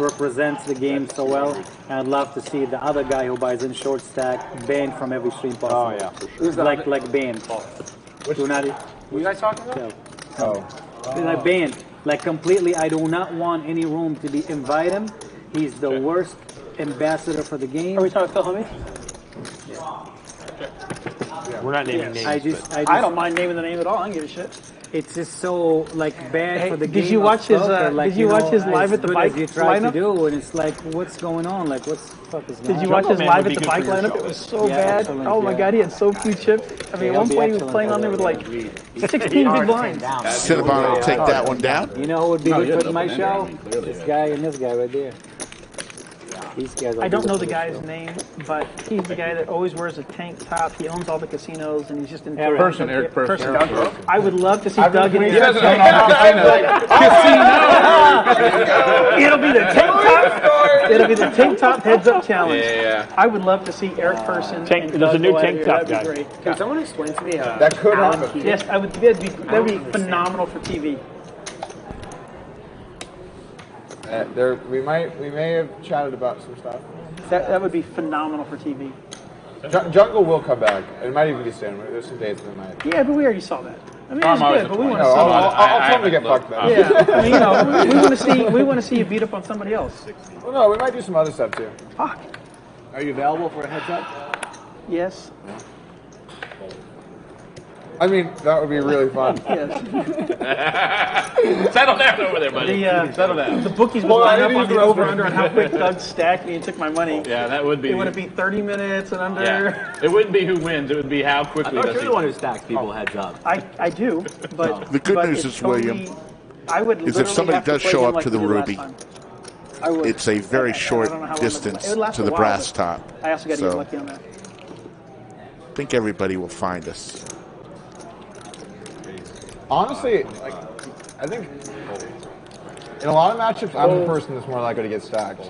represents the game so well, and I'd love to see the other guy who buys in short stack banned from every stream possible. Oh, yeah, for sure. Who's like banned? Do not. What you guys talking about? Like banned, like completely. I do not want any room to be invite him. He's the worst ambassador for the game. Are we talking Phil Hummy? We're not naming names. I don't mind naming the name at all. I don't give a shit. It's just so like bad for the game. Did you watch his? Like, did you watch his live at the bike you try lineup? to do, and it's like, what's going on? Like, what's the fuck is going on? Did you watch his live at the bike lineup? It was so bad. Oh my god, he had so few chips. I mean, at one point he was playing on there with like 16 big blinds. Cinnabon will take that one down. You know who would be good for my show? This guy and this guy right there. I don't know the guy's name, but he's the guy that always wears a tank top. He owns all the casinos, and he's just in Eric Person. I would love to see Doug in He his doesn't own all casino. It'll be the tank top. It'll be the tank top heads up challenge. Yeah. I would love to see Eric Person. There's a new tank top guy. Great. Can someone explain to me that could happen. Yes, I would. That'd be phenomenal for TV. We may have chatted about some stuff. That would be phenomenal for TV. Jungle will come back. It might even be soon. There's some dates that might. Yeah, but we already saw that. I mean, it's good, but we want to see. I'll tell him to get fucked then. Yeah, I mean, we want to see you beat up on somebody else. Well, no, we might do some other stuff too. Fuck. Are you available for a heads up? Yes. I mean, that would be really fun. Yes. Settle down over there, buddy. Settle down. The bookies would line up on the over-under on how quick Doug stacked me and took my money. Yeah, that would be. It would be 30 minutes and under. Yeah. It wouldn't be who wins. It would be how quickly. I thought you're the one who stacks people heads up. I do, but the good news is, William, is if somebody does show up to the Ruby, it's a very short distance to the brass top. I also got to get lucky on that. I think everybody will find us. Honestly, like, I think in a lot of matchups, I'm the person that's more likely to get stacked.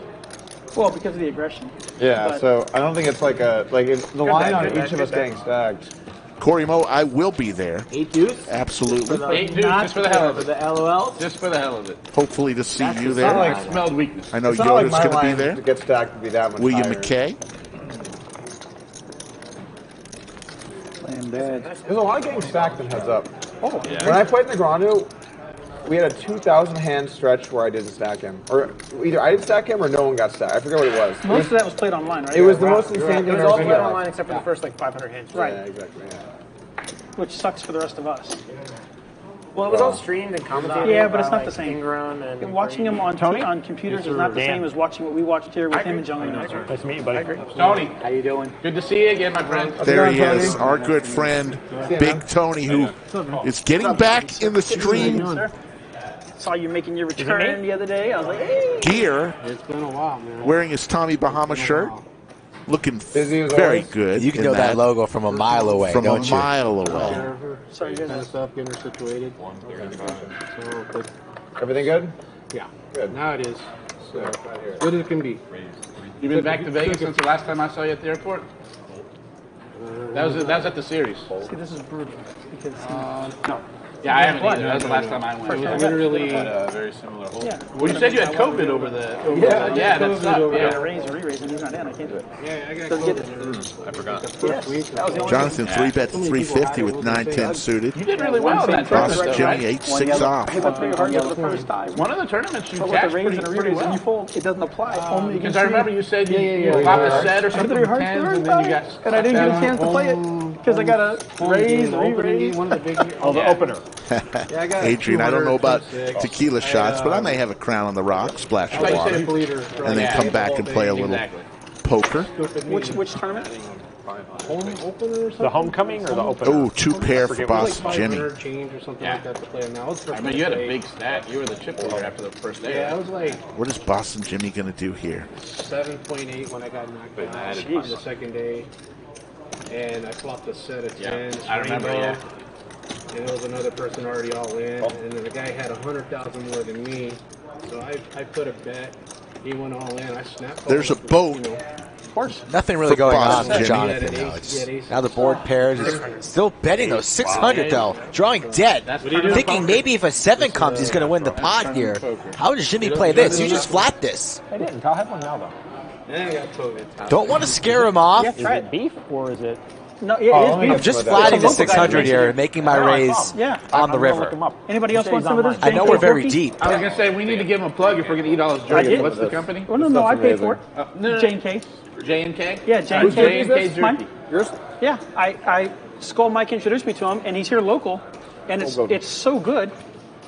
Well, because of the aggression. Yeah, so I don't think it's like if the line on each of us getting stacked. Corey Mo, I will be there. 8 deuce? Absolutely. 8 deuce, just for the hell of it. The LOL? Just for the hell of it. Hopefully to see you It's there. not like smelled weakness. I know It's not Yoda's like my going to be line there. to get stacked would be that much William higher. McKay. There's a lot of getting stacked in heads up. Oh, yeah. When I played Negreanu, we had a 2,000 hand stretch where I didn't stack him, or either I didn't stack him or no one got stacked. I forget what it was. Most of that was played online, right? It was the most insane thing It was I've all ever played seen. online except for the first like 500 hands. Right. Yeah, exactly. Yeah. Which sucks for the rest of us. Well, it was all streamed and commentated. Yeah, but it's by, not the same. Ingram and Watching him on computers is not the same as watching what we watched here with him and Jungle. Nice to meet you, buddy. Tony, how you doing? Good to see you again, my friend. There he is, our good friend, Big Tony, who is getting back in the stream Saw you making your return the other day. I was like, hey. gear, It's been a while, man. wearing his Tommy Bahama shirt, looking very good. You can know that logo from a mile away, From don't a you? mile away. Sorry, Kind of stuff, getting her situated. So, but, Everything good? yeah. Good. Now it is. So, good as it can be. You been back to Vegas since the last time I saw you at the airport? That was at the series. See, this is brutal because No. Yeah, I haven't either. That was the last time I went. It was literally. Very similar hole. yeah. Well, you said you had COVID over the. Yeah, that's not. I got a Yeah. raise or re-raise, and he's not in. I can't do it. Yeah, I got Doesn't get COVID. it. I forgot. Yes. That was the only Jonathan 3-bet 350 with 9-10 suited. You did really well in that Boss tournament, Jimmy right? 8-6 off. I hit my 3 hard for the first time. One of the tournaments you But with a cashed raise and a pretty re-raise, and well. you fold, it doesn't apply. Only Because against I remember me. you said you popped a set or I hit something the 3 with hard tens, first and then you time, got. and I didn't get a chance to play it because I got a raise, re-raise. One of the big. Oh, the opener. Yeah, I got Adrian, I don't know about 200, tequila shots, but I may have a crown on the rock, splash of water, and then come back and play a little poker. Which tournament? home opener or something? The homecoming or the opener? Oh, 2 pair for Boss like Jimmy. 500 change or something like that to play now. I mean, you had a big stack. You were the chip leader after the first day. Yeah, I was like What is Boston Jimmy going to do here? 7.8 when I got knocked out on the second day. And I flopped a set of 10s. I remember, rainbow, And there was another person already all in. And then the guy had 100,000 more than me. So I put a bet. He went all in. I snapped. There's a boat. Of course. Nothing really For going on Boston for Jimmy. Jonathan now. Now the board pairs is still betting those 600 though, drawing dead, thinking maybe if a 7 comes he's going to win the pot here. How does Jimmy play this? You just flat this. I didn't. I'll have one now though. And I got COVID. Don't want to scare him off. Yeah, Is try it it. beef or is it? No, yeah, it is. I'm just flatting the 600 here, making my raise Yeah. on the I'm gonna look river. him up. Anybody else want some of this? I know JK we're very Porky? deep. I was going to say, we need to give him a plug if we're going to eat all his I drinks. did. What's the company? Well, no, I paid for it. No. J&K. J&K? Yeah, J&K. J&K Jerky. Mine? Yours? Yeah, I Skull Mike introduced me to him, and he's here local, and it's so good.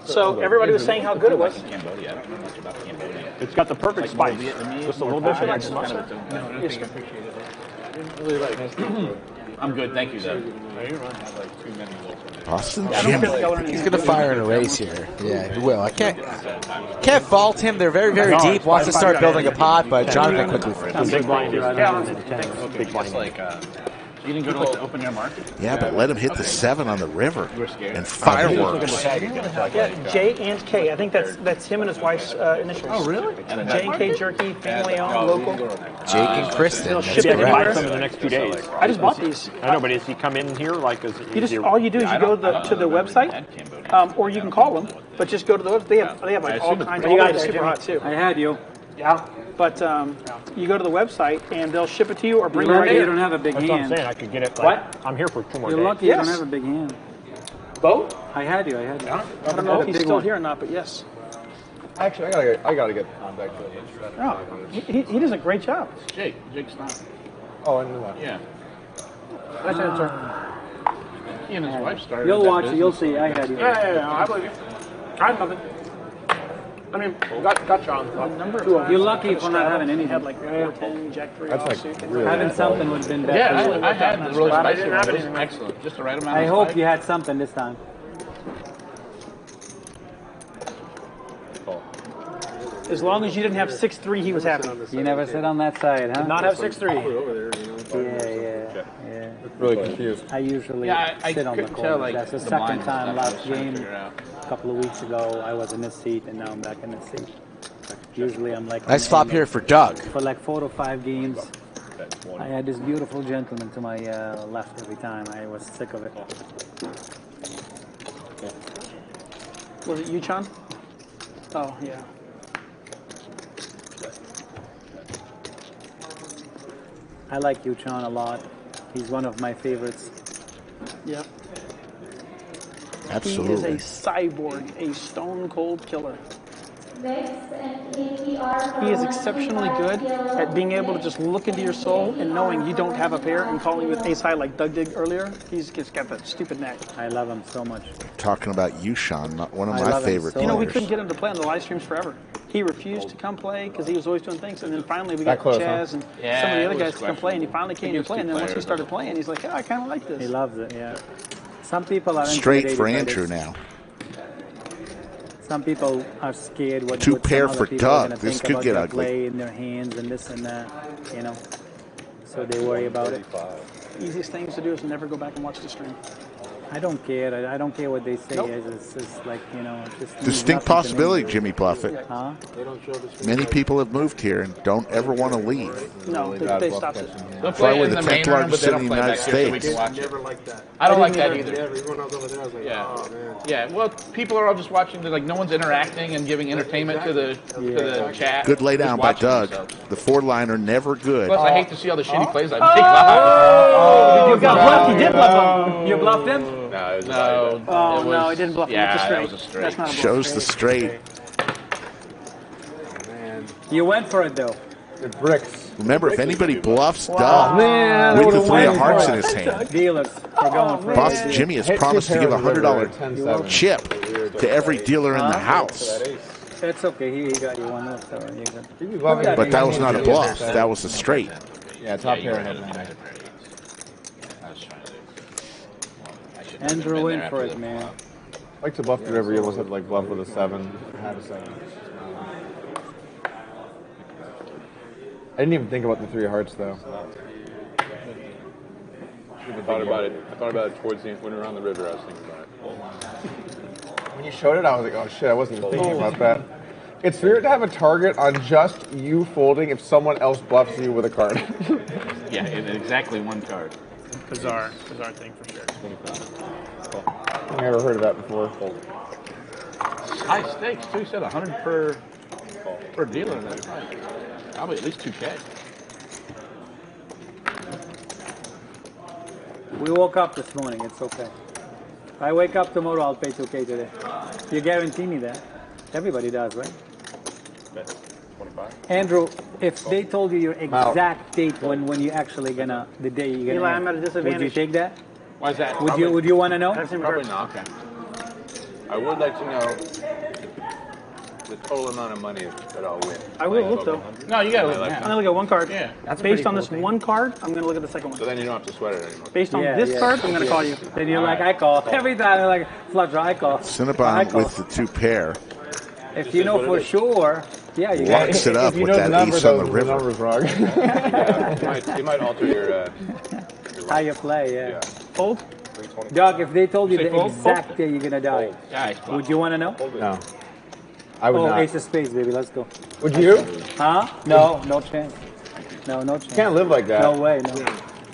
So everybody was saying how good it was. Cambodia. I don't know much about Cambodia. It's got the perfect spice. Just a little bit of extra mustard. I'm good, thank you, though. I have like too many wolves. Boston Jimmy. He's going to fire in a race here. Yeah, he will. I can't fault him. They're very, very deep. Wants to start building a pot, but Jonathan quickly Big flips. blind is big blind. You didn't go to open air market? Yeah, but let him hit the 7 on the river and fireworks. Yeah, J and K. I think that's him and his wife's initials. Oh, really? J and K Jerky, family owned, local. Jake and Kristen. They'll That's ship it correct. anywhere. Some in the next 2 days. I just bought these. I know, but is he come in here like? All you do is you go to the website, or you can call them. But just go to the website. They have like all kinds. You guys are super hot too. I had you. Yeah. But you go to the website and they'll ship it to you or bring it You're right lucky here. you don't have a big That's what I'm hand. saying. I could get it. Like, I'm here for 2 more days. You're lucky you don't have a big hand. Both? I had you. I don't know if he's still here or not, but yes. Actually, I gotta get contact with him. Oh, he does a great job. Jake's not. Oh, I knew that. Yeah. Nice answer. He and his wife started. You'll that watch it. You'll business. see. I had you. Yeah, I believe you. I have nothing. I mean, got John. You're lucky for not having anything. Had like 410, Jack 3 That's like offsuit. really Having bad. something would have been better. Yeah, I had the really But I spicy didn't one. have It was anything. excellent. Just the right amount I of hope spice. you had something this time. As long as you didn't have 6'3", he was happy. You never sit on that side, huh? Did not have 6'3". Yeah. Really confused. I usually I sit on the couldn't corner. tell, like, That's the the second lines time and stuff I last was trying to game. figure out. A couple of weeks ago, I was in this seat, and now I'm back in this seat. Usually I'm like... Nice flop here for Doug. For like 4 or 5 games, I had this beautiful gentleman to my left every time. I was sick of it. Was it you, Chan? Oh, yeah. I like Yuchan a lot. He's one of my favorites. Yep. Absolutely. He is a cyborg, a stone cold killer. He is exceptionally good at being able to just look into your soul and knowing you don't have a pair and calling you with ace high like Doug did earlier. He's just got that stupid neck. I love him so much. Talking about Yushan, one of I my love him favorite so You know, we players. couldn't get him to play on the live streams forever. He refused to come play because he was always doing things. And then finally we got That close, Chaz huh? and Yeah, some of the it other was guys to come play. And he finally came to Against play. And then once he players. started playing, he's like, yeah, I kind of like He this. loves it, yeah. Some people are Straight for intimidated by Andrew this. now. Some people are scared what Two what some pair other for people are Doug. gonna This think could about get their ugly. play in their hands and this and that, you know. So they worry about it. Easiest things to do is never go back and watch the stream. I don't care. I don't care what they say. It's like, you know, it just means Distinct nothing to me. possibility, Jimmy Buffett. Huh? Many people have moved here and don't ever want to leave. No, they stopped it. They'll That's why play we're in the the main 10th room, but largest they city don't in the play United back here so we States. can watch Never it. liked that. I don't like that Yeah, either. everyone else over there, I was like, Yeah. oh, man. Yeah, well, people are all just watching. Like, no one's interacting and giving entertainment to the chat. Good lay down Just by watching Doug. themselves. The 4-liner never good. Plus, I hate to see all the shitty plays I make Oh, live. you got bluffed. You did bluff him. You bluffed him? No, it was Oh, no, he didn't bluff him. Yeah, It's a that straight. was a straight. That's not a bluff. Shows the straight. You went for it, though. The bricks. Remember, if anybody bluffs Doug, Man, with the I 3 of would've hearts won. in his hand, Dealers are going for Boss it. Jimmy has Hit promised to two give a pairs of river at $100 10-7. chip to every dealer in the house. It's okay. He got you one. So you're good. But that was not a bluff. That was a straight. Yeah, top pair had nine. Andrew went for it, man. I like to bluff the river. You almost had to like bluff with a 7. Had a 7. I didn't even think about the 3 of hearts though. I thought about it towards the when we were on the river. I was thinking about it. When you showed it, I was like, oh shit, I wasn't even thinking about that. It's weird to have a target on just you folding if someone else bluffs you with a card. Yeah, exactly one card. Bizarre thing for sure. I've never heard of that before. High stakes too. You said 100 per dealer. That's probably at least 2K. We woke up this morning. It's okay. If I wake up tomorrow, I'll pay 2K today. You guarantee me that? Everybody does, right? 25. Andrew, if they told you your exact date when you actually gonna the day you're gonna, Eli, I'm at a disadvantage. would you take that? Why is that? Would you want to know? Probably not. Okay. I would like to know the total amount of money that I'll win. I will look though. No, you gotta look. I'm gonna look at one card. Yeah. Based on this one card, I'm gonna look at the second one. So then you don't have to sweat it anymore. Based on this card, I'm gonna call you. Then you're like, I call. Every time you're like, Flutter, I call. Cinnabon with the 2 pair. If you know for sure, yeah, you got Locks it up with that ace on the river. wrong. You might alter your how you play, yeah. Fold? Doc, if they told you Say the fold, exact day you're gonna die, would you want to know? No. I would not. Ace of spades, baby, let's go. Would you? Huh? No, no chance. No chance. You can't live like that. No way, no.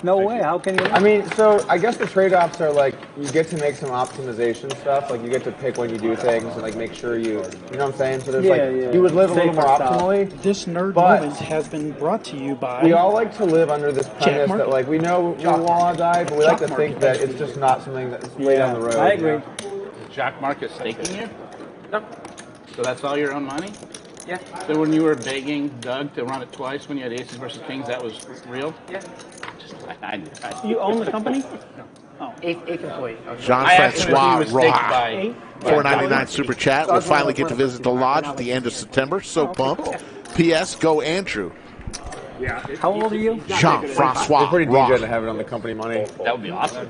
No way, how can you? I mean, so I guess the trade-offs are like you get to make some optimization stuff. Like you get to pick when you do things and like make sure you know what I'm saying. So there's you would live a little more optimally. This nerd moment has been brought to you by. We all like to live under this premise that like we know we want to die, but we like to think that it's just not something that's way down the road. I agree. Jock market staking you? No. So that's all your own money? Yeah. So when you were begging Doug to run it twice when you had aces versus kings, that was real? Yeah. You own the company? Oh. Eight employee. Jean-Francois Roy, Eight. $4.99 super chat. We'll finally get to visit the lodge at the end of September. So pumped. P.S. Go Andrew. Yeah. How old are you? Jean-Francois It's pretty Roy. DJ to have it on the company money. That would be awesome.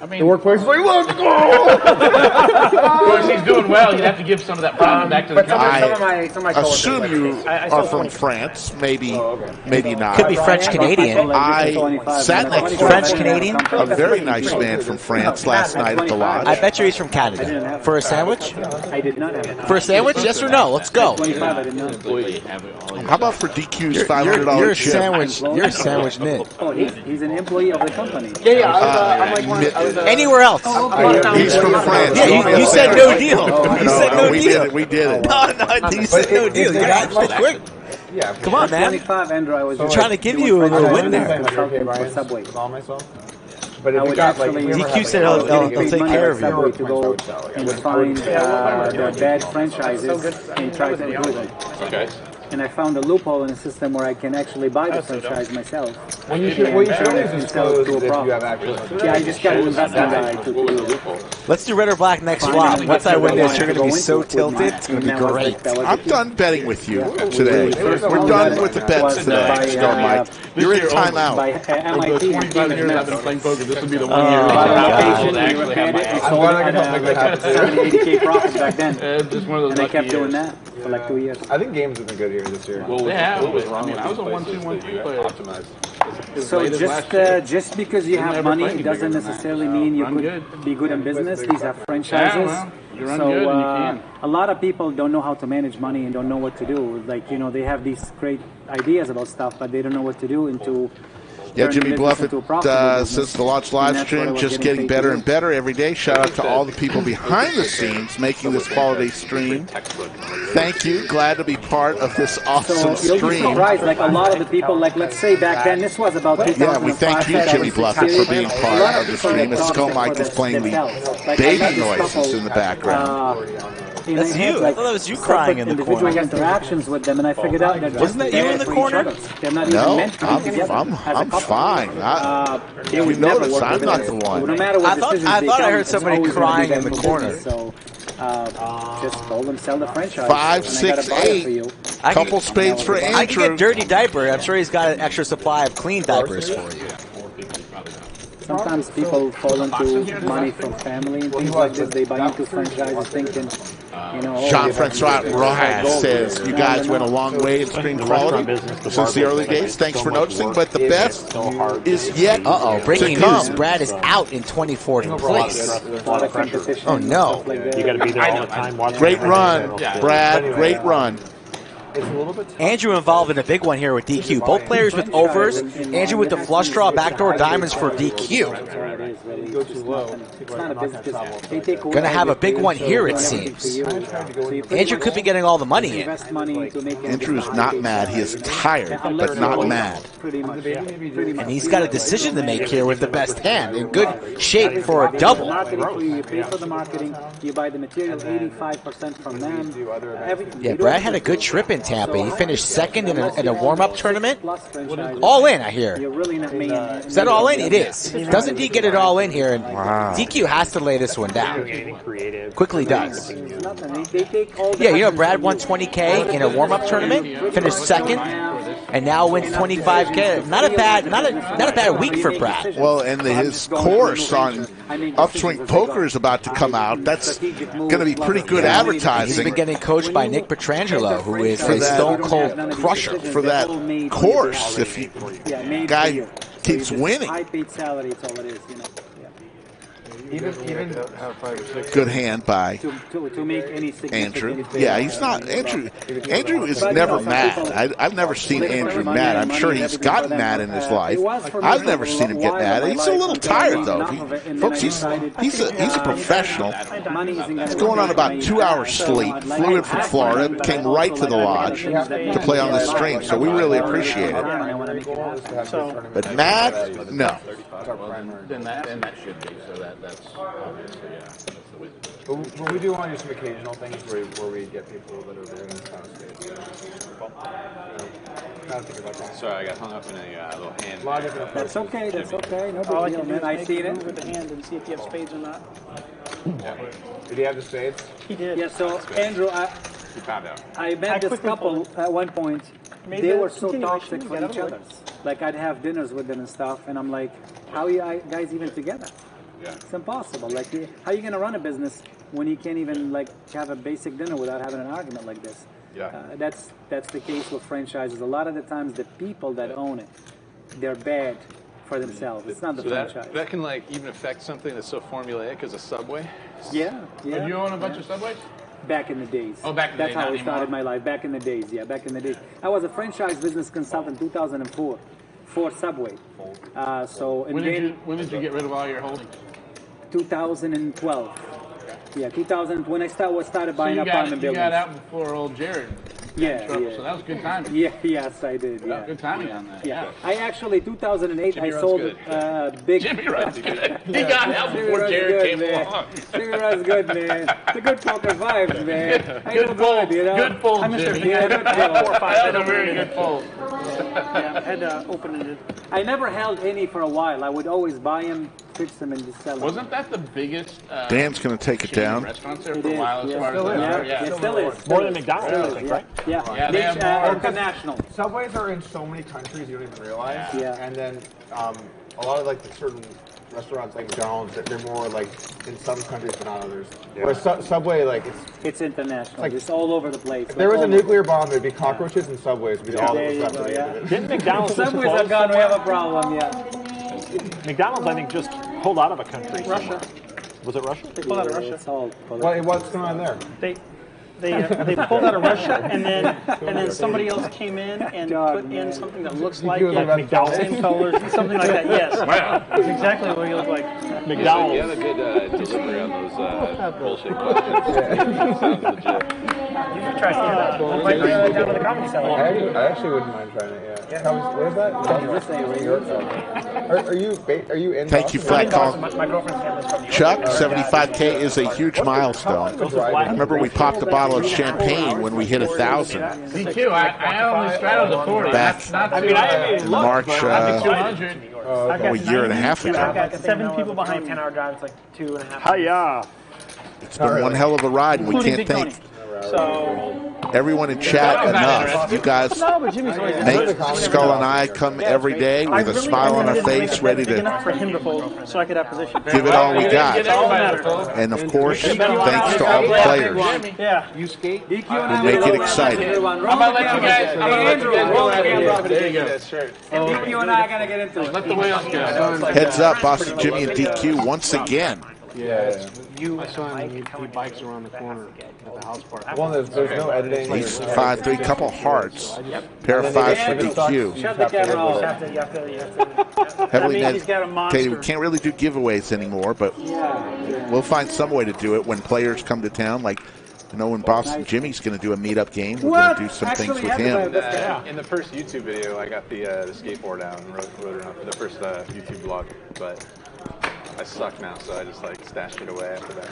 I mean, The workplace is like, let's go! well, if he's doing well, you'd have to give some of that profit back to the company. I assume you are from France. Maybe not. Could be French-Canadian. I sat next to French-Canadian? a very nice man from France last night at the lodge. I bet you he's from Canada. For a sandwich? I did not have it. For a sandwich? Yes or no? Let's go. How about for DQ's $500 You're a chip? sandwich. You're a sandwich knit. Oh, he's an employee of the company. I'm like Anywhere else? He's from France. Yeah, you said no deal. You said no we deal. did it. We did it. No, you said no deal. You got it quick. Yeah. Come on, man. 25, Andrew. I was I'm trying to give you a little win there. For Subway. But if you got like DQ said he'll take care of you. To go and find the bad franchises and try to improve them. Okay. And I found a loophole in the system where I can actually buy the franchise myself. What you should always disclose is if you have access. Yeah, I just got an investment guy to do it. Let's do red or black next flop. Once I win this, you're going to be so tilted. It's going to be great. I'm done betting with you today. We're done with the bets today. Let's go, Mike. You're in timeout. By MIT. 25 years I've been playing poker. This would be the 1 year. I sold it at like 70-80K profit back then. Just one of those And I lucky kept doing years. that for like 2 years. I think games have been good here this year. Yeah, I mean, I was a 1-2-1-3 player. So just because you have money doesn't necessarily mean you could be good in business. These are franchises. Yeah, well, you run so good and you can. a lot of people don't know how to manage money and don't know what to do. Like, you know, they have these great ideas about stuff, but they don't know what to do into. Yeah, Jimmy Bluffett says the Lodge live stream just getting better and better every day. Shout out to all the people behind the scenes making this quality stream. Thank you. Glad to be part of this awesome You'll be stream. surprised, like a lot of the people, like let's say back then, this was about 2005. Yeah, we thank you, Jimmy Bluffett, for being part of the stream. As Skull Mike is playing the baby noises in the background. That's you. I thought that was you crying in the corner. Individual interactions with them, and I figured out that wasn't that you in the corner? They're not No, even meant to be together. I'm fine. You notice I'm not the one. No matter what I thought I heard somebody crying in the corner. So just hold and sell the franchise. 5, 6, 8. Couple spades for Andrew. I can get dirty diaper. I'm sure he's got an extra supply of clean diapers for you. Sometimes people fall into money from family and things like this. They buy into franchises thinking, you know. Jean-Francois Rojas says, you guys went a long way in stream quality since the early days. Thanks for noticing, but the best is yet breaking to come. news. Brad is out in 24th place. Oh, no. You got to be there all the time. Great run, Brad. Great run. Andrew involved in a big one here with DQ. Both players with overs. Andrew with the flush draw, backdoor diamonds for DQ. Gonna have a big one here, it seems. Andrew could be getting all the money in. Andrew is not mad. He is tired, but not mad. And he's got a decision to make here with the best hand. In good shape for a double. You pay for the marketing, you buy the material 85% from them. Yeah, Brad had a good trip in Tampa. He finished second in a warm-up tournament. All in, I hear. Is that all in? It is. Doesn't he get it all in here? And DQ has to lay this one down. Quickly does. Yeah, you know, Brad won $20K in a warm-up tournament, finished second, and now wins $25K. Not a bad week for Brad. Well, and his course on Upswing Poker is about to come out. That's going to be pretty good advertising. He's been getting coached by Nick Petrangelo, who is a stone-cold crusher. For that course, if guy keeps winning. High paid salary, it's all it is, you know. Good hand by to make any Andrew. Yeah, he's not. Andrew is never mad. I've never seen Andrew mad. I'm sure he's gotten mad in his life. I've never seen him get mad. He's a little tired though. Folks, he's a professional. He's going on about 2 hours sleep. Flew in from Florida, came right to the lodge to play on this stream. So we really appreciate it. But mad, no. Then that should be. So that's obviously, yeah. That's the way to do it. But we do want to do some occasional things where we get people that are there in this kind of space. Sorry, I got hung up in a little hand. That's okay. That's okay. No big deal, man. I see it with the hand and see if you have spades or not. Yeah. Did he have the spades? He did. Yeah. So Andrew, I met this couple at one point. They were so toxic for each other. Like I'd have dinners with them and stuff, and I'm like, how are you guys even together? Yeah. It's impossible. Like, how are you going to run a business when you can't even like have a basic dinner without having an argument like this? Yeah. That's the case with franchises. A lot of the times, the people that own it, they're bad for themselves. It's not the franchise. That can like even affect something that's so formulaic as a Subway. Yeah. Yeah. Do you own a bunch of Subways? Back in the days. Oh, back in the That's day, how not I started anymore. my life. Back in the days, yeah, back in the days. I was a franchise business consultant in 2004 for Subway. When did you get rid of all your holdings? 2012. Yeah, 2000. When I started buying apartment buildings. You got out before old Jared. Yeah. So that was good timing. Yeah, yes, I did. Yeah. Good timing on that. Yeah. I actually, 2008, Jimmy I Rudd's sold good. big. Jimmy Rudd's good. He got out before Jared came along. Jimmy Rudd's good, man. It's a good poker vibes, man. Good fold. You know? Good fold, Jimmy. Yeah, good fold. 4 or 5. That was a very good fold. Yeah, I had to open it. I never held any for a while. I would always buy them, fix them, and just sell them. Wasn't that the biggest Dan's going to take it down. restaurants there for a while? It still is. More than McDonald's, I think, right? Yeah. they have International. Subways are in so many countries you don't even realize. Yeah. And then a lot of like the certain restaurants like McDonald's, they're more like in some countries but not others. Yeah. Whereas Subway, like it's international. like- It's all over the place. if there was a nuclear bomb, there'd be cockroaches and Subways. We'd all There you up go, to yeah. Didn't McDonald's just Subways close are gone. We somewhere? have a problem. Yeah. McDonald's, I think, just pulled out of a country. Russia. Was it Russia? They pulled out of Russia. It's all What's going on there? They pulled out of Russia, and then somebody else came in and put in something that looks like it, McDonald's. same colors, something like that. Yes, that's exactly what you look like. McDonald's. You have a good delivery on those bullshit questions. Sounds legit. You should try stand up. Like down to the comedy cellar. I actually wouldn't mind trying it. Yeah. What is that? Are you in? Thank you, Flat Call. My girlfriend's family's from Chuck, 75K is a huge milestone. Remember, we popped a bottle of champagne when we hit 1,000 Me too. I only straddled the 40. back That's in March, 200. a year and a half ago. I got 7 people behind me. 10-hour drive. It's like 2.5. Hiya! It's been one hell of a ride, and we can't thank So everyone in chat enough. You guys no, but Jimmy's always make Skull and I come every day with a smile on our face, ready to for him to fold, so I could have position. give it all we got. That's all that matters. And of course, thanks to all the players. Yeah. You skate? We make it exciting. I'm gonna let you guys. Go at it. There you go. DQ and I gotta get into it. Let the whales go. Heads up, Boston Jimmy and DQ once again. Yeah. My son, he bikes around the corner at the house party. Well, there's no editing. Ace 5-3, couple hearts. Pair of 5s for DQ. Shut the camera off. Heavily means he's got a monster. Okay, we can't really do giveaways anymore, but we'll find some way to do it when players come to town. Like, you know, when Boston Jimmy's going to do a meetup game, we're going to do some things with him. In the first YouTube video, I got the skateboard out and rode around for the first YouTube vlog, but I suck now, so I just like stashed it away after that.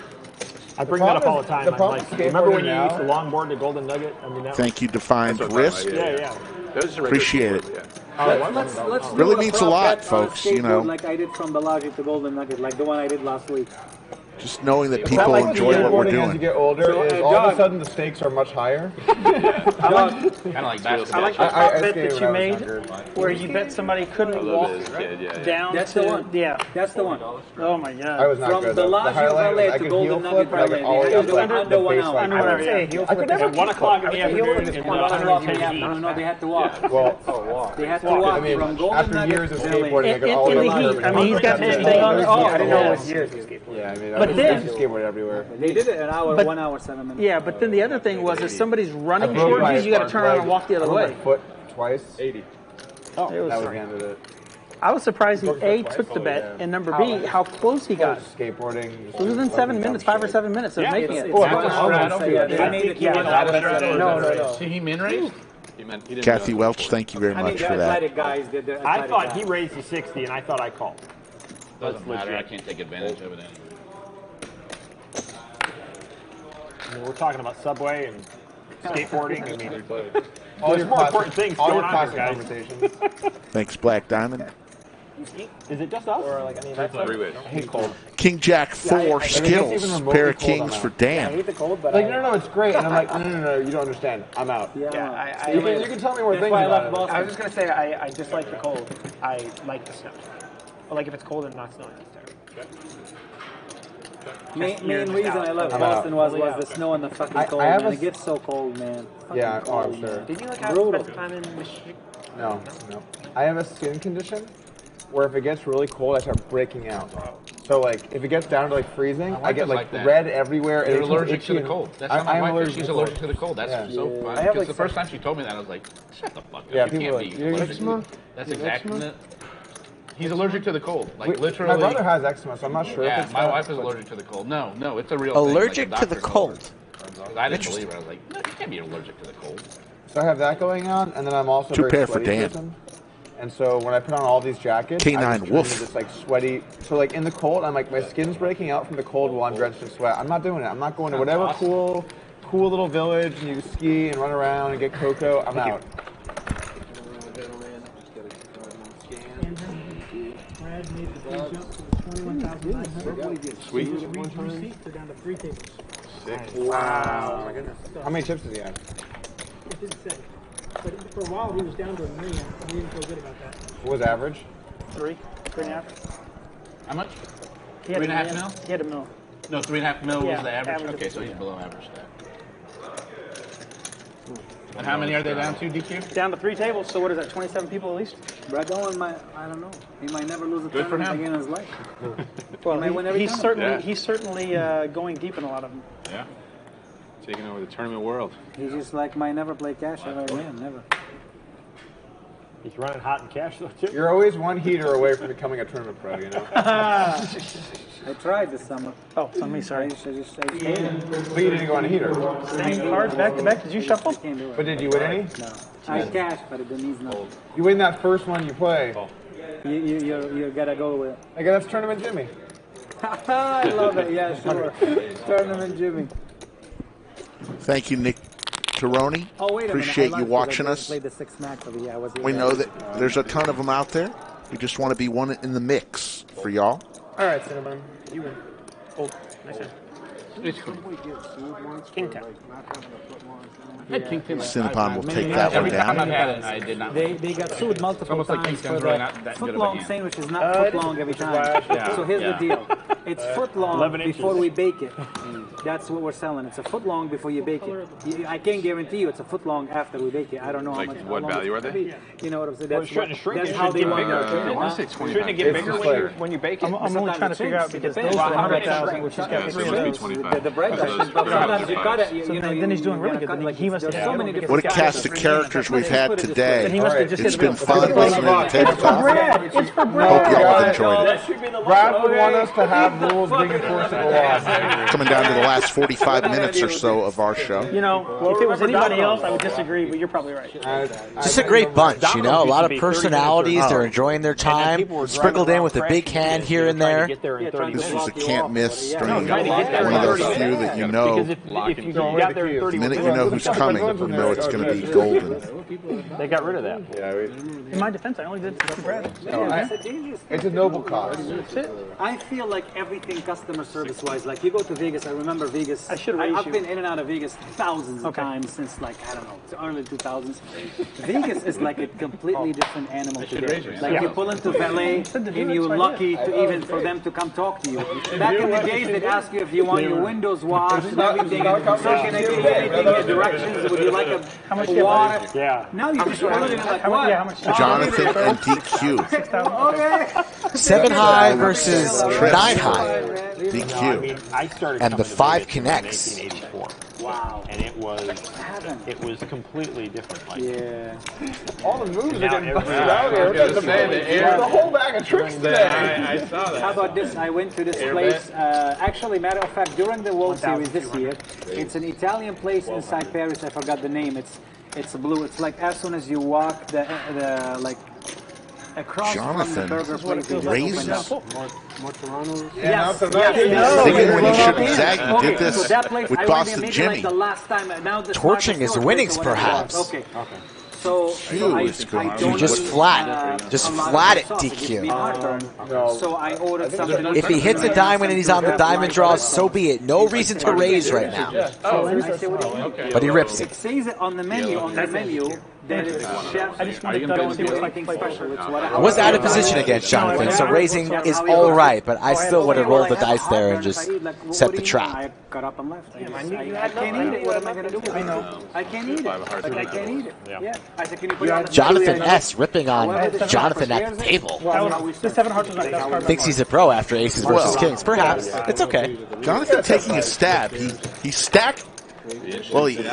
I bring that up all the time. I'm problem like, with remember when skateboarding you used now- to longboard the Golden Nugget? I mean, that Thank you, Defined That's what I'm Risk. talking about, yeah. Appreciate it. Let's do Really a means a prop lot, bet on a folks. You skateboard know, like I did from Bellagio to Golden Nugget, like the one I did last week. just knowing that It's people not like enjoy what we're skateboarding as you doing. get older So, is all Doug- of a sudden the stakes are much higher. Kind of like I like the prop bet that you made, where you bet somebody couldn't walk down That's to the one. Yeah, That's the one. Oh my God. I was not From good. though. The Bellagio highlight was Valet I to could Golden heel Nugget flip, but I Valet. could always They had do to like under the one baseline. hour. Under I heel could never At 1 o'clock in the I would heel afternoon flip in is 110 feet. No, they had to walk. Well, They had to walk I mean, from Golden after Nugget years of to Valet. skateboarding, I could always in the run heat. urban I mean, he's got this Yeah. thing on it. Oh, I didn't know it was yeah. years of skateboarding. Yeah, I mean, But I then- used to skateboard everywhere. They did it an hour, But- 1 hour, 7 minutes. Yeah, but then the other thing was, if somebody's running I broke towards my you, you got to turn around and walk the other I broke way. my foot twice. 80. Oh, That was the end of it. I was surprised he took the bet, and number B, how close he got. Skateboarding. It was within 7 minutes, 5 or 7 minutes of making it. Oh, I thought it was Yeah, they made it. No. See, he min raised? He didn't Kathy do it. Welch, thank you very I mean, much the for that. athletic guys did the I athletic thought guys. he raised to 60, and I thought I called. Doesn't matter. I can't take advantage of it anyway. I mean, we're talking about Subway and skateboarding. I mean, All there's your more classic- important things all going your on classic here, guys. conversations. Thanks, Black Diamond. Is it just us? Or like, I mean, that's I hate cold. King Jack 4 Skills. remotely Pair of cold, I'm kings out. for I Dan. hate the cold, but Like, no, it's great. And I'm like, no, you don't understand. I'm out. Yeah, You can tell me more That's things why I about left it. Boston. I was just gonna say I dislike the cold. I like the snow. But like if it's cold and not snowing, it's terrible. Main reason I left I'm Boston out. was the snow and the fucking I cold, have man. a- It gets so cold, man. Fucking Yeah, oh, I'm cold, sure. man. Did you like have Brutal. spend time in Michigan? No. I have a skin condition where if it gets really cold, I start breaking out. So, like, if it gets down to, like, freezing, I get, like, that. red everywhere. You're and it's allergic itchy to the and- cold. That's I'm how my wife is. allergic She's to allergic cold. to the cold. That's Yeah. so Yeah. fun. I have, Because like, the first time she told me that, I was like, shut the fuck up. Yeah, You people can't are be like, allergic. eczema? That's You have exactly eczema? it. He's allergic to the cold. Like, Wait, literally. My brother has eczema, so I'm not sure if Yeah, it's my that, wife is but- allergic to the cold. No, it's a real Allergic thing. to the cold. I didn't believe it. I was like, no, you can't be allergic to the cold. So I have that going on, and then I'm also Two very pair for sweaty Dan. person. And so when I put on all these jackets, K9 I just turn Wolf. into this like sweaty. So like in the cold, I'm like my skin's breaking out from the cold while I'm drenched in sweat. I'm not doing it. I'm not going to whatever cool little village and you ski and run around and get cocoa. I'm out. Sweet. They're down to 3 tables. Wow. Oh my goodness. How many chips does he have? It didn't say. But for a while, he was down to 1 million. He didn't feel good about that. What was average? 3.5. How much? He had 3.5 a mil? He had a mil. No, 3.5 mil Yeah, was the average? average. Okay, so he's below average there. And how many are they down to, DQ? Down to 3 tables. So what is that? 27 people at least. Brad Owen might, I don't know. He might never lose a Good for tournament him. again in his life. Well, He might win every he's tournament. he's certainly going deep in a lot of them. Yeah. Taking over the tournament world. He just like might never play cash ever again, never. He's running hot in cash though too. You're always one heater away from becoming a tournament pro, you know? I tried this summer. Oh, it's on me, sorry. I just hated it. But you didn't go on a heater. Same cards back to back. Did you shuffle? I can't do it. But did you win any? No. I cashed, but it means nothing. You win that first one you play. You gotta go with. I guess that's Tournament Jimmy. I love it. Yeah, sure. Tournament Jimmy. Thank you, Nick Taroni. Oh wait a Appreciate minute. you watching us. Played the 6 max of the year. We know that there's a ton of them out there. We just want to be one in the mix for y'all. All right, Cinnamon. You win. Old. Nice one. King Town. Cinnabon will take that one Every time I've down. had it, I did not. They got sued multiple almost like times King for Town's really the not that good of a foot-long hand. sandwich is not foot-long every time. Yeah, So here's yeah. the deal. It's foot-long 11 inches. before we bake it. That's what we're selling. It's a foot-long before you bake it. I can't guarantee you it's a foot-long after we bake it. I don't know Like how much. what how long value it's are gonna they? be. You know what I'm saying? Well, That's, it shouldn't shrink. that's It how should they get want bigger. it. I want to say 25. Shouldn't it get bigger when you bake it? I'm only trying to figure out because those Well, are how much 100,000, is which he's Yeah, got so 3 it of must those. be 25. The bread So does. those- Sometimes you cut it. So then he's doing really good. Like he must have. There's so many What a different cast of characters we've had today. He must have just It's hit been the fun listening to It's for Tabletop. Brad. It's for Hope Brad. y'all have enjoyed it. Brad would want us to have have rules being enforced at the law. Coming down to the last 45 minutes or so of our show. You know, if it was anybody else, I would disagree, but you're probably right. Just a great bunch, you know, a lot of personalities. They're enjoying their time, sprinkled in with a big hand here and there. This was a can't miss string. One of those few that you know, the minute you know who's coming, you know it's going to be golden. They got rid of that. In my defense, I only did it to Brad. It's a noble cause. I feel like everything customer service-wise, like you go to Vegas, I remember Vegas. I've been in and out of Vegas thousands of times since, like, I don't know, the early 2000s. Vegas is like a completely different animal today. Like you pull into valet and you're lucky to even for them to come talk to you. Back in the days, they'd ask you if you want your windows washed and everything. So can I give you anything, your directions? Would you like a water? Yeah. Now you just pull it in like, what? Jonathan and DQ. Okay. 7 high versus 9 high. DQ. I started And the 5 connects. 1984. Wow. And it was completely different. Like, All the moves are Now getting busted every- out here. The whole bag of tricks today. I saw that. How about this? I went to this place. Actually, matter of fact, during the World Series this year, it's an Italian place inside Paris. I forgot the name. It's blue. It's like as soon as you walk the like across Jonathan from the burger place. raises. Yes. Thinking when you shouldn't zag, you did So this that place, with I went there Boston maybe Jimmy. Like the last time. Now the Torching his winnings, perhaps. Okay. So You just flat it, DQ. So I ordered something. If he hits a diamond and he's on the diamond draw, so be it. No reason to raise right now. But he rips it. It says it on the menu. That it's chef. I just want to do something special. It's what I Was out of position against Jonathan, so raising is all right, but I still would have rolled the dice there and just set the trap. I got up and left. I can't eat it. What am I going to do with it? I know. I can't eat it. Like, I can't eat it. Yeah. I said, can you put it on the Jonathan S. ripping on Jonathan at the table. The 7 hearts was my best card. Thinks he's a pro after aces versus kings. Perhaps. It's okay. Jonathan taking a stab. He stacked. Well, he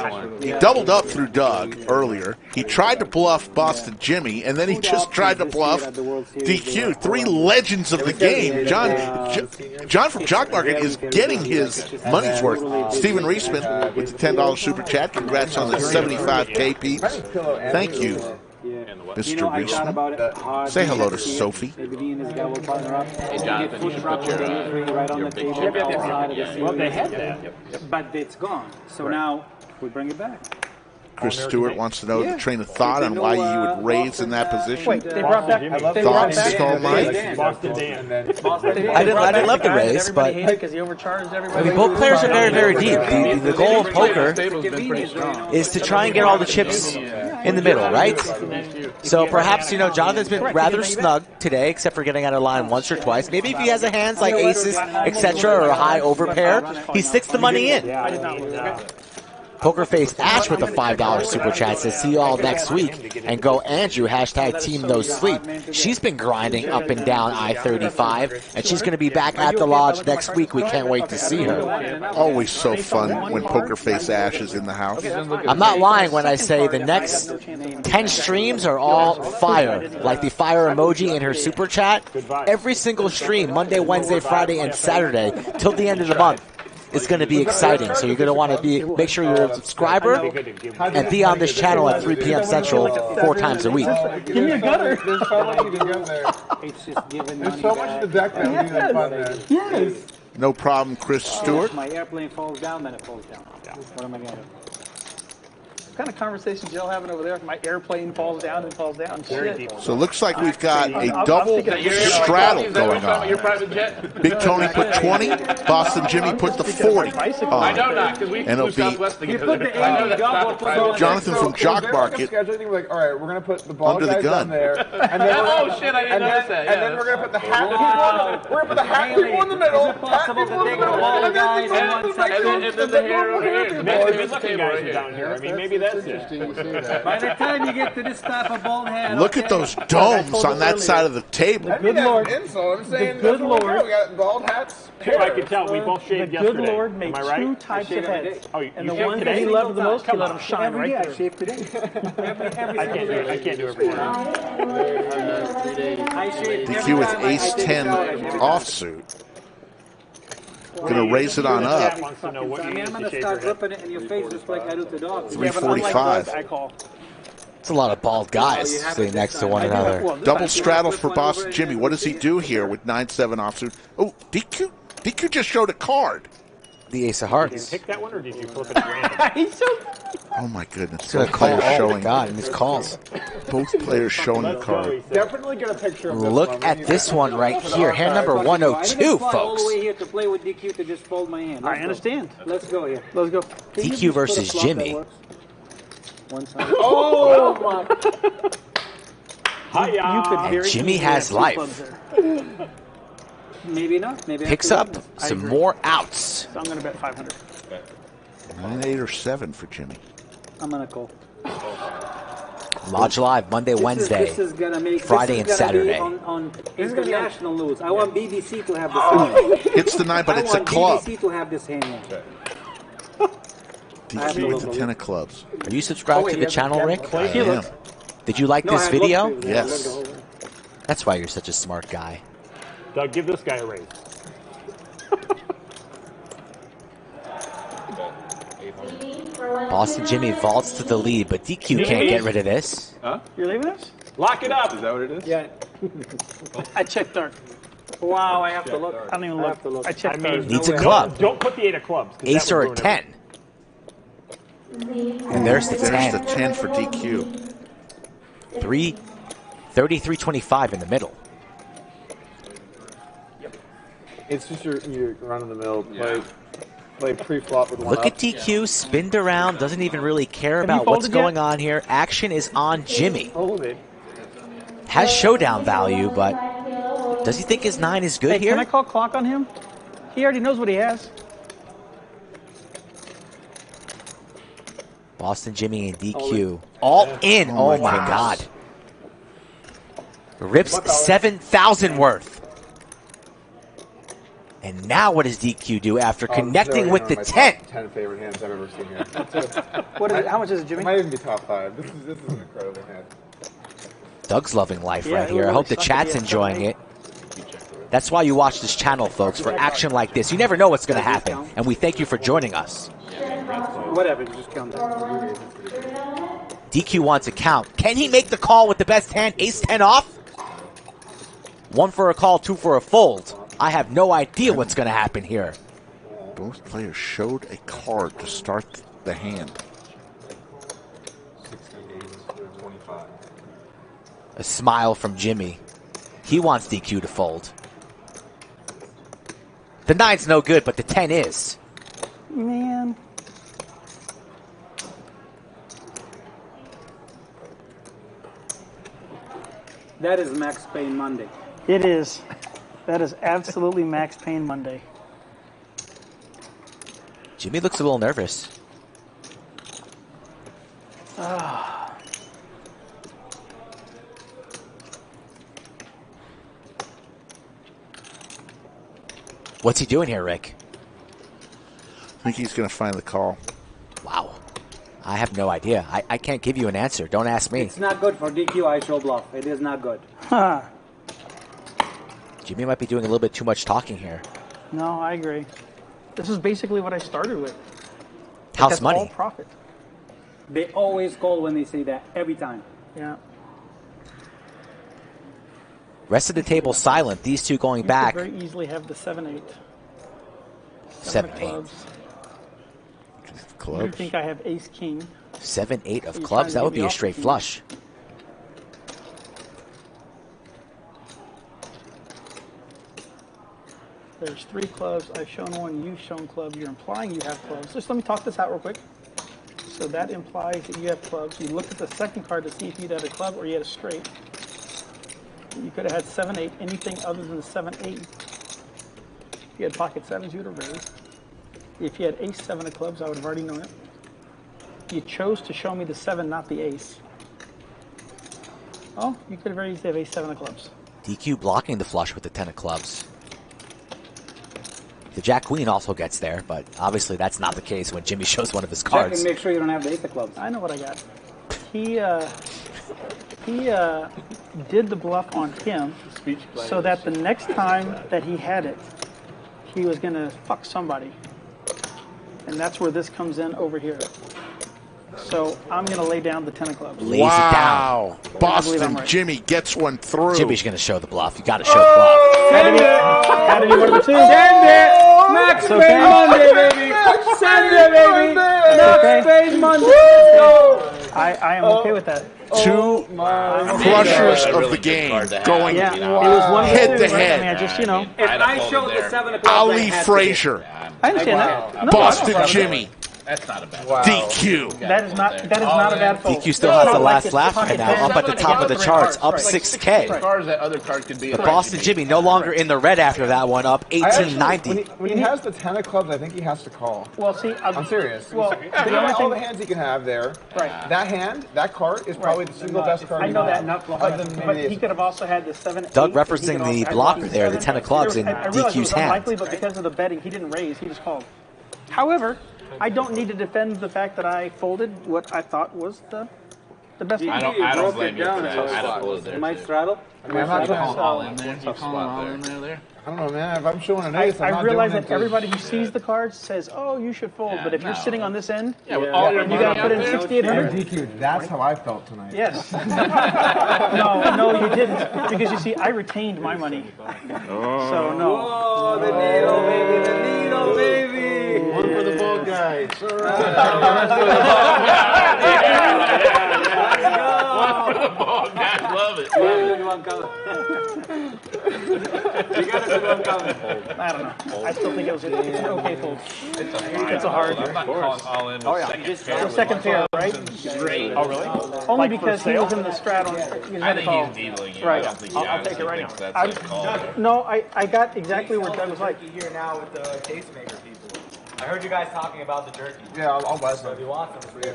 doubled up through Doug earlier. He tried to bluff Boston Jimmy, and then he just tried to bluff DQ. 3 legends of the game. John from Jock Market is getting his money's worth. Stephen Reisman with the $10 super chat. Congrats on the 75K peeps. Thank you, Mr. Reisman. Say hello to Sophie. Hey, Jonathan, you should put your big chip out. Well, they had that, but it's gone. So now we bring it back. Chris Stewart wants to know the train of thought on why you would raise in that position. Wait, they brought back. Thoughts, Skull Mike? I didn't love the raise, but because he overcharged everybody. both players are very, very deep. The goal of poker is to try and get all the chips in the middle, right? So perhaps, Jonathan's been rather snug today, except for getting out of line once or twice. Maybe if he has a hands like aces, etc., or a high overpair, he sticks the money in. Poker Face Ash with a $5 super chat says, see you all next week. And go Andrew, hashtag team no sleep. She's been grinding up and down I-35, and she's going to be back at the lodge next week. We can't wait to see her. Always so fun when Poker Face Ash is in the house. I'm not lying when I say the next 10 streams are all fire. Like the fire emoji in her super chat. Every single stream, Monday, Wednesday, Friday, and Saturday, till the end of the month. It's going to be exciting, so you're going to want to make sure you're a subscriber and be on this channel at 3 p.m. Central 4 times a week. Give me a gutter. There's so much you can get there. There's so much to deck that we need to fun there. Yes. No problem, Chris Stewart. My airplane falls down, then it falls down. What am I going to do? What kind of conversations y'all having over there? If my airplane falls down and falls down. Shit. So it looks like we've got a double straddle going on. Big Tony put 20, Boston Jimmy put the 40 I know not, because we flew Southwest together. Jonathan from Jock Market Like, all right, we're going to put the ball under the guys gun. down there. And then Oh, shit, I didn't notice that. And then we're going to put the hat people we're going to put the hat people in the middle. Is it possible to take the ball guys in one section? And then the hair. Maybe the good-looking guys are down here. I mean, maybe that's it. By the time you get to this type of bald head, Look at those domes on that side of the table. Good Lord. Insult. I'm saying The good Lord. We got bald hats. I can tell. We both shaved The yesterday. good Lord made Am I right? 2 types of heads. Oh, you And the shaved ones today? that he loved the most, he let them shine right I there. shaved today. I can't do it. I can't do it every morning. DQ with ace 10 offsuit. Going to raise it on up. I'm going to start ripping it in your face just like I do to dogs. 345. I call. It's a lot of bald guys sitting next to one another. Double straddle for Boston Jimmy. What does he do here with 9-7 offsuit? Oh, DQ. DQ just showed a card. The ace of Did you hearts. pick that one, or did you flip it at random? Oh my goodness! He's gonna Both call. players Oh showing. my God! And his calls. Both players showing the card. Definitely get a picture of this Look one. at this one right here. Hand number I 102, didn't fly all folks. the way here to play with DQ to just fold my hand. I understand. Let's go here. Let's go. Can you DQ just put a versus flop that Jimmy. works? One side. Oh my! Hiya. You could And very Jimmy easily has have two life. clubs there. Maybe not. Maybe Picks after up that. some more outs. So I'm going to bet 500. 9, 8, or 7 for Jimmy. I'm going to call. Lodge Live Monday, Wednesday, This is gonna make, Friday, and this is gonna Saturday. be on international news. I want BBC to have this hand. Hits the 9, but it's a club. BBC to have this hand. DQ with the 10 of clubs. Are you subscribed to the channel, Rick? I am. Did you like No, this I video? looked through it. Yes. That's why you're such a smart guy. Doug, give this guy a raise. Boston Jimmy vaults to the lead, but DQ can't get rid of this. Huh? You're leaving us? Lock it up. Is that what it is? Yeah. I checked dark. Wow, I have to look. I don't even look. I checked I mean, dark. Needs a club. Don't put the 8 of clubs. 'cause Ace that would or a ruin 10. And there's the There's 10. the 10 for DQ. 33-25 in the middle. It's just your run-of-the-mill play pre-flop with one Look up. at DQ, spinned around, doesn't even really care Have you about what's folded yet? going on here. Action is on Jimmy. Hold it. Has showdown value, but does he think his 9 is good Hey, here? can I call clock on him? He already knows what he has. Boston Jimmy and DQ. All in. Oh my God. Rips 7,000 worth. And now what does DQ do after connecting with the 10? 10 favorite hands I've ever seen here. What is it? How much is it, Jimmy? It might even be top 5. This is an incredible hand. Doug's loving life Yeah, right it here. I really hope the sucks chat's to be a enjoying 7-8. it. That's why you watch this channel, folks, for action like this. You never know what's going to happen, and we thank you for joining us. Whatever, just count that. DQ wants a count. Can he make the call with the best hand? Ace-10 off? 1 for a call, 2 for a fold. I have no idea what's going to happen here. Both players showed a card to start the hand. A smile from Jimmy. He wants DQ to fold. The 9's no good, but the 10 is. Man. That is Max Payne Monday. It is. That is absolutely Max Payne Monday. Jimmy looks a little nervous. What's he doing here, Rick? I think he's going to find the call. Wow. I have no idea. I can't give you an answer. Don't ask me. It's not good for DQ. I show bluff. It is not good. Huh. Jimmy might be doing a little bit too much talking here. No, I agree. This is basically what I started with. House That's money. all profit. They always call when they say that. Every time. Yeah. Rest of the table silent. These two going You back. could very easily have the 7-8. 7-8. Clubs. You think I have ace king? 7-8 of You're clubs. trying to That would get be me a off straight the flush. There's 3 clubs. I've shown 1. You've shown club. You're implying you have clubs. Just let me talk this out real quick. So that implies that you have clubs. You look at the second card to see if you'd had a club or you had a straight. You could have had 7-8. Anything other than the 7-8. If you had pocket 7s, you would have raised. If you had ace 7 of clubs, I would have already known it. You chose to show me the 7, not the ace. Oh, you could have very easily have ace 7 of clubs. DQ blocking the flush with the 10 of clubs. The Jack Queen also gets there, but obviously that's not the case when Jimmy shows one of his Check cards. and make sure you don't have the 8 of clubs. I know what I got. He did the bluff on him so that the next time that he had it, he was going to fuck somebody. And that's where this comes in over here. So I'm going to lay down the 10 of clubs. Lays it down. Boston Jimmy gets one through. Jimmy's going to show the bluff. You got to show the bluff. Had to be one of the two. Send it! Max Payne Monday, baby! Send it, baby! Max Payne Monday! Let's go! I am okay with that. Two crushers of the game going Yeah, it was one head to right? I mean, I head. just, you know. If I showed the 7 o'clock, Ali Frazier, I understand that. No, Boston no, Jimmy, That's not a bad DQ. That is not a bad fold. DQ still has the last laugh right now, up at the top of the charts, up 6K. Cars that other card could be. The Boston Jimmy no longer in the red after that one, up 1890. When he has the 10 of clubs, I think he has to call. Well, see, I'm serious. Well, the only all the hands he can have there. Right. That hand, that card is probably the single best card. I know that, other than but maybe he could have also had the 7. Doug referencing the blocker there, the 10 of clubs in I realized it DQ's was hand. unlikely, but because of the betting, he didn't raise. He just called. However, I don't need to defend the fact that I folded what I thought was the best. I don't blame you for that. I don't fold there. Might straddle? I mean, I'm not going all in there. You calling all in there? I don't know, man. If I'm showing an ace, I realize that everybody who sees the cards says, "Oh, you should fold," but if you're sitting on this end, with all your you money got to put in out there. 6,800. DQ. That's how I felt tonight. Yes. no, you didn't, because you see, I retained my money. So no. Oh, the needle, baby, the needle, baby. One for the ball guys. All right. One for the ball guys. Love it. You got a good one coming. I don't know. I still think it's an okay fold. It's a hard. I'm not calling all in. Oh yeah, Second pair. the second pair, right? Straight. Oh really? Only because he was in the straddle. I think he's dealing you. Right. I don't think I'll take it right thinks now. that's a call. No, I got exactly what Doug was like. Here now with the tastemaker people. I heard you guys talking about the jerky. Yeah, I'll buy So some. if you want some for you.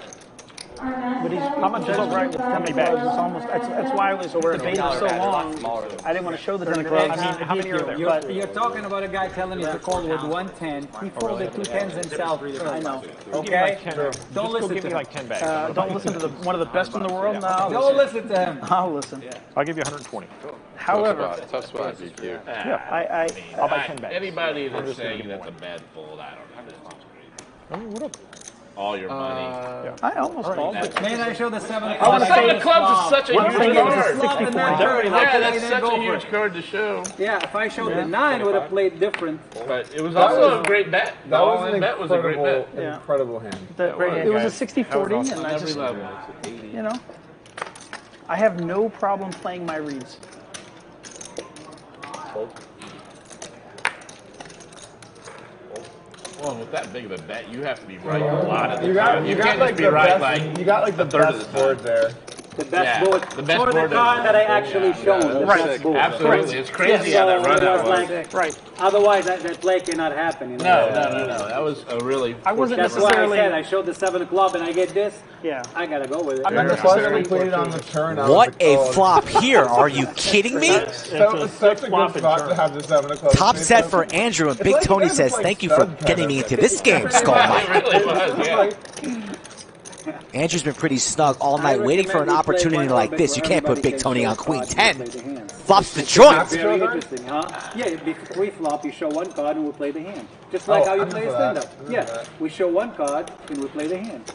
But how much is right with how many bags? It's almost. That's why I was debating so long. I didn't want to show the 10 of clubs. I mean, how many are there? You're talking about a guy telling you to call with 110. He folded 2 10s himself. I know. Okay? Don't listen to Give me him. like 10 bags. Don't listen to one of the best in the world. No, Don't listen to him. I'll listen. I'll give you 120. However, Tough spot, DQ. yeah, I'll buy 10 bags. Anybody that's saying that's a bad fold, I don't know. All your money. I almost called. Man, I showed the 7 I wanna say Seven of clubs is such a one huge thing is card. 64. Yeah, that's such a huge card to show. Yeah, if I showed the 9, it would have played different. But it was also a great bet. That was All-in an bet was a great bet. incredible hand. It was a 60-40, and I just, you know, I have no problem playing my reads. Well, with that big of a bet, you have to be right a lot of the You time. You got can't like just be the right best. like You got like the a third of best the time. board there. The best Yeah, board. the best for board the card is- that I actually showed. The Right. best board. Absolutely. It's crazy how that So run it out was was. like, Right. otherwise, that play cannot happen. You know? No. That was a really. I wasn't That's why I necessarily. said I showed the 7 o'clock and I get this. Yeah. I gotta go with it. I'm not Plus necessarily. completed on the turn. I was What like, a oh, flop here. Are you kidding me? So it's such a good spot to have the 7 o'clock. Top set for Andrew, and Big Tony says, thank you for getting me into this game, Skull Mike. It really was, yeah. Andrew's been pretty snug all night, waiting for an opportunity like this. You can't put Big Tony on Queen 10. Flops the joint. Very interesting, huh? Yeah, pre-flop, you show one card and we play the hand. Just like how you play a stand-up. Yeah, we show one card and we play the hand.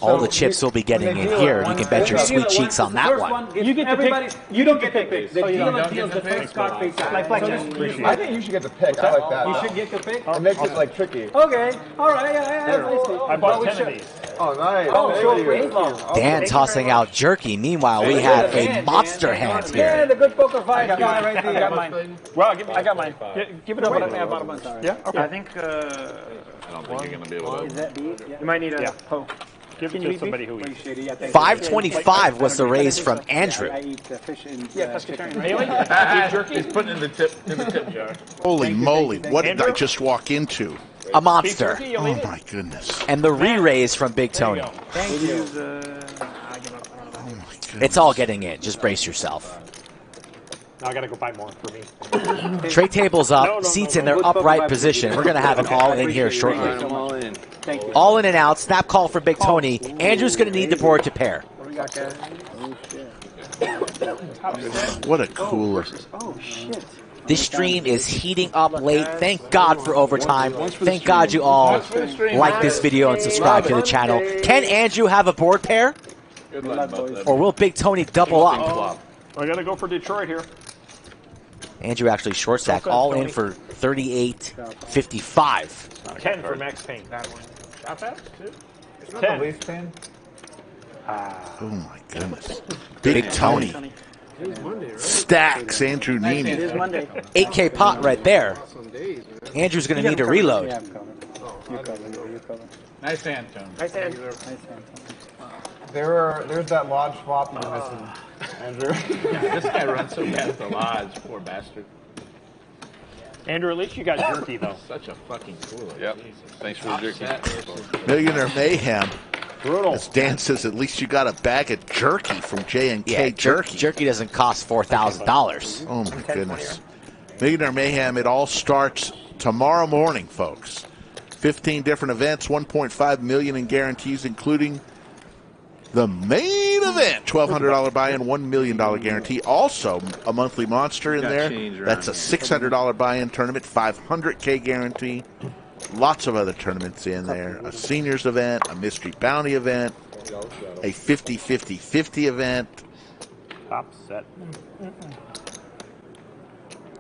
All the chips will be getting in here. You can bet your sweet cheeks on that one. You get to pick. You don't get to pick. The Oh, you dealer don't deals the first card face out. Like blackjack. I think you should get the pick. I like that. You should get to pick? It makes it like tricky. Okay, all right, yeah. I bought 10 of these. Oh, nice. Oh, Thank show you. pre-flop. Dan tossing out jerky. Meanwhile, we have a monster hand Yeah, here. the good poker fight guy right there. I got mine. Well, I got mine. Give it up. I bought a bunch. Yeah, okay. I think. I don't think you're going to be able Is to. that B? Yeah. You might need a. Yeah. Give it Can you to beat somebody me? who eats. Appreciate it. Yeah, thank you. 525 was the raise from Andrew. I eat fish and pescatarian. Really? Beef jerky? He's putting it in the tip jar. Holy moly, what did I just walk into? A monster. Beef jerky, you'll Oh eat it? my goodness. And the re-raise from Big Tony. Thank you. It's all getting in. Just brace yourself. Now I gotta go buy more for me. Tray tables up, seats in their upright position. We're going to have an all-in here shortly. Thank you. All in and out. Snap call for Big Tony. Andrew's going to need the board to pair. What a cooler. Oh shit. This stream is heating up late. Thank God for overtime. Thank God you all like this video and subscribe to the channel. Can Andrew have a board pair? Or will Big Tony double up? I got to go for Detroit here. Andrew actually short stack all in for 38.55. 10 for Max Payne. Shot pass? It's Not 10. the least 10. Oh my goodness. Big Tony. Stacks Andrew Neeme. 8K pot right there. Andrew's going to need to reload. Nice hand, Tony. Nice hand. There's that lodge swap you're missing, Andrew. Yeah, this guy runs so bad at the lodge, poor bastard. Andrew, at least you got jerky, though. Such a fucking cooler. Yep. Jesus. Thanks for the jerky. Millionaire Mayhem. Brutal. As Dan says, at least you got a bag of jerky from J&K Yeah, Jerky. Jerky doesn't cost $4,000. Oh my goodness. Millionaire Mayhem, it all starts tomorrow morning, folks. 15 different events, 1.5 million in guarantees, including the main event, $1,200 buy-in, $1 million guarantee. Also, a monthly monster in there. That's a $600 buy-in tournament, $500K guarantee. Lots of other tournaments in there. A seniors event, a mystery bounty event, a 50-50-50 event. Top set.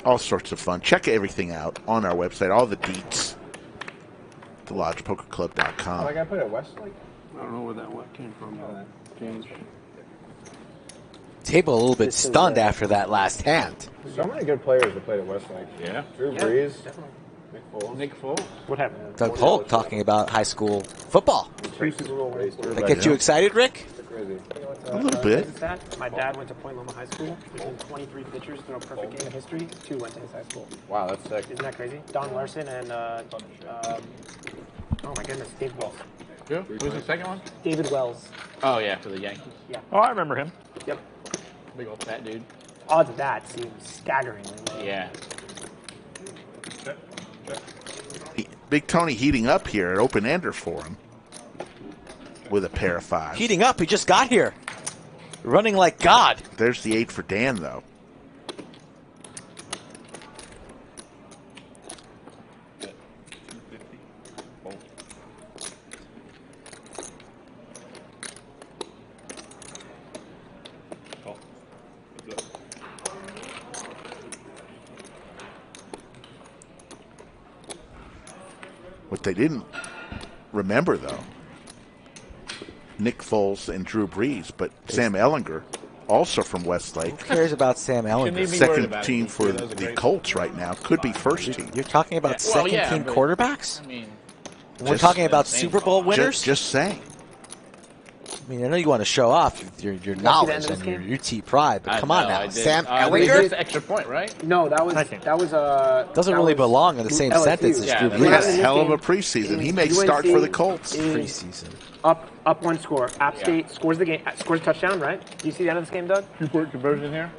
All sorts of fun. Check everything out on our website. All the deets. TheLodgePokerClub.com. Like I put it at Westlake? I don't know where that one came from. James. Table a little bit stunned after that last hand. So many good players that played at Westlake. Yeah. Drew Brees. Nick Foles. What happened? Doug Polk talking about high school football. That get you excited, Rick? A little bit. My dad went to Point Loma High School. There's been 23 pitchers throw a perfect game in history. 2 went to his high school. Wow, that's sick. Isn't that crazy? Don Larson and, oh my goodness, Dave Wells. Who? Who's the second one? David Wells. Oh, yeah, for the Yankees. Yeah. Oh, I remember him. Yep. Big old fat dude. Odds of that seem staggeringly low. Yeah. Big Tony heating up here at Open Ender for him with a pair of 5s. Heating up. He just got here. Running like God. There's the 8 for Dan, though. What they didn't remember, though, Nick Foles and Drew Brees, but Sam Ellinger, also from Westlake. Who cares about Sam Ellinger? Second team for the Colts right now. Could be first team. You're talking about second team quarterbacks? I mean, We're talking about Super Bowl winners? Just saying. I mean, I know you want to show off your knowledge and your UT pride, but come on now. Sam Ellinger? It's an extra point, right? No, that was Doesn't really belong in the same LSU. sentence as Drew He had Brees. a hell of a preseason. He may start for the Colts. Preseason. Up one score. App State scores the game, scores a touchdown, right? Do you see the end of this game, Doug? Two-point conversion here?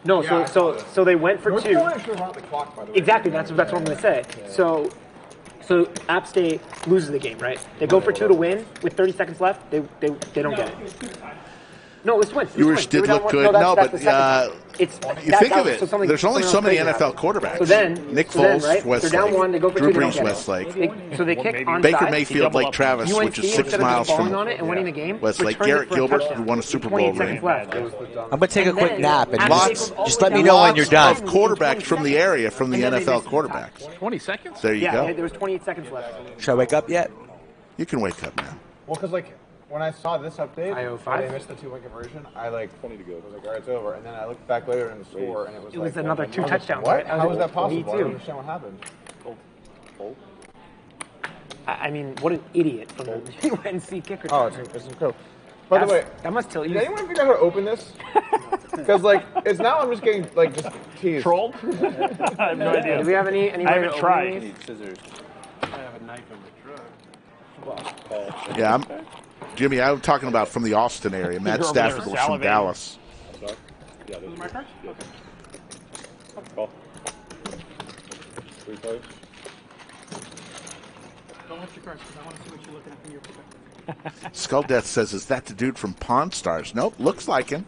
No, so they went for North 2. Carolina should have run the clock, by the way. Exactly, that's what I'm going to say. So App State loses the game, right? They go for 2 to win with 30 seconds left. They don't get it. No, it was wins. Yours did look good. No, but you think of it. There's only so many NFL quarterbacks. So then Nick Foles, right? Westlake. They're down 1. They go for Drew 2. They Brees, don't get Westlake. it. So they kick onside. Baker Mayfield, Lake Travis, UNC, which is 6 instead of miles just from balling on it and winning the game, Westlake. returned it Garrett for a Gilbert, touchdown. who won a Super 28 Bowl ring. seconds left. I'm going to take a quick nap. And Lots. Just let me know when you're done. Of quarterbacks from the area, from the NFL quarterbacks. 20 seconds? There you go. Yeah, there was 28 seconds left. Should I wake up yet? You can wake up now. Well, because, like, when I saw this update, I-05? they missed the 2-point conversion, I, like, 20 to go. I was like, all right, it's over. And then I looked back later in the score, and it was It like... was another 2 touchdowns, what? right? How was that possible? Me I don't too. understand what happened. I mean, what an idiot from the UNC kicker. Oh, it's incredible. By the way, that must tell you. Did anyone figure out how to open this? Because, like, it's now I'm just getting, like, just teased. Trolled? I have no idea. Do we have any way I haven't to tried. open these? Scissors. I have a knife in my truck. Yeah, Jimmy, I'm talking about from the Austin area. Matt You're over there Stafford was from salivating. Dallas. Yeah, those are my cards? Okay. Call. 3 plays. Don't watch your cards because I want to see what you're looking at from your perspective. Skull Death says, is that the dude from Pawn Stars? Nope, looks like him.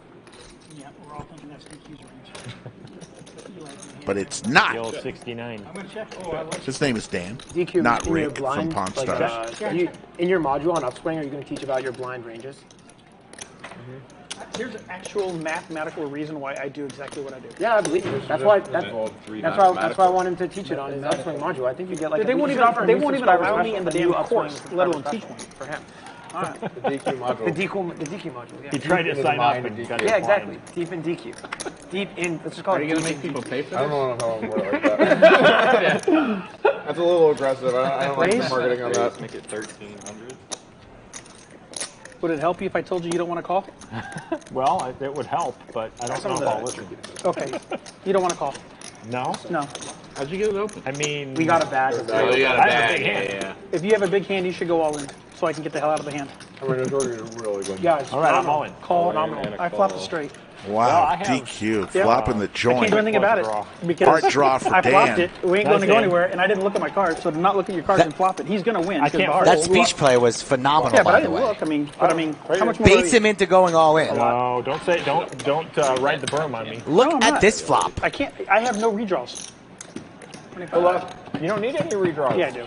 Yeah, we're all thinking that's DQ's range. but it's not. The old 69. His name is Dan, DQ, not in your Rick from blind, Pawn like, Stars. in your module on Upswing, are you going to teach about your blind ranges? Here's an actual mathematical reason why I do exactly what I do. Yeah, I believe you. That's why I want him to teach it on his Upswing module. I think you get like They won't even allow me in the damn course, let alone teach one. For him. All right. The DQ module. The DQ module, yeah. He tried to sign up and got Yeah, exactly. Deep in DQ. Deep in, let's just call it. Are you going to make people pay for this? I don't know how I'm word like that. That's a little aggressive. I don't like the marketing on that. Make it 1,300. Would it help you if I told you you don't want to call? Well, it would help, but I don't know if I'll listen. Okay. You don't want to call? No. No. How'd you get it open? I mean, we got a bag. Oh, you got a I have a bag. big hand. Yeah. If you have a big hand, you should go all in, so I can get the hell out of the hand. I mean, it's really good. Yeah, it's All right, I'm all in. Call. Phenomenal. I flopped it straight. Wow, Well, I have- DQ, Yeah. flopping the I can't joint. do anything about it because Hard draw for I flopped Dan. it. We ain't going to go anywhere, and I didn't look at my cards. So to not look at your cards and flop it, he's going to win. I can't- That speech play was phenomenal, Yeah, but I by the didn't way. look. I mean, how much more? Baits him into going all in. No, don't ride the berm on me. Look I'm at not. this flop. I can't. I have no redraws. You don't need any redraws. Yeah, I do.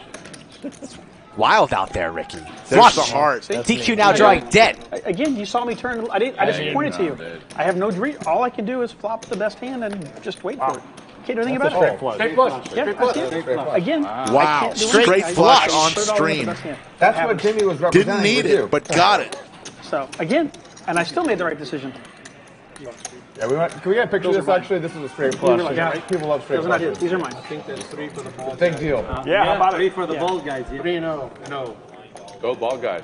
Wild out there, Ricky. There's Flush. the heart. DQ now drawing dead. Again, you saw me turn. I just pointed to you. I have no dream. All I can do is flop the best hand and just wait for it. Can't do anything about it. Straight flush. Yeah, I can't. Again, I Wow, can't do straight anything. flush I on put it all in with the stream. best hand. That's what Jimmy was representing. Didn't need with you. it, but got it. So again, and I still made the right decision. Yeah, can we get a picture of this? Actually, this is a straight flush. Yeah. People love straight Those are not flushes. his. These are mine. I think there's 3 for the ball. Big deal. Yeah, how about 3 it? for the bald guys. Yeah. 3-0. No. Go ball guys.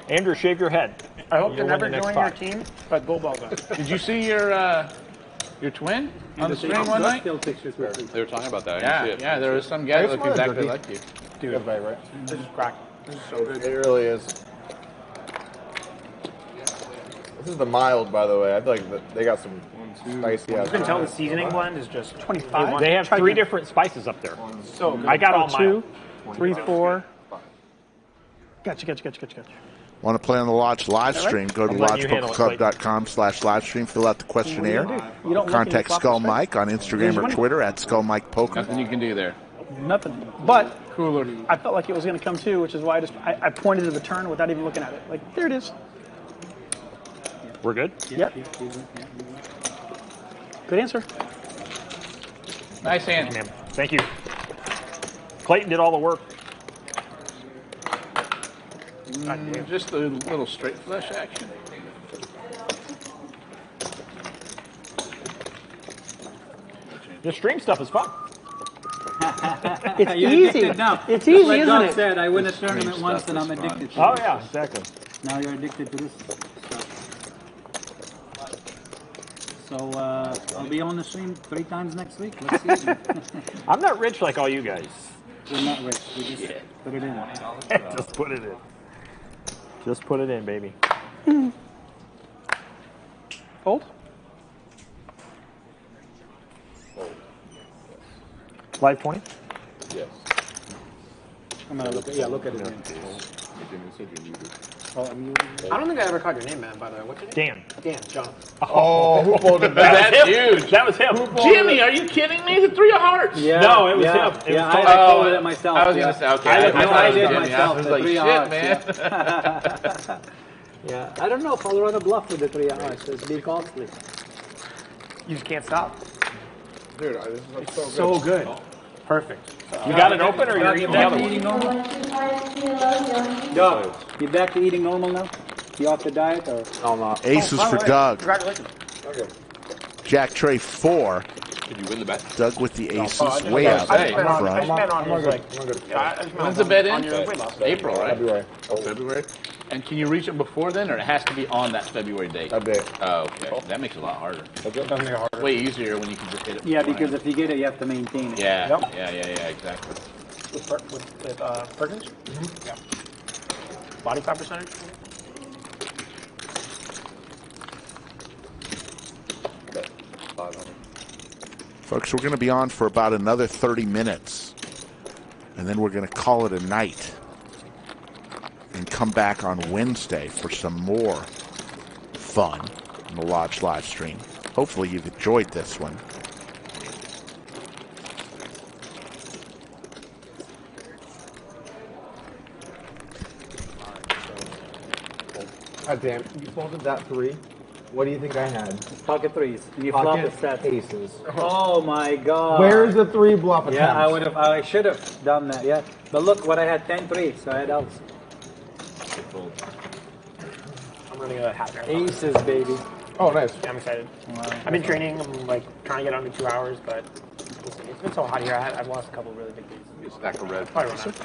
Andrew, shave your head. I hope to You'll never win the next join your spot. team, but bull ball guys. Did you see your twin on the screen one night? Still pictures with me. They were talking about that. I didn't see Yeah, it. yeah. There was some guy that looked exactly like you. Dude, that's right. This is crack. This is so good. It really is. This is the mild, by the way. I feel like they got some spicy. You can tell the seasoning blend is just 25. They have 3 different spices up there. So good. I got all 2, mine. 3, 4. Gotcha. Want to play on the Lodge live stream? Go to I'm letting you handle it, Clayton. lodgepokerclub.com/livestream. Fill out the questionnaire. You don't look Contact any Skull flop Mike on Instagram or Twitter at Skull Mike Poker. Nothing you can do there. Nothing. But I felt like it was going to come too, which is why I pointed to the turn without even looking at it. Like, there it is. We're good? Yep. Good answer. Nice hand. Man, thank you. Clayton did all the work. Just a little straight flush action. This stream stuff is fun. It's You're easy. addicted now. It's easy, like isn't Doug it? said, I win a tournament once and I'm addicted to Oh, it. yeah, exactly. Now you're addicted to this stuff. So I'll be on the stream 3 times next week. Let's see. I'm not rich like all you guys. We're not rich. We just put it in. Just put it in. Just put it in, baby. Fold? Live 20? Yes. I'm gonna look at it again. Oh, I'm muted. I don't think I ever caught your name, man, by the way. What's your name? Dan. Dan, John. Oh, who folded that? That's huge. That was him. Jimmy, are you kidding me? The 3 of hearts. Yeah, No, it was yeah, him. It yeah, was I folded it myself. I was yeah. going to say, okay. I thought it did was Jimmy. myself. I was The like, 3 shit, of man. hearts, Yeah, I don't know if I'll run a bluff with the 3 of hearts. It's be costly. You just can't stop. Dude, this is so good. So good. Perfect. You got it open or you're eating the other one? Eating normal? Doug, you back to eating normal now? You off the diet or? No, I'm not. Aces for Doug. Congratulations. Okay. Jack Tray 4. Did you win the bet? Doug with the aces. I just Way meant out on- in I just front. meant on his, like, I'm good. When's the bet on in? your weight loss. April, right? February. Oh, February. And can you reach it before then, or it has to be on that February date? That day. Oh, okay. That makes it a lot harder. Doesn't make it harder. Way easier when you can just hit it. Yeah, beforehand. because if you get it, you have to maintain it. Yeah, Yep. yeah, exactly. With Perkins? Mm-hmm. Yeah. Body fat percentage? Folks, we're going to be on for about another 30 minutes. And then we're going to call it a night. And come back on Wednesday for some more fun on the Lodge live stream. Hopefully you've enjoyed this one. God damn, you folded that 3. What do you think I had? Pocket 3s. You flop Pocket the sets. aces. Oh my god. Where's the 3 bluff attempt? Yeah, I should have done that, yeah. But look what I had, 10-3, so I had outs. I'm running a half marathon. Aces, baby. Oh, nice. Yeah, I'm excited. Wow. I've been training. I'm like trying to get under 2 hours, but we'll see. It's been so hot here. I've lost a couple of really big days. Stack of red. Probably run out.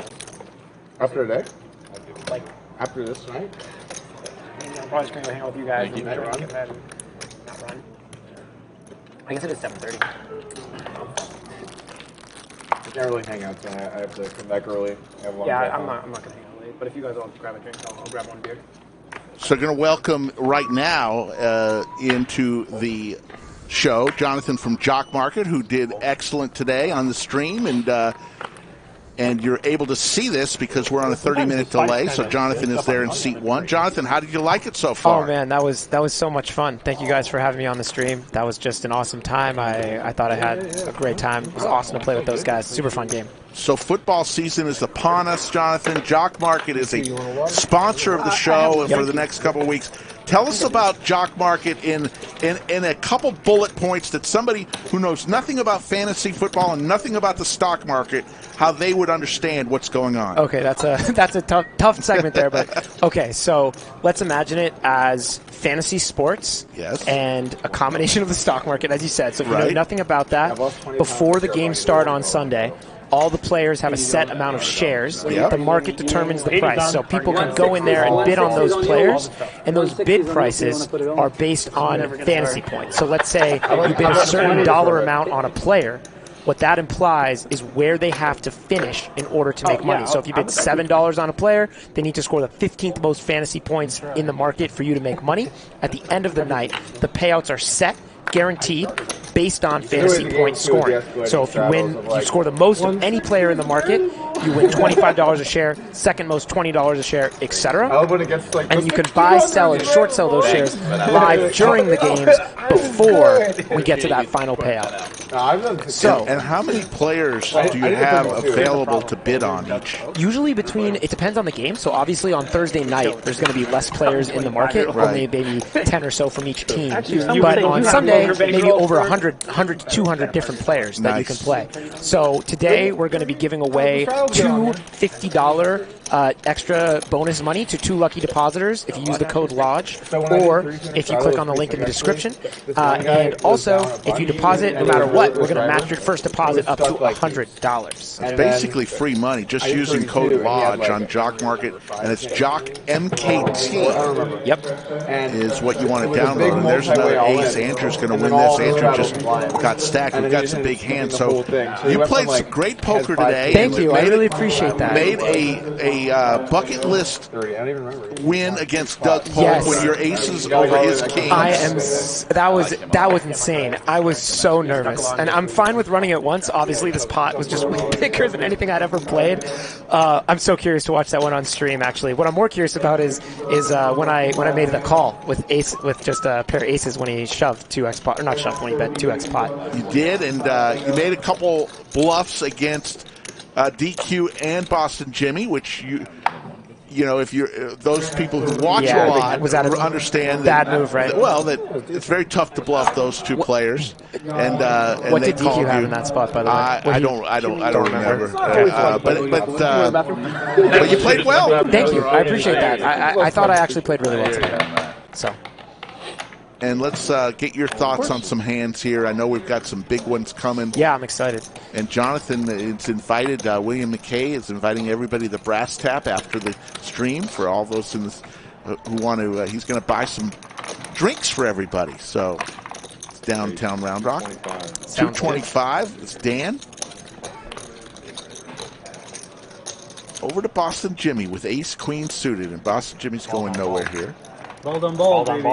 After a day? Like after this tonight? I'm probably just gonna go hang out with you guys Thank you. and drink and then not run. I guess it is 7:30. I can't really hang out tonight. I have to come back early. I have a long Yeah, drive I'm home. not gonna hang out late. But if you guys all grab a drink, I'll grab one beer. So going to welcome right now into the show Jonathan from Jock Market, who did excellent today on the stream, and you're able to see this because we're on a 30-minute delay. So Jonathan is there in seat 1. Jonathan, how did you like it so far? Oh man, that was so much fun. Thank you guys for having me on the stream. That was just an awesome time. I thought I had a great time. It was awesome to play with those guys. Super fun game. So football season is upon us, Jonathan. Jock Market is a sponsor of the show and for the next couple of weeks. Tell us about Jock Market in a couple bullet points that somebody who knows nothing about fantasy football and nothing about the stock market, how they would understand what's going on. Okay, that's a tough segment there, but okay, so let's imagine it as fantasy sports and a combination of the stock market, as you said. So if you know nothing about that, before the games start on Sunday, all the players have a set amount of shares. The market determines the price. So people can go in there and bid on those players, and those bid prices are based on fantasy points. So let's say you bid a certain dollar amount on a player. What that implies is where they have to finish in order to make money. So if you bid $7 on a player, they need to score the 15th most fantasy points in the market for you to make money. At the end of the night, the payouts are set, guaranteed, based on fantasy point scoring. So if you win, you score the most of any player in the market, you win $25 a share, second most $20 a share, etc. And you can buy, sell, and short sell those shares live during the games before we get to that final payout. So, and how many players do you have available to bid on each? Usually it depends on the game. So obviously on Thursday night, there's going to be less players in the market, only maybe 10 or so from each team. But on Sunday, maybe over 100 to 200 different players that you can play. So today we're going to be giving away two $50 extra bonus money to 2 lucky depositors if you use the code LODGE, or if you click on the link in the description. And also, if you deposit, no matter what, we're going to match your first deposit up to $100. It's basically free money, just using code LODGE on Jock Market, and it's Jock MKT. Yep. Is what you want to download. And there's another ace. Andrew's going to win this. Andrew just got stacked. We've got some big hands. So you played some great poker today. Thank you. I really appreciate that. Made a bucket list win against Doug Polk with your aces over his kings. That was insane. I was so nervous, and I'm fine with running it once. Obviously, this pot was just way bigger than anything I'd ever played. I'm so curious to watch that one on stream. Actually, what I'm more curious about is when I made the call with just a pair of aces when he shoved 2x pot, or not shoved, when he bet 2x pot. You did, and you made a couple bluffs against DQ and Boston Jimmy, which you know, if you're those people who watch a lot understand bad move, right? Well, that it's very tough to bluff those two players. And what did DQ have in that spot, by the way? I don't remember. But you played well. Thank you. I appreciate that. I thought I actually played really well today. So. And let's get your thoughts on some hands here. I know we've got some big ones coming. Yeah, I'm excited. And Jonathan is invited, William McKay is inviting everybody to Brass Tap after the stream for all those in this, who want to, he's going to buy some drinks for everybody. So it's downtown Round Rock. 225, it's Dan. Over to Boston Jimmy with ace queen suited, and Boston Jimmy's going nowhere here. Bald on ball, baby.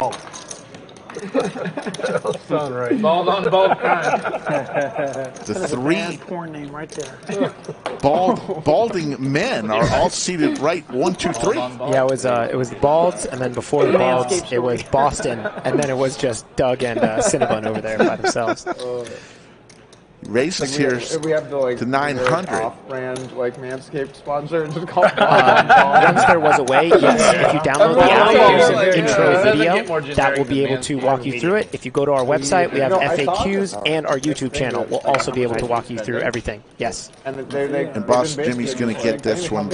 Sound right. Bald on bald crime. The three porn name right there. balding men are all seated right 1, 2, 3. Yeah, it was the Balds, and then before the Balds it was Boston, and then it was just Doug and Cinnabon over there by themselves. Raises Like, here we have the to 900. Off-brand like Manscaped sponsor and just call it. Once there was a way, yes. If you download the app, there's an intro video that will be able to walk you through it. If you go to our website, we have FAQs, and our YouTube channel will also be able to walk you through everything. Yes. And Boss Jimmy's going to get this one.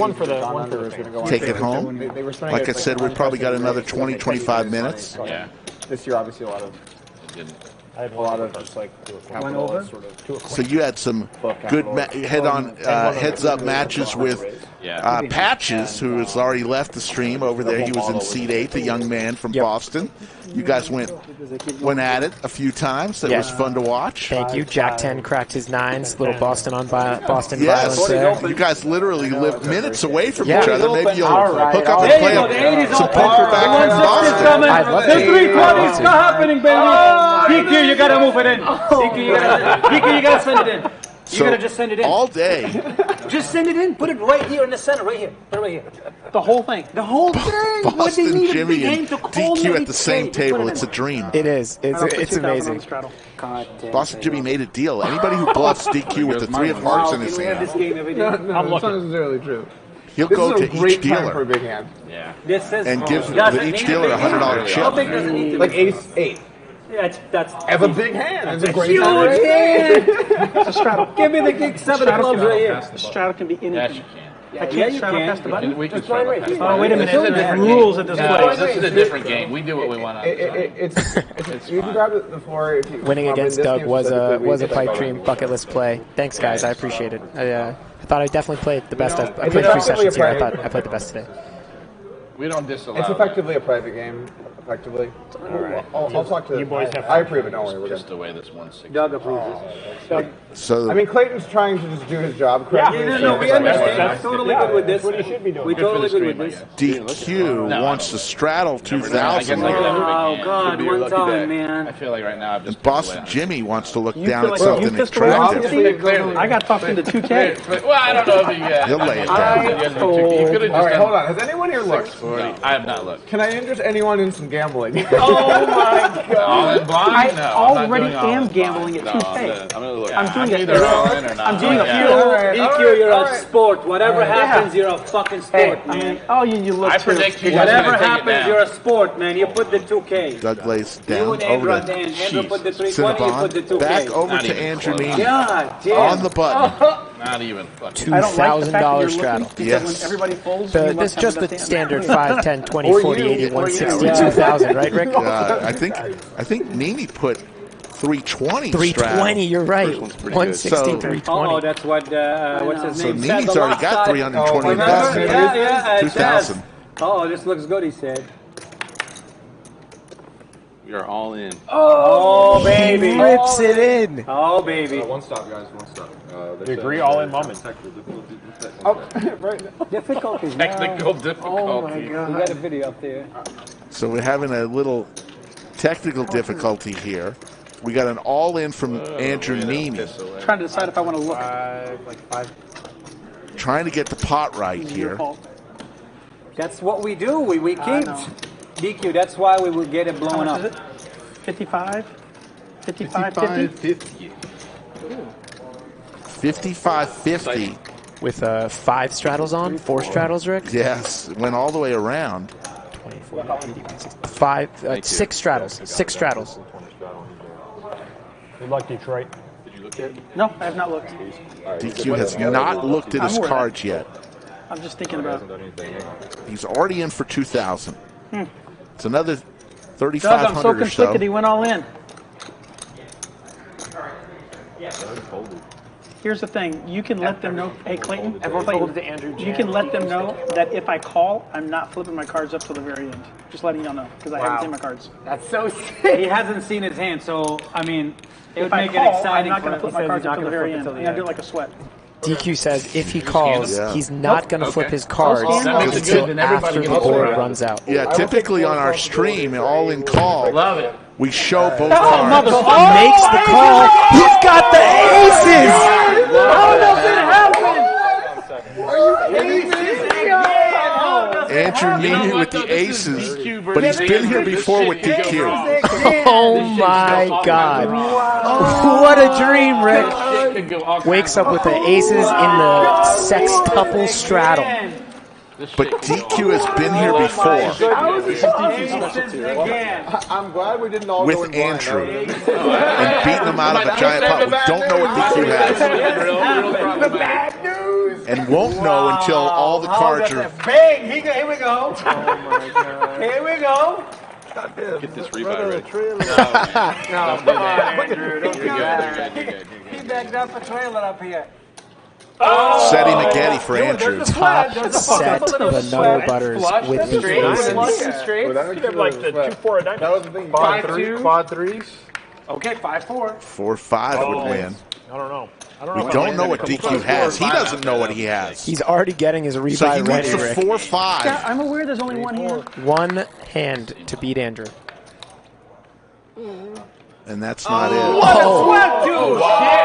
Take it home. Like I said, we've probably got another 20, 25 minutes. Yeah. This year, obviously, a lot of just like sort of. So you had some good heads-up matches with Patches, who has already left the stream over there. He was in seat 8, a young man from Boston. You guys went at it a few times. That was fun to watch. Thank you. Jack 10 cracked his 9s. Little Boston Boston yes. violence there. You guys literally live minutes away from each other. Maybe you'll hook up and play some poker back in Boston. I love the 320 is happening, baby. DQ, you gotta move it in. DQ, you gotta send it in. You gotta just send it in. All day. Just send it in. Put it right here in the center, right here. Put it right here. The whole thing. The whole thing. Boston Jimmy and DQ at the same table. It's a dream. It is. It's amazing. Boston Jimmy made a deal. Anybody who bluffs DQ with the 3 of hearts in his hand, I'm looking. That's not necessarily true. He'll this go is a to great each time dealer for a big hand. Yeah. And give each dealer a $100 chip. How big does it need to be? Like ace 8. Yeah, that's as a big hand. That's a a great huge hand. It's a straddle. Give me the gig 7 of clubs right here. Straddle can be anything. Yes, you can. I can't straddle past the button. We can straddle past the button. Oh, wait a minute. This is a There's different rules game. at this No, place. this is a different game. We do what we want on It's you can grab it before. If you Winning against this Doug game was a specifically, pipe dream bucket list play. Thanks, guys. I appreciate it. I thought I definitely played the best. I played 3 sessions here. I thought I played the best today. We don't disallow. It's effectively a private game. Effectively. All right. I'll talk to. You boys have. I approve it. Don't worry. We're just good. the way this 160. Doug approves it. So I mean, Clayton's trying to just do his job correctly. No, we understand. I'm totally good with this. What he should be doing. We totally good with this. DQ wants to straddle 2,000. Oh God, one time, man. I feel like right now I've just. And Boston Jimmy wants to look You down feel at like something you attractive. I got talked into 2K. Well, I don't know if you. He'll lay it down. You could have just. All right, hold on. Has anyone here looked? No, I have not looked. Can I interest anyone in some gambling? Oh my God! All in blind? I No, I'm not already doing all am in gambling at blind. 2K. I'm gonna look. I'm doing it. Either all in or not. I'm doing a DQ, you're a sport. Whatever happens, you're a fucking sport, man. Oh, you look. I predict you. Whatever happens, you're a sport, man. You put the 2K. Doug lays You down and Andrew, over to Andrew put the 320, you put the 2K. Back over Not to even Andrew close. Neeme. God damn. On the button. Not even fucking. $2,000 straddle. Yes. Everybody folds. This just the standard 5, 10, 20, 40, 80, 160, 2,000, right, Rick? I think Nene put 320. 320, you're right. First one's pretty 160, good. 320. Oh, that's what what's his So name said. Nene's the already last got time. 320 Yeah, investment. yeah, it 2,000. does. Oh, this looks good, he said. We are all in. Oh, baby. He rips it in. Oh, baby. One stop, guys. One stop. We agree all in moment. Right. Difficulties. Technical Oh, difficulty. my God. We got a video up there. So we're having a little technical difficulty here. We got an all-in from Andrew Neeme. Trying to decide if I want to look. Trying to get the pot right here. That's what we do. We keep DQ. That's why we will get it blown How much up. is it? 55? 55, 50? 55.50. With 5 straddles on, 4 straddles, Rick? Yes, it went all the way around. 6 straddles. 6 straddles. Good luck, Detroit. Did you look at it? No, I have not looked. DQ has not looked at his cards yet. I'm just thinking about. He's already in for 2,000. It's another Doug, 3,500 I'm so or so. conflicted. He went all in. Here's the thing. You can let them know. Hey, Clayton. Everyone Clayton, folded to Andrew. you can let them know that if I call, I'm not flipping my cards up till the very end. Just letting y'all know because I haven't seen my cards. That's so sick. He hasn't seen his hand, so I mean, it would If I make call, it exciting. I'm not going to for flip my him. cards up till the very end. I'm going to do it like a sweat. DQ says if he calls, Yeah. he's not going to flip his cards That makes it good, until then everybody after the gets board it. runs out. Yeah, typically on our stream, all in call, Love it. we show both He cards. makes the call. He's got the aces. How does it happen? And Andrew Neeme with the aces, but he's been here before with DQ. Oh my God! What a dream, Rick. Wakes up with the aces in the sextuple straddle. But DQ has been here before. I'm glad we didn't all go with in blind. Andrew and beating him out of a giant pot. We don't know what DQ has. The bad news. And won't know until all the cards are. Bang! Here we go. Oh my God. Here we go. Get this rebuy ready. No, come on, Andrew. Don't do that. He backed up a trailer up here. Oh! Seti McGetty for Andrew. Top set the Nutter Butters with the aces. You'd have like the 2-4 a diamond. That was the thing. Quad threes. Okay, 5-4. 4-5 would win. I don't know. We don't know what DQ has. He doesn't know what he has. He's already getting his rebuy So he ready, needs a Rick. 4-5. Yeah, I'm aware there's only one hand. One hand to beat Andrew. And that's not it. What a sweat, dude!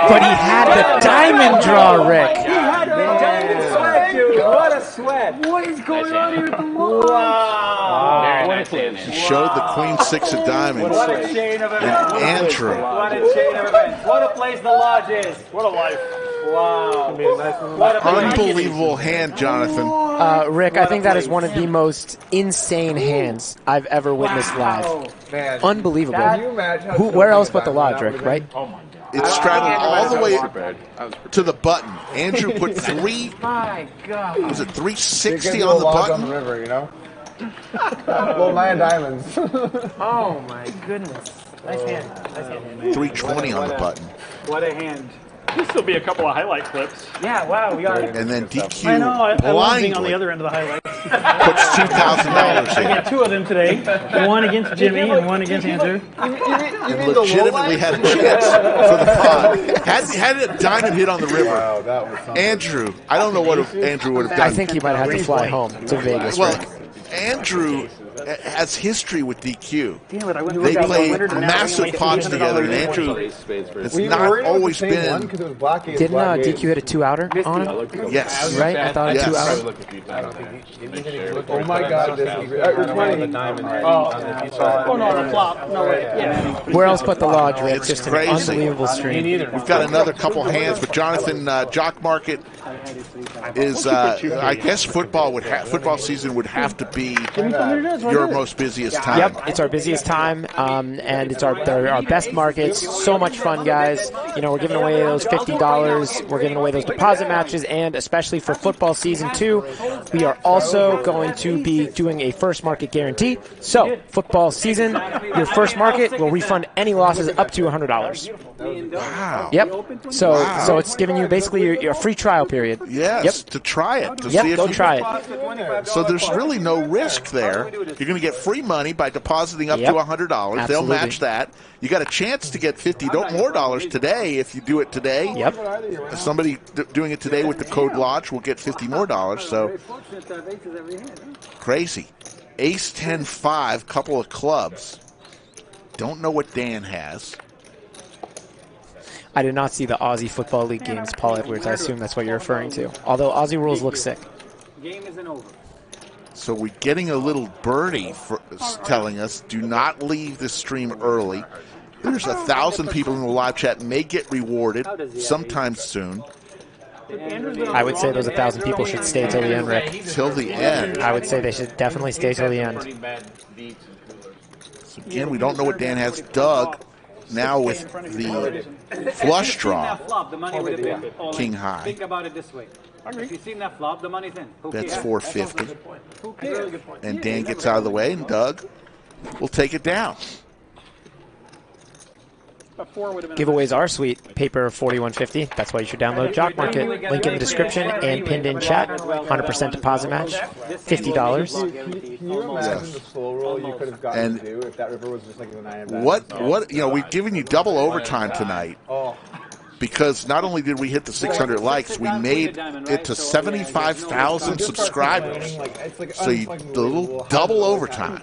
But he had the diamond draw, Rick. He had the diamond sweat, dude. What a sweat. What is going on here with the launch? Wow. He showed the queen six of diamonds. What a chain of events. And Andrew. What a chain of events. What a place the lodge is. What a life. Wow. What a Unbelievable hand, Jonathan. Rick, I think that is one of the most insane hands I've ever witnessed live. Man. Unbelievable. Can you imagine how Where else but the lodge, Rick, right? Oh my God. It straddled all the way to the button. Andrew put My God. was it 360 You're on the lodge button? on the river, you know? Little nine diamonds. Oh my goodness. Nice hand. Nice hand. 320 on the button. What a hand. There'll still be a couple of highlight clips. Yeah, wow, we are. And then DQ I know. I love being on the blindly other end of the highlight. puts $2,000 I in. got two of them today. One against Jimmy and one against Andrew. And legitimately had a chance for the pot. Had a diamond hit on the river. Wow, that was something. Andrew, I don't know what Andrew would have done. I think he might have to fly home to Vegas, Well, Rick. Andrew has history with DQ. Damn it, I went They to play winner to now massive only pots $300 together, and in. Andrew has We not were always the same one been. 'cause it was black ace, Didn't black ace. DQ hit a two-outer on him? Yes. Right? I thought a Yes. two-outer. Oh my God, this is you're 20. Oh, no, the flop. No way. Yeah. Where else but the lodge, Rick? It's Just an crazy. unbelievable stream. We've got another couple hands, but Jonathan, Jock Market is, I guess football season would have to be your most busiest time. Yep, it's our busiest time, and they're our best markets. So much fun, guys. You know, we're giving away those $50. We're giving away those deposit matches, and especially for football season 2, we are also going to be doing a first market guarantee. So, football season, your first market will refund any losses up to $100. Wow. Yep. So it's giving you basically your free trial period. Yes, Yep. to try it. To Yep, see if go you try it. So there's really no risk there. You're going to get free money by depositing up Yep. to $100. They'll Absolutely. match that. You got a chance to get $50 more today if you do it today. Yep. Somebody doing it today with the code LODGE will get $50 more. So crazy. Ace 10-5, couple of clubs. Don't know what Dan has. I did not see the Aussie Football League games, Paul Edwards. I assume that's what you're referring to. Although Aussie rules look sick. Game isn't over. So we're getting a little birdie for telling us, do not leave the stream early. There's 1,000 people in the live chat, may get rewarded sometime soon. I would say those 1,000 people should stay till the end, Rick. Till the end. I would say they should definitely stay till the end. So again, we don't know what Dan has. Doug, now with the flush draw, king high. Think about it this way. If you've seen that flop, the money's in. Who That's cares? 450. Who cares? And Dan gets out of the way, and Doug will take it down. Giveaways are sweet. Paper 4150. That's why you should download Jock Market. Link in the description and pinned in chat. 100% deposit match. $50. Can you imagine the slow roll you could have gotten And to do if that river was just like the 9 and back? What, we've given you double overtime tonight. Oh. because not only did we hit the 600 likes, we made it to 75,000 subscribers. So you a little double overtime.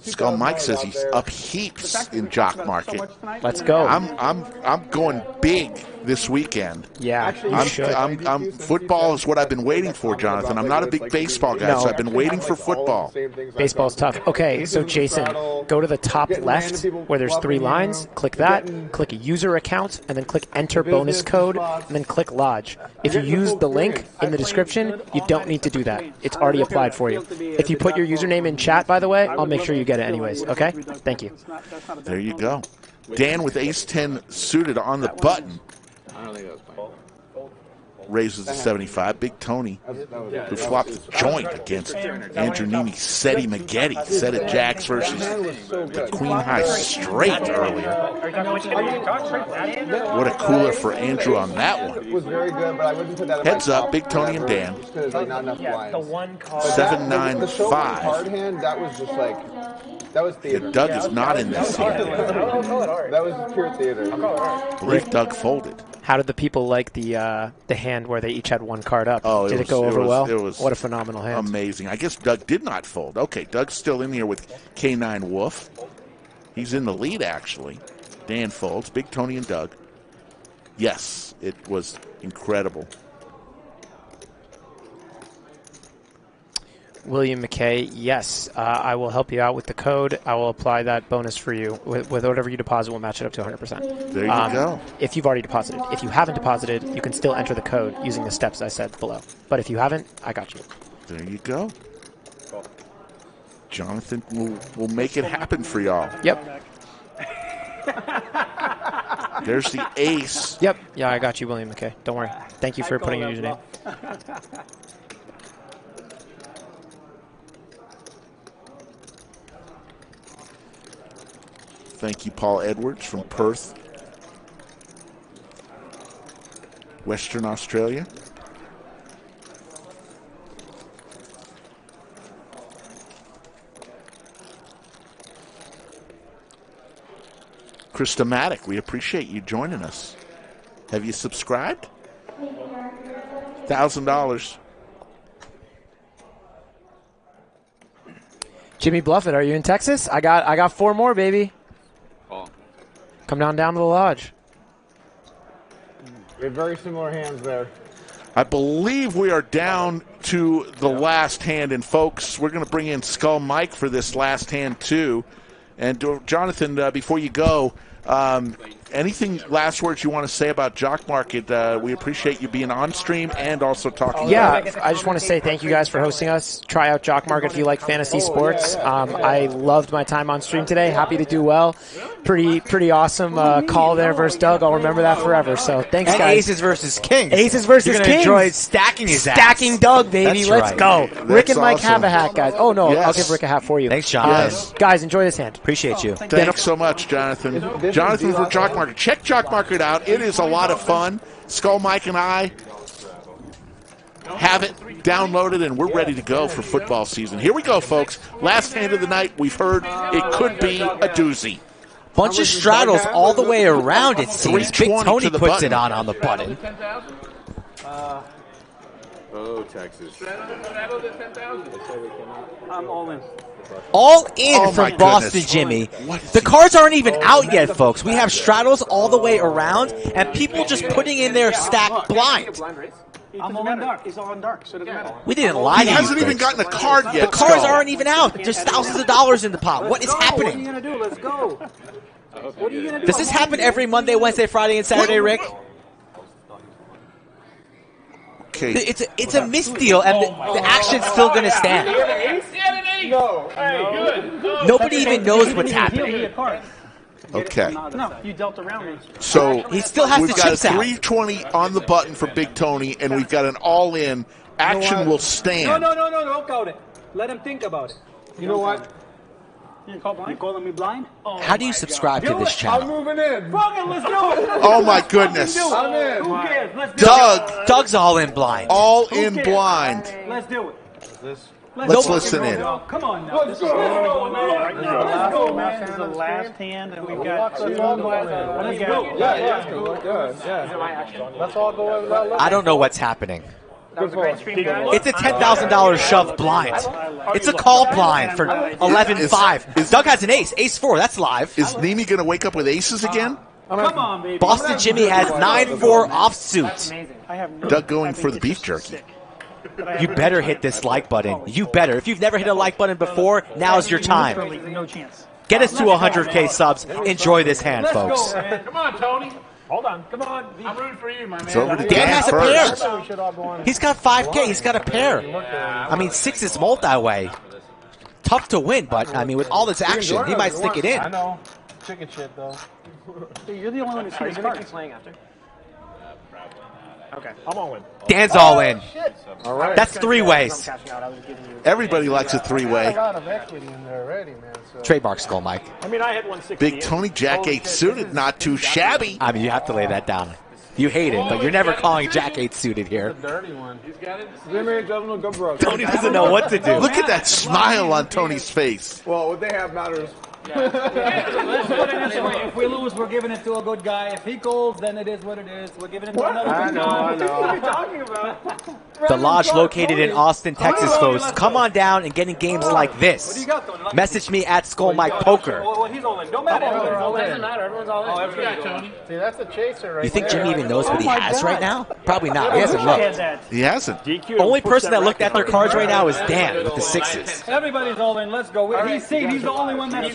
Skull Mike says he's up heaps in Jock Market. Let's go. I'm going big this weekend. Yeah, you should. Football is what I've been waiting for, Jonathan. I'm not a big baseball guy, so I've been waiting for football. Baseball's tough. Okay, so Jason, go to the top left where there's 3 lines. Click that. Click a user account, and then click enter bonus code, and then click lodge. If you use the link in the description, you don't need to do that. It's already applied for you. If you put your username in chat, by the way, I'll make sure you get it anyways. Okay? Thank you. There you go. Dan with ace-10 suited on the button. I don't think that was playing. Raises to 75. Big Tony, who flopped the joint against Andrew Neeme, Seti Maggette. Set of jacks versus the Queen High straight earlier. What a cooler for Andrew on that one. It was very good, but I wouldn't put that. Heads up, Big Tony and Dan. 7-9-5. Card hand, that was just like. That was theater. Yeah, Doug is not in this hand. That was pure theater. I believe Doug folded. How did the people like the hand where they each had 1 card up? Oh, did it go over well? It was what a phenomenal hand. Amazing. I guess Doug did not fold. Okay, Doug's still in here with K9 Wolf. He's in the lead, actually. Dan folds. Big Tony and Doug. Yes, it was incredible. William McKay, yes, I will help you out with the code. I will apply that bonus for you. With whatever you deposit, we'll match it up to 100%. There you go. If you've already deposited. If you haven't deposited, you can still enter the code using the steps I said below. But if you haven't, I got you. There you go. Jonathan will make it happen for y'all. Yep. There's the ace. Yep. Yeah, I got you, William McKay. Don't worry. Thank you for putting your username. Thank you, Paul Edwards from Perth, Western Australia. Christomatic, we appreciate you joining us. Have you subscribed? $1,000. Jimmy Bluffett, are you in Texas? I got 4 more, baby. Come down to the lodge. We have very similar hands there. I believe we are down to the last hand, and folks, we're going to bring in Skull Mike for this last hand too. And Jonathan, before you go, anything last words you want to say about Jock Market? We appreciate you being on stream and also talking. Yeah, I just want to say thank you guys for hosting us. Try out Jock Market if you like fantasy sports. I loved my time on stream today. Happy to do well. Pretty awesome call there versus Doug. I'll remember that forever. So thanks, and guys. Aces versus Kings. Aces versus You're Kings. Enjoy stacking his ass. Stacking Doug, baby. That's Let's right. go. That's Rick and Mike awesome. have a hat, guys. Oh no, Yes. I'll give Rick a hat for you. Thanks, John. Guys, enjoy this hand. Appreciate you. Thanks so much, Jonathan. Jonathan for Jock Market. Check Jock Market out. It is a lot of fun. Skull Mike and I have it downloaded, and we're ready to go for football season. Here we go, folks. Last hand of the night. We've heard it could be a doozy. Bunch of straddles all the way around, it seems. Big 320 Tony to the puts button. it on the button. Oh, Texas. I'm all in. All in Oh, my from Boston goodness. Jimmy. What is The he- cards aren't even out yet, folks. We have straddles all the way around, and people just putting in their stack blind. I'm all in dark. It's all in dark, so it doesn't matter. We didn't lie He to you. hasn't even folks. gotten a card The yet. cards Skull. aren't even out. There's thousands of dollars in the pot. What is What are you happening? gonna do? Let's go. What are you gonna do? Does this happen every Monday, Wednesday, Friday, and Saturday, Rick? Okay. It's a misdeal, and the action's still going to stand. No. Hey, good. Nobody even knows what's happening. Okay. No, you dealt around me. So He still has we've to got a chips out. 320 on the button for Big Tony, and we've got an all-in. Action will stand. No, don't count it. Let him think about it. You know what? You calling me blind? How do you subscribe to this I'm channel? moving in. Fuck it, let's do it. Oh, my goodness. I'm in. Who cares? Let's do Doug, Doug's all in blind. all in blind. it. Let's do it. Let's listen in. Come on now. This is going on. right now. This is the last hand, and we've got two. Let's all go over that. I don't know what's happening. It's a $10,000 shove blind. It's a call blind for 11-5. Doug has an ace. Ace-4, that's live. Is Neeme going to wake up with aces again? Come on, baby. Boston Jimmy has 9-4 offsuit. Doug going for the beef jerky. You better hit this like button. You better. If you've never hit a like button before, now's your time. No chance. Get us to 100K subs. Enjoy this hand, folks. Come on, Tony. Hold on. Come on. I'm rooting for you, my man. It's over to Dan has a first. pair. He's got 5K. He's got a pair. I mean, 6 is multi-way. Tough to win, but, I mean, with all this action, he might stick it in. I know. Chicken shit, though. You're the only one who's going to keep playing after. Okay, I'm all in. Dan's all in. All right. That's 3 ways. Everybody likes a 3-way. A lot of equity in there already, man. So. Trademark Skull Mike. I mean, I had 160. Big Tony Jack 8 suited, not too shabby. I mean, you have to lay that down. You hate it, but you're never calling Jack 8 suited here. Dirty one. He's got it. Jimmy doesn't go broke. Tony doesn't know what to do. Look at that smile on Tony's face. Well, what they have matters. Let's put it this way. If we lose, we're giving it to a good guy. If he calls, then it is what it is. We're giving it to another good guy. know. What are you talking about? The Lodge located in Austin, Texas, folks. Come on down and get in games like What do this. you got, Tony? Message me at Skull Mike Poker. Well, he's all in. Don't matter. Doesn't matter. Everyone's all in. Oh, everybody's Tony. See, that's a chaser right You think there. Jimmy even knows what he has right now? Probably not. He hasn't looked. He hasn't. Only person that looked at their cards right now is Dan with the 6s. Everybody's all in. Let's go. He's the only one that's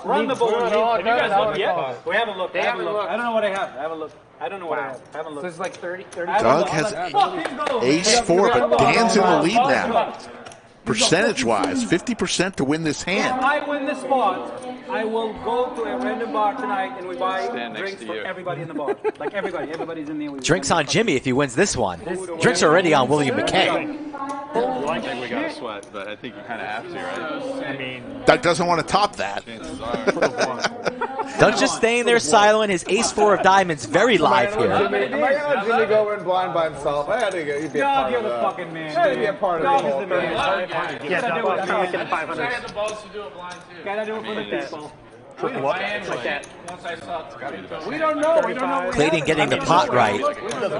Run the board. Have you guys looked yet? We haven't looked. I don't know what I have. I haven't looked. I don't know what I have. I haven't looked. So it's like 30. Doug has ace-4, but Dan's in the lead now. Percentage-wise, 50% to win this If hand. I win this spot, I will go to a random bar tonight and we buy drinks for everybody in the bar. Like everybody. Everybody's in there. Drinks on Jimmy if he wins this one. Drinks are already on William McKay. I think we got to sweat, but I think you kind of have to, right? I mean, Doug doesn't want to top that. Doug's just staying there silent. His ace-4 of diamonds very live Am I here. gonna let Jimmy go in blind by himself? I had to get. He'd be a part You're of the that. fucking man. I had to be a part of Dog the is whole the man. thing. Yeah, Doug was making 500. I had the balls to do it blind, too. Gotta do it for the people. Triple up. Like that. Once I saw it, We don't know. We don't know. Clayton getting the pot right.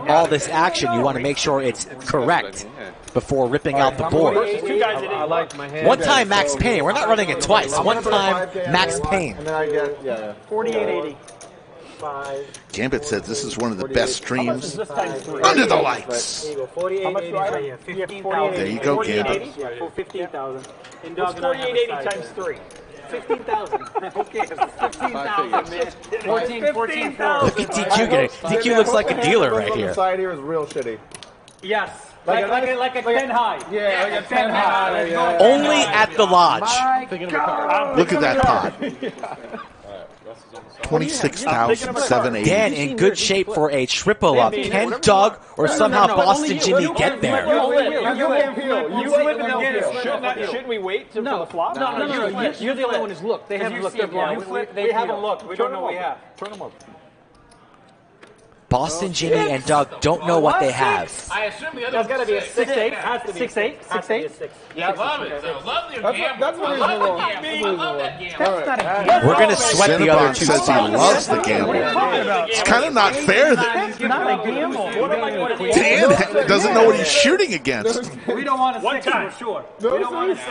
All this action, you want to make sure it's correct before ripping out the board. two guys in I like my hand. One time Max Payne. We're not running it twice. One time Max Payne. And then I get 48.80. Gambit said this is one of the best streams this times 3. under the lights. There you go. 48.80. 15,000. There you go, Gambit. Yeah, for 15,000. And What's Doug and I have a 48.80 side. times 3? 15,000. Okay, 15,000, man. 14,000. Look at DQ getting. DQ looks like a dealer right The here. side here is real shitty. Yes. Like a 10 high. Yeah, like a 10 high. Yeah. Only at the Lodge. Look at that pot. 26,780. Dan in good shape for a triple up. Can Doug or somehow Boston Jimmy get there? Shouldn't we wait for the flop? No, you're the only one who's looked. They haven't looked. We haven't looked. We don't know what we have. Turn them over. Boston Jimmy and Doug don't know what they have. I assume the other There's got to be a 6-8. Has to be 6-8. 6-8. Yeah, I love it. I love the gamble. That's I love the gamble. I love that gamble. That's not a gamble. We're going to sweat the other Cinnabon two says he spots. loves the gamble. It's kind of not fair that That's not a gamble. Dan doesn't know what he's shooting against. We don't want a 6 for sure. We don't want a 6.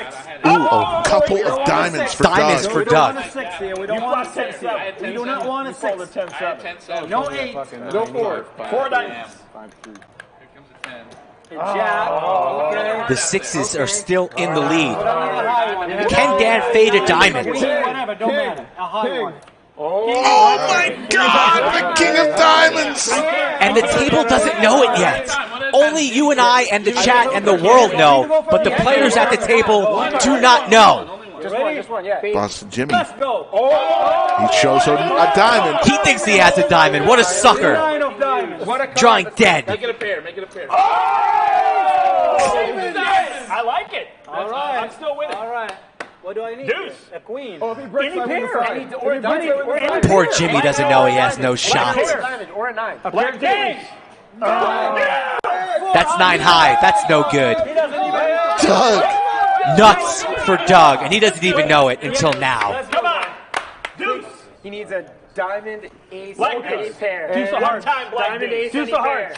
Ooh, a couple of diamonds for Diamonds Doug. for We don't want Doug. a 6 here. We don't want a 6 here. We do not want a 6. No 8. Go for it. 4 diamonds. Jack. Okay. The 6s are still in the lead. Can Dan fade a diamond? Whatever, don't matter. A high one. Oh my God, the king of diamonds! And the table doesn't know it yet. Only you and I and the chat and the world know, but the players at the table do not know. Just one, yeah. Boston Jimmy. Let's go. He shows a diamond. He thinks he has a diamond. What a sucker. 9 of diamonds. Drawing dead. Make it a pair. Make it a pair. I like it. All right. I'm still winning. All right. What do I need? Deuce. A queen. Oh, if he breaks Any that pair. one Any- side. or If he any- breaks that or one any side. Poor Jimmy doesn't know he has no shot. Or a 9. A black king. That's 9 high. That's no good. He doesn't even. Doug, Nuts. for Doug, and he doesn't even know it until now. Come on. Deuce. He needs a diamond, ace, Black any deuce. pair. Deuce of hearts. Diamond, ace, Deuce any of pair.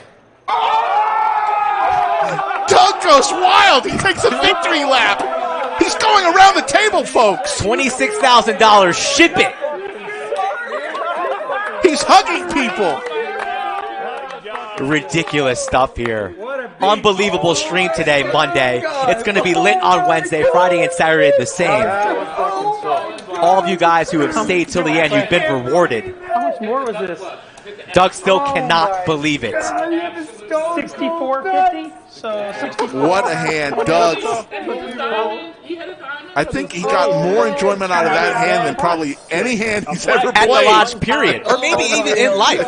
hearts. Doug goes wild. He takes a victory lap. He's going around the table, folks. $26,000. Ship it. He's hugging people. Ridiculous stuff here. Unbelievable stream today, Monday. It's going to be lit on Wednesday, Friday, and Saturday the same. All of you guys who have stayed till the end, you've been rewarded. How much more was this? Doug still cannot believe it. 64.50. So 64. What a hand, Doug. I think he got more enjoyment out of that hand than probably any hand he's ever played. At the lodge, period. Or maybe even in life.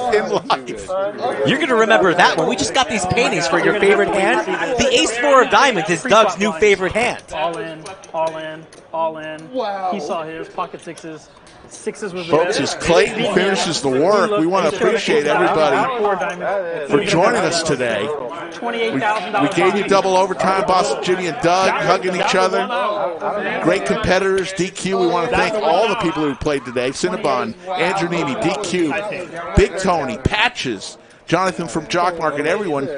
You're going to remember that one. We just got these paintings for your favorite hand. The ace-4 of diamonds is Doug's new favorite hand. All in, all in, all in. Wow. He saw his pocket sixes. Sixes was the Folks, as Clayton finishes the work, we want to appreciate everybody for joining us today. We gave you double overtime, Boston Jimmy and Doug hugging each other. Great competitors, DQ. We want to thank all the people who played today. Cinnabon, Andrew Neeme, DQ, Big Tony, Patches, Jonathan from Jock Market, everyone.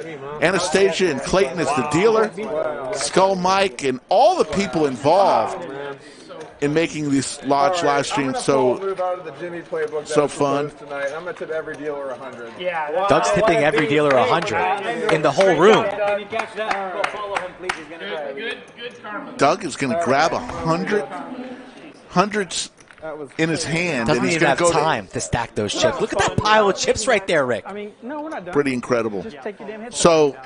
Anastasia and Clayton as the dealer. Skull Mike and all the people involved in making this Lodge live stream so fun. Tonight. I'm going to tip every dealer 100. Yeah. Doug's tipping every dealer 100 in the whole room. Can you catch that? Go follow him, please. He's gonna Good karma. Doug is going to grab hundreds in his hand. Doesn't and he's even going have to go time to stack those chips. Look at that pile of chips right there, Rick. I mean, no, we're not done. Pretty incredible. Just take your damn hits. So,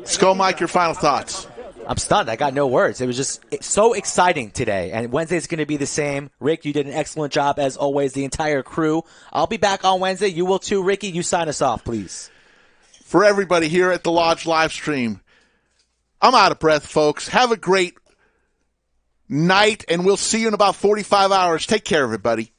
Skull Mike, your final thoughts. I'm stunned. I got no words. It was just so exciting today. And Wednesday's going to be the same. Rick, you did an excellent job, as always, the entire crew. I'll be back on Wednesday. You will too. Ricky, you sign us off, please. For everybody here at the Lodge live stream, I'm out of breath, folks. Have a great night, and we'll see you in about 45 hours. Take care, everybody.